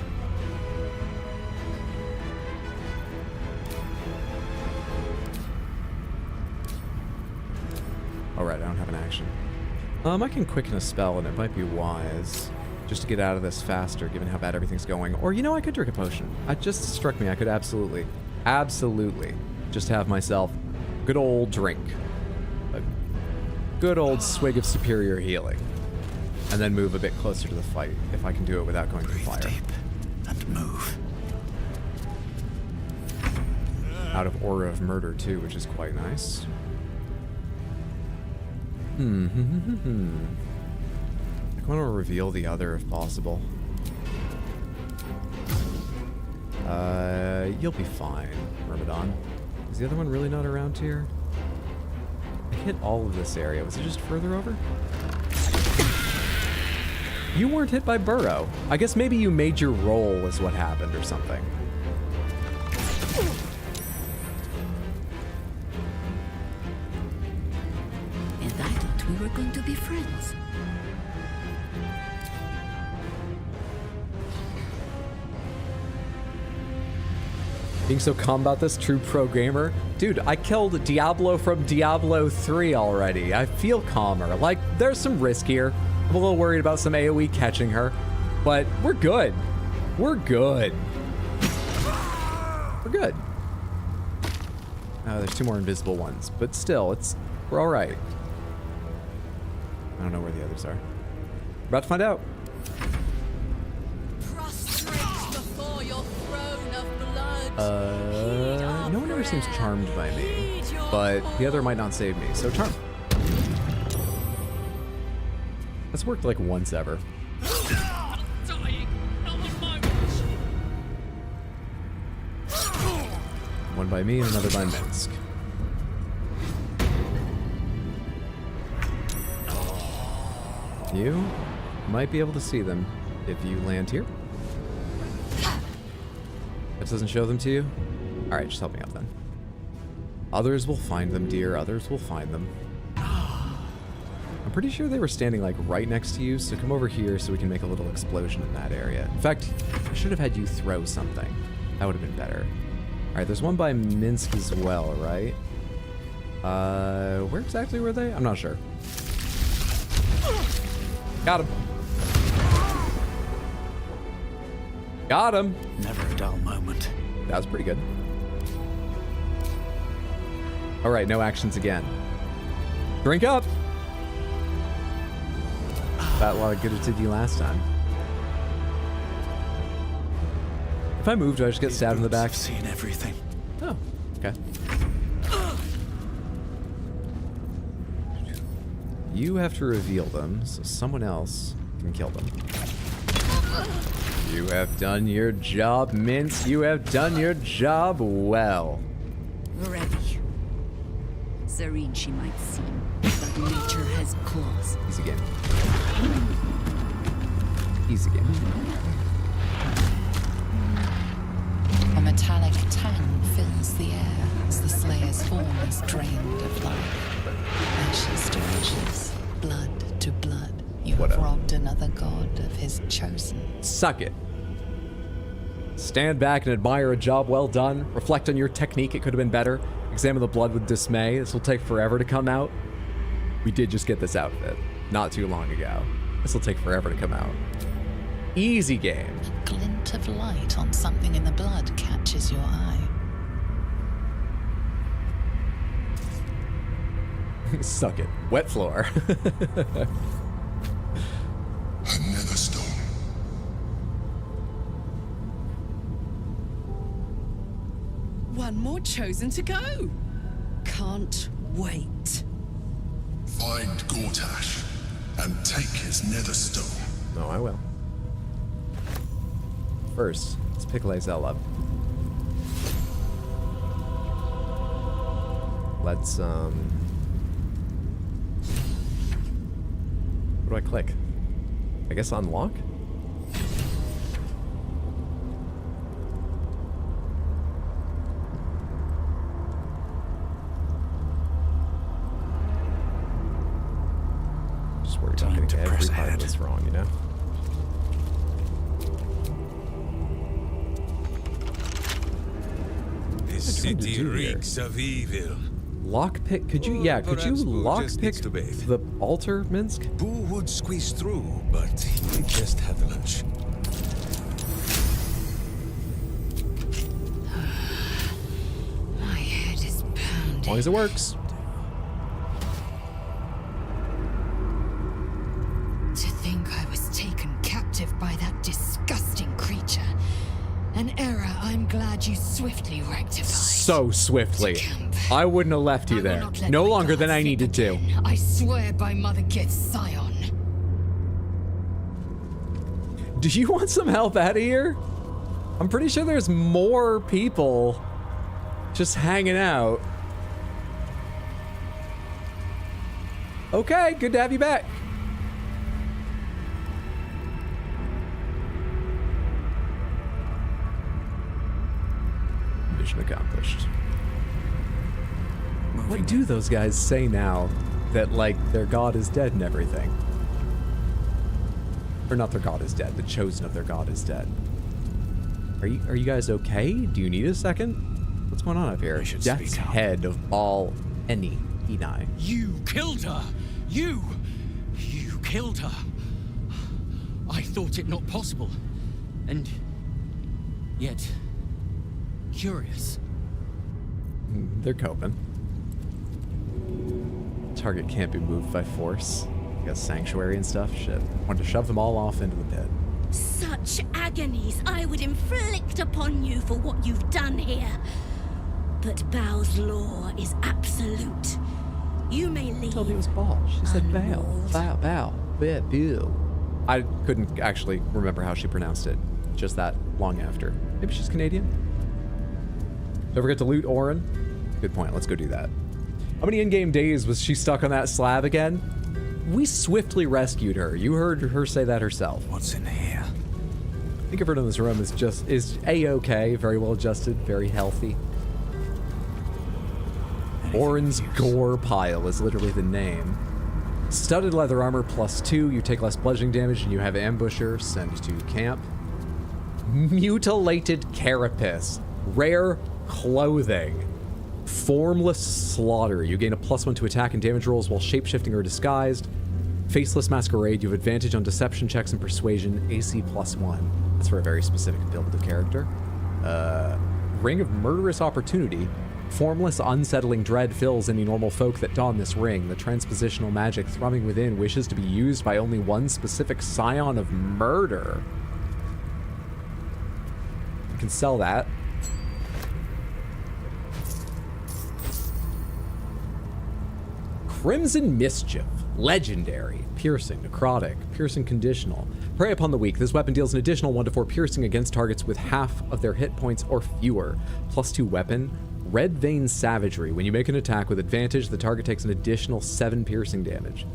Alright, I don't have an action. I can quicken a spell and it might be wise. Just to get out of this faster, given how bad everything's going. Or, you know, I could drink a potion. It just struck me I could absolutely just have myself a good old drink. A good old swig of superior healing. And then move a bit closer to the fight, if I can do it without going through fire. Deep and move. Out of Aura of Murder, too, which is quite nice. I want to reveal the other if possible. You'll be fine, Myrmidon. Is the other one really not around here? I hit all of this area. Was it just further over? You weren't hit by Burrow. I guess maybe you made your roll is what happened or something. And I thought we were going to be friends. Being so calm about this, true pro gamer. Dude, I killed Diablo from Diablo 3 already. I feel calmer. Like, there's some risk here. I'm a little worried about some AoE catching her, but we're good. We're good. We're good. Oh, there's two more invisible ones, but still, we're all right. I don't know where the others are. We're about to find out. No one ever seems charmed by me, but the other might not save me, so charm. That's worked like once ever. One by me and another by Minsk. You might be able to see them if you land here. This doesn't show them to you? Alright, just help me out then. Others will find them, dear. Others will find them. I'm pretty sure they were standing like right next to you, so come over here so we can make a little explosion in that area. In fact, I should have had you throw something. That would have been better. Alright, there's one by Minsk as well, right? Where exactly were they? I'm not sure. Got him. Got him. Never a dull moment. That was pretty good. All right, no actions again. Drink up. That a lot of good it did you last time. If I move, do I just get stabbed in the back? I've seen everything. Oh, okay. You have to reveal them, so someone else can kill them. You have done your job, Mince. You have done your job well. Ready. Serene she might seem, but nature has claws. Easy game. Easy game. A metallic tang fills the air as the Slayer's form is drained of life. Ashes to ashes, blood to blood. You have robbed another god of his chosen. Suck it. Stand back and admire a job well done. Reflect on your technique, it could have been better. Examine the blood with dismay. This will take forever to come out. We did just get this outfit not too long ago. This will take forever to come out. Easy game. A glint of light on something in the blood catches your eye. Suck it. Wet floor. Another stone. One more chosen to go. Can't wait. Find Gortash and take his nether stone. No, I will. First, let's pick Lae'zel up. Let's, what do I click? I guess unlock? Just worried about getting every part of this wrong, you know? This city reeks of evil. Lockpick? Could you? Yeah, could you lockpick the altar, Minsk? Boo would squeeze through, but he just had lunch. My head is pounding. As long as it works. To think I was taken captive by that disgusting creature. An error I'm glad you swiftly rectified. So swiftly. I wouldn't have left you there. No longer than I needed to. I swear by Mother Gith's Scion. Do you want some help out of here? I'm pretty sure there's more people just hanging out. Okay, good to have you back. Mission accomplished. What do those guys say now that, like, their god is dead and everything? Or not their god is dead, the chosen of their god is dead. Are you guys okay? Do you need a second? What's going on up here? Death's head of Bal Enai. You killed her! You killed her! I thought it not possible. And yet, curious. They're coping. Target can't be moved by force. You got sanctuary and stuff. Shit. Want to shove them all off into the pit. Such agonies I would inflict upon you for what you've done here. But Bal's law is absolute. You may leave. I told me it was Bal. She said Bal. I couldn't actually remember how she pronounced it just that long after. Maybe she's Canadian? Don't forget to loot Orin. Good point. Let's go do that. How many in-game days was she stuck on that slab again? We swiftly rescued her. You heard her say that herself. What's in here? I think everyone in this room is A-okay, very well adjusted, very healthy. Orin's Gore Pile is literally the name. Studded leather armor +2, you take less bludgeoning damage, and you have ambusher, send to camp. Mutilated carapace, rare clothing. Formless slaughter, you gain a +1 to attack and damage rolls while shapeshifting or disguised. Faceless masquerade, you have advantage on deception checks and persuasion, AC +1. That's for a very specific build of character. Ring of Murderous Opportunity. Formless, unsettling dread fills any normal folk that don this ring. The transpositional magic thrumming within wishes to be used by only one specific scion of murder. You can sell that. Crimson Mischief. Legendary. Piercing, necrotic, piercing conditional. Prey upon the weak. This weapon deals an additional 1 to 4 piercing against targets with half of their hit points or fewer. +2 weapon. Red Vein Savagery. When you make an attack with advantage, the target takes an additional 7 piercing damage.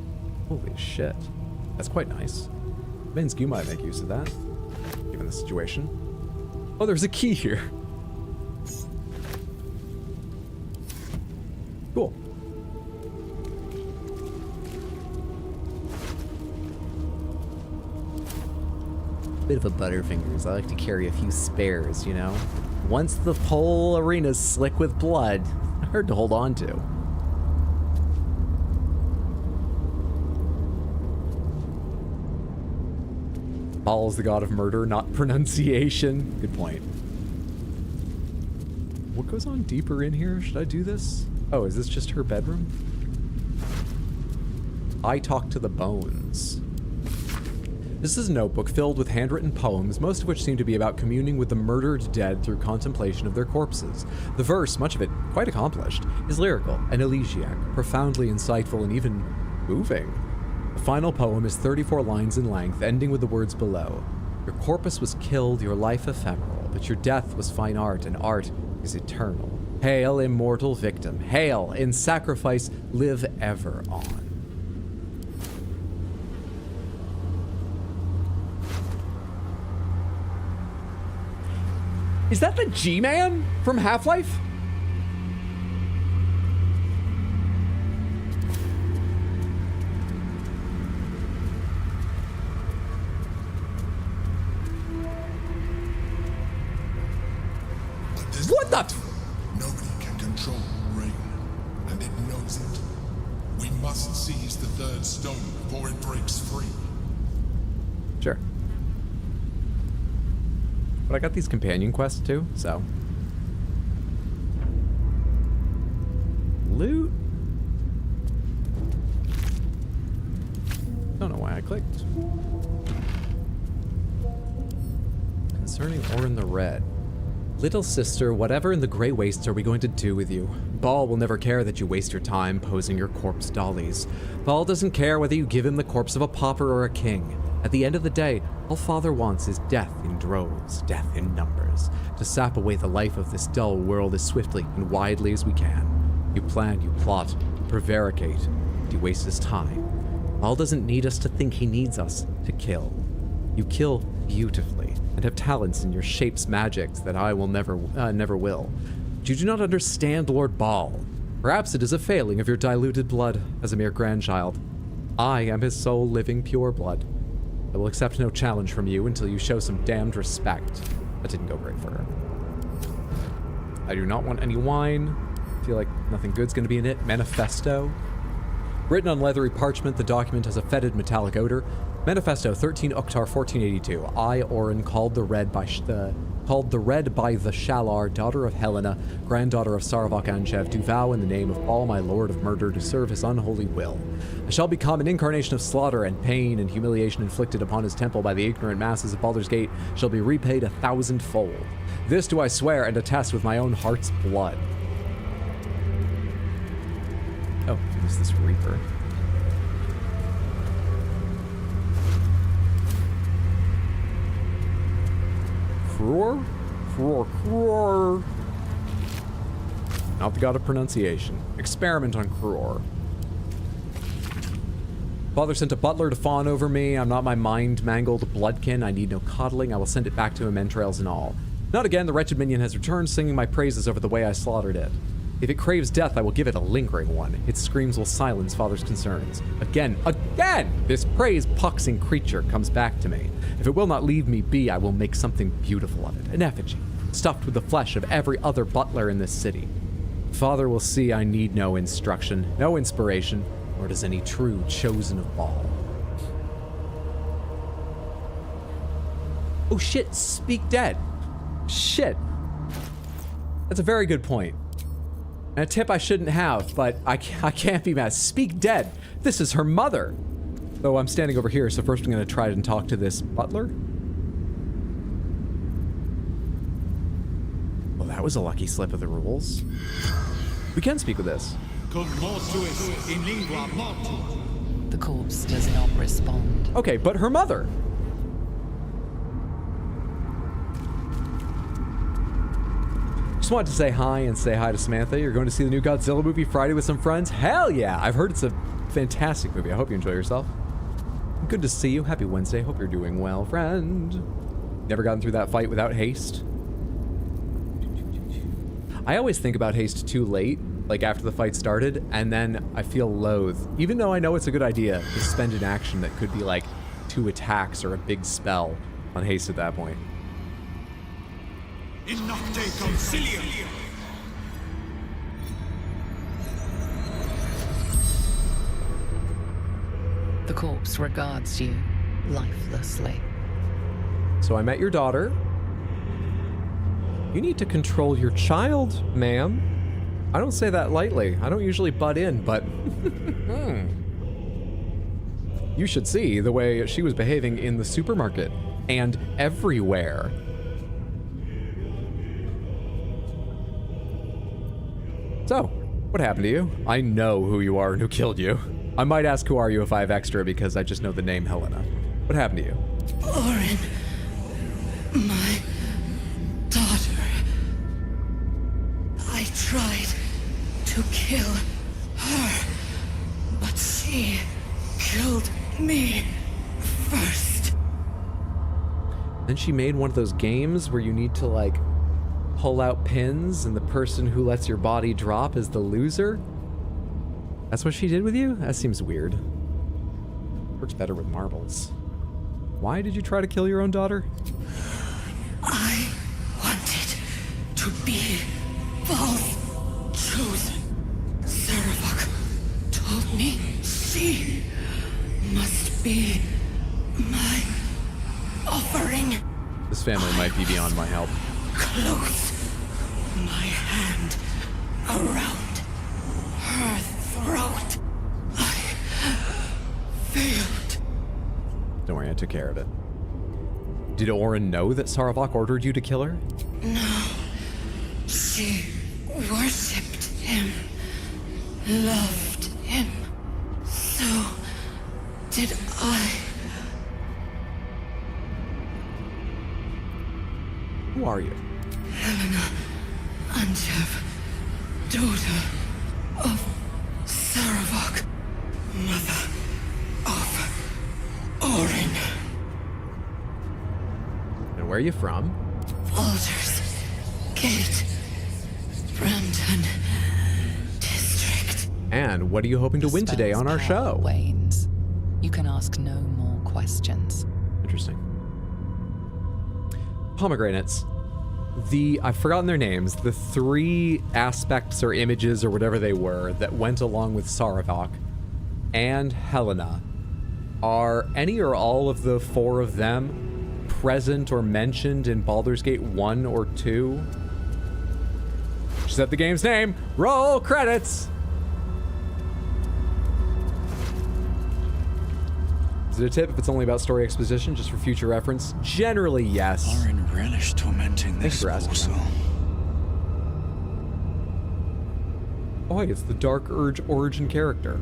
Holy shit. That's quite nice. Minsky might make use of that, given the situation. Oh, there's a key here. Cool. Bit of a butterfingers. I like to carry a few spares, you know? Once the whole arena's slick with blood, hard to hold on to. Baal's the god of murder, not pronunciation. Good point. What goes on deeper in here? Should I do this? Oh, is this just her bedroom? I talk to the bones. This is a notebook filled with handwritten poems, most of which seem to be about communing with the murdered dead through contemplation of their corpses. The verse, much of it quite accomplished, is lyrical and elegiac, profoundly insightful and even moving. The final poem is 34 lines in length, ending with the words below. Your corpus was killed, your life ephemeral, but your death was fine art, and art is eternal. Hail, immortal victim. Hail, in sacrifice, live ever on. Is that the G-Man from Half-Life? What the? Nobody can control rain, and it knows it. We must seize the third stone before it breaks free. Sure. But I got these companion quests too, so. Loot? Don't know why I clicked. Concerning Orin the Red. Little sister, whatever in the Grey Wastes are we going to do with you? Baal will never care that you waste your time posing your corpse dollies. Baal doesn't care whether you give him the corpse of a pauper or a king. At the end of the day, all Father wants is death in droves, death in numbers, to sap away the life of this dull world as swiftly and widely as we can. You plan, you plot, you prevaricate, and you waste his time. Baal doesn't need us to think he needs us to kill. You kill beautifully, and have talents in your shapes magics that I will never will. But you do not understand Lord Baal. Perhaps it is a failing of your diluted blood as a mere grandchild. I am his sole living pure blood. I will accept no challenge from you until you show some damned respect. That didn't go great for her. I do not want any wine. I feel like nothing good's gonna be in it. Manifesto. Written on leathery parchment, the document has a fetid metallic odor. Manifesto 13 Oktar 1482. I, Orin, called the Red by the Shalar, daughter of Helena, granddaughter of Saravok Anchev, do vow in the name of all my lord of murder to serve his unholy will. I shall become an incarnation of slaughter, and pain and humiliation inflicted upon his temple by the ignorant masses of Baldur's Gate shall be repaid 1,000-fold. This do I swear and attest with my own heart's blood. Oh, who's this Reaper? Kror? Kror. Not the god of pronunciation. Experiment on Kror. Father sent a butler to fawn over me. I'm not my mind-mangled bloodkin. I need no coddling. I will send it back to him, entrails and all. Not again, the wretched minion has returned, singing my praises over the way I slaughtered it. If it craves death, I will give it a lingering one. Its screams will silence Father's concerns. Again, this praise-puxing creature comes back to me. If it will not leave me be, I will make something beautiful of it. An effigy, stuffed with the flesh of every other butler in this city. Father will see I need no instruction, no inspiration, nor does any true chosen of Baal. Oh shit, speak dead. Shit. That's a very good point. And a tip I shouldn't have, but I can't be mad. Speak dead. This is her mother. Though I'm standing over here, so first I'm going to try and talk to this butler. Well, that was a lucky slip of the rules. We can speak with this. The corpse does not respond. Okay, but her mother. Just wanted to say hi and say hi to Samantha. You're going to see the new Godzilla movie Friday with some friends? Hell yeah! I've heard it's a fantastic movie. I hope you enjoy yourself. Good to see you. Happy Wednesday. Hope you're doing well, friend. Never gotten through that fight without haste. I always think about haste too late, like after the fight started, and then I feel loath. Even though I know it's a good idea to spend an action that could be like 2 attacks or a big spell on haste at that point. The corpse regards you lifelessly. So I met your daughter. You need to control your child, ma'am. I don't say that lightly. I don't usually butt in, but you should see the way she was behaving in the supermarket and everywhere. So, what happened to you? I know who you are and who killed you. I might ask who are you if I have extra because I just know the name Helena. What happened to you? Orin, my daughter. I tried to kill her, but she killed me first. Then she made one of those games where you need to like pull out pins and the person who lets your body drop is the loser. That's what she did with you? That seems weird. Works better with marbles. Why did you try to kill your own daughter? I wanted to be Val's chosen. Saravok told me she must be my offering. This family might be beyond my help. Close my hand around her throat. I failed. Don't worry, I took care of it. Did Orin know that Saravok ordered you to kill her? No. She worshipped him, loved him. So did I. Who are you? Helena Anchev, daughter of Saravok, mother of Orin. And where are you from? Baldur's Gate, Brandon District. And what are you hoping to win today on our show? Wanes. You can ask no more questions. Interesting. Pomegranates. I've forgotten their names, the 3 aspects or images or whatever they were that went along with Saravok and Helena. Are any or all of the 4 of them present or mentioned in Baldur's Gate 1 or 2? She said the game's name. Roll credits! Is it a tip if it's only about story exposition, just for future reference? Generally, yes. Orin relished tormenting this morsel. Oh, hey, it's the Dark Urge origin character.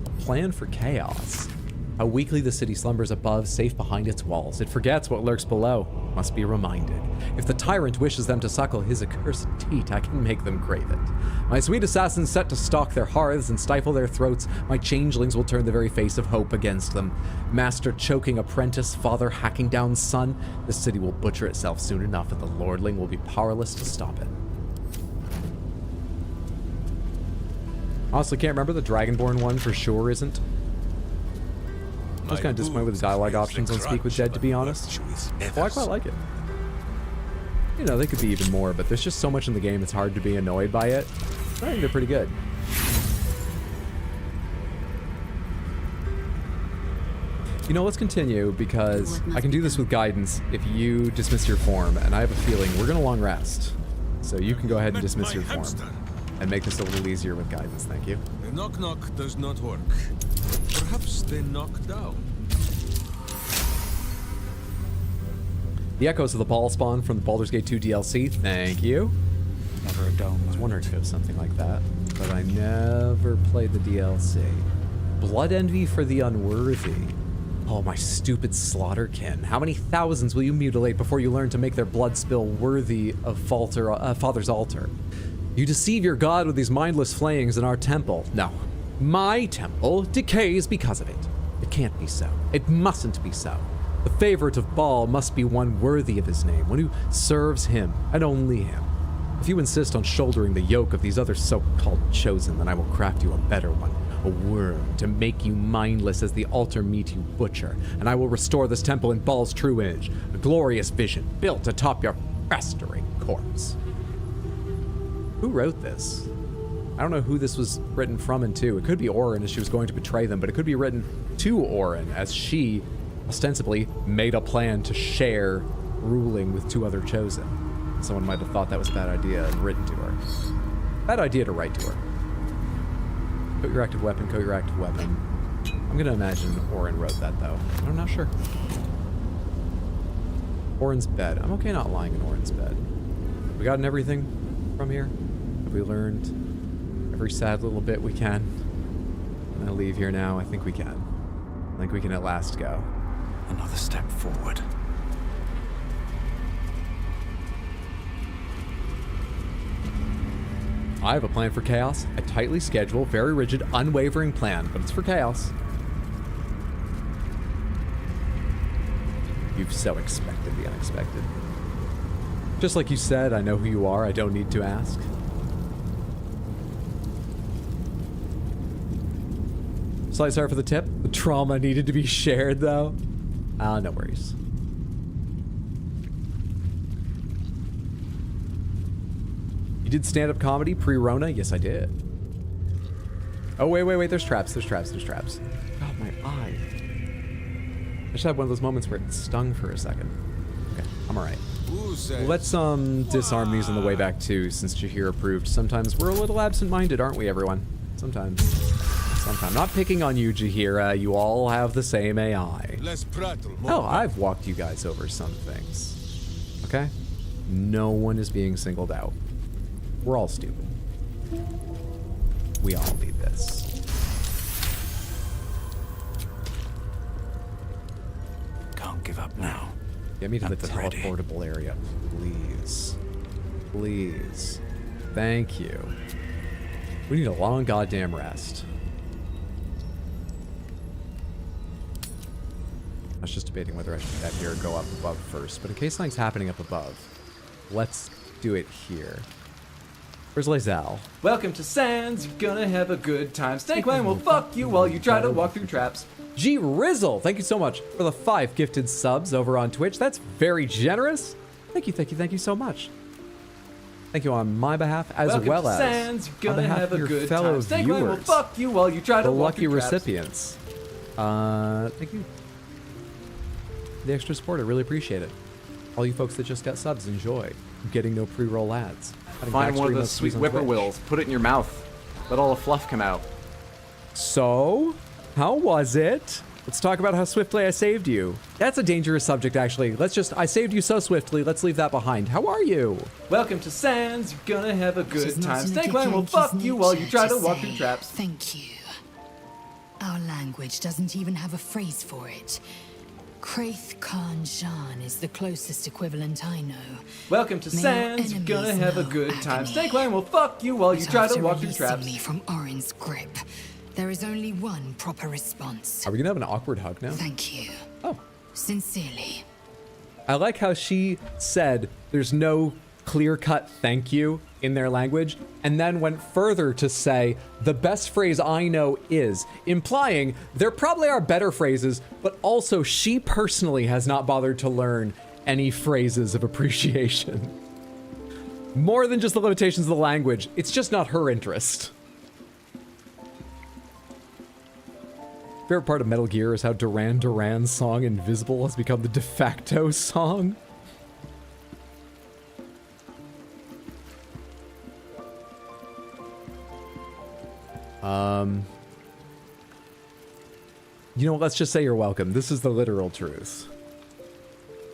A plan for chaos. How weakly the city slumbers above, safe behind its walls. It forgets what lurks below. Must be reminded. If the tyrant wishes them to suckle his accursed teat, I can make them crave it. My sweet assassins set to stalk their hearths and stifle their throats. My changelings will turn the very face of hope against them. Master choking apprentice, father hacking down son. The city will butcher itself soon enough, and the lordling will be powerless to stop it. Honestly, can't remember. The Dragonborn one for sure isn't. I was kind of disappointed with the dialogue options on Speak with Dead, to be honest. Well, I quite like it. You know, they could be even more, but there's just so much in the game it's hard to be annoyed by it. I think they're pretty good. You know, let's continue because I can do this with guidance if you dismiss your form, and I have a feeling we're gonna long rest. So you can go ahead and dismiss your form and make this a little easier with guidance. Thank you. The knock-knock does not work. Perhaps they knock down. The echoes of the ball spawn from the Baldur's Gate 2 DLC. Thank you. Never a dome. I was wondering if it was something like that, but I never played the DLC. Blood envy for the unworthy. Oh, my stupid slaughterkin. How many thousands will you mutilate before you learn to make their blood spill worthy of Father's altar? You deceive your god with these mindless flayings in our temple. No, my temple decays because of it. It can't be so. It mustn't be so. The favorite of Baal must be one worthy of his name, one who serves him, and only him. If you insist on shouldering the yoke of these other so-called chosen, then I will craft you a better one, a worm, to make you mindless as the altar meat you butcher, and I will restore this temple in Baal's true image, a glorious vision built atop your festering corpse. Who wrote this? I don't know who this was written from and to. It could be Orin as she was going to betray them, but it could be written to Orin as she ostensibly made a plan to share ruling with two other chosen. Someone might have thought that was a bad idea and written to her. Bad idea to write to her. Coat your active weapon, coat your active weapon. I'm gonna imagine Orin wrote that though. I'm not sure. Orin's bed. I'm okay not lying in Orin's bed. We gotten everything from here? Have we learned every sad little bit we can? I'm gonna leave here now. I think we can. I think we can at last go. Another step forward. I have a plan for chaos, a tightly scheduled, very rigid, unwavering plan, but it's for chaos. You've so expected the unexpected. Just like you said, I know who you are, I don't need to ask. Slight sorry for the tip. The trauma needed to be shared, though. No worries. You did stand-up comedy pre-Rona? Yes, I did. Oh, wait. There's traps. God, my eye. I just had one of those moments where it stung for a second. Okay, I'm all right. Let's disarm these on the way back, too, since Jahir approved. Sometimes we're a little absent-minded, aren't we, everyone? Sometimes. Not picking on you, Jahira. You all have the same AI. Less prattle, Oh, I've walked you guys over some things. Okay? No one is being singled out. We're all stupid. We all need this. Can't give up now. Get me to the teleportable area, please. Please. Thank you. We need a long goddamn rest. I was just debating whether I should head here or go up above first, but in case something's happening up above, let's do it here. Where's Lazal? Welcome to Sands, you're gonna have a good time. Snakewine will fuck you while you try to walk through traps. G Rizzle, thank you so much for the 5 gifted subs over on Twitch. That's very generous. Thank you so much. Thank you on my behalf, as Welcome well to as Sands, you're gonna on behalf have of a your good fellow time. Snakewine will viewers, fuck you while you try to the walk lucky through traps. recipients. Thank you. The extra support, I really appreciate it. All you folks that just got subs, enjoy. Getting no pre-roll ads. Find one of those sweet whippoorwills, put it in your mouth, let all the fluff come out. So, how was it? Let's talk about how swiftly I saved you. That's a dangerous subject, actually. I saved you so swiftly, let's leave that behind. How are you? Welcome to Sands, you're gonna have a good time. Snakewine will fuck you while you try to walk through traps. Thank you. Our language doesn't even have a phrase for it. Kraith Khan Jan is the closest equivalent I know. Welcome to Sands, you're gonna have a good time. Snakewine will fuck you while you try to walk through traps. Me from Orin's grip. There is only one proper response. Are we gonna have an awkward hug now? Thank you. Oh. Sincerely. I like how she said there's no clear-cut thank you in their language, and then went further to say the best phrase I know is, implying there probably are better phrases, but also she personally has not bothered to learn any phrases of appreciation. More than just the limitations of the language, it's just not her interest. Favorite part of Metal Gear is how Duran Duran's song Invisible has become the de facto song. You know, let's just say you're welcome. This is the literal truth.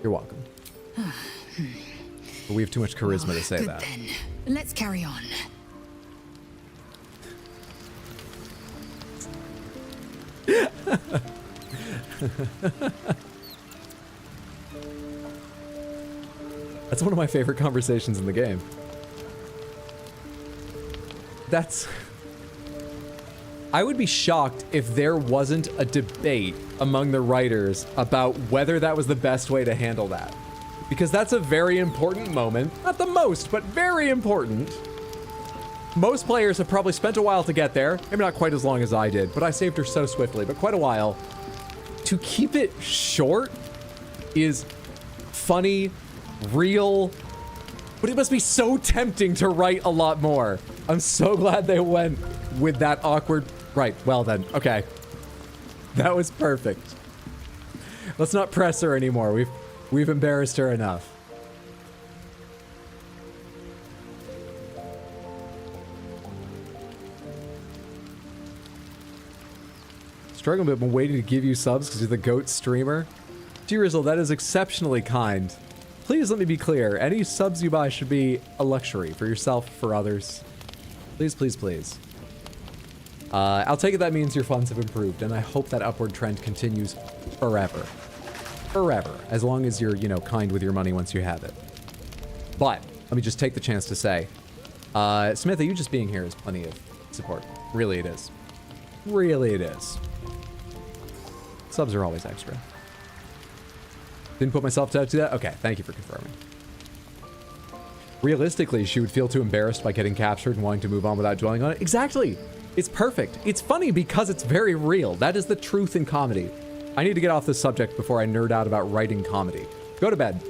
You're welcome. But we have too much charisma to say that. Then. Let's carry on. That's one of my favorite conversations in the game. I would be shocked if there wasn't a debate among the writers about whether that was the best way to handle that. Because that's a very important moment. Not the most, but very important. Most players have probably spent a while to get there. Maybe not quite as long as I did, but I saved her so swiftly, but quite a while. To keep it short is funny, real, but it must be so tempting to write a lot more. I'm so glad they went with that awkward... Right, well then, okay. That was perfect. Let's not press her anymore. We've embarrassed her enough. Struggling a bit, but waiting to give you subs because you're the GOAT streamer. G-Rizzle, that is exceptionally kind. Please let me be clear. Any subs you buy should be a luxury for yourself, for others. Please, please, please. I'll take it that means your funds have improved, and I hope that upward trend continues forever. Forever. As long as you're, you know, kind with your money once you have it. But, let me just take the chance to say, Smithy, you just being here is plenty of support. Really it is. Really it is. Subs are always extra. Didn't put myself to that? Okay, thank you for confirming. Realistically, she would feel too embarrassed by getting captured and wanting to move on without dwelling on it. Exactly! It's perfect. It's funny because it's very real. That is the truth in comedy. I need to get off this subject before I nerd out about writing comedy. Go to bed.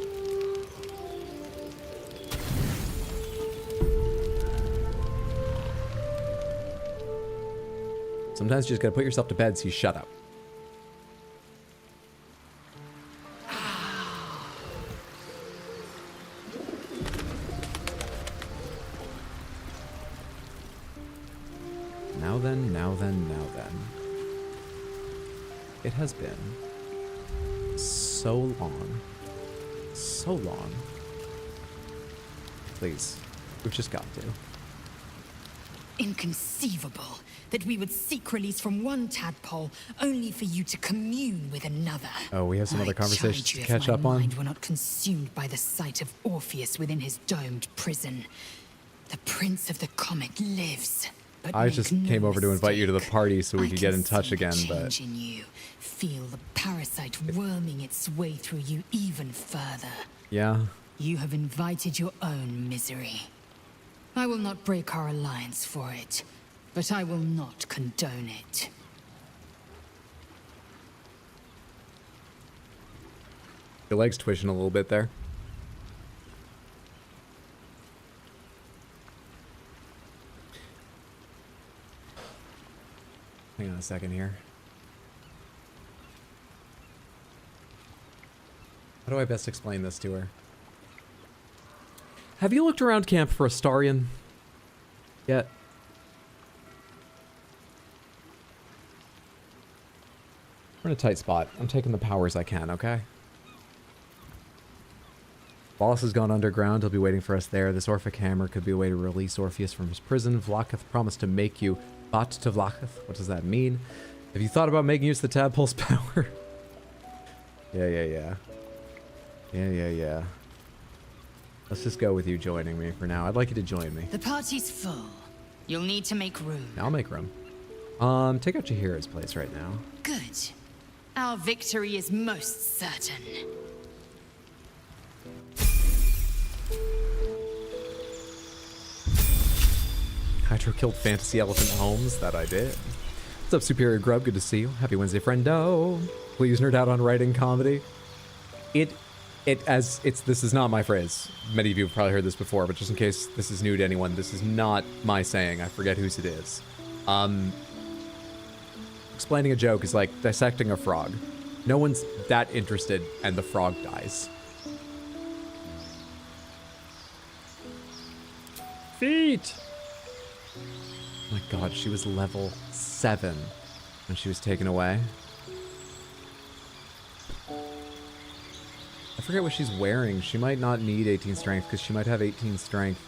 Sometimes you just gotta put yourself to bed so you shut up. Now then, now then, now then. It has been so long. So long. Please, we've just got to. Inconceivable that we would seek release from one tadpole only for you to commune with another. Oh, we have some other conversations to catch up my on. mind were not consumed by the sight of Orpheus within his domed prison. The Prince of the Comet lives. But I just came over to invite you to the party so we could get in touch again, but... change in you. Feel the parasite worming its way through you even further. Yeah. You have invited your own misery. I will not break our alliance for it, but I will not condone it. Your leg's twitching a little bit there. Hang on a second here. How do I best explain this to her? Have you looked around camp for Astarion yet? We're in a tight spot. I'm taking the powers I can, okay? Boss has gone underground. He'll be waiting for us there. This Orphic hammer could be a way to release Orpheus from his prison. Vlakith promised to make you Bot to Vlakith. What does that mean? Have you thought about making use of the tadpole's power? Yeah. Let's just go with you joining me for now. I'd like you to join me. The party's full. You'll need to make room. I'll make room. Take out Chihira's place right now. Good. Our victory is most certain. Hydro killed Fantasy Elephant Holmes. That I did. What's up, Superior Grub? Good to see you. Happy Wednesday, friendo. Please nerd out on writing comedy. It This is not my phrase. Many of you have probably heard this before, but just in case this is new to anyone, this is not my saying. I forget whose it is. Explaining a joke is like dissecting a frog. No one's that interested, and the frog dies. Feet! Oh my god, she was level 7 when she was taken away. I forget what she's wearing. She might not need 18 strength because she might have 18 strength.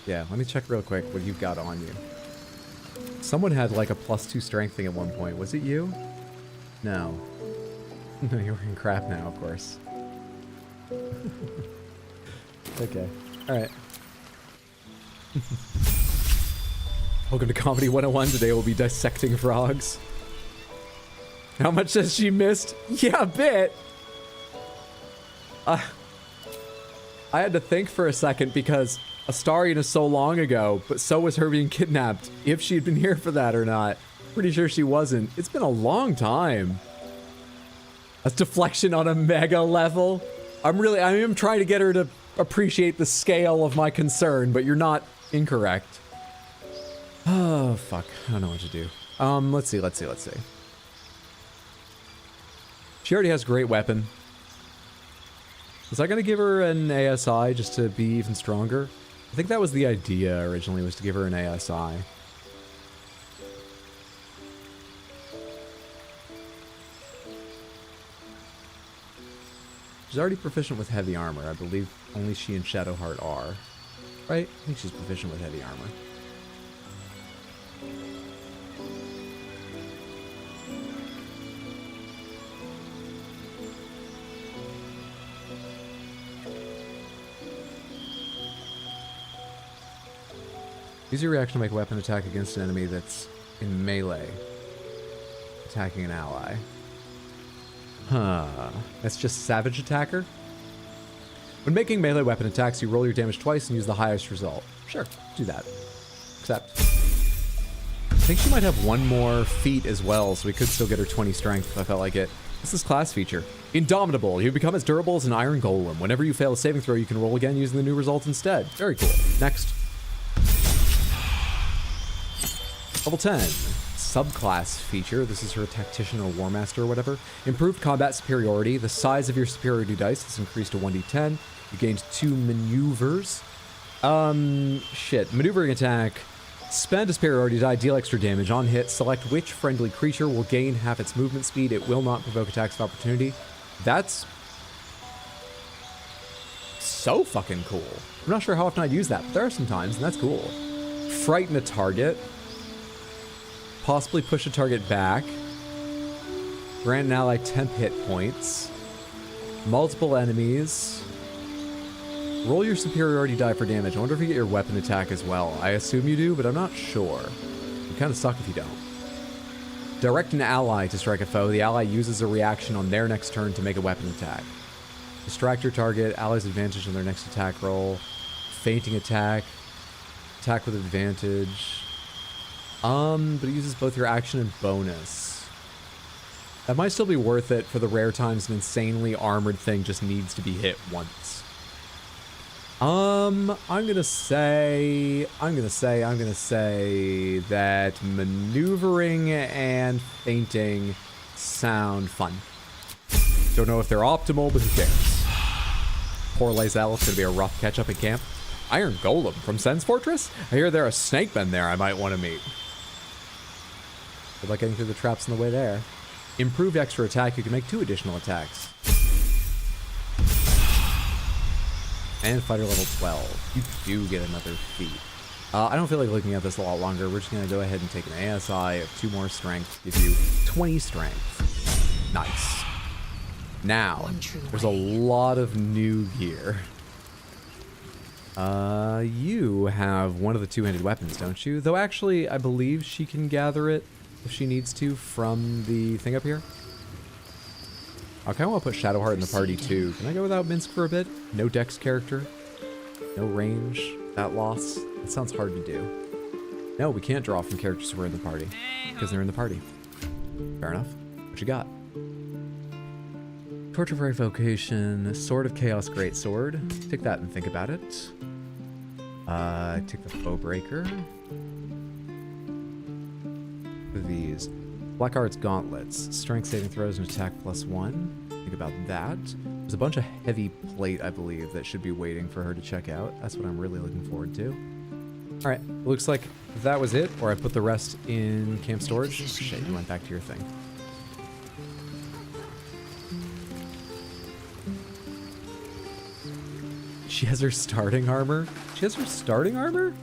Yeah, let me check real quick what you've got on you. Someone had like a +2 strength thing at one point. Was it you? No. No, you're wearing crap now, of course. Okay. Alright. Welcome to Comedy 101. Today we'll be dissecting frogs. How much has she missed? Yeah, a bit. I had to think for a second because Astarion is so long ago, but so was her being kidnapped. If she'd been here for that or not. Pretty sure she wasn't. It's been a long time. That's deflection on a mega level. I am trying to get her to appreciate the scale of my concern, but you're not incorrect. Oh, fuck. I don't know what to do. Let's see. She already has a great weapon. Was I going to give her an ASI just to be even stronger? I think that was the idea originally, was to give her an ASI. She's already proficient with heavy armor. I believe only she and Shadowheart are. Right? I think she's proficient with heavy armor. Use your reaction to make a weapon attack against an enemy that's in melee. Attacking an ally. Huh. That's just Savage Attacker? When making melee weapon attacks, you roll your damage twice and use the highest result. Sure, do that. Except, I think she might have one more feat as well, so we could still get her 20 strength if I felt like it. This is class feature. Indomitable. You become as durable as an iron golem. Whenever you fail a saving throw, you can roll again using the new result instead. Very cool. Next. Level 10, subclass feature. This is her Tactician or War Master or whatever. Improved combat superiority. The size of your superiority dice is increased to 1d10. You gained 2 maneuvers. Maneuvering attack. Spend a superiority die, deal extra damage. On hit, select which friendly creature will gain half its movement speed. It will not provoke attacks of opportunity. That's so fucking cool. I'm not sure how often I'd use that, but there are some times, and that's cool. Frighten a target. Possibly push a target back. Grant an ally temp hit points. Multiple enemies. Roll your superiority die for damage. I wonder if you get your weapon attack as well. I assume you do, but I'm not sure. You kind of suck if you don't. Direct an ally to strike a foe. The ally uses a reaction on their next turn to make a weapon attack. Distract your target. Allies advantage on their next attack roll. Fainting attack. Attack with advantage. But it uses both your action and bonus. That might still be worth it for the rare times an insanely armored thing just needs to be hit once. I'm gonna say that maneuvering and fainting sound fun. Don't know if they're optimal, but who cares? Poor Lae'zel, it's gonna be a rough catch-up in camp. Iron Golem from Sen's Fortress? I hear there are snakemen there I might want to meet. Good luck getting through the traps on the way there. Improved extra attack, you can make 2 additional attacks. And fighter level 12. You do get another feat. I don't feel like looking at this a lot longer. We're just going to go ahead and take an ASI of 2 more strength, give you 20 strength. Nice. Now, there's a lot of new gear. You have one of the 2-handed weapons, don't you? Though actually, I believe she can gather it if she needs to from the thing up here. I kind of want to put Shadowheart in the party too. Can I go without Minsk for a bit? No dex character. No range. That loss. That sounds hard to do. No, we can't draw from characters who are in the party. Because they're in the party. Fair enough. What you got? Torture for Evocation, Sword of Chaos Greatsword. Take that and think about it. Take the Foe Breaker. These. Black Arts Gauntlets. Strength saving throws and attack +1. Think about that. There's a bunch of heavy plate, I believe, that should be waiting for her to check out. That's what I'm really looking forward to. Alright, looks like that was it, or I put the rest in camp storage. Oh, shit, you went back to your thing. She has her starting armor? She has her starting armor?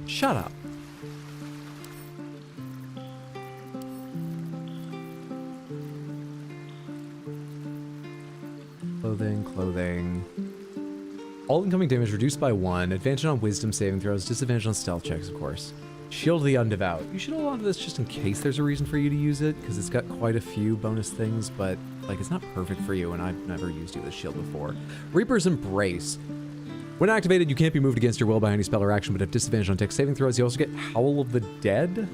Shut up. Clothing. All incoming damage reduced by 1. Advantage on wisdom saving throws. Disadvantage on stealth checks, of course. Shield of the Undevout. You should hold on to this just in case there's a reason for you to use it, because it's got quite a few bonus things, but like it's not perfect for you, and I've never used you with a shield before. Reaper's Embrace. When activated, you can't be moved against your will by any spell or action, but have disadvantage on dex saving throws. You also get Howl of the Dead.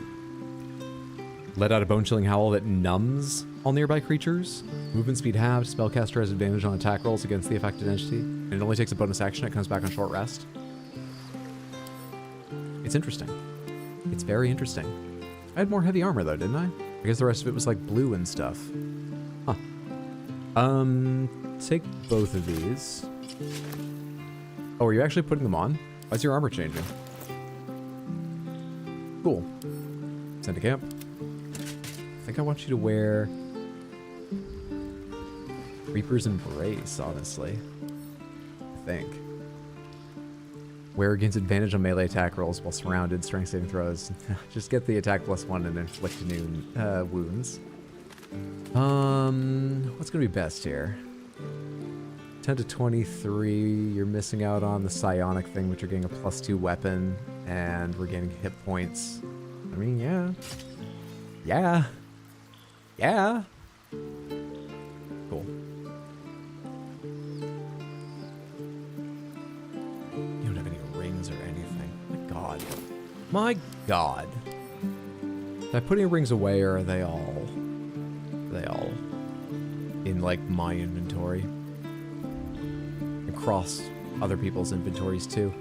Let out a bone-chilling howl that numbs all nearby creatures. Movement speed halved. Spellcaster has advantage on attack rolls against the affected entity. And it only takes a bonus action. It comes back on short rest. It's interesting. It's very interesting. I had more heavy armor though, didn't I? I guess the rest of it was like blue and stuff. Huh. Take both of these. Oh, are you actually putting them on? Why's your armor changing? Cool. Send to camp. I think I want you to wear Reaper's Embrace, honestly. I think. Wear gains advantage on melee attack rolls while surrounded, strength saving throws. Just get the attack +1 and inflict new wounds. What's gonna be best here? 10 to 23, you're missing out on the psionic thing, which you're getting a +2 weapon, and we're gaining hit points. I mean, yeah. Yeah. Yeah. Cool. You don't have any rings or anything. My god. My god. Did I put any rings away, or are they all in, like, my inventory? Across other people's inventories, too.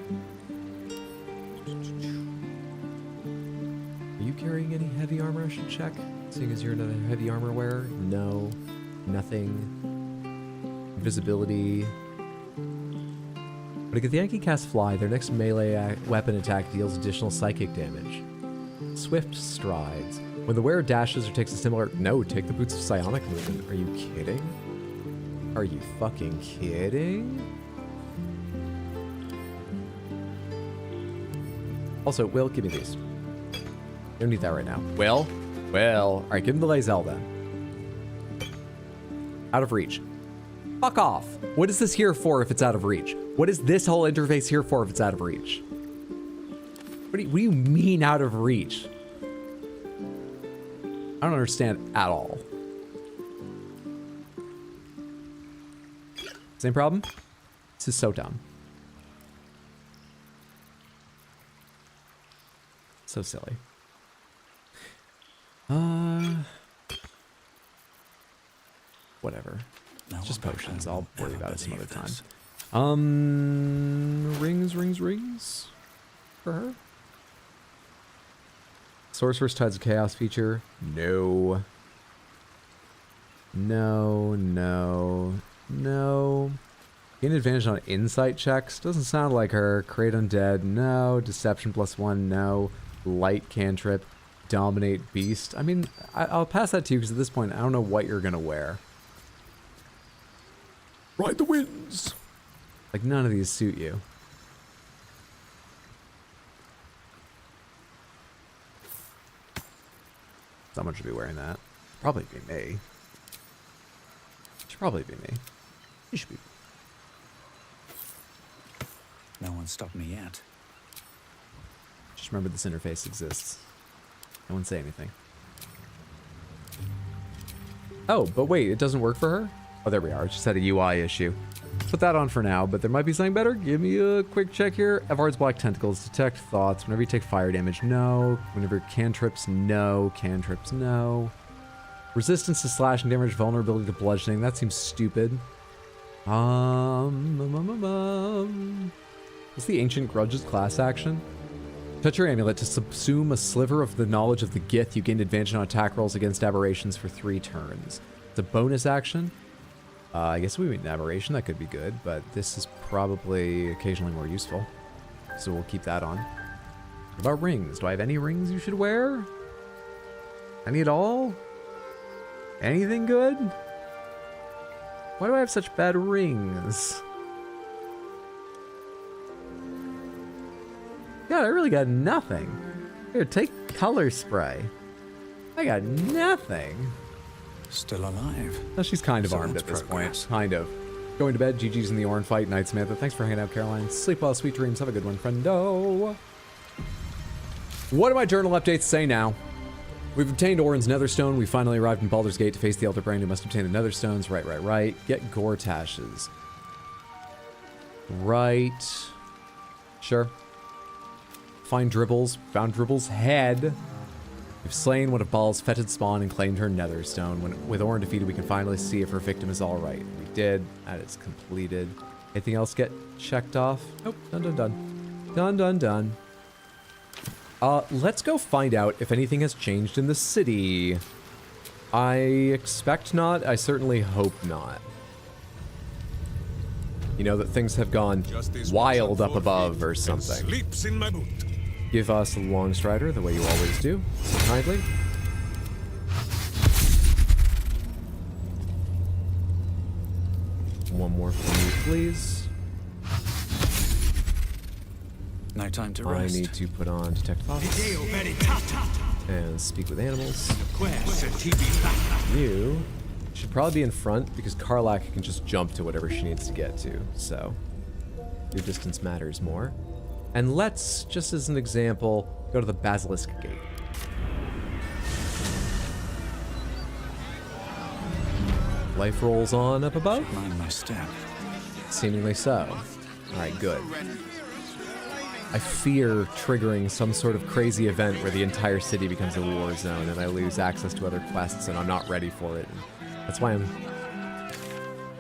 Are you carrying any heavy armor I should check? Seeing as you're another heavy armor wearer? No. Nothing. Invisibility. But if the Yankee cast Fly, their next melee weapon attack deals additional psychic damage. Swift Strides. When the wearer dashes or takes a similar... No, take the Boots of Psionic movement. Are you kidding? Are you fucking kidding? Also, Will, give me these. Don't need that right now. Will? Well, alright, give him the Lae'zel then. Out of reach. Fuck off. What is this here for if it's out of reach? What is this whole interface here for if it's out of reach? What do you mean out of reach? I don't understand at all. Same problem? This is so dumb. So silly. Whatever. It's just potions. I'll worry about it some other time. Rings for her. Sorcerer's Tides of Chaos feature. No. Gain advantage on insight checks. Doesn't sound like her. Create Undead. No. Deception +1. No. Light cantrip. Dominate Beast. I mean, I'll pass that to you because at this point, I don't know what you're going to wear. Ride the winds. Like, none of these suit you. Someone should be wearing that. Probably be me. Should probably be me. You should be. No one stopped me yet. Just remember this interface exists. No one say anything. Oh, but wait, it doesn't work for her? Oh, there we are. It just had a UI issue. Put that on for now, but there might be something better. Give me a quick check here. Evard's Black Tentacles. Detect thoughts. Whenever you take fire damage, no. Whenever cantrips, no. Cantrips, no. Resistance to slashing damage, vulnerability to bludgeoning. That seems stupid. What's the Ancient Grudges class action? Touch your amulet to subsume a sliver of the knowledge of the Gith. You gain advantage on attack rolls against aberrations for 3 turns. It's a bonus action. I guess we mean an aberration. That could be good, but this is probably occasionally more useful. So we'll keep that on. What about rings? Do I have any rings you should wear? Any at all? Anything good? Why do I have such bad rings? God, I really got nothing. Here, take color spray. I got nothing. Still alive. Oh, she's kind of So armed that's at this progress. point. Kind of. Going to bed. GG's in the Orin fight. Night Samantha. Thanks for hanging out, Caroline. Sleep well, sweet dreams. Have a good one, friendo. What do my journal updates say now? We've obtained Orin's Netherstone. We finally arrived in Baldur's Gate to face the Elder Brain. We must obtain the Netherstones. Right. Get Gortashes. Right. Sure. Find Dribbles. Found Dribbles' head. We've slain one of Baal's fetid spawn and claimed her Netherstone. With Orin defeated, we can finally see if her victim is alright. We did. That is completed. Anything else get checked off? Nope. Done. Let's go find out if anything has changed in the city. I expect not. I certainly hope not. You know, that things have gone wild up above or something. Sleeps in my boot. Give us a long strider the way you always do, so kindly. One more from you, please. No time to I rest. need to put on Detect Thoughts and Speak with Animals. You should probably be in front because Karlak can just jump to whatever she needs to get to, so your distance matters more. And let's, just as an example, go to the Basilisk Gate. Life rolls on up above? Mind my step. Seemingly so. Alright, good. I fear triggering some sort of crazy event where the entire city becomes a war zone and I lose access to other quests and I'm not ready for it. That's why I'm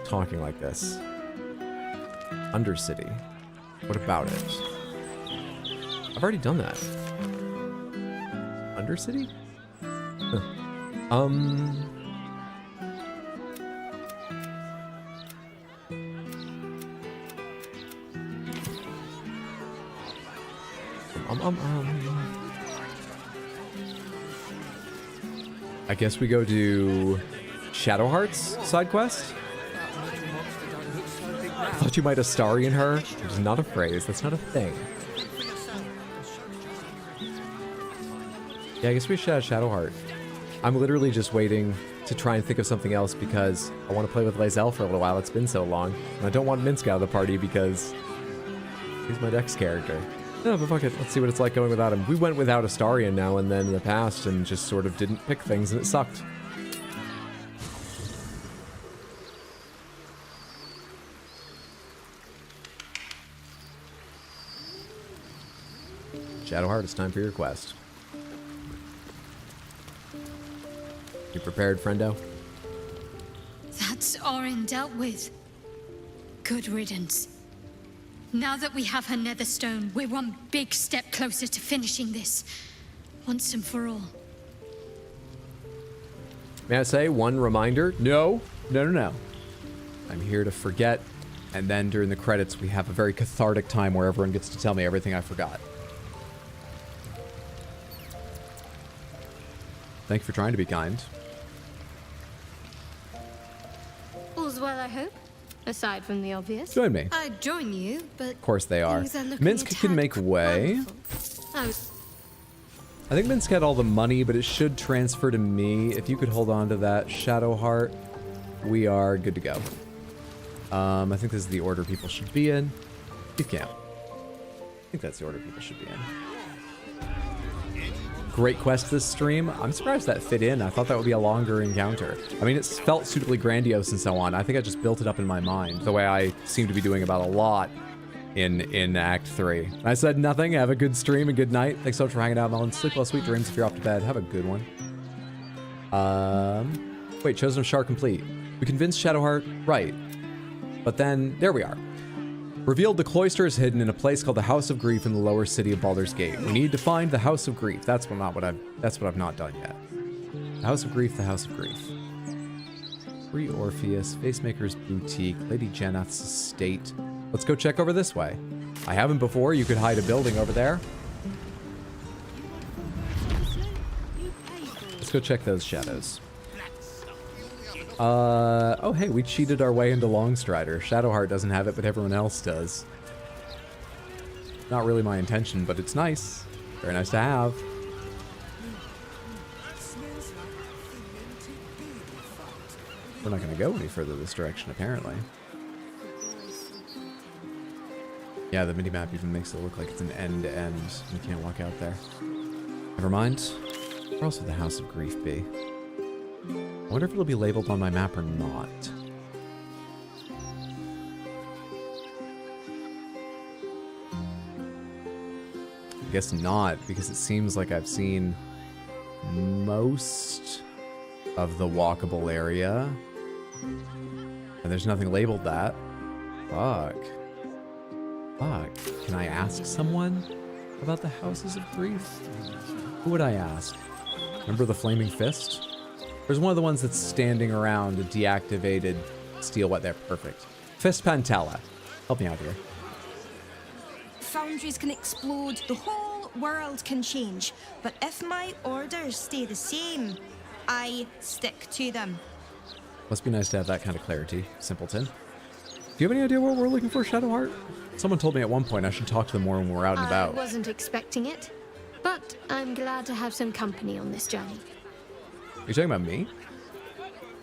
talking like this. Undercity. What about it? I've already done that. Undercity? Huh. I guess we go to Shadowheart's side quest? I thought you might Astarian her, which is not a phrase, that's not a thing. Yeah, I guess we should have Shadowheart. I'm literally just waiting to try and think of something else because I want to play with Lae'zel for a little while. It's been so long. And I don't want Minsk out of the party because he's my Dex character. No, but fuck it. Let's see what it's like going without him. We went without Astarian now and then in the past and just sort of didn't pick things and it sucked. Shadowheart, it's time for your quest. You prepared, friendo? That's Orin dealt with. Good riddance. Now that we have her Netherstone, we're one big step closer to finishing this. Once and for all. May I say, one reminder? No. I'm here to forget, and then during the credits, we have a very cathartic time where everyone gets to tell me everything I forgot. Thank you for trying to be kind. All's well, I hope. Aside from the obvious. Join me. I'd join you, but Of course they are. things looking Minsk a can tad make way. Oh, I think Minsk had all the money, but it should transfer to me. If you could hold on to that, Shadowheart, we are good to go. I think this is the order people should be in. You can. I think that's the order people should be in. Great quest this stream. I'm surprised that fit in. I thought that would be a longer encounter. I mean, it felt suitably grandiose and so on. I think I just built it up in my mind, the way I seem to be doing about a lot in Act 3. I said nothing. Have a good stream and good night. Thanks so much for hanging out, Melon. Sleep well, sweet dreams if you're off to bed. Have a good one. Wait, Chosen of Shar complete. We convinced Shadowheart, right. But then, there we are. Revealed the cloister is hidden in a place called the House of Grief in the lower city of Baldur's Gate. We need to find the House of Grief. That's what I've not done yet. The House of Grief, the House of Grief. Free Orpheus, Facemaker's Boutique, Lady Jannath's estate. Let's go check over this way. I haven't before. You could hide a building over there. Let's go check those shadows. Oh hey, we cheated our way into Longstrider. Shadowheart doesn't have it, but everyone else does. Not really my intention, but it's nice. Very nice to have. We're not going to go any further this direction, apparently. Yeah, the mini-map even makes it look like it's an end-to-end. You can't walk out there. Never mind. Where else would the House of Grief be? I wonder if it'll be labeled on my map or not. I guess not, because it seems like I've seen most of the walkable area. And there's nothing labeled that. Fuck. Fuck. Can I ask someone about the Houses of Grief? Who would I ask? Remember the Flaming Fist? There's one of the ones that's standing around a deactivated steel. What? There, perfect. Fist Pantala. Help me out here. Foundries can explode, the whole world can change, but if my orders stay the same, I stick to them. Must be nice to have that kind of clarity, simpleton. Do you have any idea what we're looking for, Shadowheart? Someone told me at one point I should talk to them more when we're out and about. I wasn't expecting it, but I'm glad to have some company on this journey. Are you talking about me?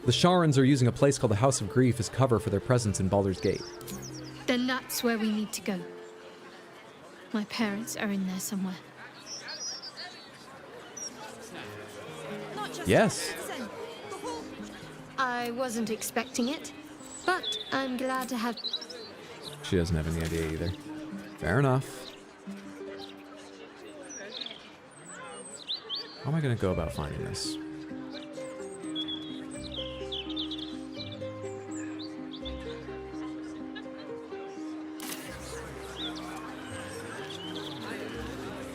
The Sharans are using a place called the House of Grief as cover for their presence in Baldur's Gate. Then that's where we need to go. My parents are in there somewhere. Yes. I wasn't expecting it, but I'm glad to have... She doesn't have any idea either. Fair enough. How am I going to go about finding this?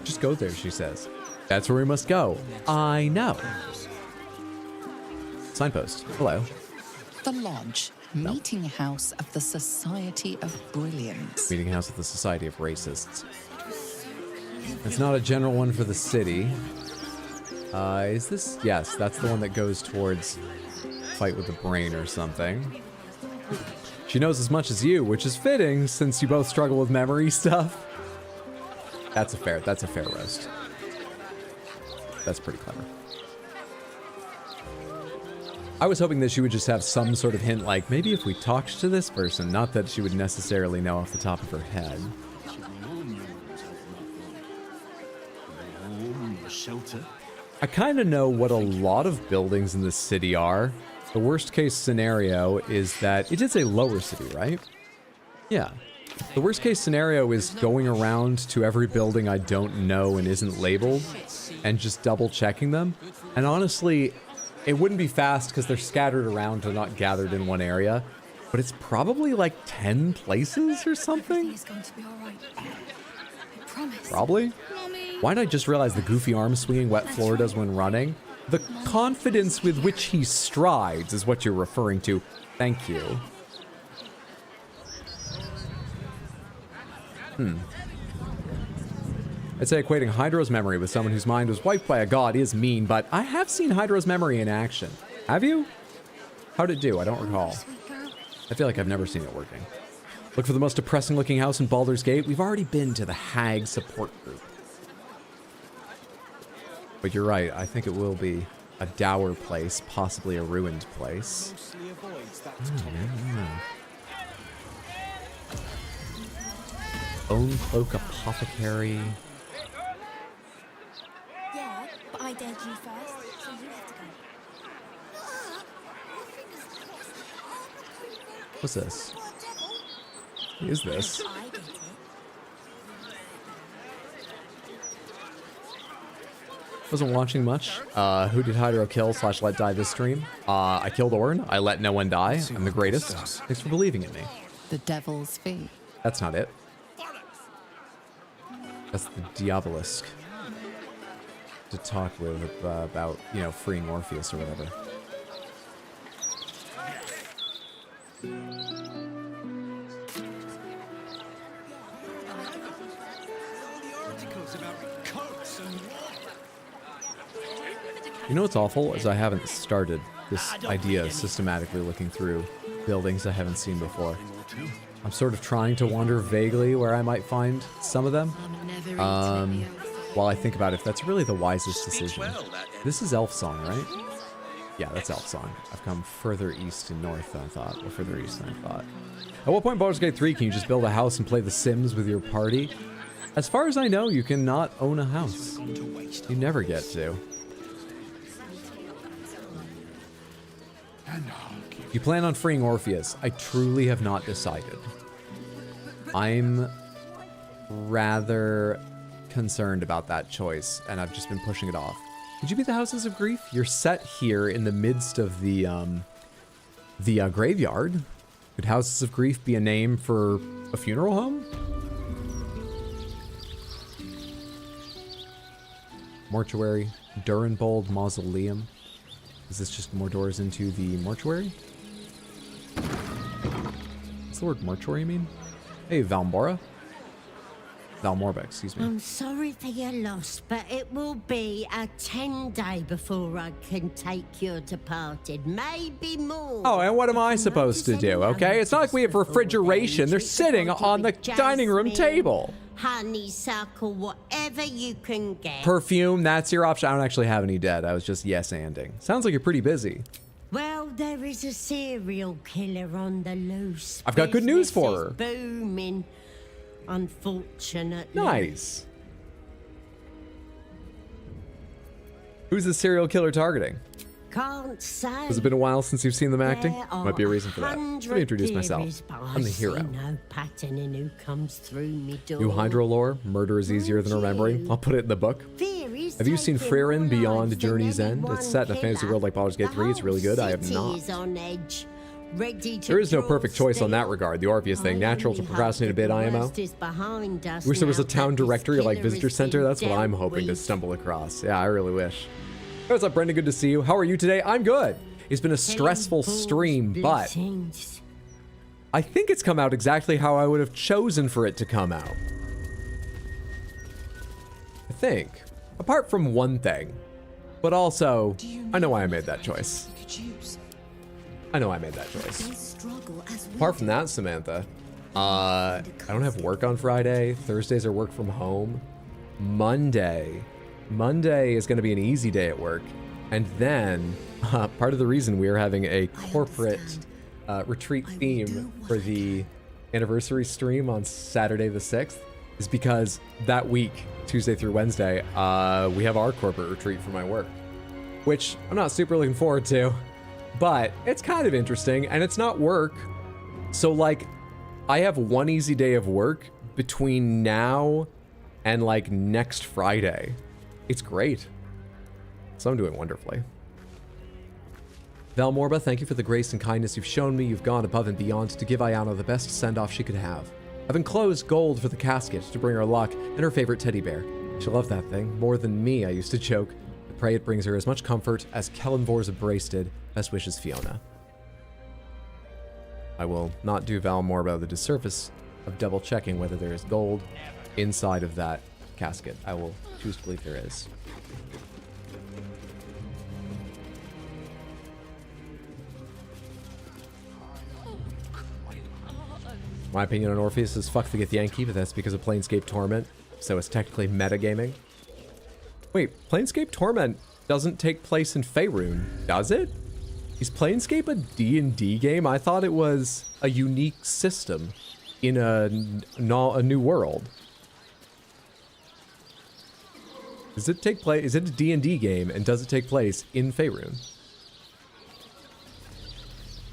Just go there, she says. That's where we must go. I know. Signpost. Hello. The Lodge, meeting house of the Society of Brilliance. Meeting house of the Society of Racists. It's not a general one for the city. Is this? Yes, that's the one that goes towards fight with the brain or something. She knows as much as you, which is fitting since you both struggle with memory stuff. That's a fair roast. That's pretty clever. I was hoping that she would just have some sort of hint, like maybe if we talked to this person, not that she would necessarily know off the top of her head. Shelter. I kind of know what a lot of buildings in this city are. The worst case scenario is that it is a lower city, right? Yeah. The worst case scenario is going around to every building I don't know and isn't labeled and just double checking them. And honestly, it wouldn't be fast because they're scattered around and not gathered in one area. But it's probably like 10 places or something. It's going to be all right. I promise. Probably. Why did I just realize the goofy arm swinging wet floor does when running? The confidence with which he strides is what you're referring to. Thank you. I'd say equating Hydra's memory with someone whose mind was wiped by a god is mean, but I have seen Hydra's memory in action. Have you? How'd it do? I don't recall. I feel like I've never seen it working. Look for the most depressing looking house in Baldur's Gate. We've already been to the Hag support group. But you're right, I think it will be a dour place, possibly a ruined place. Bone Cloak Apothecary. Yeah, but I dared you first, so you have to go. What's this? What is this? I get it. Wasn't watching much. Who did Hydro kill / let die this stream? I killed Orn. I let no one die. I'm the greatest. Thanks for believing in me. The devil's feet. That's not it. That's the Diabolisk. To talk with about, you know, freeing Orpheus or whatever. You know what's awful is I haven't started this idea of systematically looking through buildings I haven't seen before. I'm sort of trying to wander vaguely where I might find some of them. While I think about if that's really the wisest decision. This is Elf Song, right? Yeah, that's Elf Song. I've come further east and north than I thought, or further east than I thought. At what point in Baldur's Gate 3 can you just build a house and play The Sims with your party? As far as I know, you cannot own a house. You never get to. You plan on freeing Orpheus. I truly have not decided. I'm rather concerned about that choice, and I've just been pushing it off. Could you be the Houses of Grief? You're set here in the midst of the graveyard. Could Houses of Grief be a name for a funeral home? Mortuary, Durenbold Mausoleum. Is this just more doors into the mortuary? What's the word mortuary mean? Hey, Valmora. Valmorba, excuse me. I'm sorry for your loss, but it will be a 10-day before I can take your departed. Maybe more. Oh, and what am I supposed to do, okay? It's not like we have refrigeration. They're sitting on the dining room table. Honeysuckle, whatever you can get. Perfume, that's your option. I don't actually have any dead. I was just yes-anding. Sounds like you're pretty busy. Well, there is a serial killer on the loose. I've got good news for her. Booming. Unfortunately. Nice. Who's the serial killer targeting? Can't say. Has it been a while since you've seen them acting? Might be a reason for that. Let me introduce myself. I'm the hero. No pattern in who comes through me door. New Hydro lore, murder is easier than remembering. I'll put it in the book. Have you seen Frieren Beyond Journey's End? It's set in a fantasy world like Baldur's Gate 3. It's really good. I have not. There is no perfect choice on that regard. The Orpheus thing, natural to procrastinate a bit, IMO. Wish there was a town directory like visitor center. That's what I'm hoping to stumble across. Yeah, I really wish. Hey, what's up, Brendan? Good to see you. How are you today? I'm good. It's been a stressful stream, but I think it's come out exactly how I would have chosen for it to come out. I think. Apart from one thing. But also, I know why I made that choice. I know I made that choice. Apart from that, Samantha, I don't have work on Friday. Thursdays are work from home. Monday is going to be an easy day at work. And then, part of the reason we are having a corporate retreat theme for the anniversary stream on Saturday the 6th is because that week, Tuesday through Wednesday, we have our corporate retreat for my work, which I'm not super looking forward to. But it's kind of interesting, and it's not work. So, like, I have one easy day of work between now and, like, next Friday. It's great. So I'm doing wonderfully. Valmorba, thank you for the grace and kindness you've shown me. You've gone above and beyond to give Ayana the best send-off she could have. I've enclosed gold for the casket to bring her luck and her favorite teddy bear. She'll love that thing more than me, I used to joke. I pray it brings her as much comfort as Kellenvor's embrace did. Best wishes, Fiona. I will not do Valmorba the disservice of double checking whether there is gold inside of that casket. I will choose to believe there is. My opinion on Orpheus is fuck the Githyanki, but that's because of Planescape Torment, so it's technically metagaming. Wait, Planescape Torment doesn't take place in Faerun, does it? Is Planescape a D&D game? I thought it was a unique system in a new world. Does it take place? Is it a D&D game, and does it take place in Faerun?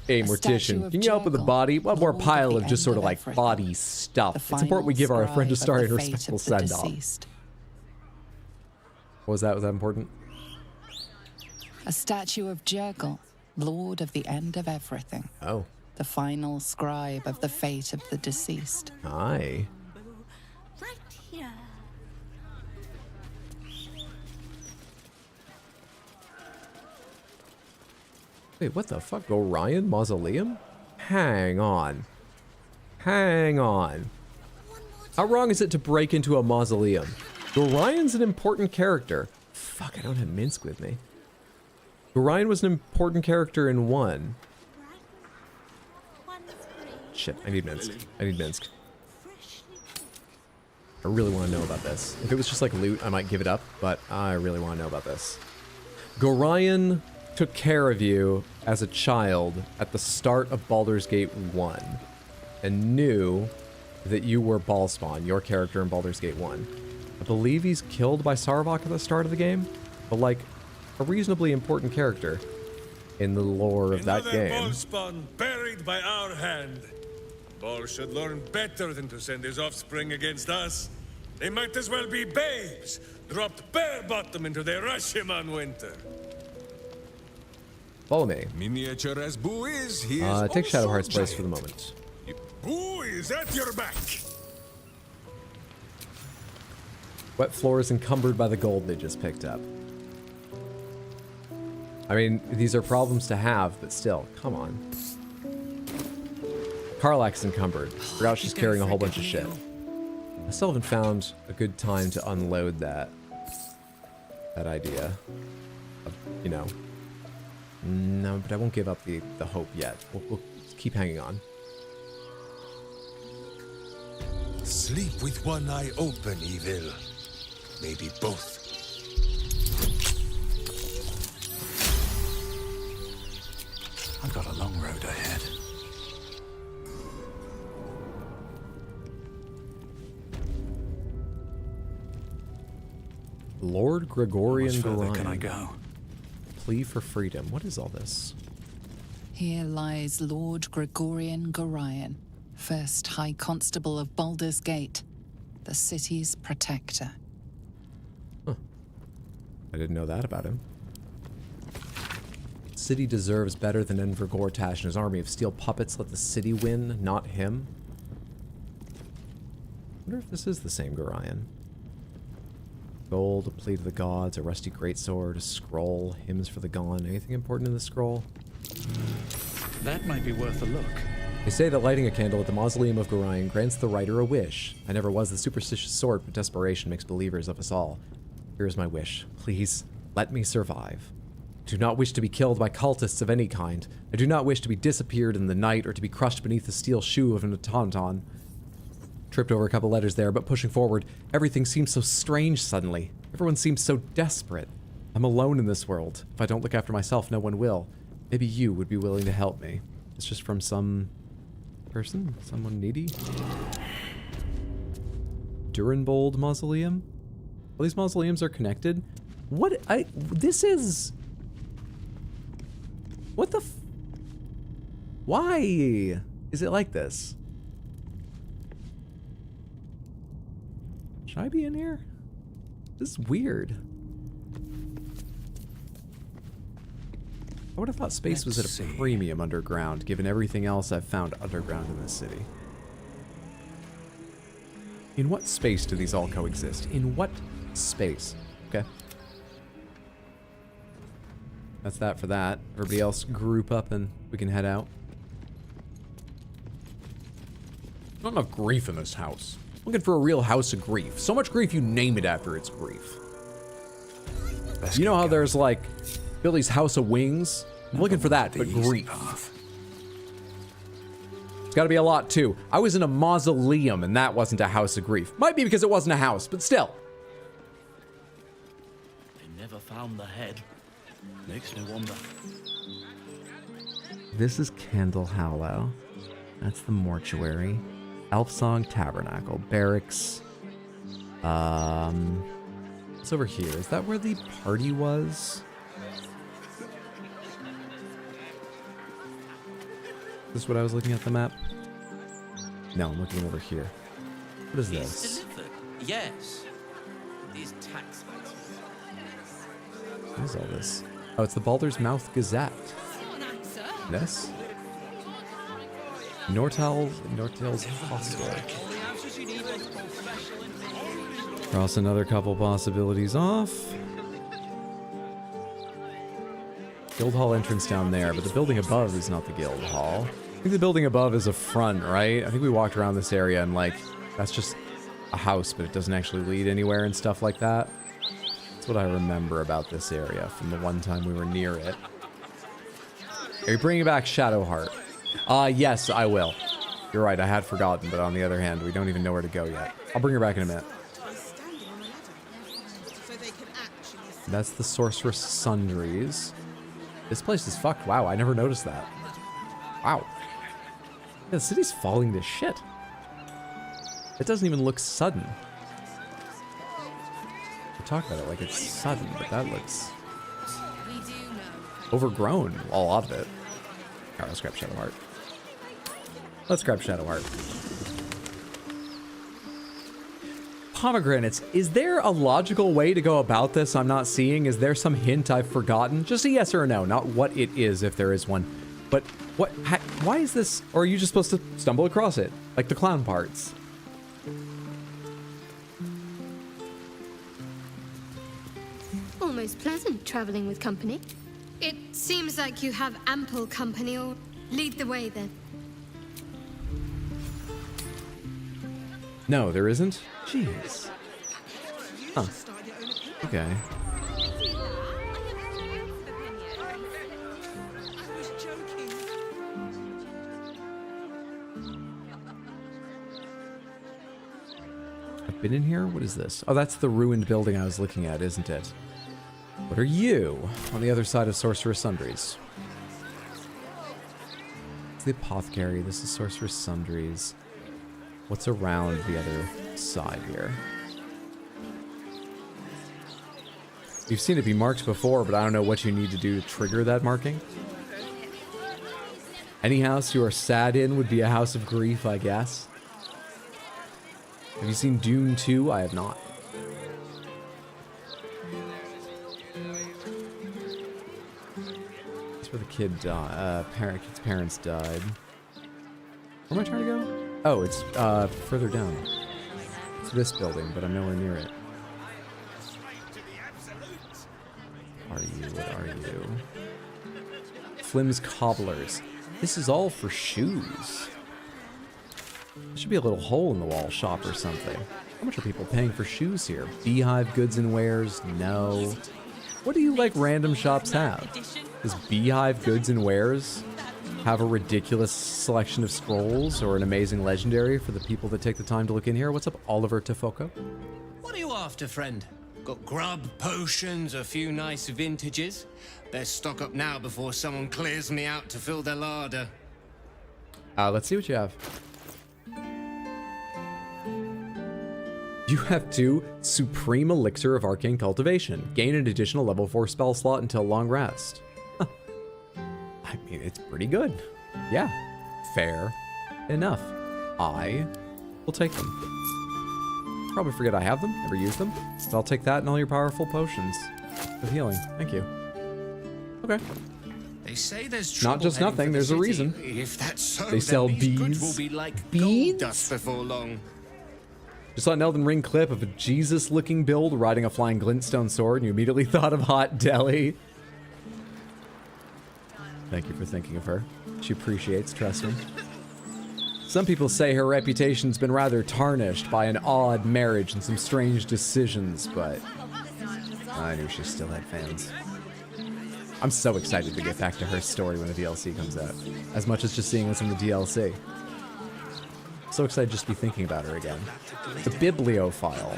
Hey, Mortician, can you help with the body? One more pile of just sort of like body stuff. It's important we give our friend a star and respectful send-off. What was that? Was that important? A statue of Jurgle, Lord of the End of Everything. Oh. The final scribe of the fate of the deceased. Aye. Right here. Wait, what the fuck? Orion Mausoleum? Hang on. Hang on. How wrong is it to break into a mausoleum? Orion's an important character. Fuck, I don't have Minsk with me. Orion was an important character in 1. Shit, I need Minsk. I need Minsk. I really want to know about this. If it was just like loot, I might give it up, but I really want to know about this. Gorion took care of you as a child at the start of Baldur's Gate 1 and knew that you were Ballspawn, your character in Baldur's Gate 1. I believe he's killed by Sarvok at the start of the game, but like a reasonably important character in the lore of that game. Ballspawn buried by our hand. Ball should learn better than to send his offspring against us. They might as well be babes, dropped bare bottom into the Rashiman winter. Follow me. Miniature as Boo is, he is Take Shadowheart's also place for the giant. moment. Boo is at your back. Wet floor is encumbered by the gold they just picked up. I mean, these are problems to have, but still, come on. Karlak's encumbered. Forgot she's carrying a whole bunch of shit. I still haven't found a good time to unload that idea of, you know. No, but I won't give up the hope yet. We'll keep hanging on. Sleep with one eye open, evil. Maybe both. I've got a long road ahead. Lord Gregorian How much further Gorion. can I go? Plea for freedom. What is all this? Here lies Lord Gregorian Gorion, first High Constable of Baldur's Gate, the city's protector. Huh. I didn't know that about him. City deserves better than Enver Gortash and his army of steel puppets. Let the city win, not him. I wonder if this is the same Gorion. Gold, a plea to the gods, a rusty greatsword, a scroll, hymns for the gone. Anything important in the scroll? That might be worth a look. They say that lighting a candle at the mausoleum of Gorion grants the writer a wish. I never was the superstitious sort, but desperation makes believers of us all. Here is my wish. Please, let me survive. I do not wish to be killed by cultists of any kind. I do not wish to be disappeared in the night or to be crushed beneath the steel shoe of an automaton. Tripped over a couple letters there, but pushing forward, everything seems so strange suddenly. Everyone seems so desperate. I'm alone in this world. If I don't look after myself, no one will. Maybe you would be willing to help me. It's just from some person? Someone needy? Durenbold Mausoleum? All these mausoleums are connected? What? This is... What the f... Why is it like this? Should I be in here? This is weird. I would have thought space was at a premium underground, given everything else I've found underground in this city. In what space do these all coexist? In what space? Okay. That's that for that. Everybody else group up and we can head out. Not enough grief in this house. Looking for a real house of grief. So much grief you name it after its grief. You know how there's like Billy's House of Wings? I'm looking for that, but grief. It's gotta be a lot too. I was in a mausoleum and that wasn't a house of grief. Might be because it wasn't a house, but still. They never found the head. Makes me wonder. This is Candle Hollow. That's the mortuary. Elfsong Tabernacle. Barracks. What's over here? Is that where the party was? Is this what I was looking at the map? No, I'm looking over here. What is this? Delivered. Yes. These tax items. What is all this? Oh, it's the Baldur's Mouth Gazette. This? Nortel's Hostel. Cross another couple possibilities off. Guild Hall entrance down there, but the building above is not the Guild Hall. I think the building above is a front, right? I think we walked around this area and like, that's just a house, but it doesn't actually lead anywhere and stuff like that. That's what I remember about this area from the one time we were near it. Are you bringing back Shadowheart? Yes, I will. You're right, I had forgotten, but on the other hand, we don't even know where to go yet. I'll bring her back in a minute. That's the Sorceress Sundries. This place is fucked. Wow, I never noticed that. Wow. Yeah, the city's falling to shit. It doesn't even look sudden. We talk about it like it's sudden, but that looks overgrown, a lot of it. Alright, let's grab Shadowheart. Let's grab Shadowheart. Pomegranates. Is there a logical way to go about this I'm not seeing? Is there some hint I've forgotten? Just a yes or a no, not what it is if there is one. But what? Why is this? Or are you just supposed to stumble across it? Like the clown parts? Almost pleasant traveling with company. It seems like you have ample company, or lead the way then. No, there isn't? Jeez. Huh. Okay. I've been in here? What is this? Oh, that's the ruined building I was looking at, isn't it? What are you on the other side of Sorceress Sundries? It's the Apothecary. This is Sorceress Sundries. What's around the other side here? You've seen it be marked before, but I don't know what you need to do to trigger that marking. Any house you are sad in would be a house of grief, I guess. Have you seen Dune 2? I have not. That's where the kid's parents died. Where am I trying to go? Oh, it's further down. It's this building, but I'm nowhere near it. What are you? What are you? Flim's Cobblers. This is all for shoes. There should be a little hole in the wall shop or something. How much are people paying for shoes here? Beehive Goods and Wares? No. What do you like random shops have? Does Beehive Goods and Wares have a ridiculous selection of scrolls or an amazing legendary for the people that take the time to look in here? What's up, Oliver Tofoko? What are you after, friend? Got grub, potions, a few nice vintages? Best stock up now before someone clears me out to fill their larder. Let's see what you have. You have 2 Supreme Elixir of Arcane Cultivation. Gain an additional level 4 spell slot until long rest. I mean, it's pretty good. Yeah, fair enough. I will take them. Probably forget I have them, never use them. But I'll take that and all your powerful potions of healing. Thank you. Okay. They say there's not just nothing, there's a reason. If that's so, they sell bees. Goods will be like gold dust before long. Just saw an Elden Ring clip of a Jesus-looking build riding a flying glintstone sword, and you immediately thought of Hot Deli. Thank you for thinking of her. She appreciates, trust me. Some people say her reputation's been rather tarnished by an odd marriage and some strange decisions, but I knew she still had fans. I'm so excited to get back to her story when the DLC comes out, as much as just seeing this in the DLC. So excited just to be thinking about her again. The Bibliophile.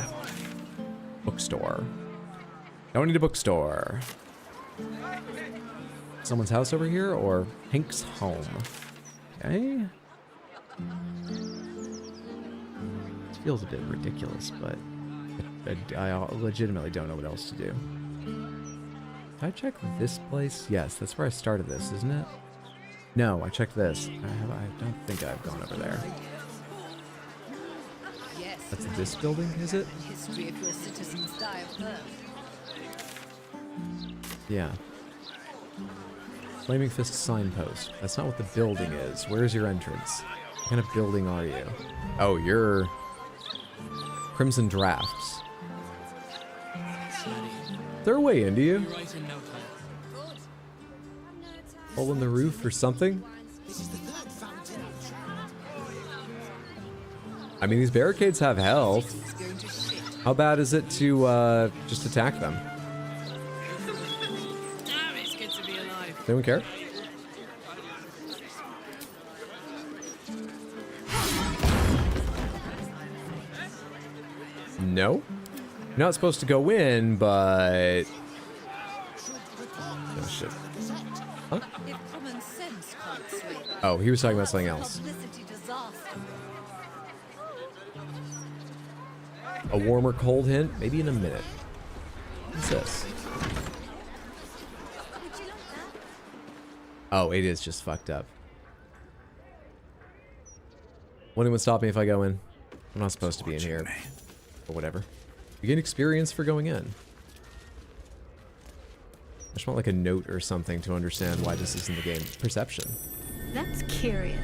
Bookstore. Don't need a bookstore. Someone's house over here, or Hank's home. Okay. This feels a bit ridiculous, but I legitimately don't know what else to do. Did I check this place? Yes, that's where I started this, isn't it? No, I checked this. I don't think I've gone over there. That's this building, is it? History of your citizens die of thirst. yeah. Flaming Fist signpost. That's not what the building is. Where's your entrance? What kind of building are you? Oh, you're... Crimson Drafts. They're way into you. Hole in the roof or something? I mean, these barricades have health. How bad is it to just attack them? Does anyone care? No? You're not supposed to go in, but... Oh, shit. Huh? Oh, he was talking about something else. A warm or cold hint? Maybe in a minute. What's this? Oh, it is just fucked up. Won't anyone stop me if I go in? I'm not supposed to be in here. Or whatever. You gain experience for going in. I just want like a note or something to understand why this isn't the game. Perception. That's curious.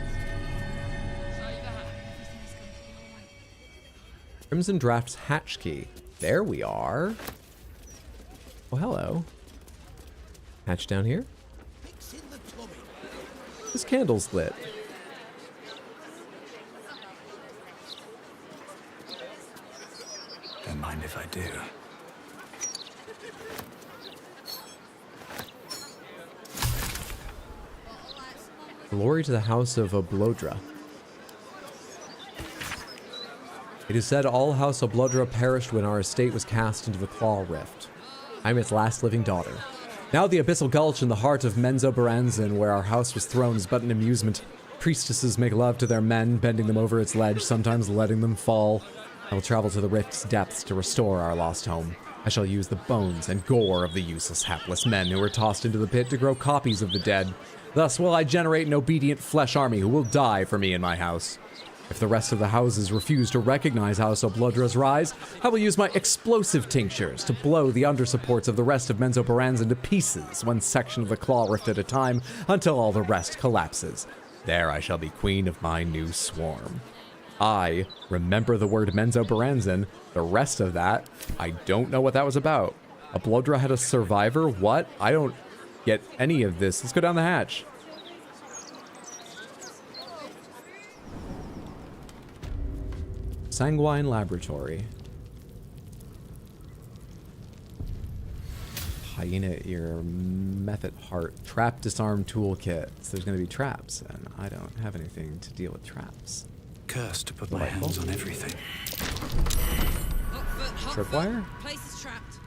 Crimson Draft's hatch key. There we are. Oh, hello. Hatch down here. This candle's lit. Don't mind if I do. Glory to the house of Oblodra. It is said all House Oblodra perished when our estate was cast into the Claw Rift. I am its last living daughter. Now the Abyssal Gulch in the heart of Menzoberranzan, where our house was thrown, is but an amusement. Priestesses make love to their men, bending them over its ledge, sometimes letting them fall. I will travel to the rift's depths to restore our lost home. I shall use the bones and gore of the useless, hapless men who were tossed into the pit to grow copies of the dead. Thus will I generate an obedient flesh army who will die for me in my house. If the rest of the houses refuse to recognize House Oblodra's rise, I will use my explosive tinctures to blow the undersupports of the rest of Menzoberranzan to pieces, one section of the Claw Rift at a time, until all the rest collapses. There I shall be queen of my new swarm. I remember the word Menzoberranzan. The rest of that, I don't know what that was about. Oblodra had a survivor? What? I don't get any of this. Let's go down the hatch. Sanguine Laboratory. Hyena Ear, Method Heart, Trap Disarm Toolkit. So there's going to be traps, and I don't have anything to deal with traps. Cursed to put my hands on everything. Tripwire? Place is trapped.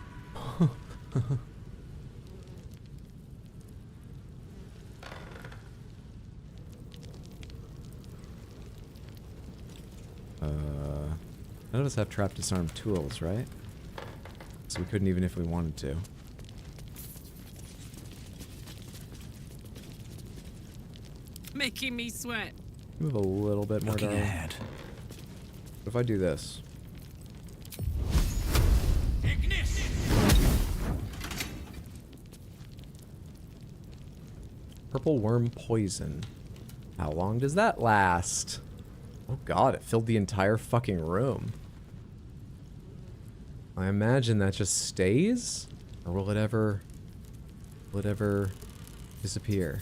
None of us have trap disarm tools, right? So we couldn't even if we wanted to. Making me sweat. Move a little bit more, darling. Ahead. What if I do this? Purple worm poison. How long does that last? Oh god, it filled the entire fucking room. I imagine that just stays? Or will it ever disappear?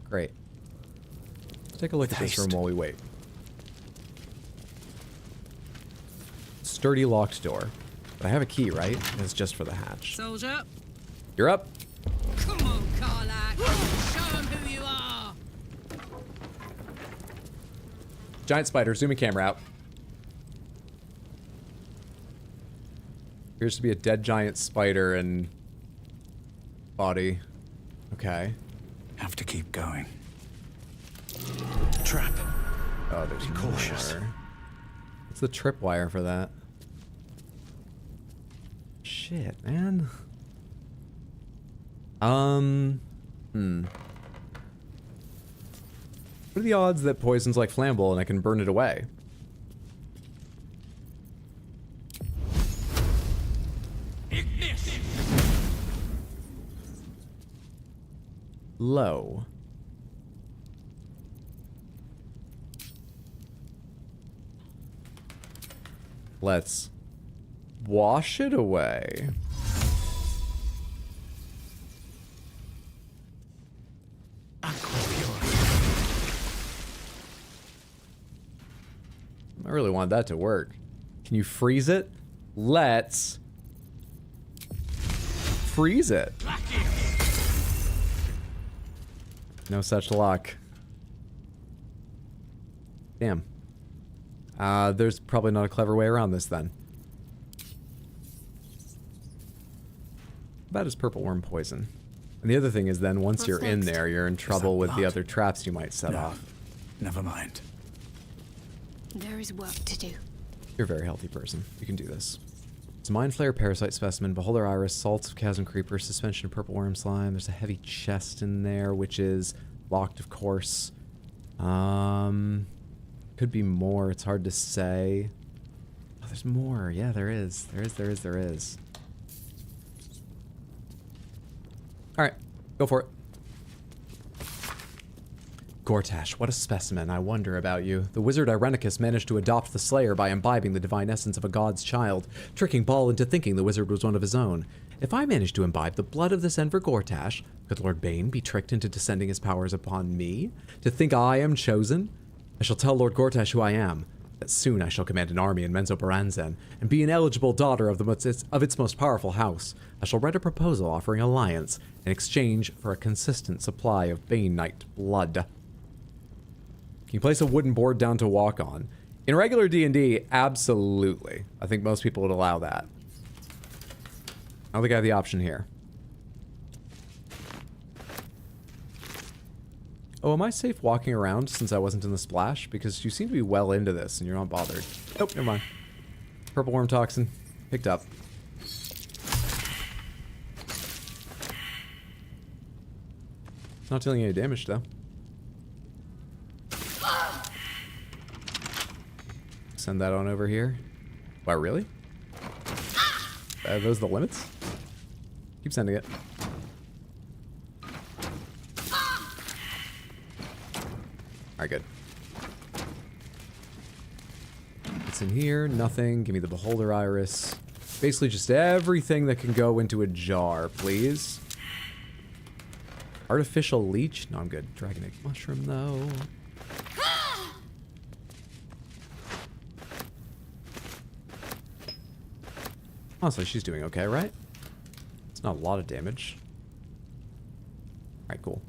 Great. Let's take a look at this room while we wait. Sturdy locked door. But I have a key, right? And it's just for the hatch. Soldier. You're up. Come on, Karlak. Show them who you are. Giant spider, zooming camera out. Appears to be a dead giant spider and body. Okay. Have to keep going. Trap. Oh, there's Be cautious. more. What's the tripwire for that? Shit, man. What are the odds that poison's like flammable and I can burn it away? low. Let's wash it away. I really want that to work. Can you freeze it? Let's freeze it. No such luck. Damn. There's probably not a clever way around this then. About is purple worm poison. And the other thing is then once you're in there, you're in trouble with the other traps you might set off. Never mind. There is work to do. You're a very healthy person. You can do this. It's a Mind Flayer parasite specimen, Beholder Iris, Salts of Chasm Creeper, Suspension of Purple Worm Slime. There's a heavy chest in there, which is locked, of course. Could be more. It's hard to say. Oh, there's more. Yeah, there is. There is. Alright, go for it. Gortash, what a specimen. I wonder about you. The wizard Irenicus managed to adopt the Slayer by imbibing the divine essence of a god's child, tricking Ball into thinking the wizard was one of his own. If I managed to imbibe the blood of this Enver Gortash, could Lord Bane be tricked into descending his powers upon me? To think I am chosen? I shall tell Lord Gortash who I am, that soon I shall command an army in Menzoberranzan, and be an eligible daughter of its most powerful house. I shall write a proposal offering alliance in exchange for a consistent supply of Bane Knight blood. Can you place a wooden board down to walk on? In regular D&D, absolutely. I think most people would allow that. I don't think I have the option here. Oh, am I safe walking around since I wasn't in the splash? Because you seem to be well into this and you're not bothered. Nope, never mind. Purple worm toxin. Picked up. Not dealing any damage, though. Send that on over here. Wow, really? Are those the limits? Keep sending it. Alright, good. What's in here? Nothing. Give me the Beholder Iris. Basically just everything that can go into a jar, please. Artificial leech? No, I'm good. Dragon egg mushroom, though. Honestly, she's doing okay, right? It's not a lot of damage. Alright, cool.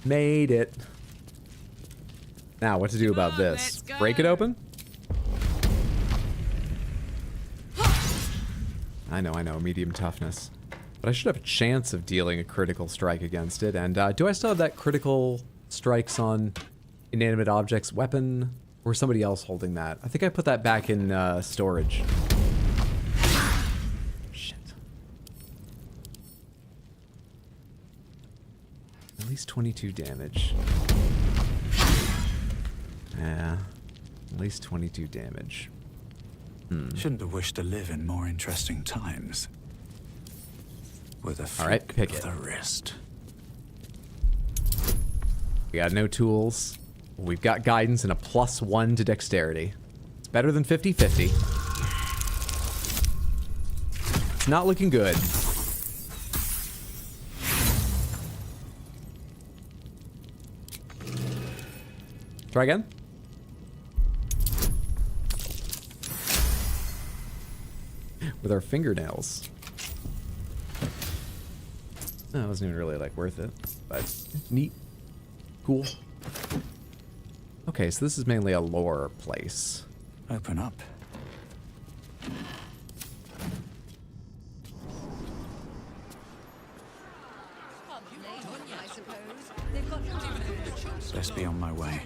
Made it. Now, what to do about this? Break it open? I know, medium toughness. But I should have a chance of dealing a critical strike against it. And do I still have that critical strikes on inanimate objects weapon? Or is somebody else holding that? I think I put that back in storage. Shit. At least 22 damage. Yeah. At least 22 damage. Shouldn't have wished to live in more interesting times. With a flick of the wrist. We got no tools. We've got guidance and a +1 to dexterity. It's better than 50-50. It's not looking good. Try again. With our fingernails. That wasn't even really like worth it, but neat. Cool. Okay, so this is mainly a lore place. Open up. Best be on my way.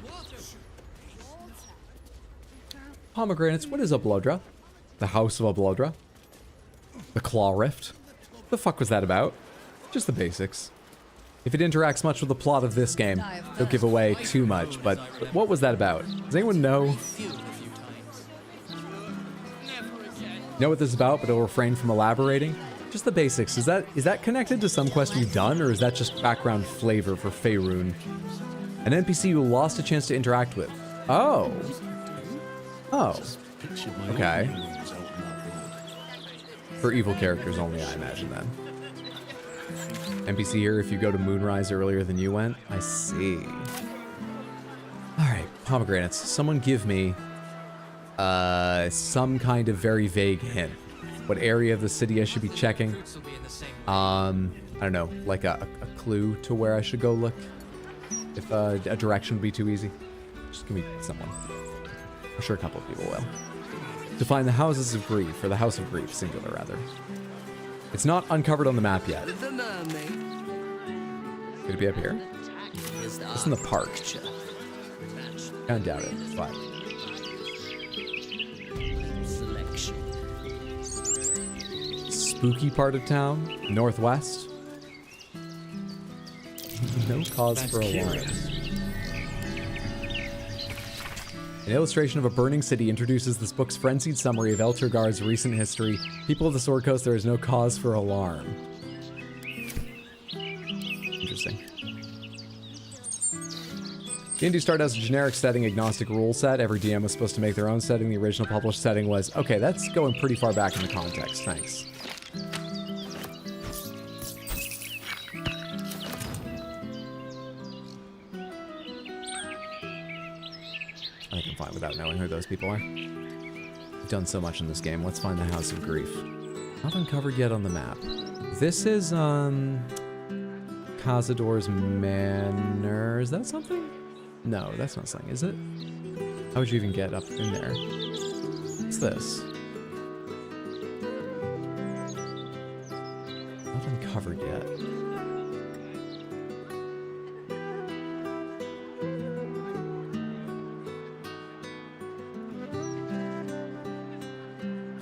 Pomegranates, what is a Bloodra? The House of a Bloodra? The Claw Rift? The fuck was that about? Just the basics. If it interacts much with the plot of this game, it'll give away too much, but what was that about? Does anyone know? Know what this is about, but it'll refrain from elaborating. Just the basics. Is that connected to some quest we've done, or is that just background flavor for Faerun? An NPC you lost a chance to interact with. Oh. Oh. Okay. For evil characters only, I imagine then. NPC here if you go to Moonrise earlier than you went. I see. Alright, pomegranates. Someone give me some kind of very vague hint. What area of the city I should be checking. I don't know, like a clue to where I should go look. If a direction would be too easy. Just give me someone. I'm sure a couple of people will. To find the Houses of Grief, or the House of Grief, singular rather. It's not uncovered on the map yet. Could it be up here? It's in the park. I doubt it, but... Spooky part of town, northwest. No cause for alarm. An illustration of a burning city introduces this book's frenzied summary of Elturgar's recent history. People of the Sword Coast, there is no cause for alarm. Interesting. D&D started as a generic setting agnostic rule set. Every DM was supposed to make their own setting. The original published setting was... Okay, that's going pretty far back in the context. Thanks. I can find without knowing who those people are. I've done so much in this game. Let's find the House of Grief. Not uncovered yet on the map. This is, Cazador's Manor. Is that something? No, that's not something, is it? How would you even get up in there? What's this? Not uncovered yet.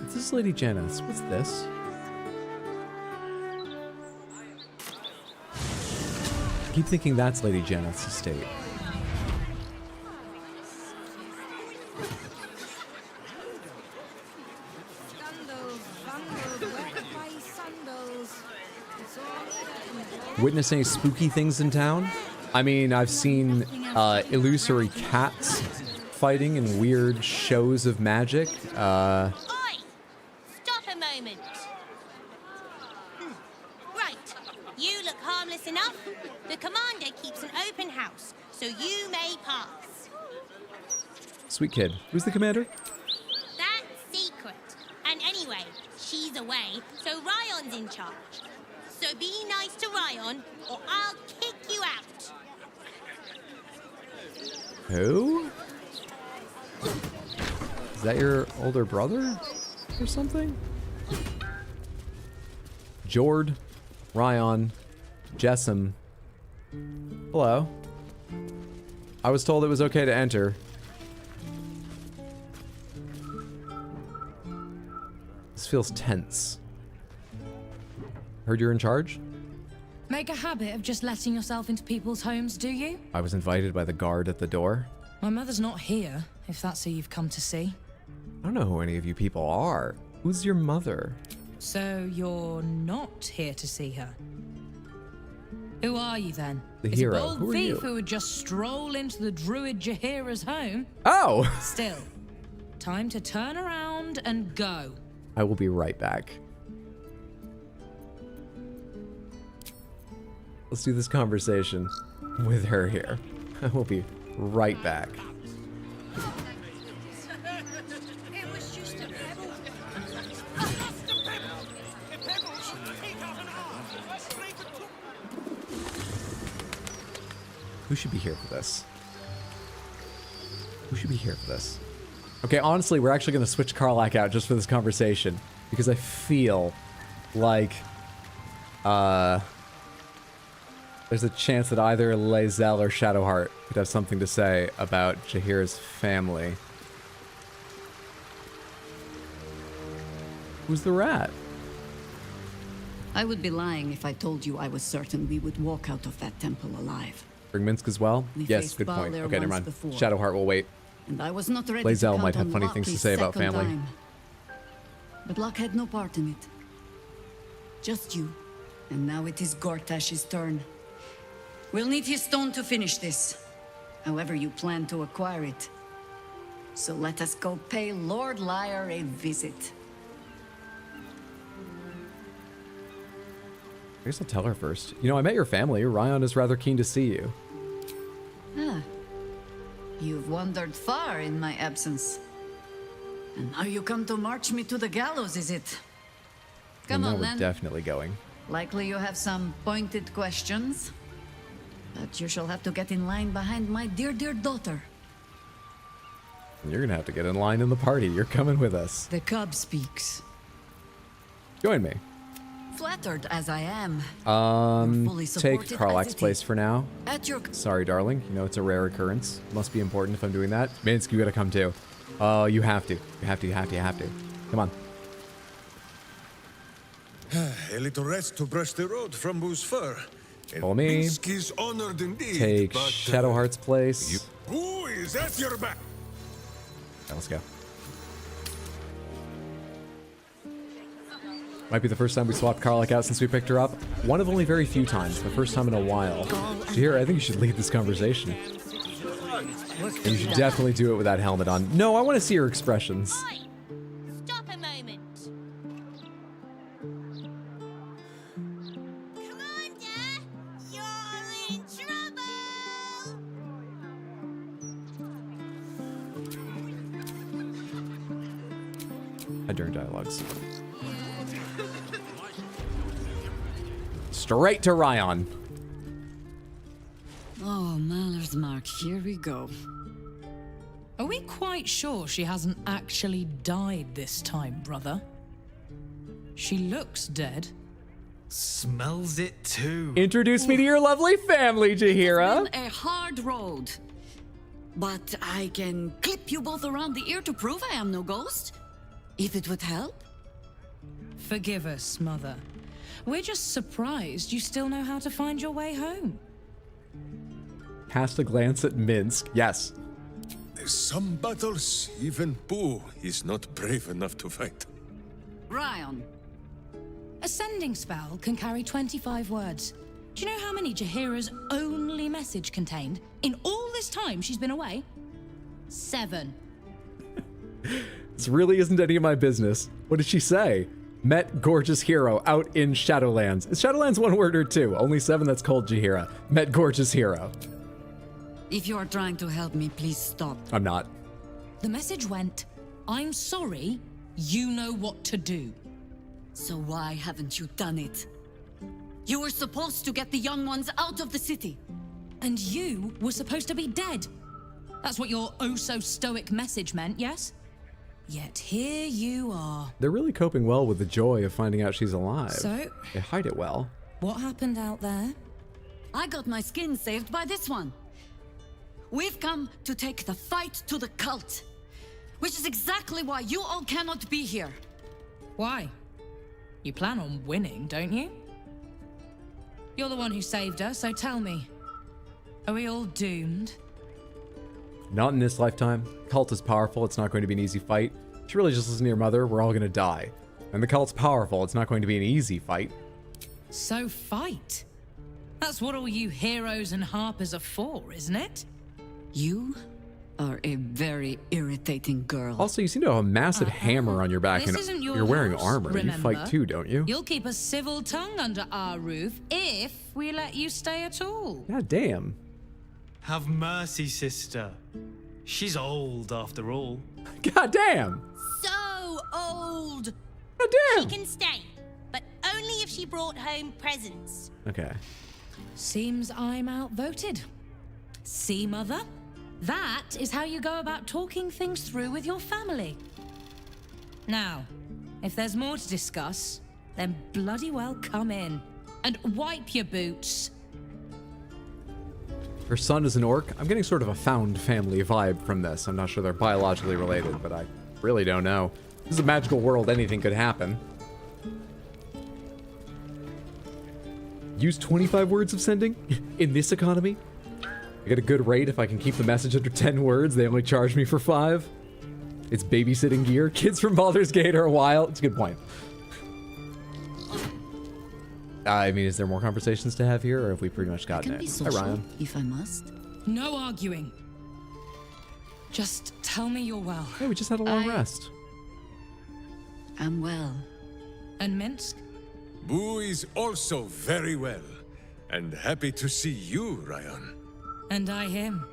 This is Lady Janice. What's this? I keep thinking that's Lady Janeth's estate. Witness any spooky things in town? I mean, I've seen illusory cats fighting in weird shows of magic. Stop a moment. Right, you look harmless enough. The commander keeps an open house, so you may pass. Sweet kid. Who's the commander? That's secret. And anyway, she's away, so Ryan's in charge. So be nice to Ryan, or I'll kick you out. Who? Is that your older brother or something? Jord, Ryan, Jessam. Hello. I was told it was okay to enter. This feels tense. Heard you're in charge? Make a habit of just letting yourself into people's homes, do you? I was invited by the guard at the door. My mother's not here, if that's who you've come to see. I don't know who any of you people are. Who's your mother? So you're not here to see her? Who are you then? The It's hero. a bold Who are thief you? who would just stroll into the druid Jaheira's home. Oh! Still, time to turn around and go. I will be right back. Let's do this conversation with her here. I will be right back. Who should be here for this? Who should be here for this? Okay, honestly, we're actually going to switch Karlach out just for this conversation. Because I feel like... there's a chance that either Lae'zel or Shadowheart could have something to say about Jaheira's family. Who's the rat? I would be lying if I told you I was certain we would walk out of that temple alive. Bring Minsk as well? We Yes, faced good point. Baldur Okay, never once mind. before. Shadowheart will wait. And I was not ready Lae'zel to might count have on funny things to luck say a about second family. time. But luck had no part in it. Just you. And now it is Gortash's turn. We'll need his stone to finish this. However you plan to acquire it. So let us go pay Lord Lyre a visit. I guess I'll tell her first. You know, I met your family. Ryan is rather keen to see you. Ah. You've wandered far in my absence. And now you come to march me to the gallows, is it? Come And on, now then. we're definitely going. Likely you have some pointed questions. But you shall have to get in line behind my dear, dear daughter. And you're gonna have to get in line in the party. You're coming with us. The cub speaks. Join me. Flattered as I am. Fully Take supported Karlach's as it place is. for now. At your... Sorry, darling. You know, it's a rare occurrence. Must be important if I'm doing that. Minsk, you gotta come too. Oh, you have to. You have to. Come on. A little rest to brush the road from Boo's fur. Follow me. Minsk is honored indeed. Take but, Shadowheart's place. Who is at your back? Okay, let's go. Might be the first time we swapped Karlach out since we picked her up. One of only very few times. The first time in a while. Jahira, I think you should lead this conversation. And you should definitely do it with that helmet on. No, I want to see her expressions. Stop a moment. Commander, you're in trouble. During dialogues. Straight to Ryan. Oh, Maller's Mark, here we go. Are we quite sure she hasn't actually died this time, brother? She looks dead. Smells it too. Introduce me to your lovely family, Jahira. It's been a hard road. But I can clip you both around the ear to prove I am no ghost. If it would help. Forgive us, Mother. We're just surprised you still know how to find your way home. Cast a glance at Minsk. Yes. Some battles, even Boo is not brave enough to fight. Ryan. A sending spell can carry 25 words. Do you know how many Jahira's only message contained in all this time she's been away? 7. This really isn't any of my business. What did she say? Met gorgeous hero out in Shadowlands. Is Shadowlands one word or two? Only 7, that's called Jahira. Met gorgeous hero. If you are trying to help me, please stop. I'm not. The message went, I'm sorry, you know what to do. So why haven't you done it? You were supposed to get the young ones out of the city. And you were supposed to be dead. That's what your oh-so-stoic message meant, yes? Yet here you are. They're really coping well with the joy of finding out she's alive. So? They hide it well. What happened out there? I got my skin saved by this one. We've come to take the fight to the cult. Which is exactly why you all cannot be here. Why? You plan on winning, don't you? You're the one who saved us, so tell me. Are we all doomed? Not in this lifetime. Cult is powerful. It's not going to be an easy fight. She really just listen to your mother. We're all going to die. And the cult's powerful. It's not going to be an easy fight. So fight. That's what all you heroes and harpers are for, isn't it? You are a very irritating girl. Also, you seem to have a massive hammer on your back. This and isn't your you're wearing house, armor. remember? You fight too, don't you? You'll keep a civil tongue under our roof if we let you stay at all. God damn. Have mercy, sister. She's old after all. God damn. So old. God damn. She can stay, but only if she brought home presents. Okay. Seems I'm outvoted. See, Mother? That is how you go about talking things through with your family. Now, if there's more to discuss, then bloody well come in. And wipe your boots. Her son is an orc. I'm getting sort of a found family vibe from this. I'm not sure they're biologically related, but I really don't know. This is a magical world. Anything could happen. Use 25 words of sending? In this economy? I get a good rate if I can keep the message under 10 words. They only charge me for 5. It's babysitting gear. Kids from Baldur's Gate are wild. It's a good point. I mean, is there more conversations to have here, or have we pretty much gotten it? Hi, Ryan. If I must. No arguing. Just tell me you're well. Hey, we just had a long rest. I'm well. And Minsk? Boo is also very well. And happy to see you, Ryan. And I him.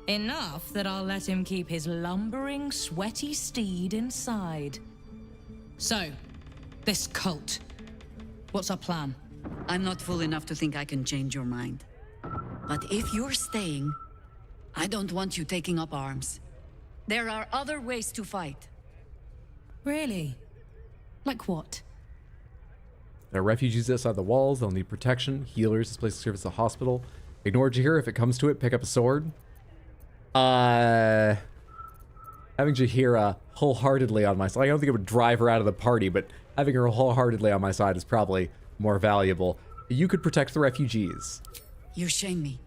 Enough that I'll let him keep his lumbering, sweaty steed inside. So, this cult. What's our plan? I'm not fool enough to think I can change your mind. But if you're staying, I don't want you taking up arms. There are other ways to fight. Really? Like what? There are refugees outside the walls. They'll need protection. Healers. This place serves as a hospital. Ignore Jaheira if it comes to it. Pick up a sword. Having Jaheira wholeheartedly on my side. I don't think it would drive her out of the party, but having her wholeheartedly on my side is probably more valuable. You could protect the refugees. You shame me.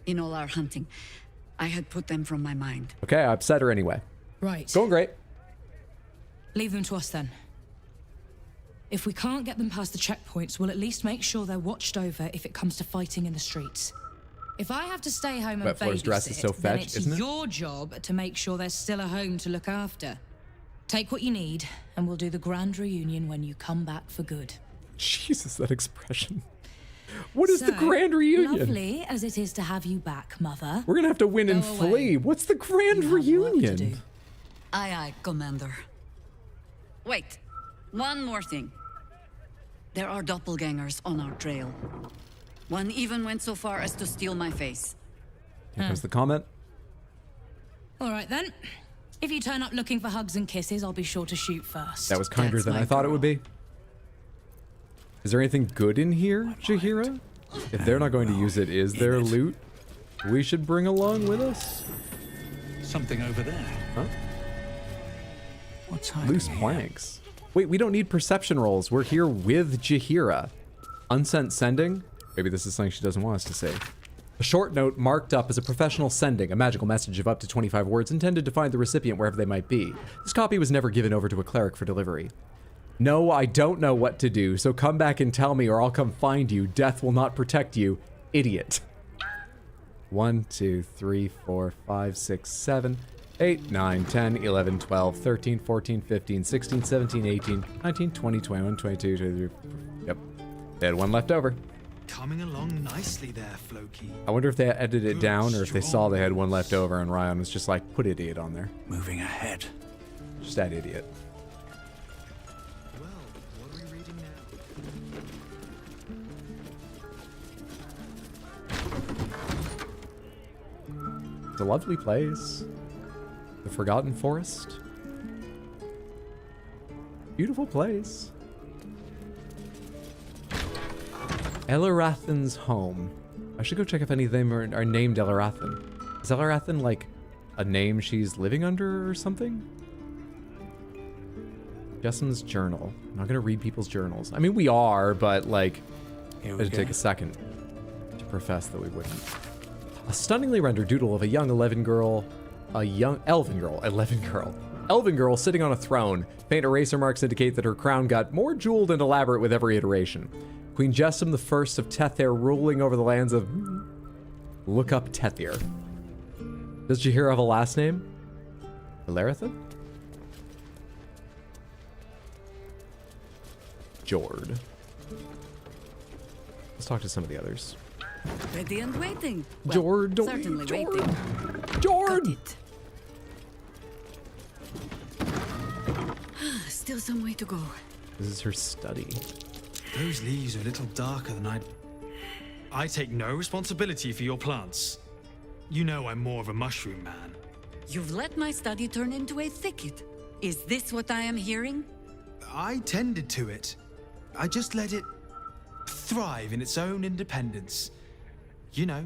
In all our hunting, I had put them from my mind. Okay, I upset her anyway. Right. Going great. Leave them to us then. If we can't get them past the checkpoints, we'll at least make sure they're watched over if it comes to fighting in the streets. If I have to stay home and But Flora's dress is so babysit, then fetch, it's isn't it? your job to make sure there's still a home to look after. Take what you need, and we'll do the grand reunion when you come back for good. Jesus, that expression. What is the grand reunion? Lovely as it is to have you back, Mother. We're gonna have to win and flee. What's the grand reunion? Aye, aye, Commander. Wait, one more thing. There are doppelgangers on our trail. One even went so far as to steal my face. Here comes the comment. All right then. If you turn up looking for hugs and kisses, I'll be sure to shoot first. That was kinder than I thought it would be. Is there anything good in here, Jaheira? If they're not going to use it, is there loot we should bring along with us? Something over there. Huh? What's hiding Loose here? planks. Wait, we don't need perception rolls. We're here with Jaheira. Unsent sending? Maybe this is something she doesn't want us to say. A short note marked up as a professional sending, a magical message of up to 25 words intended to find the recipient wherever they might be. This copy was never given over to a cleric for delivery. No, I don't know what to do, so come back and tell me or I'll come find you. Death will not protect you, idiot. 1, 2, 3, 4, 5, 6, 7, 8, 9, 10, 11, 12, 13, 14, 15, 16, 17, 18, 19, 20, 21, 22, 23. Yep. They had one left over. Coming along nicely there, Floki. I wonder if they edited it down or if they saw they had one left over and Ryan was just like, put idiot on there. Moving ahead. Just add idiot. Well, what are we reading now? It's a lovely place. The Forgotten Forest. Beautiful place. Elarathan's home. I should go check if any of them are named Elarathan. Is Elarathan like a name she's living under or something? Jessam's journal. I'm not gonna read people's journals. I mean, we are, but like, it'd take a second to profess that we wouldn't. A stunningly rendered doodle of a young elven girl sitting on a throne. Faint eraser marks indicate that her crown got more jeweled and elaborate with every iteration. Queen Jessam the First of Tethir ruling over the lands of... Look up Tethir. Does Jaheira have a last name? Elarathan? Jord. Let's talk to some of the others. Ready and waiting. Well, Jord, don't certainly Jord. waiting. Jord! Still some way to go. This is her study. Those leaves are a little darker than I take no responsibility for your plants. You know I'm more of a mushroom man. You've let my study turn into a thicket. Is this what I am hearing? I tended to it. I just let it thrive in its own independence. You know,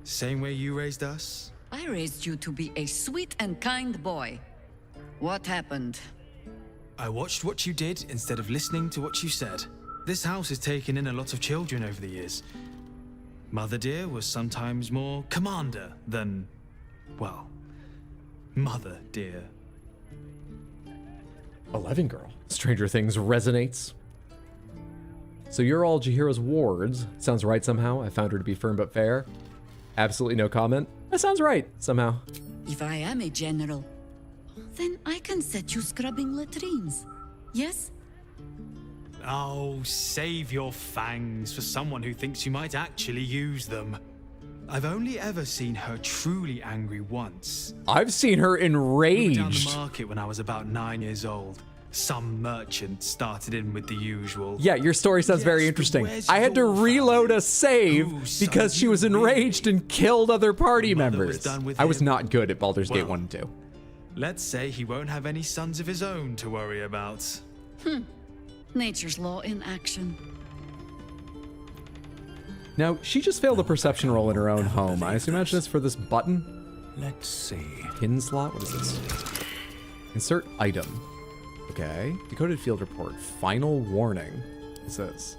same way you raised us. I raised you to be a sweet and kind boy. What happened? I watched what you did instead of listening to what you said. This house has taken in a lot of children over the years. Mother dear was sometimes more commander than, well, Mother, dear. 11 girl. Stranger Things resonates. So you're all Jaheira's wards. Sounds right somehow. I found her to be firm but fair. Absolutely no comment. That sounds right somehow. If I am a general, then I can set you scrubbing latrines. Yes? Oh, save your fangs for someone who thinks you might actually use them. I've only ever seen her truly angry once. I've seen her enraged. We were down the market when I was about 9 years old. Some merchant started in with the usual. Yeah, your story sounds very interesting. I had to reload a save because she was enraged and killed other party members. I was not good at Baldur's Gate 1 and 2. Let's say he won't have any sons of his own to worry about. Nature's law in action. Now, she just failed a perception roll in her own home. I imagine it's for this button. Let's see. Pin slot? What is this? Insert item. Okay. Decoded field report. Final warning. What's this?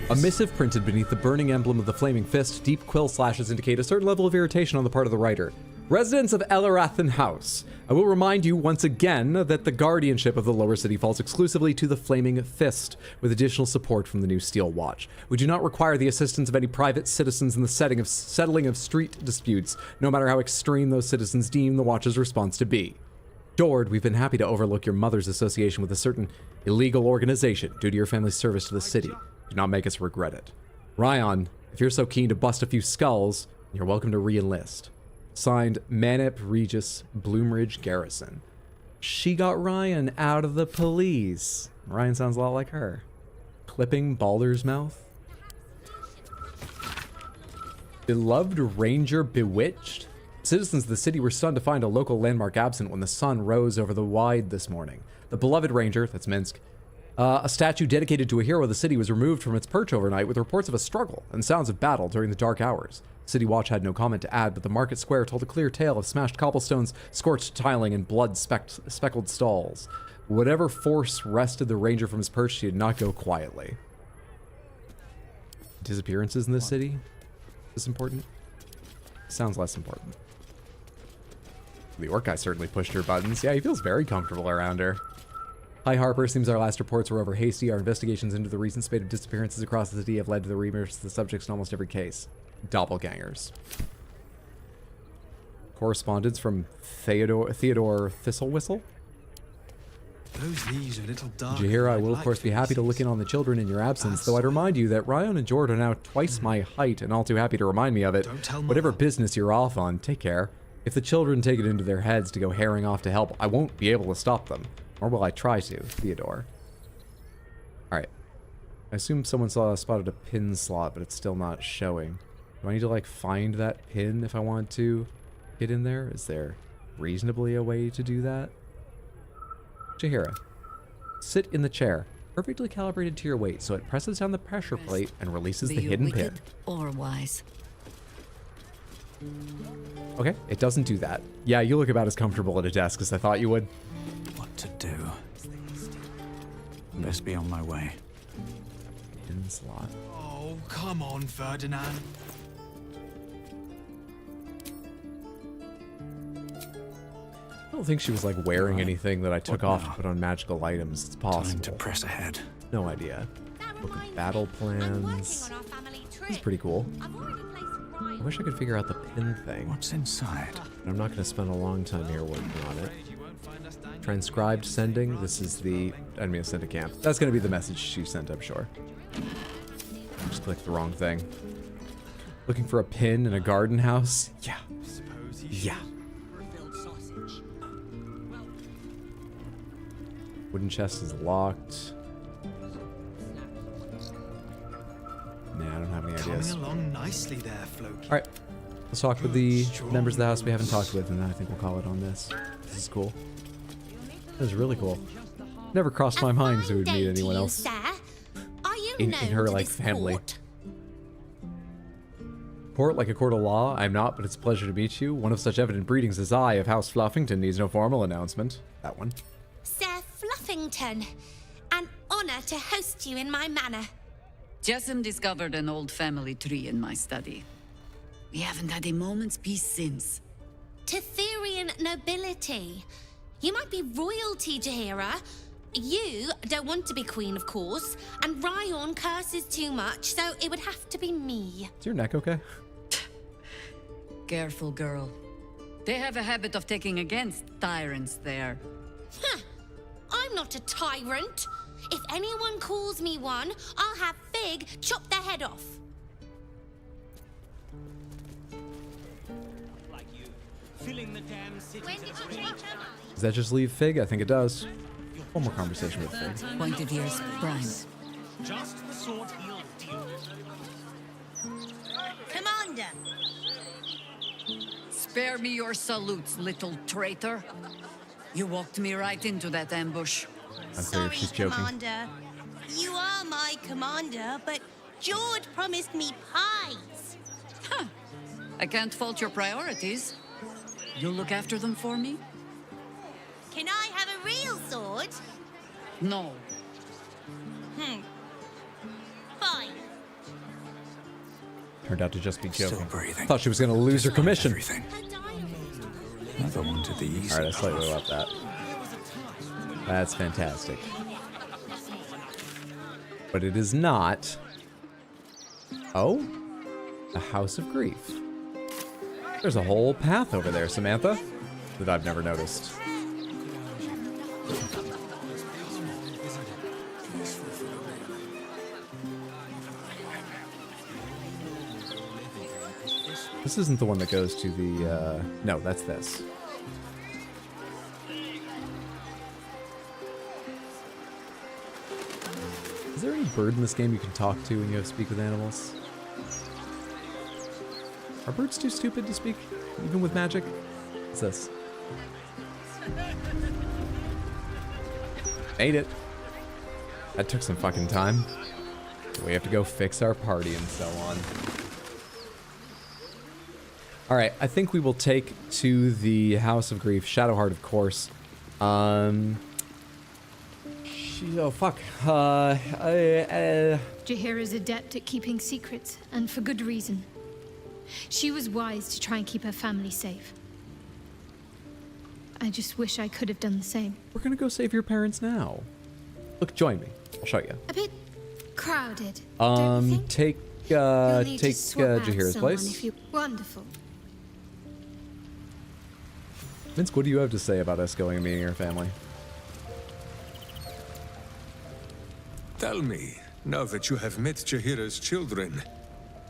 A missive printed beneath the burning emblem of the flaming fist. Deep quill slashes indicate a certain level of irritation on the part of the writer. Residents of Elarathan House, I will remind you once again that the guardianship of the lower city falls exclusively to the Flaming Fist, with additional support from the new Steel Watch. We do not require the assistance of any private citizens in the settling of street disputes, no matter how extreme those citizens deem the Watch's response to be. Dord, we've been happy to overlook your mother's association with a certain illegal organization due to your family's service to the city. Do not make us regret it. Ryan, if you're so keen to bust a few skulls, you're welcome to re-enlist. Signed, Manip Regis Bloomridge Garrison. She got Ryan out of the police. Ryan sounds a lot like her. Clipping Baldur's mouth. Beloved Ranger Bewitched. Citizens of the city were stunned to find a local landmark absent when the sun rose over the wide this morning. The beloved Ranger, that's Minsk, a statue dedicated to a hero of the city, was removed from its perch overnight with reports of a struggle and sounds of battle during the dark hours. City Watch had no comment to add, but the market square told a clear tale of smashed cobblestones, scorched tiling, and blood-speckled stalls. Whatever force wrested the ranger from his perch, he did not go quietly. Disappearances in this city? Is this important? Sounds less important. The orc guy certainly pushed her buttons. Yeah, he feels very comfortable around her. Hi Harper, seems our last reports were over hasty. Our investigations into the recent spate of disappearances across the city have led to the reemergence of the subjects in almost every case. Doppelgangers. Correspondence from Theodore Thistlewhistle. Those leaves are a little dark. Jaheira, I will of course be happy to look in on the children in your absence, though I'd remind you that Ryan and Jord are now twice my height and all too happy to remind me of it. Whatever business you're off on, take care. If the children take it into their heads to go herring off to help, I won't be able to stop them. Or will I try to, Theodore? Alright. I assume someone spotted a pin slot, but it's still not showing. Do I need to, like, find that pin if I want to get in there? Is there reasonably a way to do that? Jaheira, sit in the chair, perfectly calibrated to your weight, so it presses down the pressure plate and releases the hidden pin. Or wise. Okay, it doesn't do that. Yeah, you look about as comfortable at a desk as I thought you would. What to do? Best be on my way. Pin slot. Oh, come on, Ferdinand. I don't think she was like wearing anything that I took off to put on magical items. It's possible. Time to press ahead. No idea. Book of battle plans. This is pretty cool. I wish I could figure out the pin thing. What's inside? But I'm not going to spend a long time here working on it. Transcribed sending. This is the enemy sent to camp. That's going to be the message she sent, I'm sure. Just clicked the wrong thing. Looking for a pin in a garden house? Yeah. Yeah. Wooden chest is locked. Nah, I don't have any ideas. Coming along nicely there, Floki. All right, let's talk with the members of the house we haven't talked with, and then I think we'll call it on this. This is cool. This is really cool. Never crossed my mind she would meet anyone else in her like family. Court like a court of law? I'm not, but it's a pleasure to meet you. One of such evident breedings as I of House Fluffington needs no formal announcement. That one. Sir Fluffington, an honor to host you in my manor. Jessamine discovered an old family tree in my study. We haven't had a moment's peace since. Tetherian nobility. You might be royalty, Jaheira. You don't want to be queen, of course, and Ryon curses too much, so it would have to be me. Is your neck okay? Careful, girl. They have a habit of taking against tyrants there. Huh. I'm not a tyrant. If anyone calls me one, I'll have Fig chop their head off. Like you, filling the damn city. When did you change her mind? Does that just leave Fig? I think it does. One more conversation with Fig. Point of yours, Prime. Just the sort he'll deal with. Commander! Spare me your salutes, little traitor. You walked me right into that ambush. Unclear if she's joking. Commander. You are my commander, but George promised me pies. Huh. I can't fault your priorities. You'll look after them for me? Can I have a real sword? No. Fine. Turned out to just be joking. Still breathing. Thought she was going to lose her commission. Everything. Never wanted the easy. All right, I slightly love that. That's fantastic. But it is not. Oh, a House of Grief. There's a whole path over there, Samantha, that I've never noticed. This isn't the one that goes to the, no, that's this. Is there any bird in this game you can talk to when you speak with animals? Are birds too stupid to speak, even with magic? What's this? Made it. That took some fucking time. We have to go fix our party and so on. Alright, I think we will take to the House of Grief. Shadowheart, of course. Oh, fuck. Jaheira's adept at keeping secrets, and for good reason. She was wise to try and keep her family safe. I just wish I could have done the same. We're gonna go save your parents now. Look, join me. I'll show you. A bit crowded, don't you think? Take You'll need to swap out Jaheira's someone place. if you... Wonderful. Vince, what do you have to say about us going and meeting your family? Tell me, now that you have met Jaheira's children,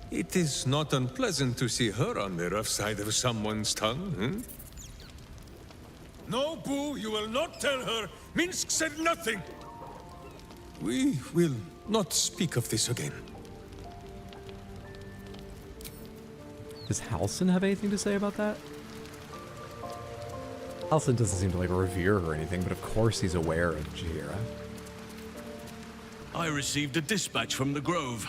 it is not unpleasant to see her on the rough side of someone's tongue, hmm? No, Boo, you will not tell her. Minsk said nothing. We will not speak of this again. Does Halsin have anything to say about that? Halsin doesn't seem to like revere her or anything, but of course he's aware of Jaheira. I received a dispatch from the Grove.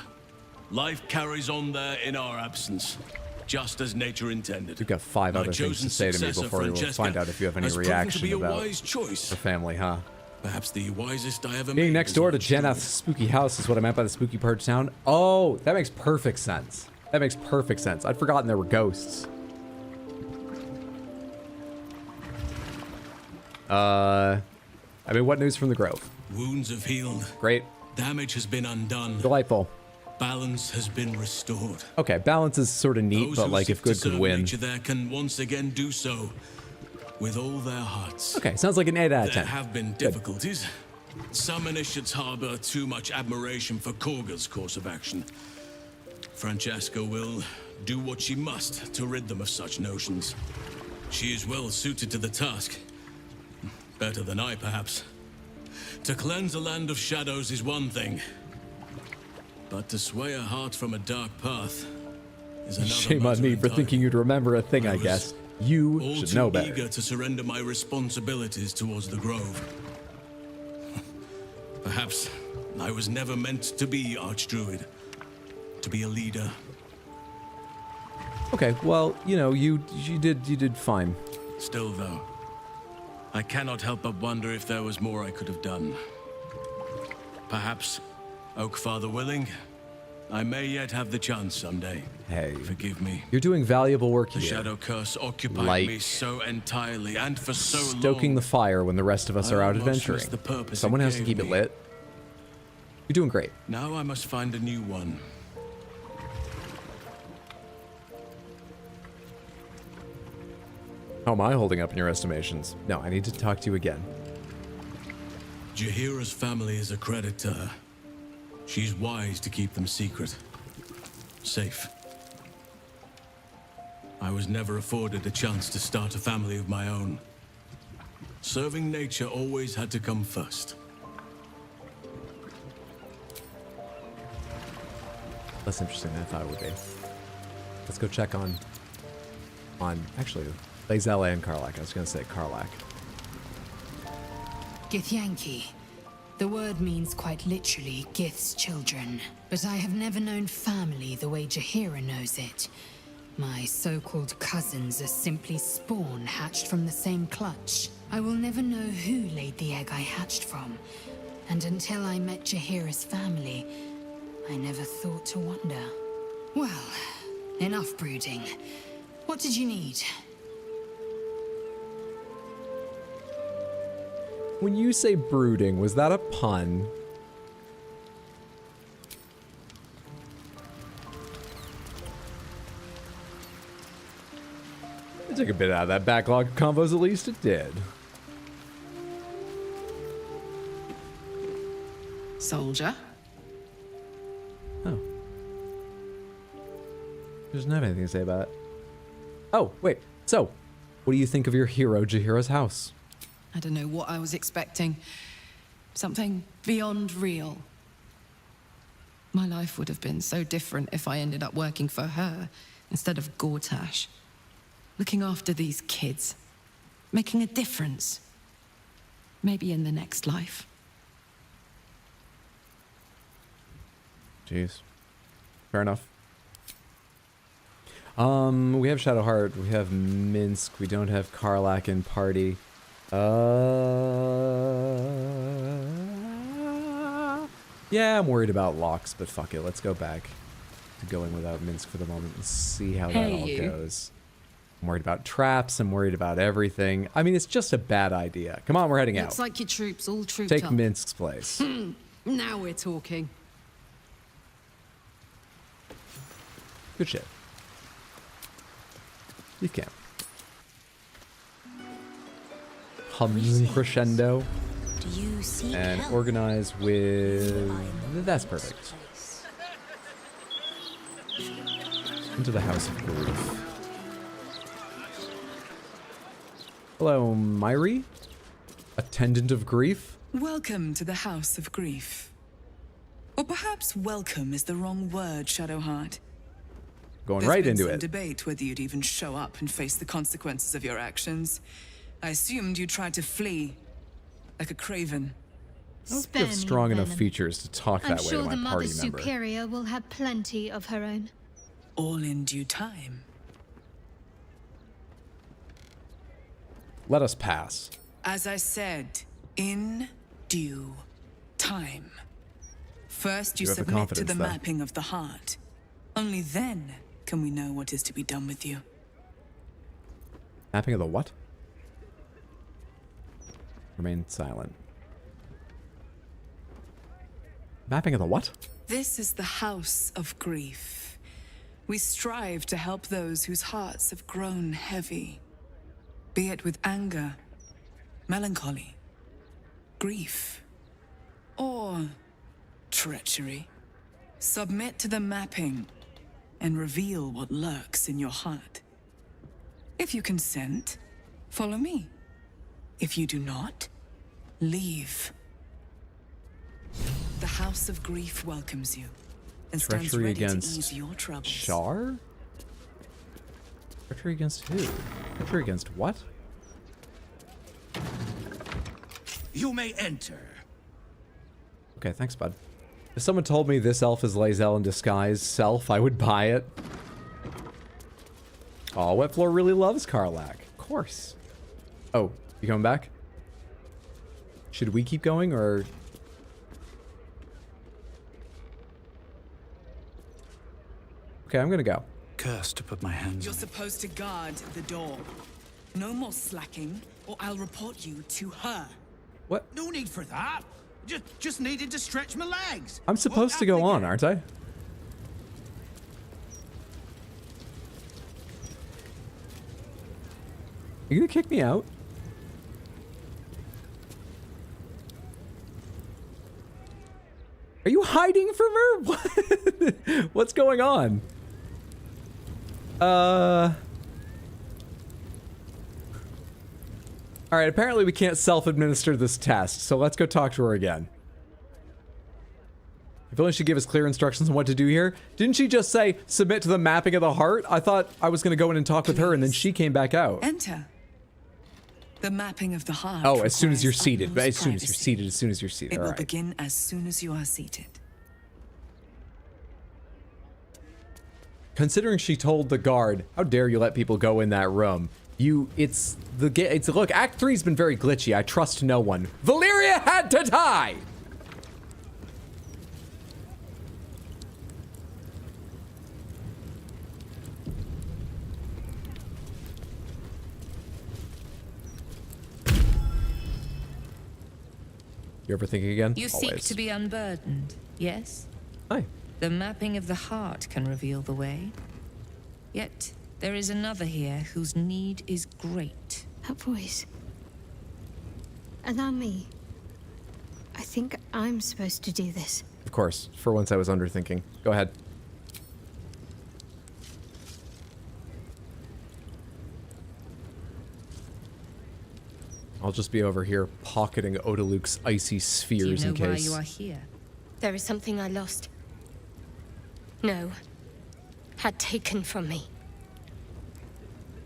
Life carries on there in our absence, just as nature intended. You've got 5 other things to say to me before we will find out if you have any reaction about her family, huh? Perhaps the wisest I ever made. Being next door to Janeth's spooky house is what I meant by the spooky purge town. Oh, that makes perfect sense. That makes perfect sense. I'd forgotten there were ghosts. I mean, what news from the Grove? Wounds have healed. Great. Damage has been undone. Delightful. Balance has been restored. Okay, balance is sort of neat, but like if good could win. Nature there can once again do so with all their hearts. Okay, sounds like an 8 out of 10. There have been difficulties. Some initiates harbor too much admiration for Korga's course of action. Francesca will do what she must to rid them of such notions. She is well suited to the task. Better than I, perhaps. To cleanse a land of shadows is one thing, but to sway a heart from a dark path is another. Shame on me for thinking you'd remember a thing, I guess. You should know better. Eager to surrender my responsibilities towards the Grove. Perhaps I was never meant to be Archdruid, to be a leader. Okay, well, you know, you did fine. Still, though, I cannot help but wonder if there was more I could have done. Perhaps, Oakfather willing, I may yet have the chance someday. Hey. Forgive me. You're doing valuable work The here. shadow curse occupied Like me so entirely and for so long. Stoking the fire when the rest of us are out adventuring. The purpose Someone it has to gave keep it me. lit. You're doing great. Now I must find a new one. How am I holding up in your estimations? No, I need to talk to you again. Jaheira's family is a credit to her. She's wise to keep them secret. Safe. I was never afforded a chance to start a family of my own. Serving nature always had to come first. Less interesting than I thought it would be. Let's go check on actually, Lazelle and Karlak. I was going to say Karlak. Githyanki. The word means quite literally Gith's children. But I have never known family the way Jaheira knows it. My so-called cousins are simply spawn hatched from the same clutch. I will never know who laid the egg I hatched from. And until I met Jaheira's family, I never thought to wonder. Well, enough brooding. What did you need? When you say brooding, was that a pun? It took a bit out of that backlog of combos, at least it did. Soldier? Oh. Doesn't have anything to say about it. Oh, wait. So, what do you think of your hero, Jaheira's house? I don't know what I was expecting. Something beyond real. My life would have been so different if I ended up working for her instead of Gortash. Looking after these kids. Making a difference. Maybe in the next life. Jeez. Fair enough. We have Shadowheart, we have Minsk, we don't have Karlak in party. Yeah, I'm worried about locks, but fuck it, let's go back to going without Minsk for the moment and see how that all goes. I'm worried about traps, I'm worried about everything. I mean, it's just a bad idea. Come on, we're heading out. Looks like your troops all trooped Take up. Minsk's place. Now we're talking. Good shit. You can. Hums and crescendo. Do you seek And help? organize with... That's perfect. Into the House of Grief. Hello, Myri? Attendant of Grief? Welcome to the House of Grief. Or perhaps welcome is the wrong word, Shadowheart. Going There's right been into some it. debate whether you'd even show up and face the consequences of your actions. I assumed you tried to flee, like a craven. I don't have strong enough features to talk I'm that way sure to the my Mother party member. Superior will have plenty of her own. All in due time. Let us pass. As I said, in due time. First, you You have the submit to confidence, the though. mapping of the heart. Only then can we know what is to be done with you. Mapping of the what? Remain silent. Mapping of the what? This is the House of Grief. We strive to help those whose hearts have grown heavy, be it with anger, melancholy, grief, or treachery. Submit to the mapping and reveal what lurks in your heart. If you consent, follow me. If you do not, leave. The House of Grief welcomes you and stands Treachery ready to against ease your troubles. Char? Treachery against who? Treachery against what? You may enter. Okay, thanks, bud. If someone told me this elf is Lazelle in disguise self, I would buy it. Oh, Wet Floor really loves Karlak. Of course. Oh, you coming back? Should we keep going, or... Okay, I'm gonna go. Cursed to put my hands You're on it. supposed to guard the door. No more slacking, or I'll report you to her. What? No need for that. Just needed to stretch my legs. I'm supposed to go on, aren't I? You gonna kick me out? Are you hiding from her? What? What's going on? Alright, apparently we can't self-administer this test, so let's go talk to her again. If only she'd give us clear instructions on what to do here. Didn't she just say, submit to the mapping of the heart? I thought I was gonna go in and talk with her, and then she came back out. Enter. The mapping of the heart. Oh, as soon as you're requires seated. As utmost soon as you're privacy. seated, as soon as you're seated. It will Alright. begin as soon as you are seated. Considering she told the guard, how dare you let people go in that room? Look, Act 3's been very glitchy. I trust no one. Valyria had to die! You ever think again? You Always. seek to be unburdened, yes? Aye. The mapping of the heart can reveal the way. Yet, there is another here whose need is great. That voice. Allow me. I think I'm supposed to do this. Of course. For once I was underthinking. Go ahead. I'll just be over here pocketing Odaluke's icy spheres in Do you know why case. you are here? There is something I lost. No. Had taken from me.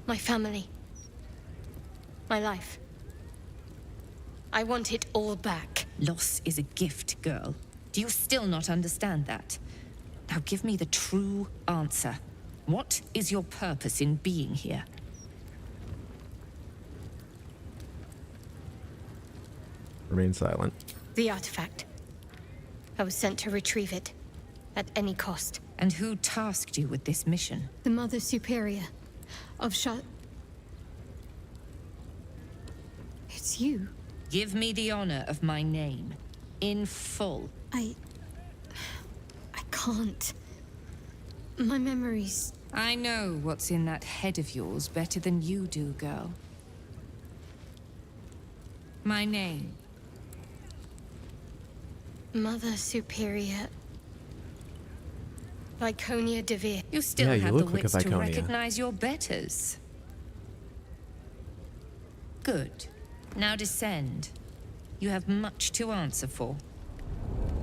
My family. My life. I want it all back. Loss is a gift, girl. Do you still not understand that? Now give me the true answer. What is your purpose in being here? Remain silent. The artifact. I was sent to retrieve it. At any cost. And who tasked you with this mission? The Mother Superior of It's you. Give me the honor of my name. In full. I can't. My memories... I know what's in that head of yours better than you do, girl. My name. Mother Superior... Viconia Devere. You still Yeah, you have look the like a wits to Viconia. recognize your betters. Good. Now descend. You have much to answer for.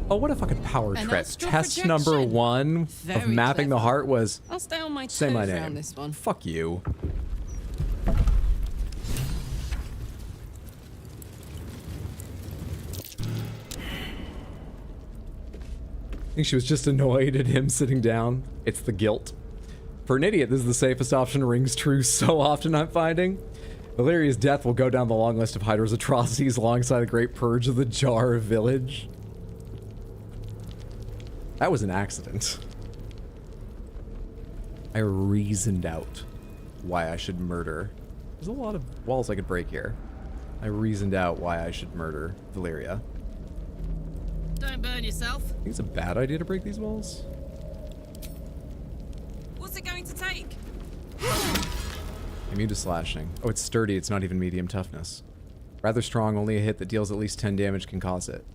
Oh, what a fucking power An trip. astral Test projection. number 1 of Very mapping the clever. heart was I'll stay on my toes say my around name. this one. Fuck you. I think she was just annoyed at him sitting down. It's the guilt. For an idiot, this is the safest option. Rings true so often, I'm finding. Valyria's death will go down the long list of Hydra's atrocities alongside the Great Purge of the Jar Village. That was an accident. I reasoned out why I should murder. There's a lot of walls I could break here. I reasoned out why I should murder Valyria. Don't burn yourself. I think it's a bad idea to break these walls. What's it going to take? Immune to slashing. Oh, it's sturdy. It's not even medium toughness. Rather strong. Only a hit that deals at least 10 damage can cause it.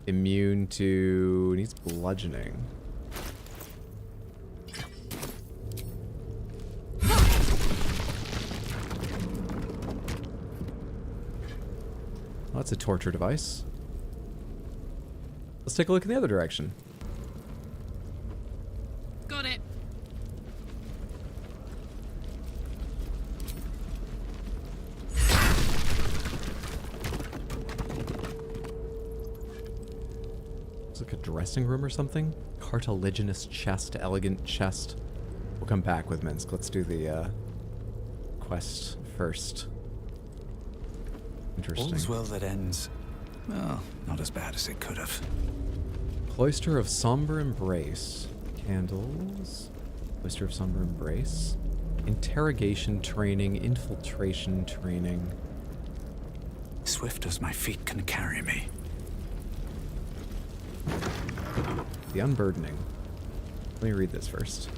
Immune to... needs bludgeoning. Well, that's a torture device. Let's take a look in the other direction. Got it. It's like a dressing room or something? Cartilaginous chest, elegant chest. We'll come back with Minsk. Let's do the quest first. Interesting. All's well that ends. Well, not as bad as it could have. Cloister of Somber Embrace. Candles. Oyster of Somber Embrace. Interrogation training, infiltration training. Swift as my feet can carry me. The unburdening. Let me read this first.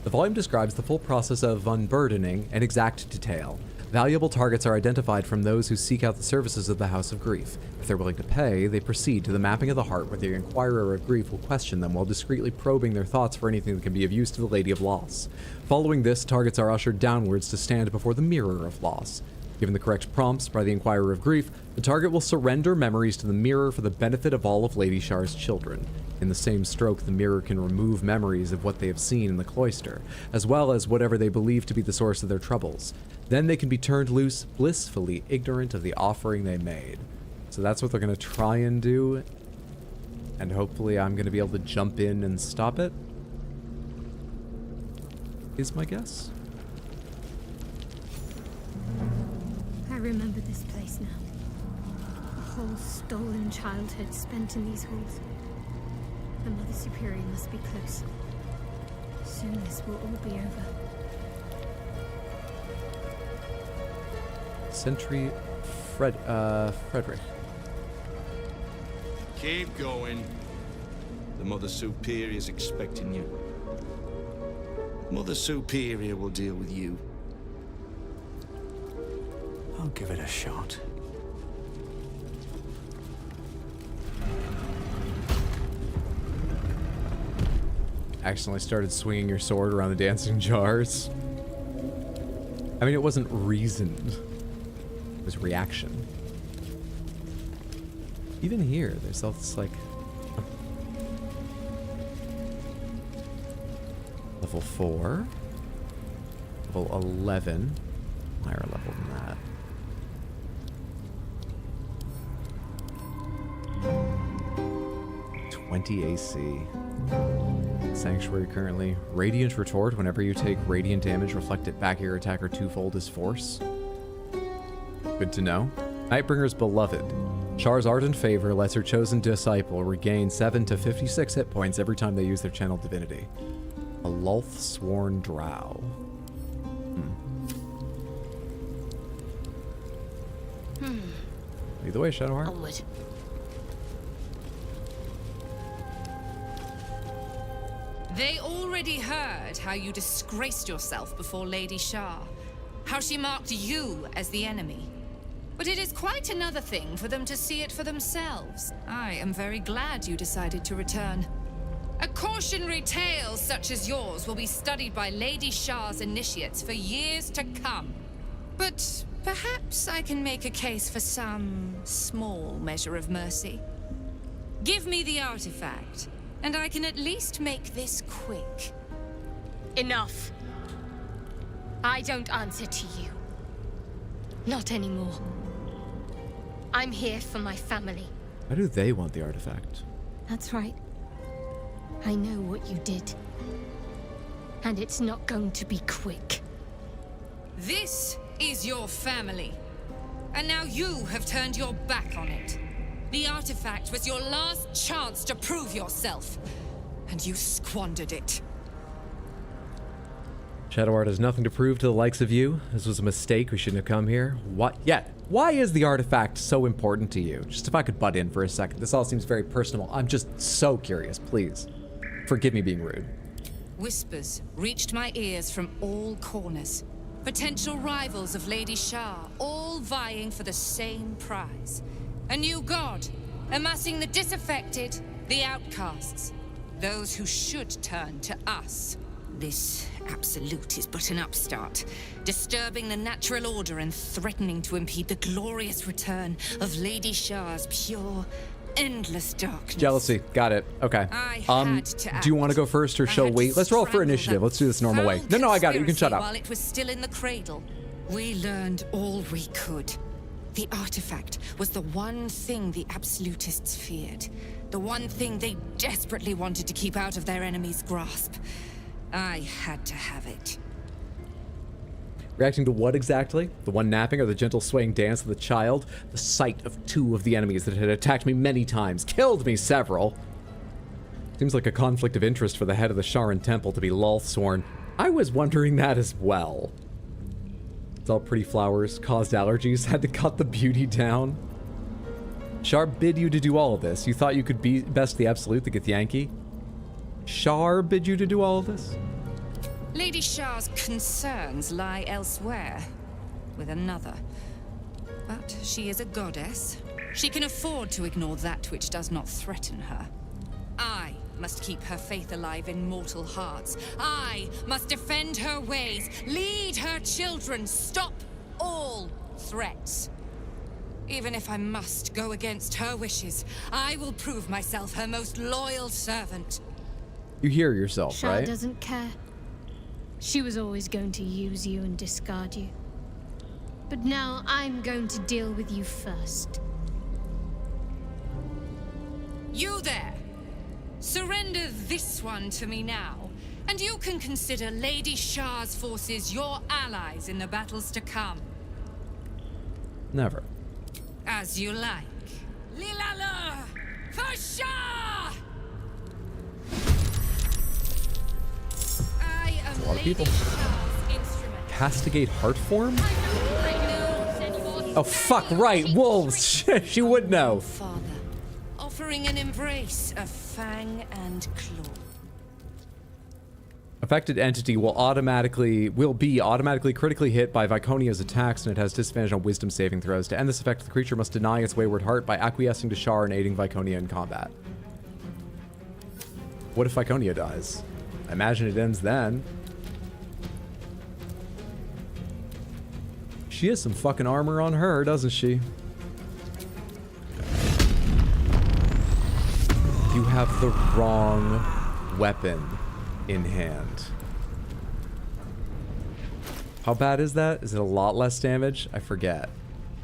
The volume describes the full process of unburdening in exact detail. Valuable targets are identified from those who seek out the services of the House of Grief. If they're willing to pay, they proceed to the mapping of the heart, where the Inquirer of Grief will question them while discreetly probing their thoughts for anything that can be of use to the Lady of Loss. Following this, targets are ushered downwards to stand before the Mirror of Loss. Given the correct prompts by the Inquirer of Grief, the target will surrender memories to the mirror for the benefit of all of Lady Shar's children. In the same stroke, the mirror can remove memories of what they have seen in the cloister, as well as whatever they believe to be the source of their troubles. Then they can be turned loose, blissfully ignorant of the offering they made. So that's what they're going to try and do, and hopefully I'm going to be able to jump in and stop it, is my guess. I remember this place now. A whole stolen childhood spent in these halls. The Mother Superior must be close. Soon this will all be over. Sentry Frederick. Keep going. The Mother Superior is expecting you. Mother Superior will deal with you. I'll give it a shot. Accidentally started swinging your sword around the dancing jars. I mean, it wasn't reasoned. It was reaction. Even here, there's all this, like... Level 4. Level 11. Higher level than that. AC. Sanctuary currently. Radiant retort. Whenever you take radiant damage, reflect it back at your attacker twofold as force. Good to know. Nightbringer's Beloved. Char's ardent favor lets her chosen disciple regain 7 to 56 hit points every time they use their channeled divinity. A Lulth Sworn Drow. Either way, Shadowheart. Onward. They already heard how you disgraced yourself before Lady Shar, how she marked you as the enemy. But it is quite another thing for them to see it for themselves. I am very glad you decided to return. A cautionary tale such as yours will be studied by Lady Shar's initiates for years to come. But perhaps I can make a case for some small measure of mercy. Give me the artifact, and I can at least make this quick. Enough. I don't answer to you. Not anymore. I'm here for my family. Why do they want the artifact? That's right. I know what you did. And it's not going to be quick. This is your family. And now you have turned your back on it. The artifact was your last chance to prove yourself. And you squandered it. Shadowheart has nothing to prove to the likes of you. This was a mistake. We shouldn't have come here. What? Yeah. Why is the artifact so important to you? Just if I could butt in for a second. This all seems very personal. I'm just so curious. Please. Forgive me being rude. Whispers reached my ears from all corners. Potential rivals of Lady Shar, all vying for the same prize. A new god, amassing the disaffected, the outcasts. Those who should turn to us. This absolute is but an upstart, disturbing the natural order and threatening to impede the glorious return of Lady Shar's pure, endless darkness. Jealousy. Got it. Okay. Do you want to go first or shall we? Let's roll for initiative. Let's do this normal way. No, I got it. You can shut up. While it was still in the cradle, we learned all we could. The artifact was the one thing the absolutists feared. The one thing they desperately wanted to keep out of their enemy's grasp. I had to have it. Reacting to what exactly? The one napping or the gentle swaying dance of the child? The sight of two of the enemies that had attacked me many times, killed me several. Seems like a conflict of interest for the head of the Sharan Temple to be Lolthsworn. I was wondering that as well. It's all pretty flowers, caused allergies, had to cut the beauty down. Shar bid you to do all of this. You thought you could be best the absolute the Githyanki? Shar bid you to do all of this? Lady Shar's concerns lie elsewhere, with another. But she is a goddess. She can afford to ignore that which does not threaten her. I must keep her faith alive in mortal hearts. I must defend her ways, lead her children, stop all threats. Even if I must go against her wishes, I will prove myself her most loyal servant. You hear yourself, Shar right? doesn't care. She was always going to use you and discard you. But now I'm going to deal with you first. You there! Surrender this one to me now, and you can consider Lady Shar's forces your allies in the battles to come. Never. As you like. Lilala! For Shar! I am A lot of Lady people. Shar's instrument. Castigate heart form? Oh, fuck, right, wolves! Shit, she would know. Father, offering an embrace of fang and claw. Affected entity will be automatically critically hit by Viconia's attacks, and it has disadvantage on wisdom saving throws. To end this effect, the creature must deny its wayward heart by acquiescing to Shar and aiding Viconia in combat. What if Viconia dies? I imagine it ends then. She has some fucking armor on her, doesn't she? You have the wrong weapon in hand. How bad is that? Is it a lot less damage? I forget.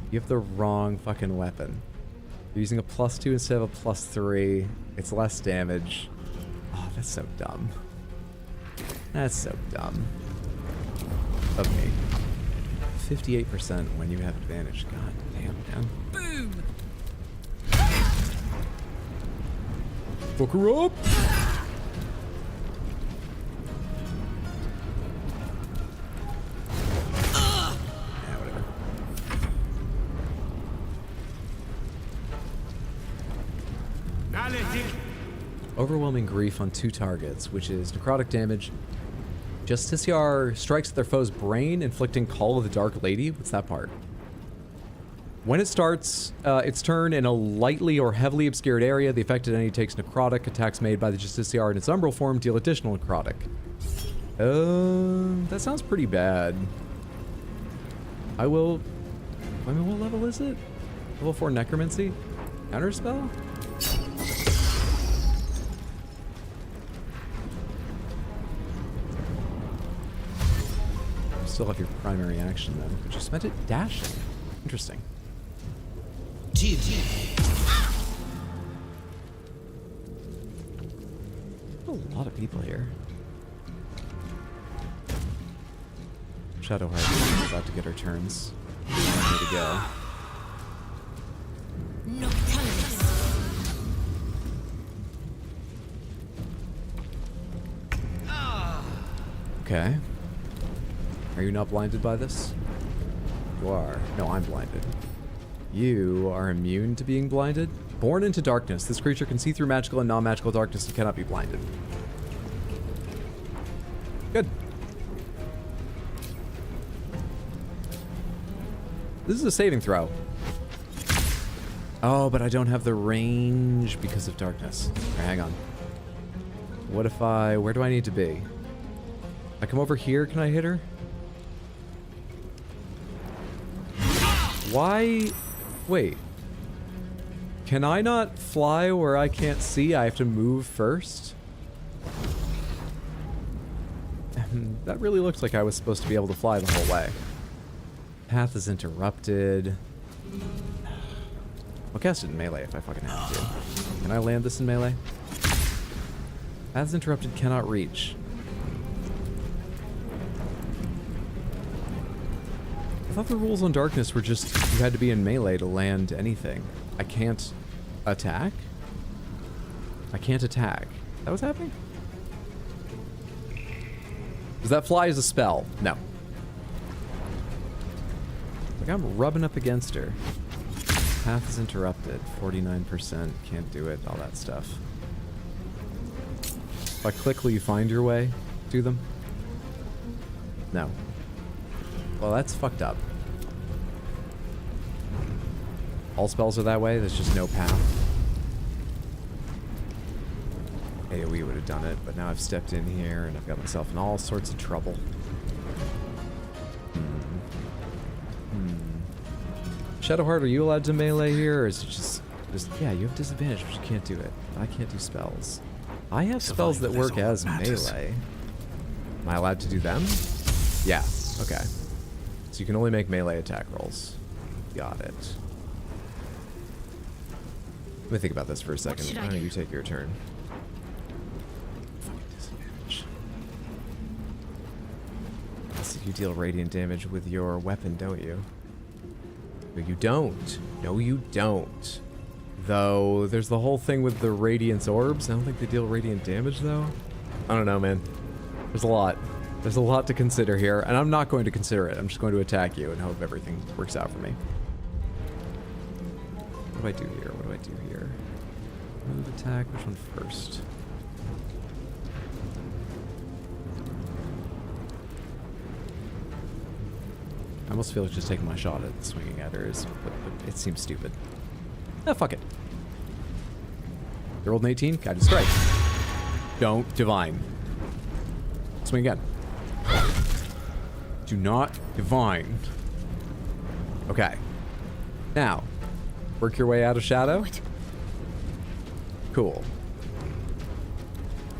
You have the wrong fucking weapon. You're using a +2 instead of a +3. It's less damage. Oh, that's so dumb. That's so dumb. Of me. 58% when you have advantage. God damn, man. Boom! Fuck her up! Whatever. Overwhelming grief on 2 targets, which is necrotic damage. Justiciar strikes at their foe's brain, inflicting Call of the Dark Lady. What's that part? When it starts its turn in a lightly or heavily obscured area, the affected entity takes necrotic. Attacks made by the Justiciar in its umbral form deal additional necrotic. That sounds pretty bad. I mean, what level is it? Level 4 Necromancy? Counterspell? Still have your primary action then. But you spent it dashing. Interesting. A lot of people here. Shadowheart is about to get her turns. Ready to go. Okay. Are you not blinded by this? You are. No, I'm blinded. You are immune to being blinded? Born into darkness, this creature can see through magical and non-magical darkness and cannot be blinded. Good. This is a saving throw. Oh, but I don't have the range because of darkness. Okay, hang on. What if where do I need to be? I come over here, can I hit her? Why? Wait. Can I not fly where I can't see? I have to move first? That really looks like I was supposed to be able to fly the whole way. Path is interrupted. I'll cast it in melee if I fucking have to. Can I land this in melee? Path is interrupted, cannot reach. I thought the rules on darkness were just you had to be in melee to land anything. I can't attack? I can't attack. that what's happening? Does that fly as a spell? No. Like I'm rubbing up against her. Path is interrupted. 49%. Can't do it. All that stuff. If I click, will you find your way to them? No. Well, that's fucked up. All spells are that way? There's just no path. AoE would have done it, but now I've stepped in here and I've got myself in all sorts of trouble. Shadowheart, are you allowed to melee here, or is it just yeah, you have disadvantage, but you can't do it. I can't do spells. I have spells that work as melee. Am I allowed to do them? Yeah, okay. So you can only make melee attack rolls. Got it. Let me think about this for a second. Why don't you take your turn? Fucking disadvantage. So you deal radiant damage with your weapon, don't you? No, you don't. No, you don't. Though, there's the whole thing with the radiance orbs. I don't think they deal radiant damage, though. I don't know, man. There's a lot. There's a lot to consider here, and I'm not going to consider it. I'm just going to attack you and hope everything works out for me. What do I do here? What do I do here? Move, attack. Which one first? I almost feel like just taking my shot at swinging at her is, but it seems stupid. Oh, fuck it. You rolled an 18? Guided strike. Don't divine. Swing again. Do not divine. Okay. Now, work your way out of shadow. What? Cool.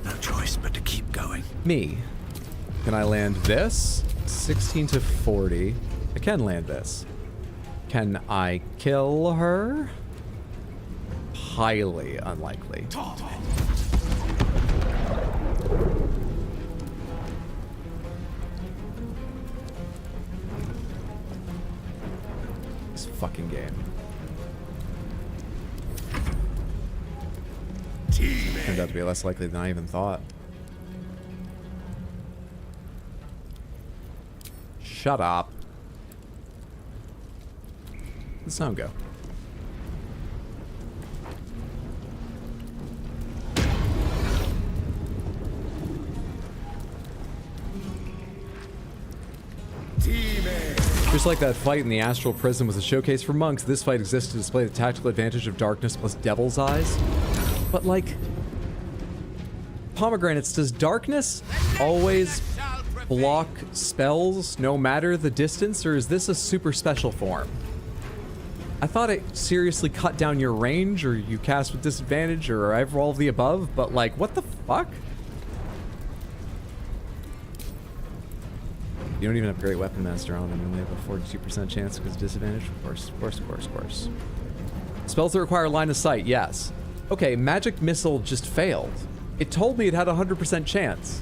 No choice but to keep going. Me. Can I land this? 16 to 40. I can land this. Can I kill her? Highly unlikely. This fucking game. Turned out to be less likely than I even thought. Shut up. The sound go. Just like that fight in the astral prison was a showcase for monks, this fight exists to display the tactical advantage of darkness plus devil's eyes. But like, pomegranates, does darkness always block spells no matter the distance, or is this a super special form? I thought it seriously cut down your range, or you cast with disadvantage, or all of the above, but like, what the fuck? You don't even have Great Weapon Master on, and you only have a 42% chance because of disadvantage? Of course, of course, of course, of course. Spells that require line of sight, yes. Okay, Magic Missile just failed. It told me it had a 100% chance.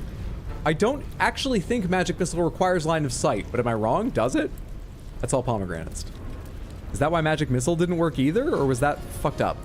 I don't actually think Magic Missile requires line of sight, but am I wrong? Does it? That's all pomegranates. Is that why Magic Missile didn't work either, or was that fucked up?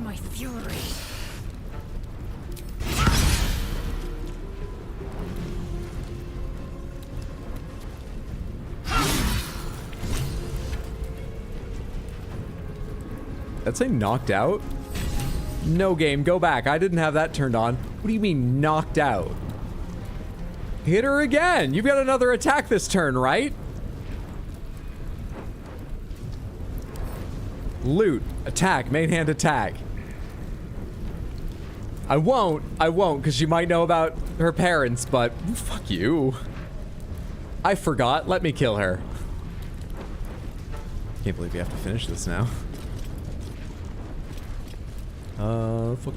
My fury. That say knocked out? No game, go back. I didn't have that turned on. What do you mean knocked out? Hit her again. You've got another attack this turn, right? Loot, attack, main hand attack. I won't, because you might know about her parents, but fuck you. I forgot, let me kill her. Can't believe we have to finish this now. Fuck.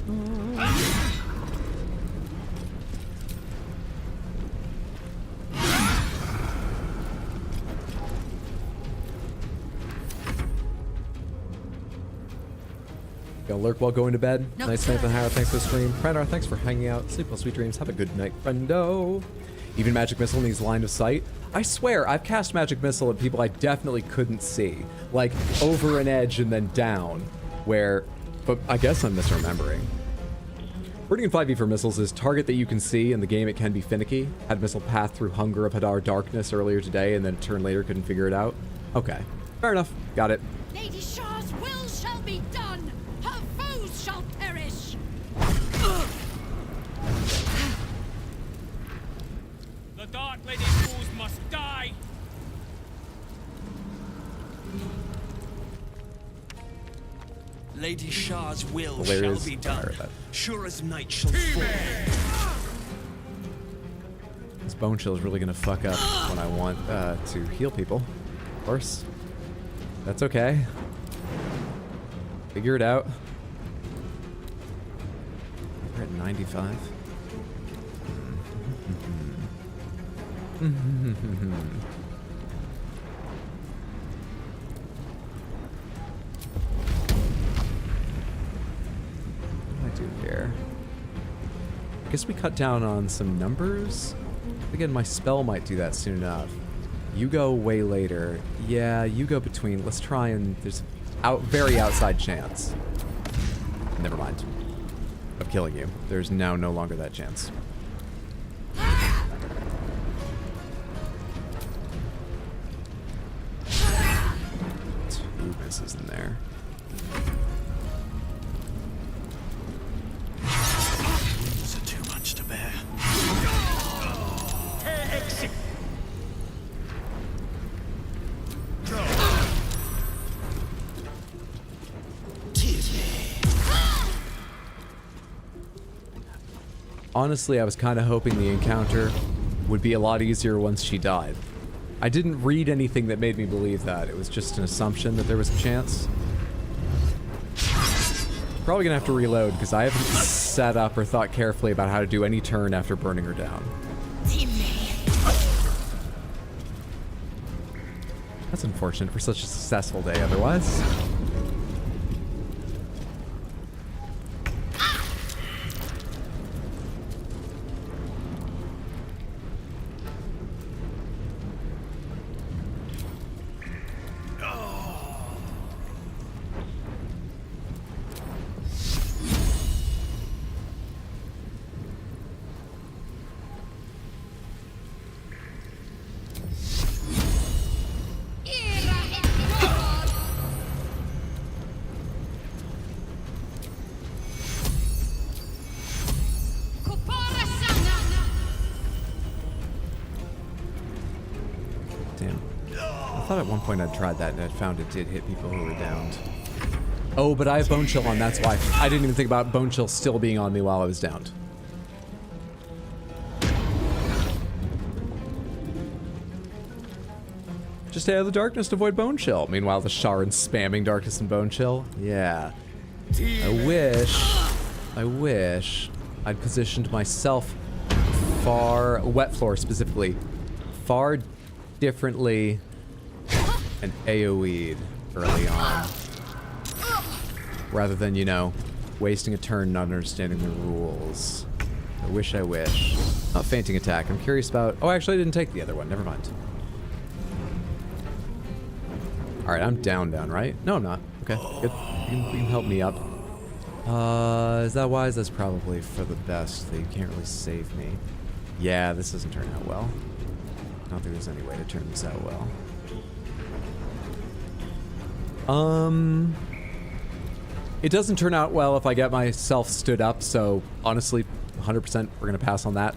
Gonna lurk while going to bed. Nice Nathan Howard, thanks for the stream. Prendar, thanks for hanging out. Sleep well, sweet dreams. Have a good night, friendo. Even Magic Missile needs line of sight. I swear, I've cast Magic Missile at people I definitely couldn't see. Like, over an edge and then down. Where, but I guess I'm misremembering. Wording in 5e for missiles is target that you can see. In the game, it can be finicky. Had missile path through Hunger of Hadar Darkness earlier today, and then a turn later couldn't figure it out. Okay, fair enough. Got it. Lady Shah's will shall be done. Her foes shall perish. The Dark Lady's foes must die. Lady Shah's will Hilarious. shall be done. Sure as night shall fall. This Bone Chill is really gonna fuck up when I want to heal people. Of course. That's okay. Figure it out. We're at 95. What do I do here? I guess we cut down on some numbers. Again, my spell might do that soon enough. You go way later. Yeah, you go between. Let's try and there's very outside chance. Never mind. Of killing you. There's now no longer that chance. 2 misses in there. Is it too much to bear? Honestly, I was kind of hoping the encounter would be a lot easier once she died. I didn't read anything that made me believe that. It was just an assumption that there was a chance. Probably gonna have to reload because I haven't set up or thought carefully about how to do any turn after burning her down. That's unfortunate for such a successful day otherwise. At one point I'd tried that and I'd found it did hit people who were downed. Oh, but I have Bone Chill on, that's why. I didn't even think about Bone Chill still being on me while I was downed. Just stay out of the darkness to avoid Bone Chill. Meanwhile, the Sharon's spamming darkness and Bone Chill. Yeah. I wish I'd positioned myself Wet Floor specifically, far differently and AoE'd early on. Rather than, you know, wasting a turn not understanding the rules. I wish. Not fainting attack. I'm curious about... Oh, actually I didn't take the other one. Never mind. Alright, I'm down, right? No, I'm not. Okay, good. You can help me up. Is that wise? That's probably for the best. That you can't really save me. Yeah, this doesn't turn out well. I don't think there's any way to turn this out well. It doesn't turn out well if I get myself stood up, so honestly, 100% we're gonna pass on that.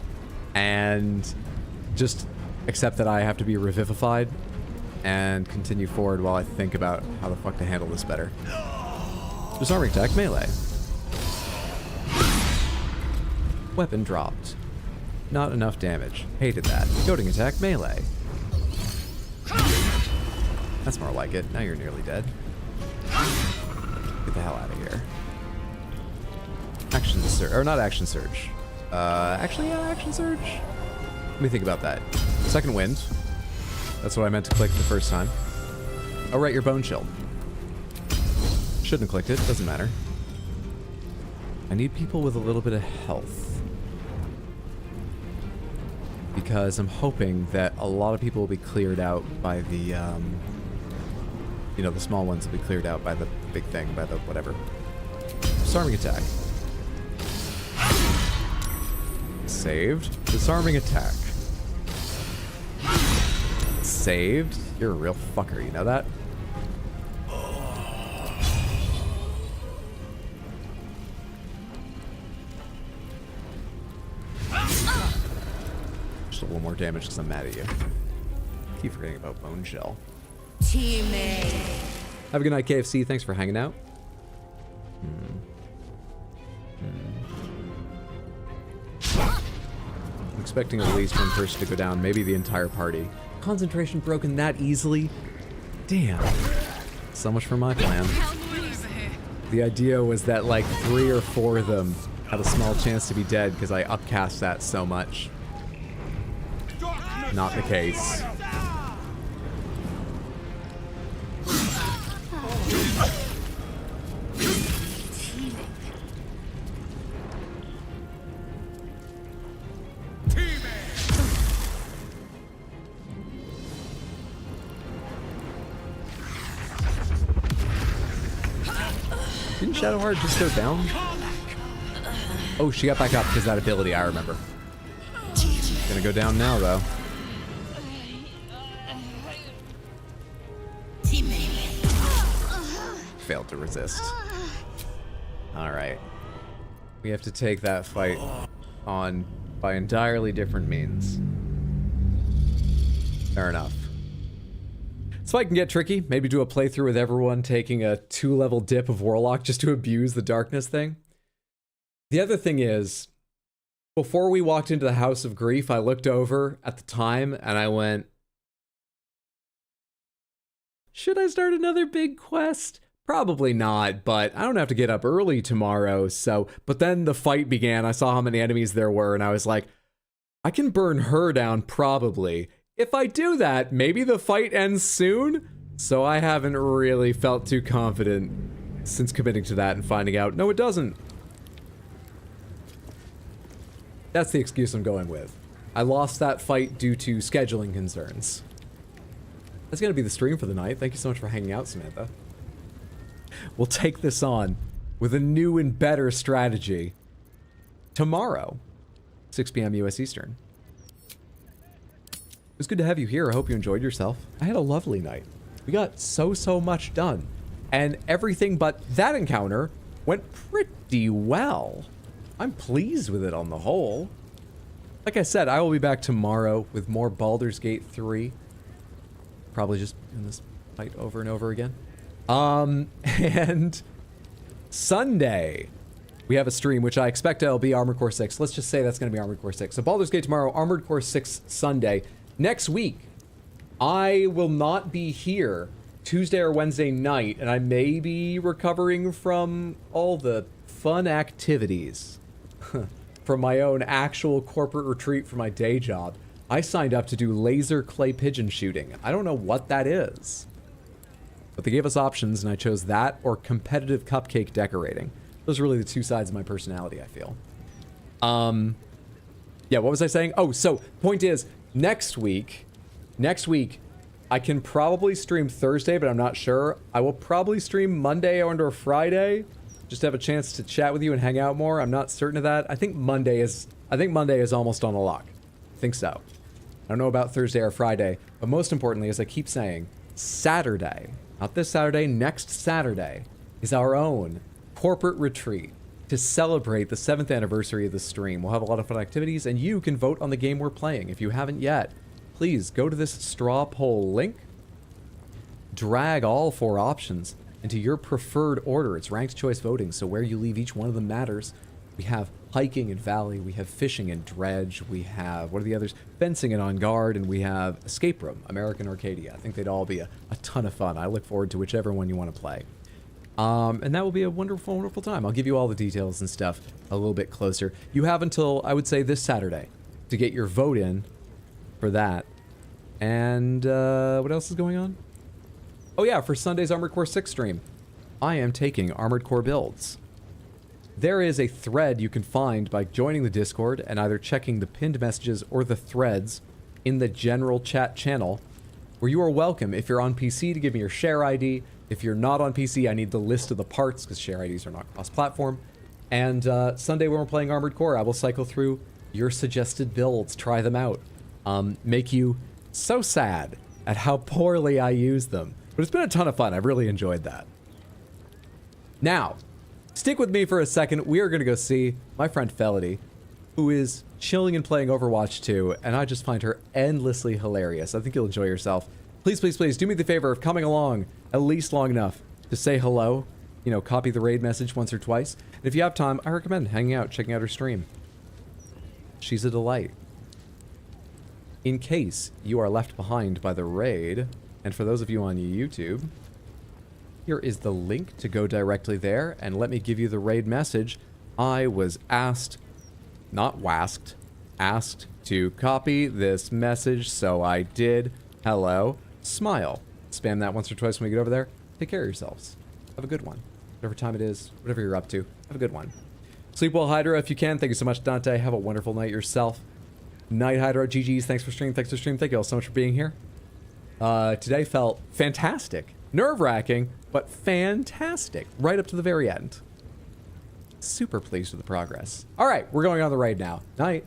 And just accept that I have to be revivified and continue forward while I think about how the fuck to handle this better. Disarming attack, melee. Weapon dropped. Not enough damage. Hated that. Goading attack, melee. That's more like it. Now you're nearly dead. Get the hell out of here. Action surge. Or not action surge. Actually, yeah, action surge. Let me think about that. Second wind. That's what I meant to click the first time. Oh, right, your Bone Chill. Shouldn't have clicked it. Doesn't matter. I need people with a little bit of health. Because I'm hoping that a lot of people will be cleared out by the, you know, the small ones will be cleared out by the big thing, by the whatever. Disarming attack. Saved. Disarming attack. Saved. You're a real fucker, you know that? Just a little more damage because I'm mad at you. Keep forgetting about Bone Shell. Team A. Have a good night, KFC. Thanks for hanging out. I'm expecting at least one person to go down, maybe the entire party. Concentration broken that easily? Damn. So much for my plan. The idea was that like 3 or 4 of them had a small chance to be dead because I upcast that so much. Not the case. Didn't Shadowheart just go down? Oh, she got back up because that ability, I remember. Gonna go down now, though. Failed to resist. Alright. We have to take that fight on by entirely different means. Fair enough. This fight can get tricky. Maybe do a playthrough with everyone taking a 2-level dip of Warlock just to abuse the darkness thing. The other thing is, before we walked into the House of Grief, I looked over at the time and I went, should I start another big quest? Probably not, but I don't have to get up early tomorrow, so... But then the fight began, I saw how many enemies there were, and I was like, I can burn her down, probably. If I do that, maybe the fight ends soon? So I haven't really felt too confident since committing to that and finding out, no, it doesn't. That's the excuse I'm going with. I lost that fight due to scheduling concerns. That's gonna be the stream for the night. Thank you so much for hanging out, Samantha. We'll take this on with a new and better strategy tomorrow, 6 p.m. US Eastern. It was good to have you here. I hope you enjoyed yourself. I had a lovely night. We got so much done. And everything but that encounter went pretty well. I'm pleased with it on the whole. Like I said, I will be back tomorrow with more Baldur's Gate 3. Probably just doing this fight over and over again. And Sunday, we have a stream, which I expect it'll be Armored Core 6. Let's just say that's going to be Armored Core 6. So Baldur's Gate tomorrow, Armored Core 6 Sunday. Next week, I will not be here Tuesday or Wednesday night, and I may be recovering from all the fun activities from my own actual corporate retreat for my day job. I signed up to do laser clay pigeon shooting. I don't know what that is, but they gave us options, and I chose that or competitive cupcake decorating. Those are really the two sides of my personality, I feel. Yeah, what was I saying? Oh, so point is, next week, I can probably stream Thursday, but I'm not sure. I will probably stream Monday or Friday, just to have a chance to chat with you and hang out more. I'm not certain of that. I think Monday is almost on a lock. I think so. I don't know about Thursday or Friday, but most importantly, as I keep saying, Saturday, not this Saturday, next Saturday, is our own corporate retreat to celebrate the 7th anniversary of the stream. We'll have a lot of fun activities, and you can vote on the game we're playing. If you haven't yet, please go to this straw poll link, drag all 4 options into your preferred order. It's ranked choice voting, so where you leave each one of them matters. We have hiking and valley, we have fishing and dredge, we have, what are the others? Fencing and on guard, and we have escape room, American Arcadia. I think they'd all be a ton of fun. I look forward to whichever one you want to play. And that will be a wonderful, wonderful time. I'll give you all the details and stuff a little bit closer. You have until, I would say, this Saturday to get your vote in for that. And what else is going on? Oh yeah, for Sunday's Armored Core 6 stream, I am taking Armored Core builds. there is a thread you can find by joining the Discord and either checking the pinned messages or the threads in the general chat channel, where you are welcome, if you're on PC, to give me your share ID. If you're not on PC, I need the list of the parts, because share IDs are not cross-platform. And Sunday, when we're playing Armored Core, I will cycle through your suggested builds, try them out, make you so sad at how poorly I use them. But it's been a ton of fun. I've really enjoyed that. Now, stick with me for a second. We are going to go see my friend Felody, who is chilling and playing Overwatch 2, and I just find her endlessly hilarious. I think you'll enjoy yourself. Please, please, please do me the favor of coming along at least long enough to say hello. You know, copy the raid message once or twice. And if you have time, I recommend hanging out, checking out her stream. She's a delight. In case you are left behind by the raid, and for those of you on YouTube, here is the link to go directly there, and let me give you the raid message. I was asked, not wasked, asked to copy this message, so I did. Hello, smile. Spam that once or twice when we get over there. Take care of yourselves. Have a good one. Whatever time it is, whatever you're up to, have a good one. Sleep well, Hydra, if you can. Thank you so much, Dante. Have a wonderful night yourself. Night, Hydra. GG's. Thanks for streaming. Thanks for streaming. Thank you all so much for being here. Today felt fantastic. Nerve-wracking, but fantastic. Right up to the very end. Super pleased with the progress. All right, we're going on the raid now. Night.